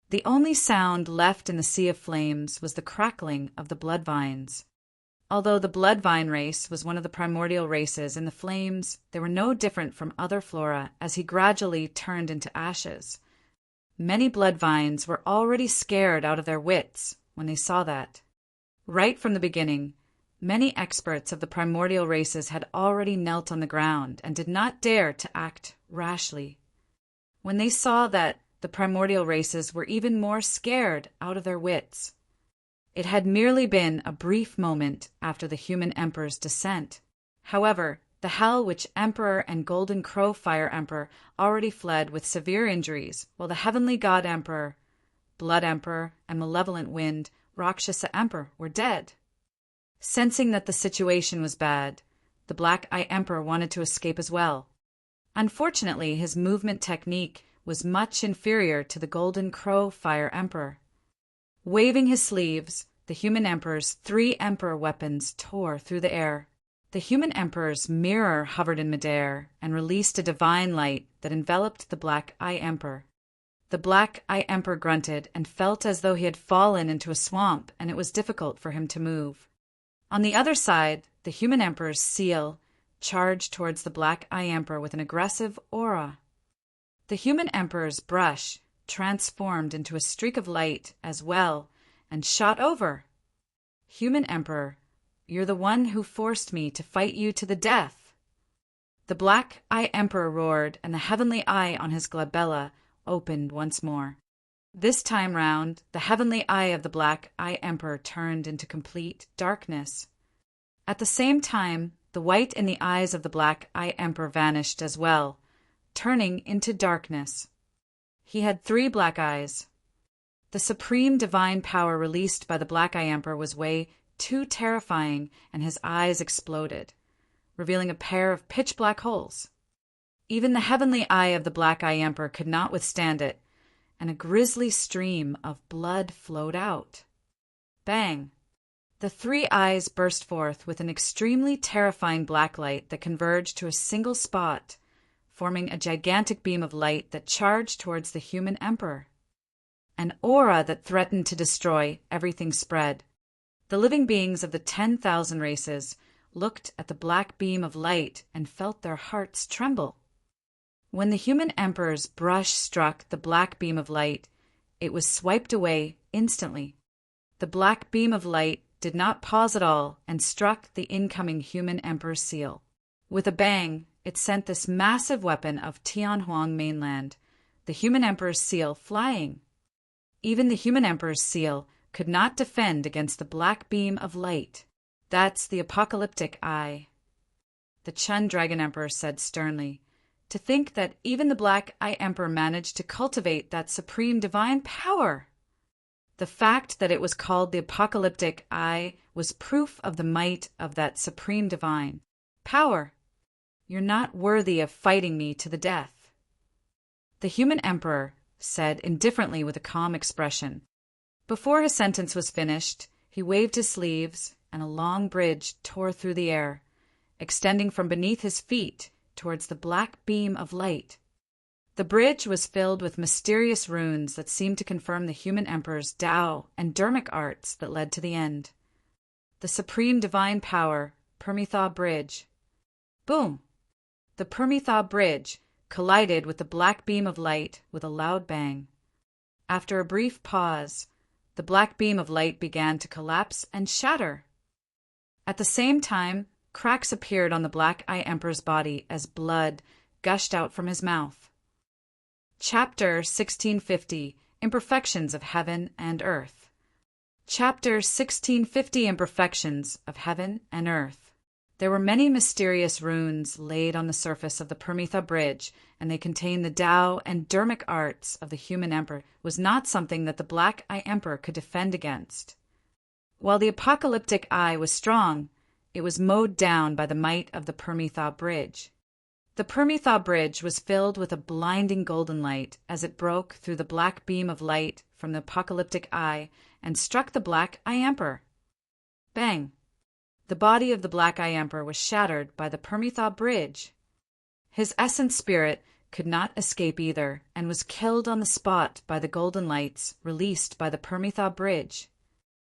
The only sound left in the sea of flames was the crackling of the blood vines. Although the blood vine race was one of the primordial races in the flames, they were no different from other flora as he gradually turned into ashes. Many blood vines were already scared out of their wits when they saw that. Right from the beginning, many experts of the primordial races had already knelt on the ground and did not dare to act rashly. When they saw that the primordial races were even more scared out of their wits. It had merely been a brief moment after the Human Emperor's descent. However, the Hell Witch Emperor and Golden Crow Fire Emperor already fled with severe injuries, while the Heavenly God Emperor, Blood Emperor, and Malevolent Wind Rakshasa Emperor were dead. Sensing that the situation was bad, the Black Eye Emperor wanted to escape as well. Unfortunately, his movement technique was much inferior to the Golden Crow Fire Emperor. Waving his sleeves, the Human Emperor's 3 Emperor weapons tore through the air. The Human Emperor's mirror hovered in midair and released a divine light that enveloped the Black Eye Emperor. The Black Eye Emperor grunted and felt as though he had fallen into a swamp, and it was difficult for him to move. On the other side, the Human Emperor's seal charged towards the Black Eye Emperor with an aggressive aura. The Human Emperor's brush transformed into a streak of light as well and shot over. "Human Emperor, you're the one who forced me to fight you to the death." The Black Eye Emperor roared, and the heavenly eye on his glabella opened once more. This time round, the heavenly eye of the Black Eye Emperor turned into complete darkness. At the same time, the white in the eyes of the Black Eye Emperor vanished as well, turning into darkness. He had 3 black eyes. The supreme divine power released by the Black Eye Emperor was way too terrifying, and his eyes exploded, revealing a pair of pitch-black holes. Even the heavenly eye of the Black Eye Emperor could not withstand it, and a grisly stream of blood flowed out. Bang! The 3 eyes burst forth with an extremely terrifying black light that converged to a single spot, forming a gigantic beam of light that charged towards the Human Emperor. An aura that threatened to destroy everything spread. The living beings of the 10,000 races looked at the black beam of light and felt their hearts tremble. When the Human Emperor's brush struck the black beam of light, it was swiped away instantly. The black beam of light did not pause at all and struck the incoming Human Emperor's seal. With a bang, it sent this massive weapon of Tianhuang mainland, the Human Emperor's seal, flying. Even the Human Emperor's seal could not defend against the black beam of light. "That's the apocalyptic eye," the Chun Dragon Emperor said sternly. "To think that even the Black Eye Emperor managed to cultivate that supreme divine power!" The fact that it was called the apocalyptic eye was proof of the might of that supreme divine power. "You're not worthy of fighting me to the death," the Human Emperor said indifferently with a calm expression. Before his sentence was finished, he waved his sleeves, and a long bridge tore through the air, extending from beneath his feet towards the black beam of light. The bridge was filled with mysterious runes that seemed to confirm the Human Emperor's Tao and Dermic arts that led to the end. The supreme divine power, Permethaw Bridge. Boom! The Permethaw Bridge collided with the black beam of light with a loud bang. After a brief pause, the black beam of light began to collapse and shatter. At the same time, cracks appeared on the Black Eye Emperor's body as blood gushed out from his mouth. Chapter 1650 Imperfections of Heaven and Earth. Chapter 1650 Imperfections of Heaven and Earth. There were many mysterious runes laid on the surface of the Perpetual Bridge, and they contained the Tao and dermic arts of the human emperor. Was not something that the Black Eye Emperor could defend against. While the apocalyptic eye was strong, it was mowed down by the might of the Perpetual Bridge. The Perpetual Bridge was filled with a blinding golden light as it broke through the black beam of light from the apocalyptic eye and struck the Black Eye Emperor. Bang! The body of the Black Eye Emperor was shattered by the Perpetual Bridge. His essence spirit could not escape either and was killed on the spot by the golden lights released by the Perpetual Bridge.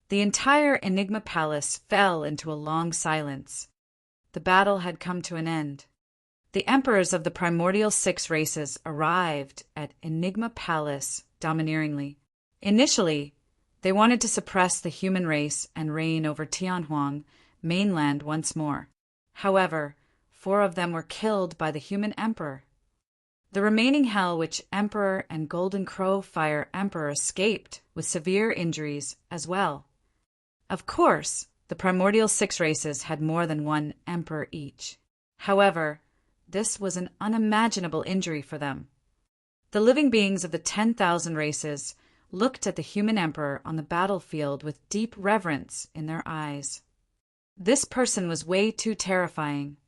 The entire Enigma Palace fell into a long silence. The battle had come to an end. The emperors of the primordial 6 races arrived at Enigma Palace domineeringly. Initially, they wanted to suppress the human race and reign over Tianhuang mainland once more. However, 4 of them were killed by the human emperor. The remaining hell witch emperor and golden crow fire emperor escaped with severe injuries as well. Of course, the primordial 6 races had more than 1 emperor each. However, this was an unimaginable injury for them. The living beings of the 10,000 races looked at the human emperor on the battlefield with deep reverence in their eyes. This person was way too terrifying.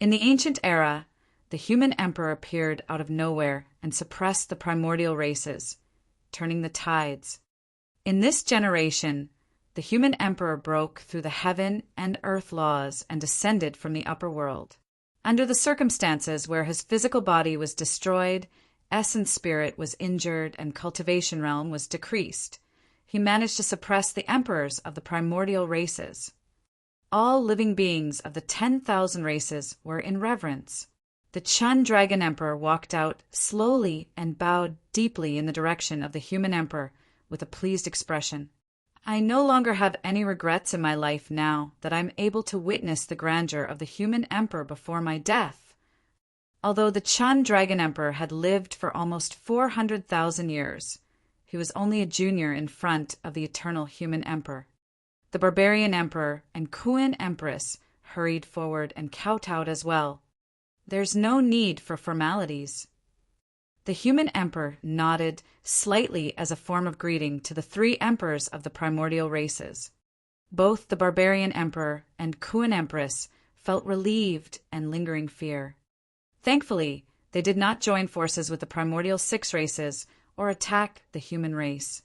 In the ancient era, the human emperor appeared out of nowhere and suppressed the primordial races, turning the tides. In this generation, the human emperor broke through the heaven and earth laws and descended from the upper world. Under the circumstances where his physical body was destroyed, essence spirit was injured, and cultivation realm was decreased, he managed to suppress the emperors of the primordial races. All living beings of the 10,000 races were in reverence. The Chun Dragon Emperor walked out slowly and bowed deeply in the direction of the human emperor with a pleased expression. I no longer have any regrets in my life now that I'm able to witness the grandeur of the human emperor before my death. Although the Chun Dragon Emperor had lived for almost 400,000 years, he was only a junior in front of the eternal human emperor. The Barbarian Emperor and Kuan Empress hurried forward and kowtowed as well. There's no need for formalities. The human emperor nodded slightly as a form of greeting to the 3 emperors of the primordial races. Both the Barbarian Emperor and Kuan Empress felt relieved and lingering fear. Thankfully, they did not join forces with the primordial 6 races or attack the human race.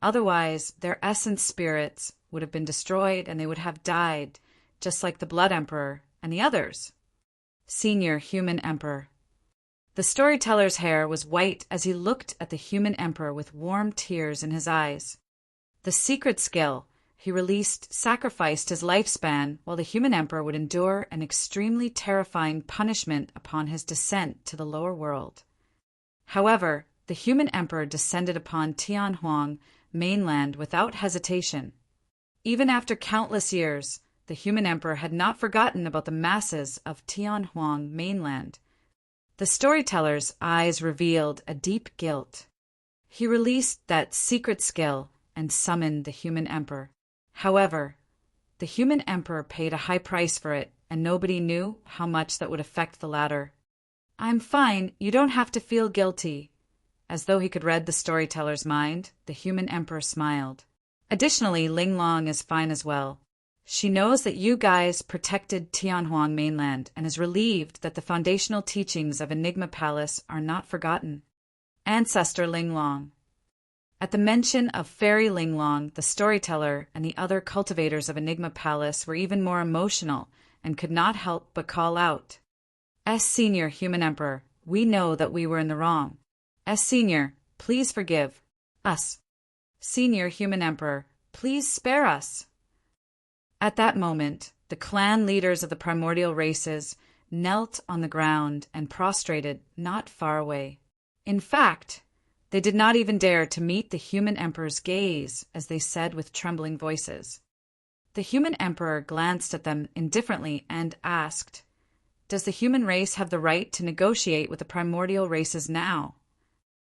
Otherwise, their essence spirits would have been destroyed and they would have died, just like the Blood Emperor and the others. Senior Human Emperor. The storyteller's hair was white as he looked at the human emperor with warm tears in his eyes. The secret skill he released sacrificed his lifespan while the human emperor would endure an extremely terrifying punishment upon his descent to the lower world. However, the human emperor descended upon Tianhuang mainland without hesitation. Even after countless years, the human emperor had not forgotten about the masses of Tianhuang mainland. The storyteller's eyes revealed a deep guilt. He released that secret skill and summoned the human emperor. However, the human emperor paid a high price for it, and nobody knew how much that would affect the latter. I'm fine, you don't have to feel guilty. As though he could read the storyteller's mind, the human emperor smiled. Additionally, Ling Long is fine as well. She knows that you guys protected Tianhuang mainland and is relieved that the foundational teachings of Enigma Palace are not forgotten. Ancestor Ling Long. At the mention of Fairy Ling Long, the storyteller and the other cultivators of Enigma Palace were even more emotional and could not help but call out, S. Senior Human Emperor, we know that we were in the wrong. S. Senior, please forgive us. Senior Human Emperor, please spare us. At that moment, the clan leaders of the primordial races knelt on the ground and prostrated not far away. In fact, they did not even dare to meet the human emperor's gaze as they said with trembling voices, The human emperor glanced at them indifferently and asked, "Does the human race have the right to negotiate with the primordial races now?"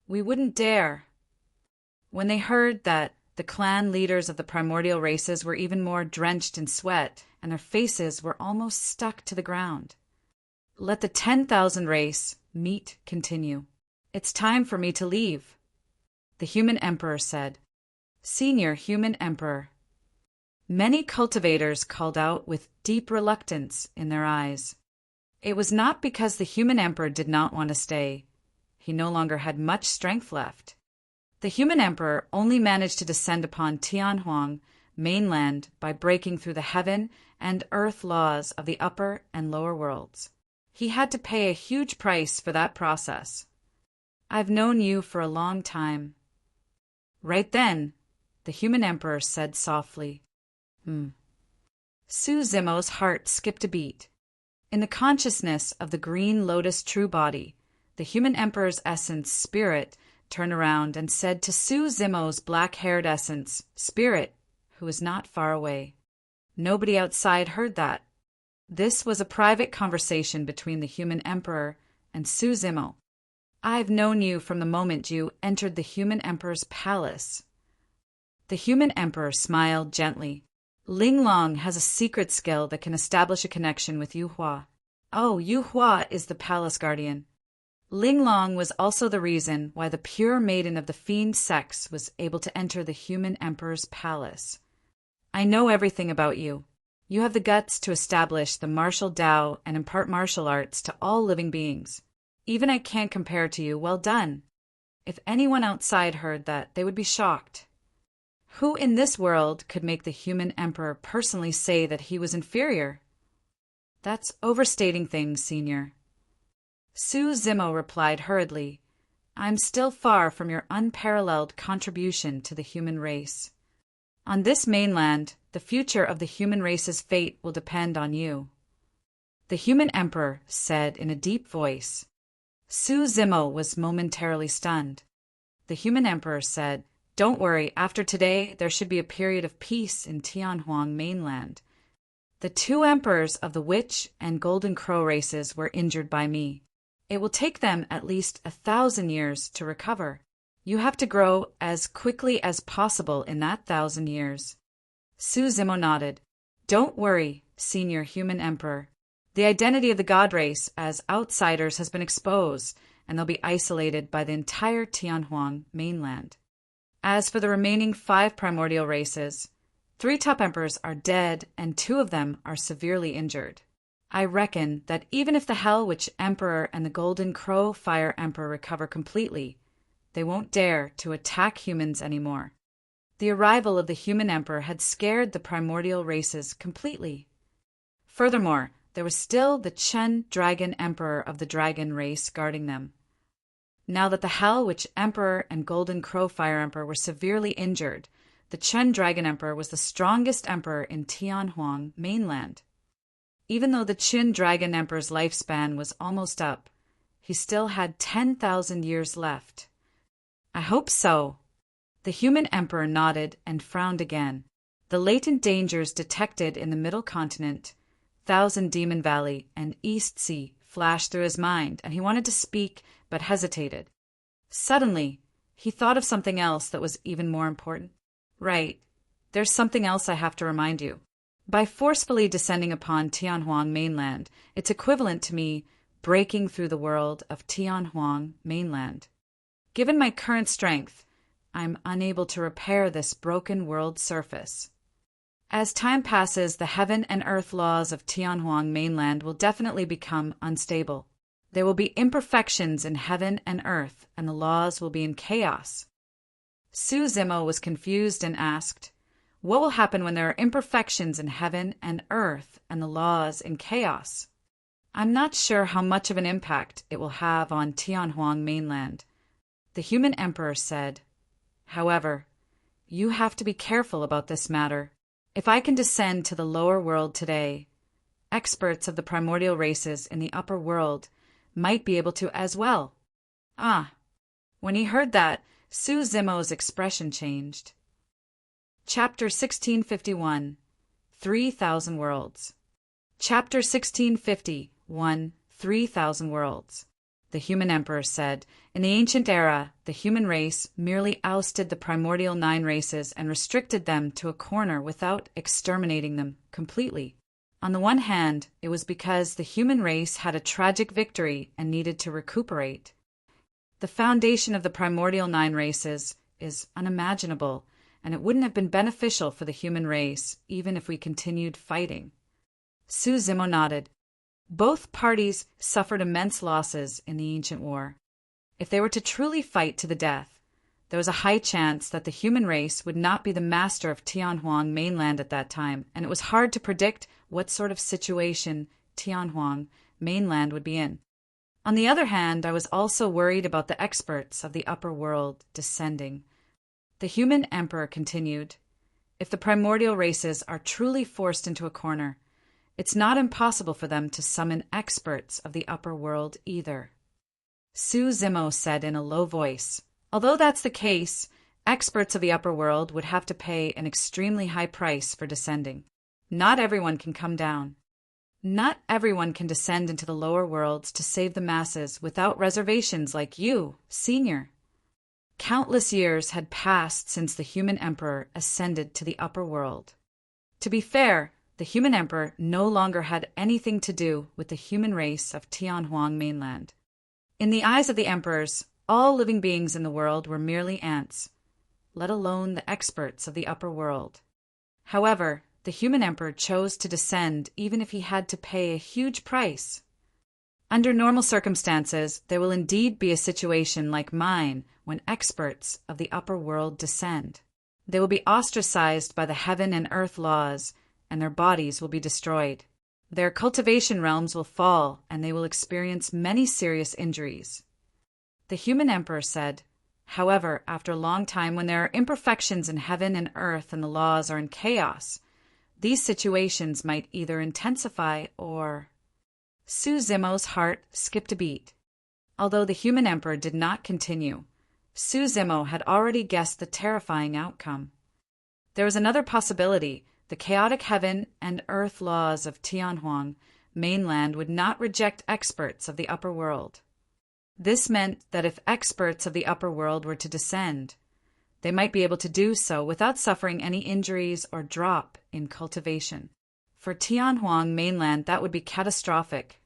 "We wouldn't dare." When they heard that, the clan leaders of the primordial races were even more drenched in sweat, and their faces were almost stuck to the ground. "Let the 10,000 race meet continue. It's time for me to leave," the human emperor said. "Senior human emperor." Many cultivators called out with deep reluctance in their eyes. It was not because the human emperor did not want to stay. He no longer had much strength left. The human emperor only managed to descend upon Tianhuang mainland by breaking through the heaven and earth laws of the upper and lower worlds. He had to pay a huge price for that process. "I've known you for a long time." Right then, the human emperor said softly, Su Zimo's heart skipped a beat. In the consciousness of the green lotus true body, the human emperor's essence, spirit, turned around and said to Su Zimo's black-haired essence, spirit, who was not far away. Nobody outside heard that. This was a private conversation between the human emperor and Su Zimo. "I've known you from the moment you entered the human emperor's palace." The human emperor smiled gently. "Ling Long has a secret skill that can establish a connection with Yu Hua. Oh, Yu Hua is the palace guardian. Ling Long was also the reason why the pure maiden of the fiend sex was able to enter the human emperor's palace. I know everything about you. You have the guts to establish the martial Tao and impart martial arts to all living beings. Even I can't compare to you. Well done." If anyone outside heard that, they would be shocked. Who in this world could make the human emperor personally say that he was inferior? "That's overstating things, Senior." Su Zimo replied hurriedly, "I'm still far from your unparalleled contribution to the human race. On this mainland, the future of the human race's fate will depend on you." The human emperor said in a deep voice. Su Zimo was momentarily stunned. The human emperor said, "Don't worry, after today there should be a period of peace in Tianhuang mainland. The two emperors of the Witch and Golden Crow races were injured by me. It will take them at least 1,000 years to recover. You have to grow as quickly as possible in that 1,000 years." Su Zimo nodded. "Don't worry, Senior Human Emperor. The identity of the god race as outsiders has been exposed, and they'll be isolated by the entire Tianhuang mainland. As for the remaining 5 primordial races, 3 top emperors are dead and 2 of them are severely injured. I reckon that even if the Hell Witch Emperor and the Golden Crow Fire Emperor recover completely, they won't dare to attack humans anymore. The arrival of the human emperor had scared the primordial races completely. Furthermore, there was still the Chen Dragon Emperor of the Dragon race guarding them. Now that the Hell Witch Emperor and Golden Crow Fire Emperor were severely injured, the Chen Dragon Emperor was the strongest emperor in Tianhuang mainland. Even though the Chen Dragon Emperor's lifespan was almost up, he still had 10,000 years left. "I hope so." The human emperor nodded and frowned again. The latent dangers detected in the Middle Continent, Thousand Demon Valley, and East Sea flashed through his mind, and he wanted to speak but hesitated. Suddenly, he thought of something else that was even more important. "Right, there's something else I have to remind you. By forcefully descending upon Tianhuang mainland, it's equivalent to me breaking through the world of Tianhuang mainland. Given my current strength, I'm unable to repair this broken world surface. As time passes, the heaven and earth laws of Tianhuang mainland will definitely become unstable. There will be imperfections in heaven and earth, and the laws will be in chaos." Su Zimo was confused and asked, "What will happen when there are imperfections in heaven and earth and the laws in chaos?" "I'm not sure how much of an impact it will have on Tianhuang mainland," the human emperor said. "However, you have to be careful about this matter. If I can descend to the lower world today, experts of the primordial races in the upper world might be able to as well." Ah! When he heard that, Su Zimo's expression changed. Chapter 1651. 3,000 Worlds. Chapter 1650, 1. 3,000 Worlds. The human emperor said, in the ancient era, the human race merely ousted the primordial 9 races and restricted them to a corner without exterminating them completely. On the one hand, it was because the human race had a tragic victory and needed to recuperate. The foundation of the primordial 9 races is unimaginable, and it wouldn't have been beneficial for the human race even if we continued fighting. Su Zimo nodded. Both parties suffered immense losses in the ancient war. If they were to truly fight to the death, there was a high chance that the human race would not be the master of Tianhuang mainland at that time, and it was hard to predict what sort of situation Tianhuang mainland would be in. On the other hand, I was also worried about the experts of the upper world descending. The human emperor continued, if the primordial races are truly forced into a corner, it's not impossible for them to summon experts of the upper world either. Su Zimo said in a low voice, although that's the case, experts of the upper world would have to pay an extremely high price for descending. Not everyone can come down. Not everyone can descend into the lower worlds to save the masses without reservations like you, Senior. Countless years had passed since the human emperor ascended to the upper world. To be fair, the human emperor no longer had anything to do with the human race of Tianhuang mainland. In the eyes of the emperors, all living beings in the world were merely ants, let alone the experts of the upper world. However, the human emperor chose to descend even if he had to pay a huge price. Under normal circumstances, there will indeed be a situation like mine when experts of the upper world descend. They will be ostracized by the heaven and earth laws, and their bodies will be destroyed. Their cultivation realms will fall, and they will experience many serious injuries. The human emperor said, however, after a long time when there are imperfections in heaven and earth and the laws are in chaos, these situations might either intensify or... Su Zimo's heart skipped a beat. Although the human emperor did not continue, Su Zimo had already guessed the terrifying outcome. There was another possibility. The chaotic heaven and earth laws of Tianhuang mainland would not reject experts of the upper world. This meant that if experts of the upper world were to descend, they might be able to do so without suffering any injuries or drop in cultivation. For Tianhuang mainland, that would be catastrophic.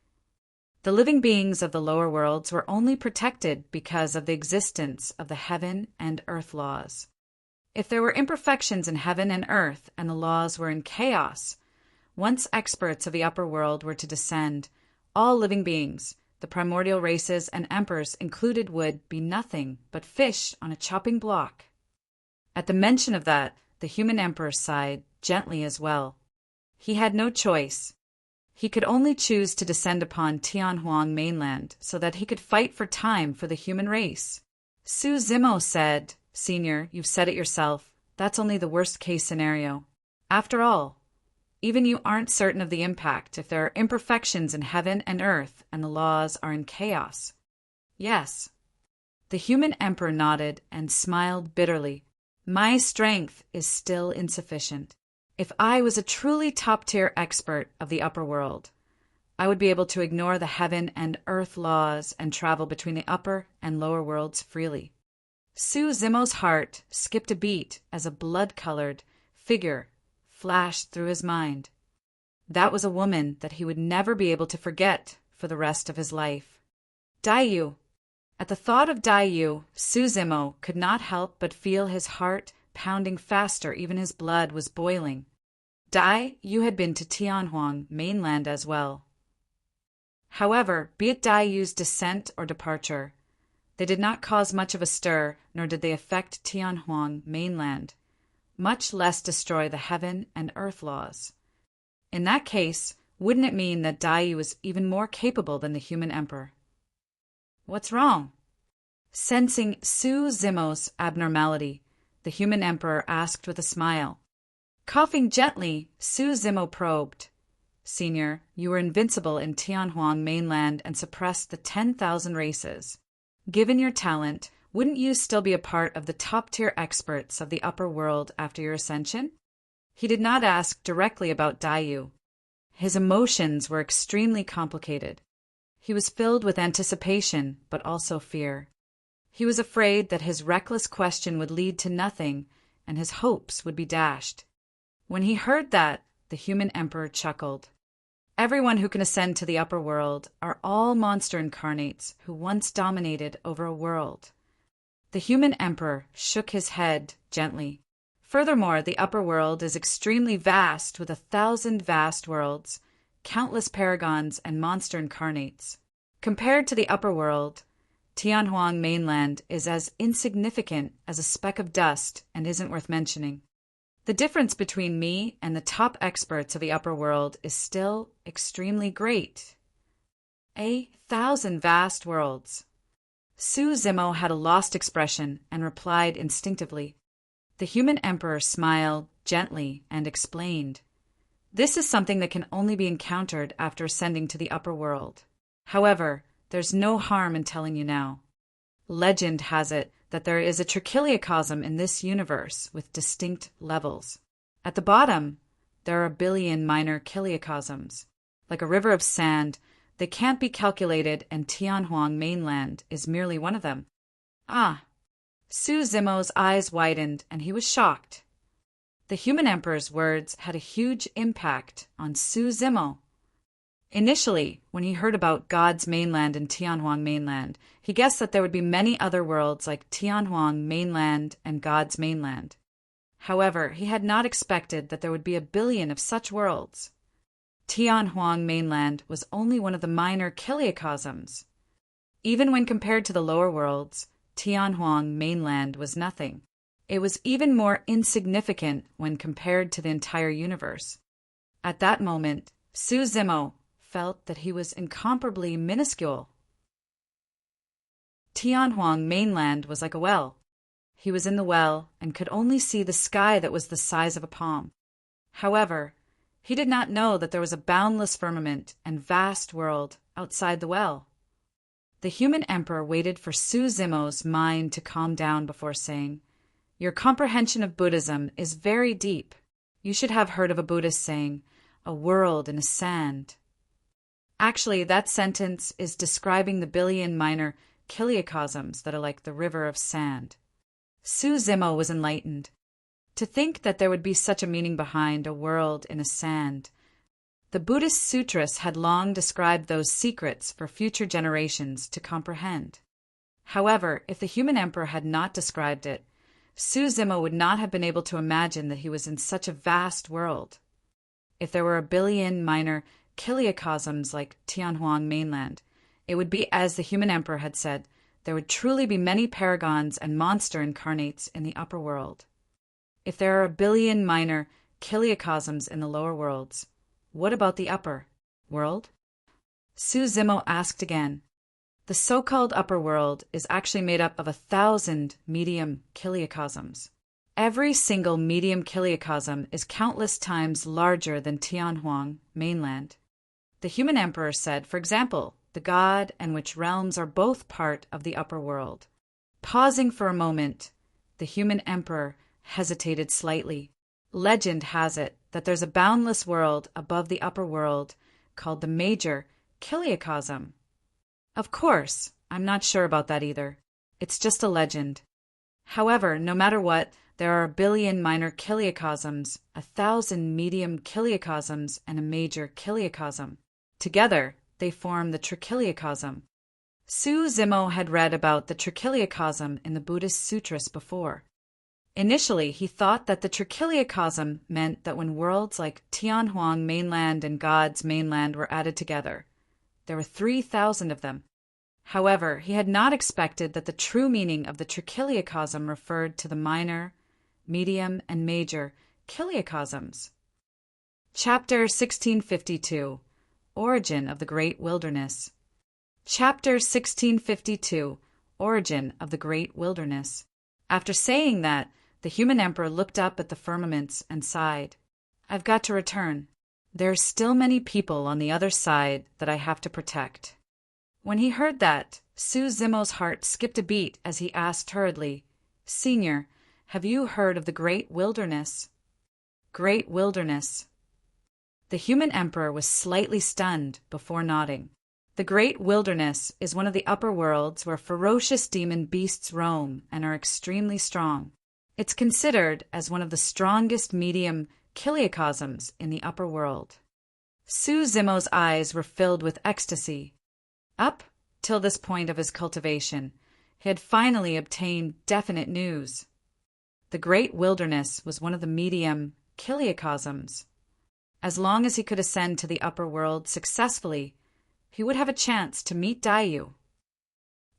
The living beings of the lower worlds were only protected because of the existence of the heaven and earth laws. If there were imperfections in heaven and earth and the laws were in chaos, once experts of the upper world were to descend, all living beings, the primordial races and emperors included, would be nothing but fish on a chopping block. At the mention of that, the human emperor sighed gently as well. He had no choice. He could only choose to descend upon Tianhuang mainland so that he could fight for time for the human race. Su Zimo said, Senior, you've said it yourself. That's only the worst-case scenario. After all, even you aren't certain of the impact if there are imperfections in heaven and earth and the laws are in chaos. Yes. The human emperor nodded and smiled bitterly. My strength is still insufficient. If I was a truly top-tier expert of the upper world, I would be able to ignore the heaven and earth laws and travel between the upper and lower worlds freely. Su Zimo's heart skipped a beat as a blood-colored figure flashed through his mind. That was a woman that he would never be able to forget for the rest of his life. Daiyu. At the thought of Daiyu, Su Zimo could not help but feel his heart pounding faster, even his blood was boiling. Daiyu had been to Tianhuang mainland as well. However, be it Daiyu's descent or departure, they did not cause much of a stir, nor did they affect Tianhuang mainland, much less destroy the heaven and earth laws. In that case, wouldn't it mean that Daiyu was even more capable than the human emperor? What's wrong? Sensing Su Zimo's abnormality, the human emperor asked with a smile. Coughing gently, Su Zimo probed. Senior, you were invincible in Tianhuang mainland and suppressed the 10,000 races. Given your talent, wouldn't you still be a part of the top-tier experts of the upper world after your ascension? He did not ask directly about Dayu. His emotions were extremely complicated. He was filled with anticipation, but also fear. He was afraid that his reckless question would lead to nothing, and his hopes would be dashed. When he heard that, the human emperor chuckled. Everyone who can ascend to the upper world are all monster incarnates who once dominated over a world. The human emperor shook his head gently. Furthermore, the upper world is extremely vast, with 1,000 vast worlds, countless paragons, and monster incarnates. Compared to the upper world, Tianhuang mainland is as insignificant as a speck of dust and isn't worth mentioning. The difference between me and the top experts of the upper world is still extremely great. 1,000 vast worlds. Su Zimo had a lost expression and replied instinctively. The human emperor smiled gently and explained. This is something that can only be encountered after ascending to the upper world. However, there's no harm in telling you now. Legend has it that there is a trichiliocosm in this universe with distinct levels. At the bottom, there are a billion minor chiliocosms. Like a river of sand, they can't be calculated, and Tianhuang mainland is merely one of them. Ah! Su Zimo's eyes widened, and he was shocked. The human emperor's words had a huge impact on Su Zimo. Initially, when he heard about God's mainland and Tianhuang mainland, he guessed that there would be many other worlds like Tianhuang mainland and God's mainland. However, he had not expected that there would be a billion of such worlds. Tianhuang mainland was only one of the minor chiliocosms. Even when compared to the lower worlds, Tianhuang mainland was nothing. It was even more insignificant when compared to the entire universe. At that moment, Su Zimo felt that he was incomparably minuscule. Tianhuang mainland was like a well. He was in the well and could only see the sky that was the size of a palm. However, he did not know that there was a boundless firmament and vast world outside the well. The human emperor waited for Su Zimo's mind to calm down before saying, "Your comprehension of Buddhism is very deep. You should have heard of a Buddhist saying, 'a world in a sand.'" Actually, that sentence is describing the billion minor chiliocosms that are like the river of sand. Su Zimo was enlightened. To think that there would be such a meaning behind a world in a sand. The Buddhist sutras had long described those secrets for future generations to comprehend. However, if the human emperor had not described it, Su Zimo would not have been able to imagine that he was in such a vast world. If there were a billion minor chiliocosms like Tianhuang mainland, it would be as the human emperor had said, there would truly be many paragons and monster incarnates in the upper world. If there are a billion minor chiliocosms in the lower worlds, what about the upper world? Su Zimo asked again. The so-called upper world is actually made up of 1,000 medium chiliocosms. Every single medium chiliocosm is countless times larger than Tianhuang mainland. The human emperor said, for example, the god and which realms are both part of the upper world. Pausing for a moment, the human emperor hesitated slightly. Legend has it that there's a boundless world above the upper world called the major chiliocosm. Of course, I'm not sure about that either. It's just a legend. However, no matter what, there are a billion minor chiliocosms, 1,000 medium chiliocosms, and a major chiliocosm. Together, they form the trichiliocosm. Su Zimo had read about the trichiliocosm in the Buddhist sutras before. Initially, he thought that the trichiliocosm meant that when worlds like Tianhuang mainland and God's mainland were added together, there were 3,000 of them. However, he had not expected that the true meaning of the trichiliocosm referred to the minor, medium, and major chiliocosms. Chapter 1652. Origin of the Great Wilderness. Chapter 1652. Origin of the Great Wilderness. After saying that, the human emperor looked up at the firmaments and sighed. I've got to return. There are still many people on the other side that I have to protect. When he heard that, Su Zimo's heart skipped a beat as he asked hurriedly, Senior, have you heard of the Great Wilderness? Great wilderness. The human emperor was slightly stunned before nodding. The great wilderness is one of the upper worlds where ferocious demon beasts roam and are extremely strong. It's considered as one of the strongest medium kiliocosms in the upper world. Su Zimo's eyes were filled with ecstasy. Up till this point of his cultivation, he had finally obtained definite news. The great wilderness was one of the medium kiliocosms. As long as he could ascend to the upper world successfully, he would have a chance to meet Daiyu.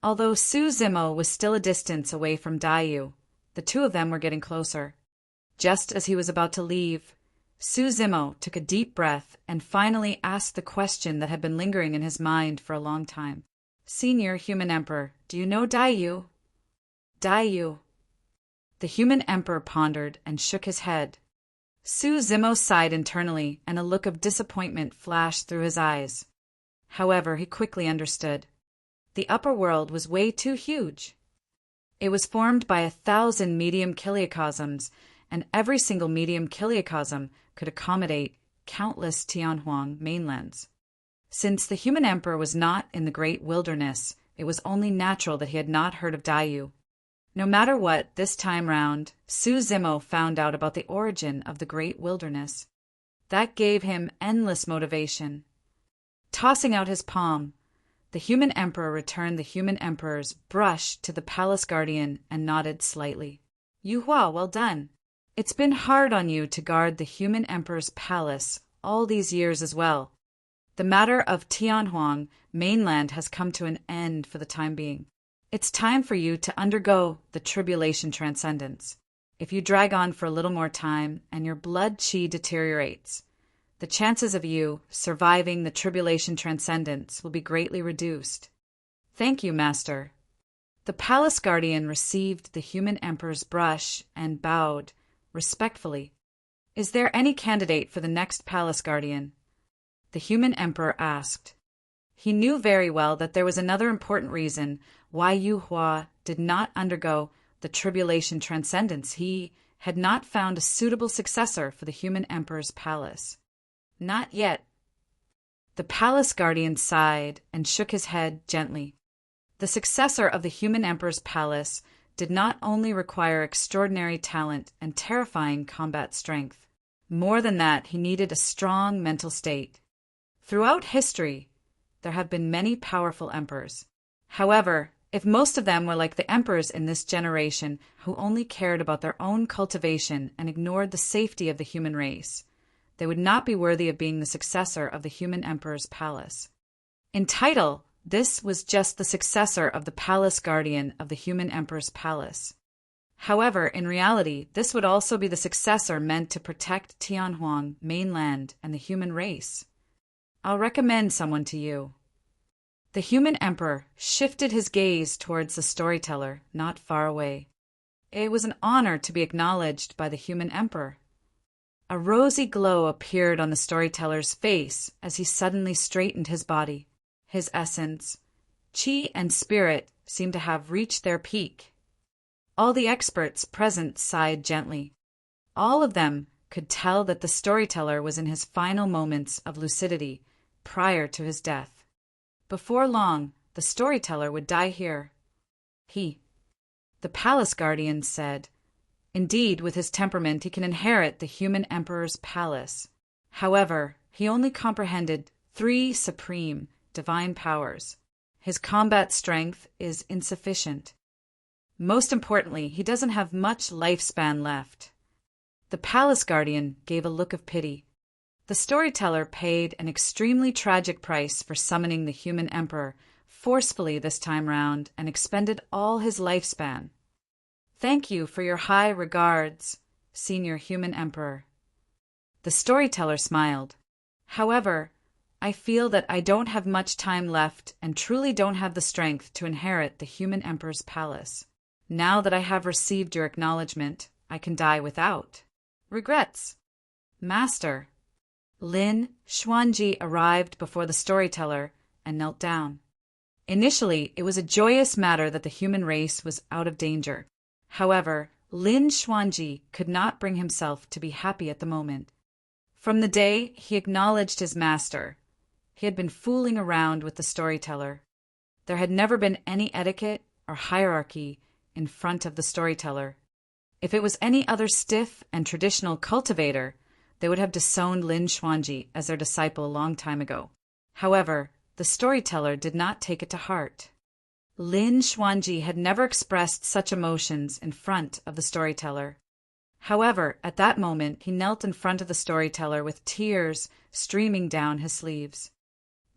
Although Su Zimo was still a distance away from Daiyu, the two of them were getting closer. Just as he was about to leave, Su Zimo took a deep breath and finally asked the question that had been lingering in his mind for a long time. Senior Human Emperor, do you know Daiyu? Daiyu. The Human Emperor pondered and shook his head. Su Zimo sighed internally, and a look of disappointment flashed through his eyes. However, he quickly understood. The upper world was way too huge. It was formed by 1,000 medium kiliocosms, and every single medium kiliocosm could accommodate countless Tianhuang mainlands. Since the human emperor was not in the great wilderness, it was only natural that he had not heard of Daiyu. No matter what, this time round, Su Zimo found out about the origin of the great wilderness. That gave him endless motivation. Tossing out his palm, the human emperor returned the human emperor's brush to the palace guardian and nodded slightly. Yuhua, well done. It's been hard on you to guard the human emperor's palace all these years as well. The matter of Tianhuang mainland has come to an end for the time being. It's time for you to undergo the tribulation transcendence. If you drag on for a little more time and your blood chi deteriorates, the chances of you surviving the tribulation transcendence will be greatly reduced. Thank you, Master. The palace guardian received the human emperor's brush and bowed respectfully. Is there any candidate for the next palace guardian? The human emperor asked. He knew very well that there was another important reason why Yu Hua did not undergo the tribulation transcendence. He had not found a suitable successor for the human emperor's palace. Not yet. The palace guardian sighed and shook his head gently. The successor of the human emperor's palace did not only require extraordinary talent and terrifying combat strength. More than that, he needed a strong mental state. Throughout history, there have been many powerful emperors. However, if most of them were like the emperors in this generation who only cared about their own cultivation and ignored the safety of the human race, they would not be worthy of being the successor of the human emperor's palace. In title, this was just the successor of the palace guardian of the human emperor's palace. However, in reality, this would also be the successor meant to protect Tianhuang mainland and the human race. I'll recommend someone to you. The human emperor shifted his gaze towards the storyteller not far away. It was an honor to be acknowledged by the human emperor. A rosy glow appeared on the storyteller's face as he suddenly straightened his body. His essence, chi and spirit seemed to have reached their peak. All the experts present sighed gently. All of them could tell that the storyteller was in his final moments of lucidity prior to his death. Before long, the storyteller would die here. The palace guardian said, indeed, with his temperament, he can inherit the human emperor's palace. However, he only comprehended 3 supreme divine powers. His combat strength is insufficient. Most importantly, he doesn't have much lifespan left. The palace guardian gave a look of pity. The storyteller paid an extremely tragic price for summoning the human emperor forcefully this time round and expended all his lifespan. Thank you for your high regards, Senior Human Emperor. The storyteller smiled. However, I feel that I don't have much time left and truly don't have the strength to inherit the human emperor's palace. Now that I have received your acknowledgement, I can die without regrets. Master. Lin Xuanji arrived before the storyteller and knelt down. Initially, it was a joyous matter that the human race was out of danger. However, Lin Xuanji could not bring himself to be happy at the moment. From the day he acknowledged his master, he had been fooling around with the storyteller. There had never been any etiquette or hierarchy in front of the storyteller. If it was any other stiff and traditional cultivator, they would have disowned Lin Xuanji as their disciple a long time ago. However, the storyteller did not take it to heart. Lin Xuanji had never expressed such emotions in front of the storyteller. However, at that moment he knelt in front of the storyteller with tears streaming down his sleeves.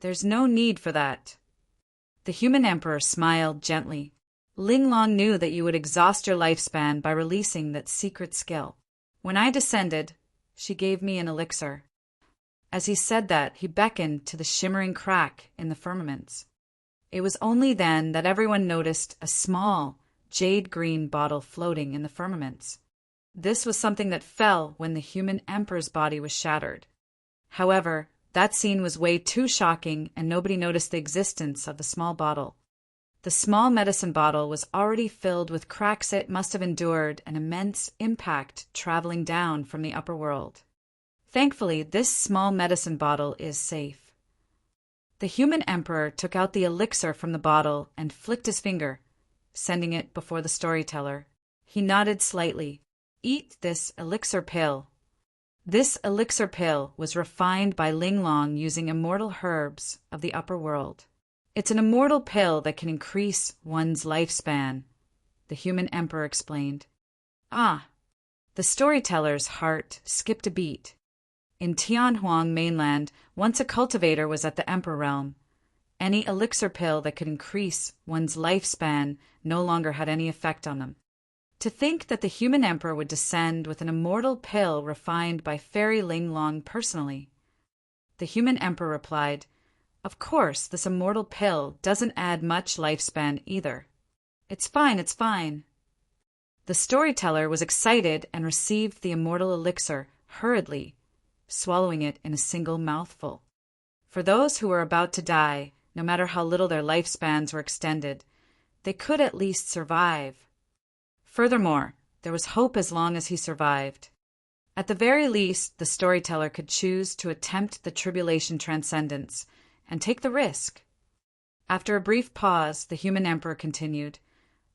"There's no need for that." The human emperor smiled gently. "Ling Long knew that you would exhaust your lifespan by releasing that secret skill. When I descended, she gave me an elixir." As he said that, he beckoned to the shimmering crack in the firmaments. It was only then that everyone noticed a small, jade-green bottle floating in the firmaments. This was something that fell when the human emperor's body was shattered. However, that scene was way too shocking and nobody noticed the existence of the small bottle. The small medicine bottle was already filled with cracks. It must have endured an immense impact traveling down from the upper world. Thankfully, this small medicine bottle is safe. The human emperor took out the elixir from the bottle and flicked his finger, sending it before the storyteller. He nodded slightly. "Eat this elixir pill." This elixir pill was refined by Ling Long using immortal herbs of the upper world. "It's an immortal pill that can increase one's lifespan," the human emperor explained. Ah! The storyteller's heart skipped a beat. In Tianhuang mainland, once a cultivator was at the emperor realm. Any elixir pill that could increase one's lifespan no longer had any effect on them. To think that the human emperor would descend with an immortal pill refined by Fairy Ling Long personally. The human emperor replied, "Of course, this immortal pill doesn't add much lifespan either. It's fine, it's fine." The storyteller was excited and received the immortal elixir hurriedly, swallowing it in a single mouthful. For those who were about to die, no matter how little their lifespans were extended, they could at least survive. Furthermore, there was hope as long as he survived. At the very least, the storyteller could choose to attempt the tribulation transcendence and take the risk. After a brief pause, the human emperor continued,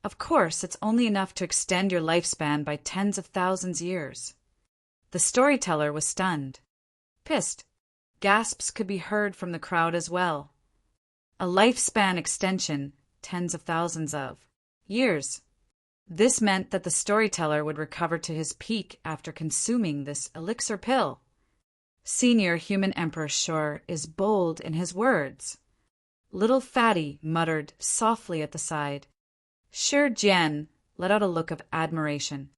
"Of course, it's only enough to extend your lifespan by tens of thousands years." The storyteller was stunned. Pissed. Gasps could be heard from the crowd as well. A lifespan extension, tens of thousands of years. This meant that the storyteller would recover to his peak after consuming this elixir pill. Senior human emperor sure is bold in his words. Little Fatty muttered softly at the side. Shi Jian let out a look of admiration.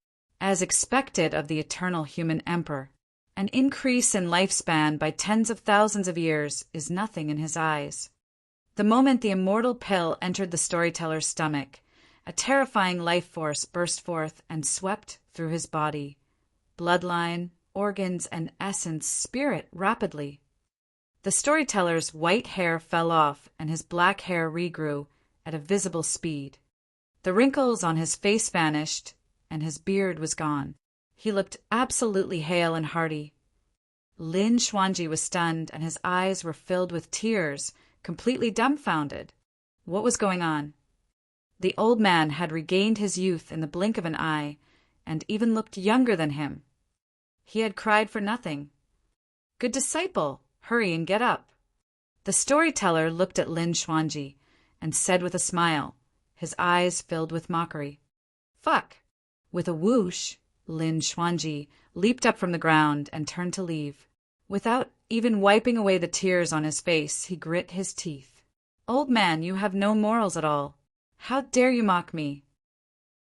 As expected of the eternal human emperor, an increase in lifespan by tens of thousands of years is nothing in his eyes. The moment the immortal pill entered the storyteller's stomach, a terrifying life force burst forth and swept through his body. Bloodline, organs, and essence spirit rapidly. The storyteller's white hair fell off and his black hair regrew at a visible speed. The wrinkles on his face vanished and his beard was gone. He looked absolutely hale and hearty. Lin Xuanji was stunned and his eyes were filled with tears, completely dumbfounded. What was going on? The old man had regained his youth in the blink of an eye and even looked younger than him. He had cried for nothing. "Good disciple, hurry and get up." The storyteller looked at Lin Xuanji and said with a smile, his eyes filled with mockery, "Fuck." With a whoosh, Lin Xuanji leaped up from the ground and turned to leave. Without even wiping away the tears on his face, he grit his teeth. "Old man, you have no morals at all. How dare you mock me?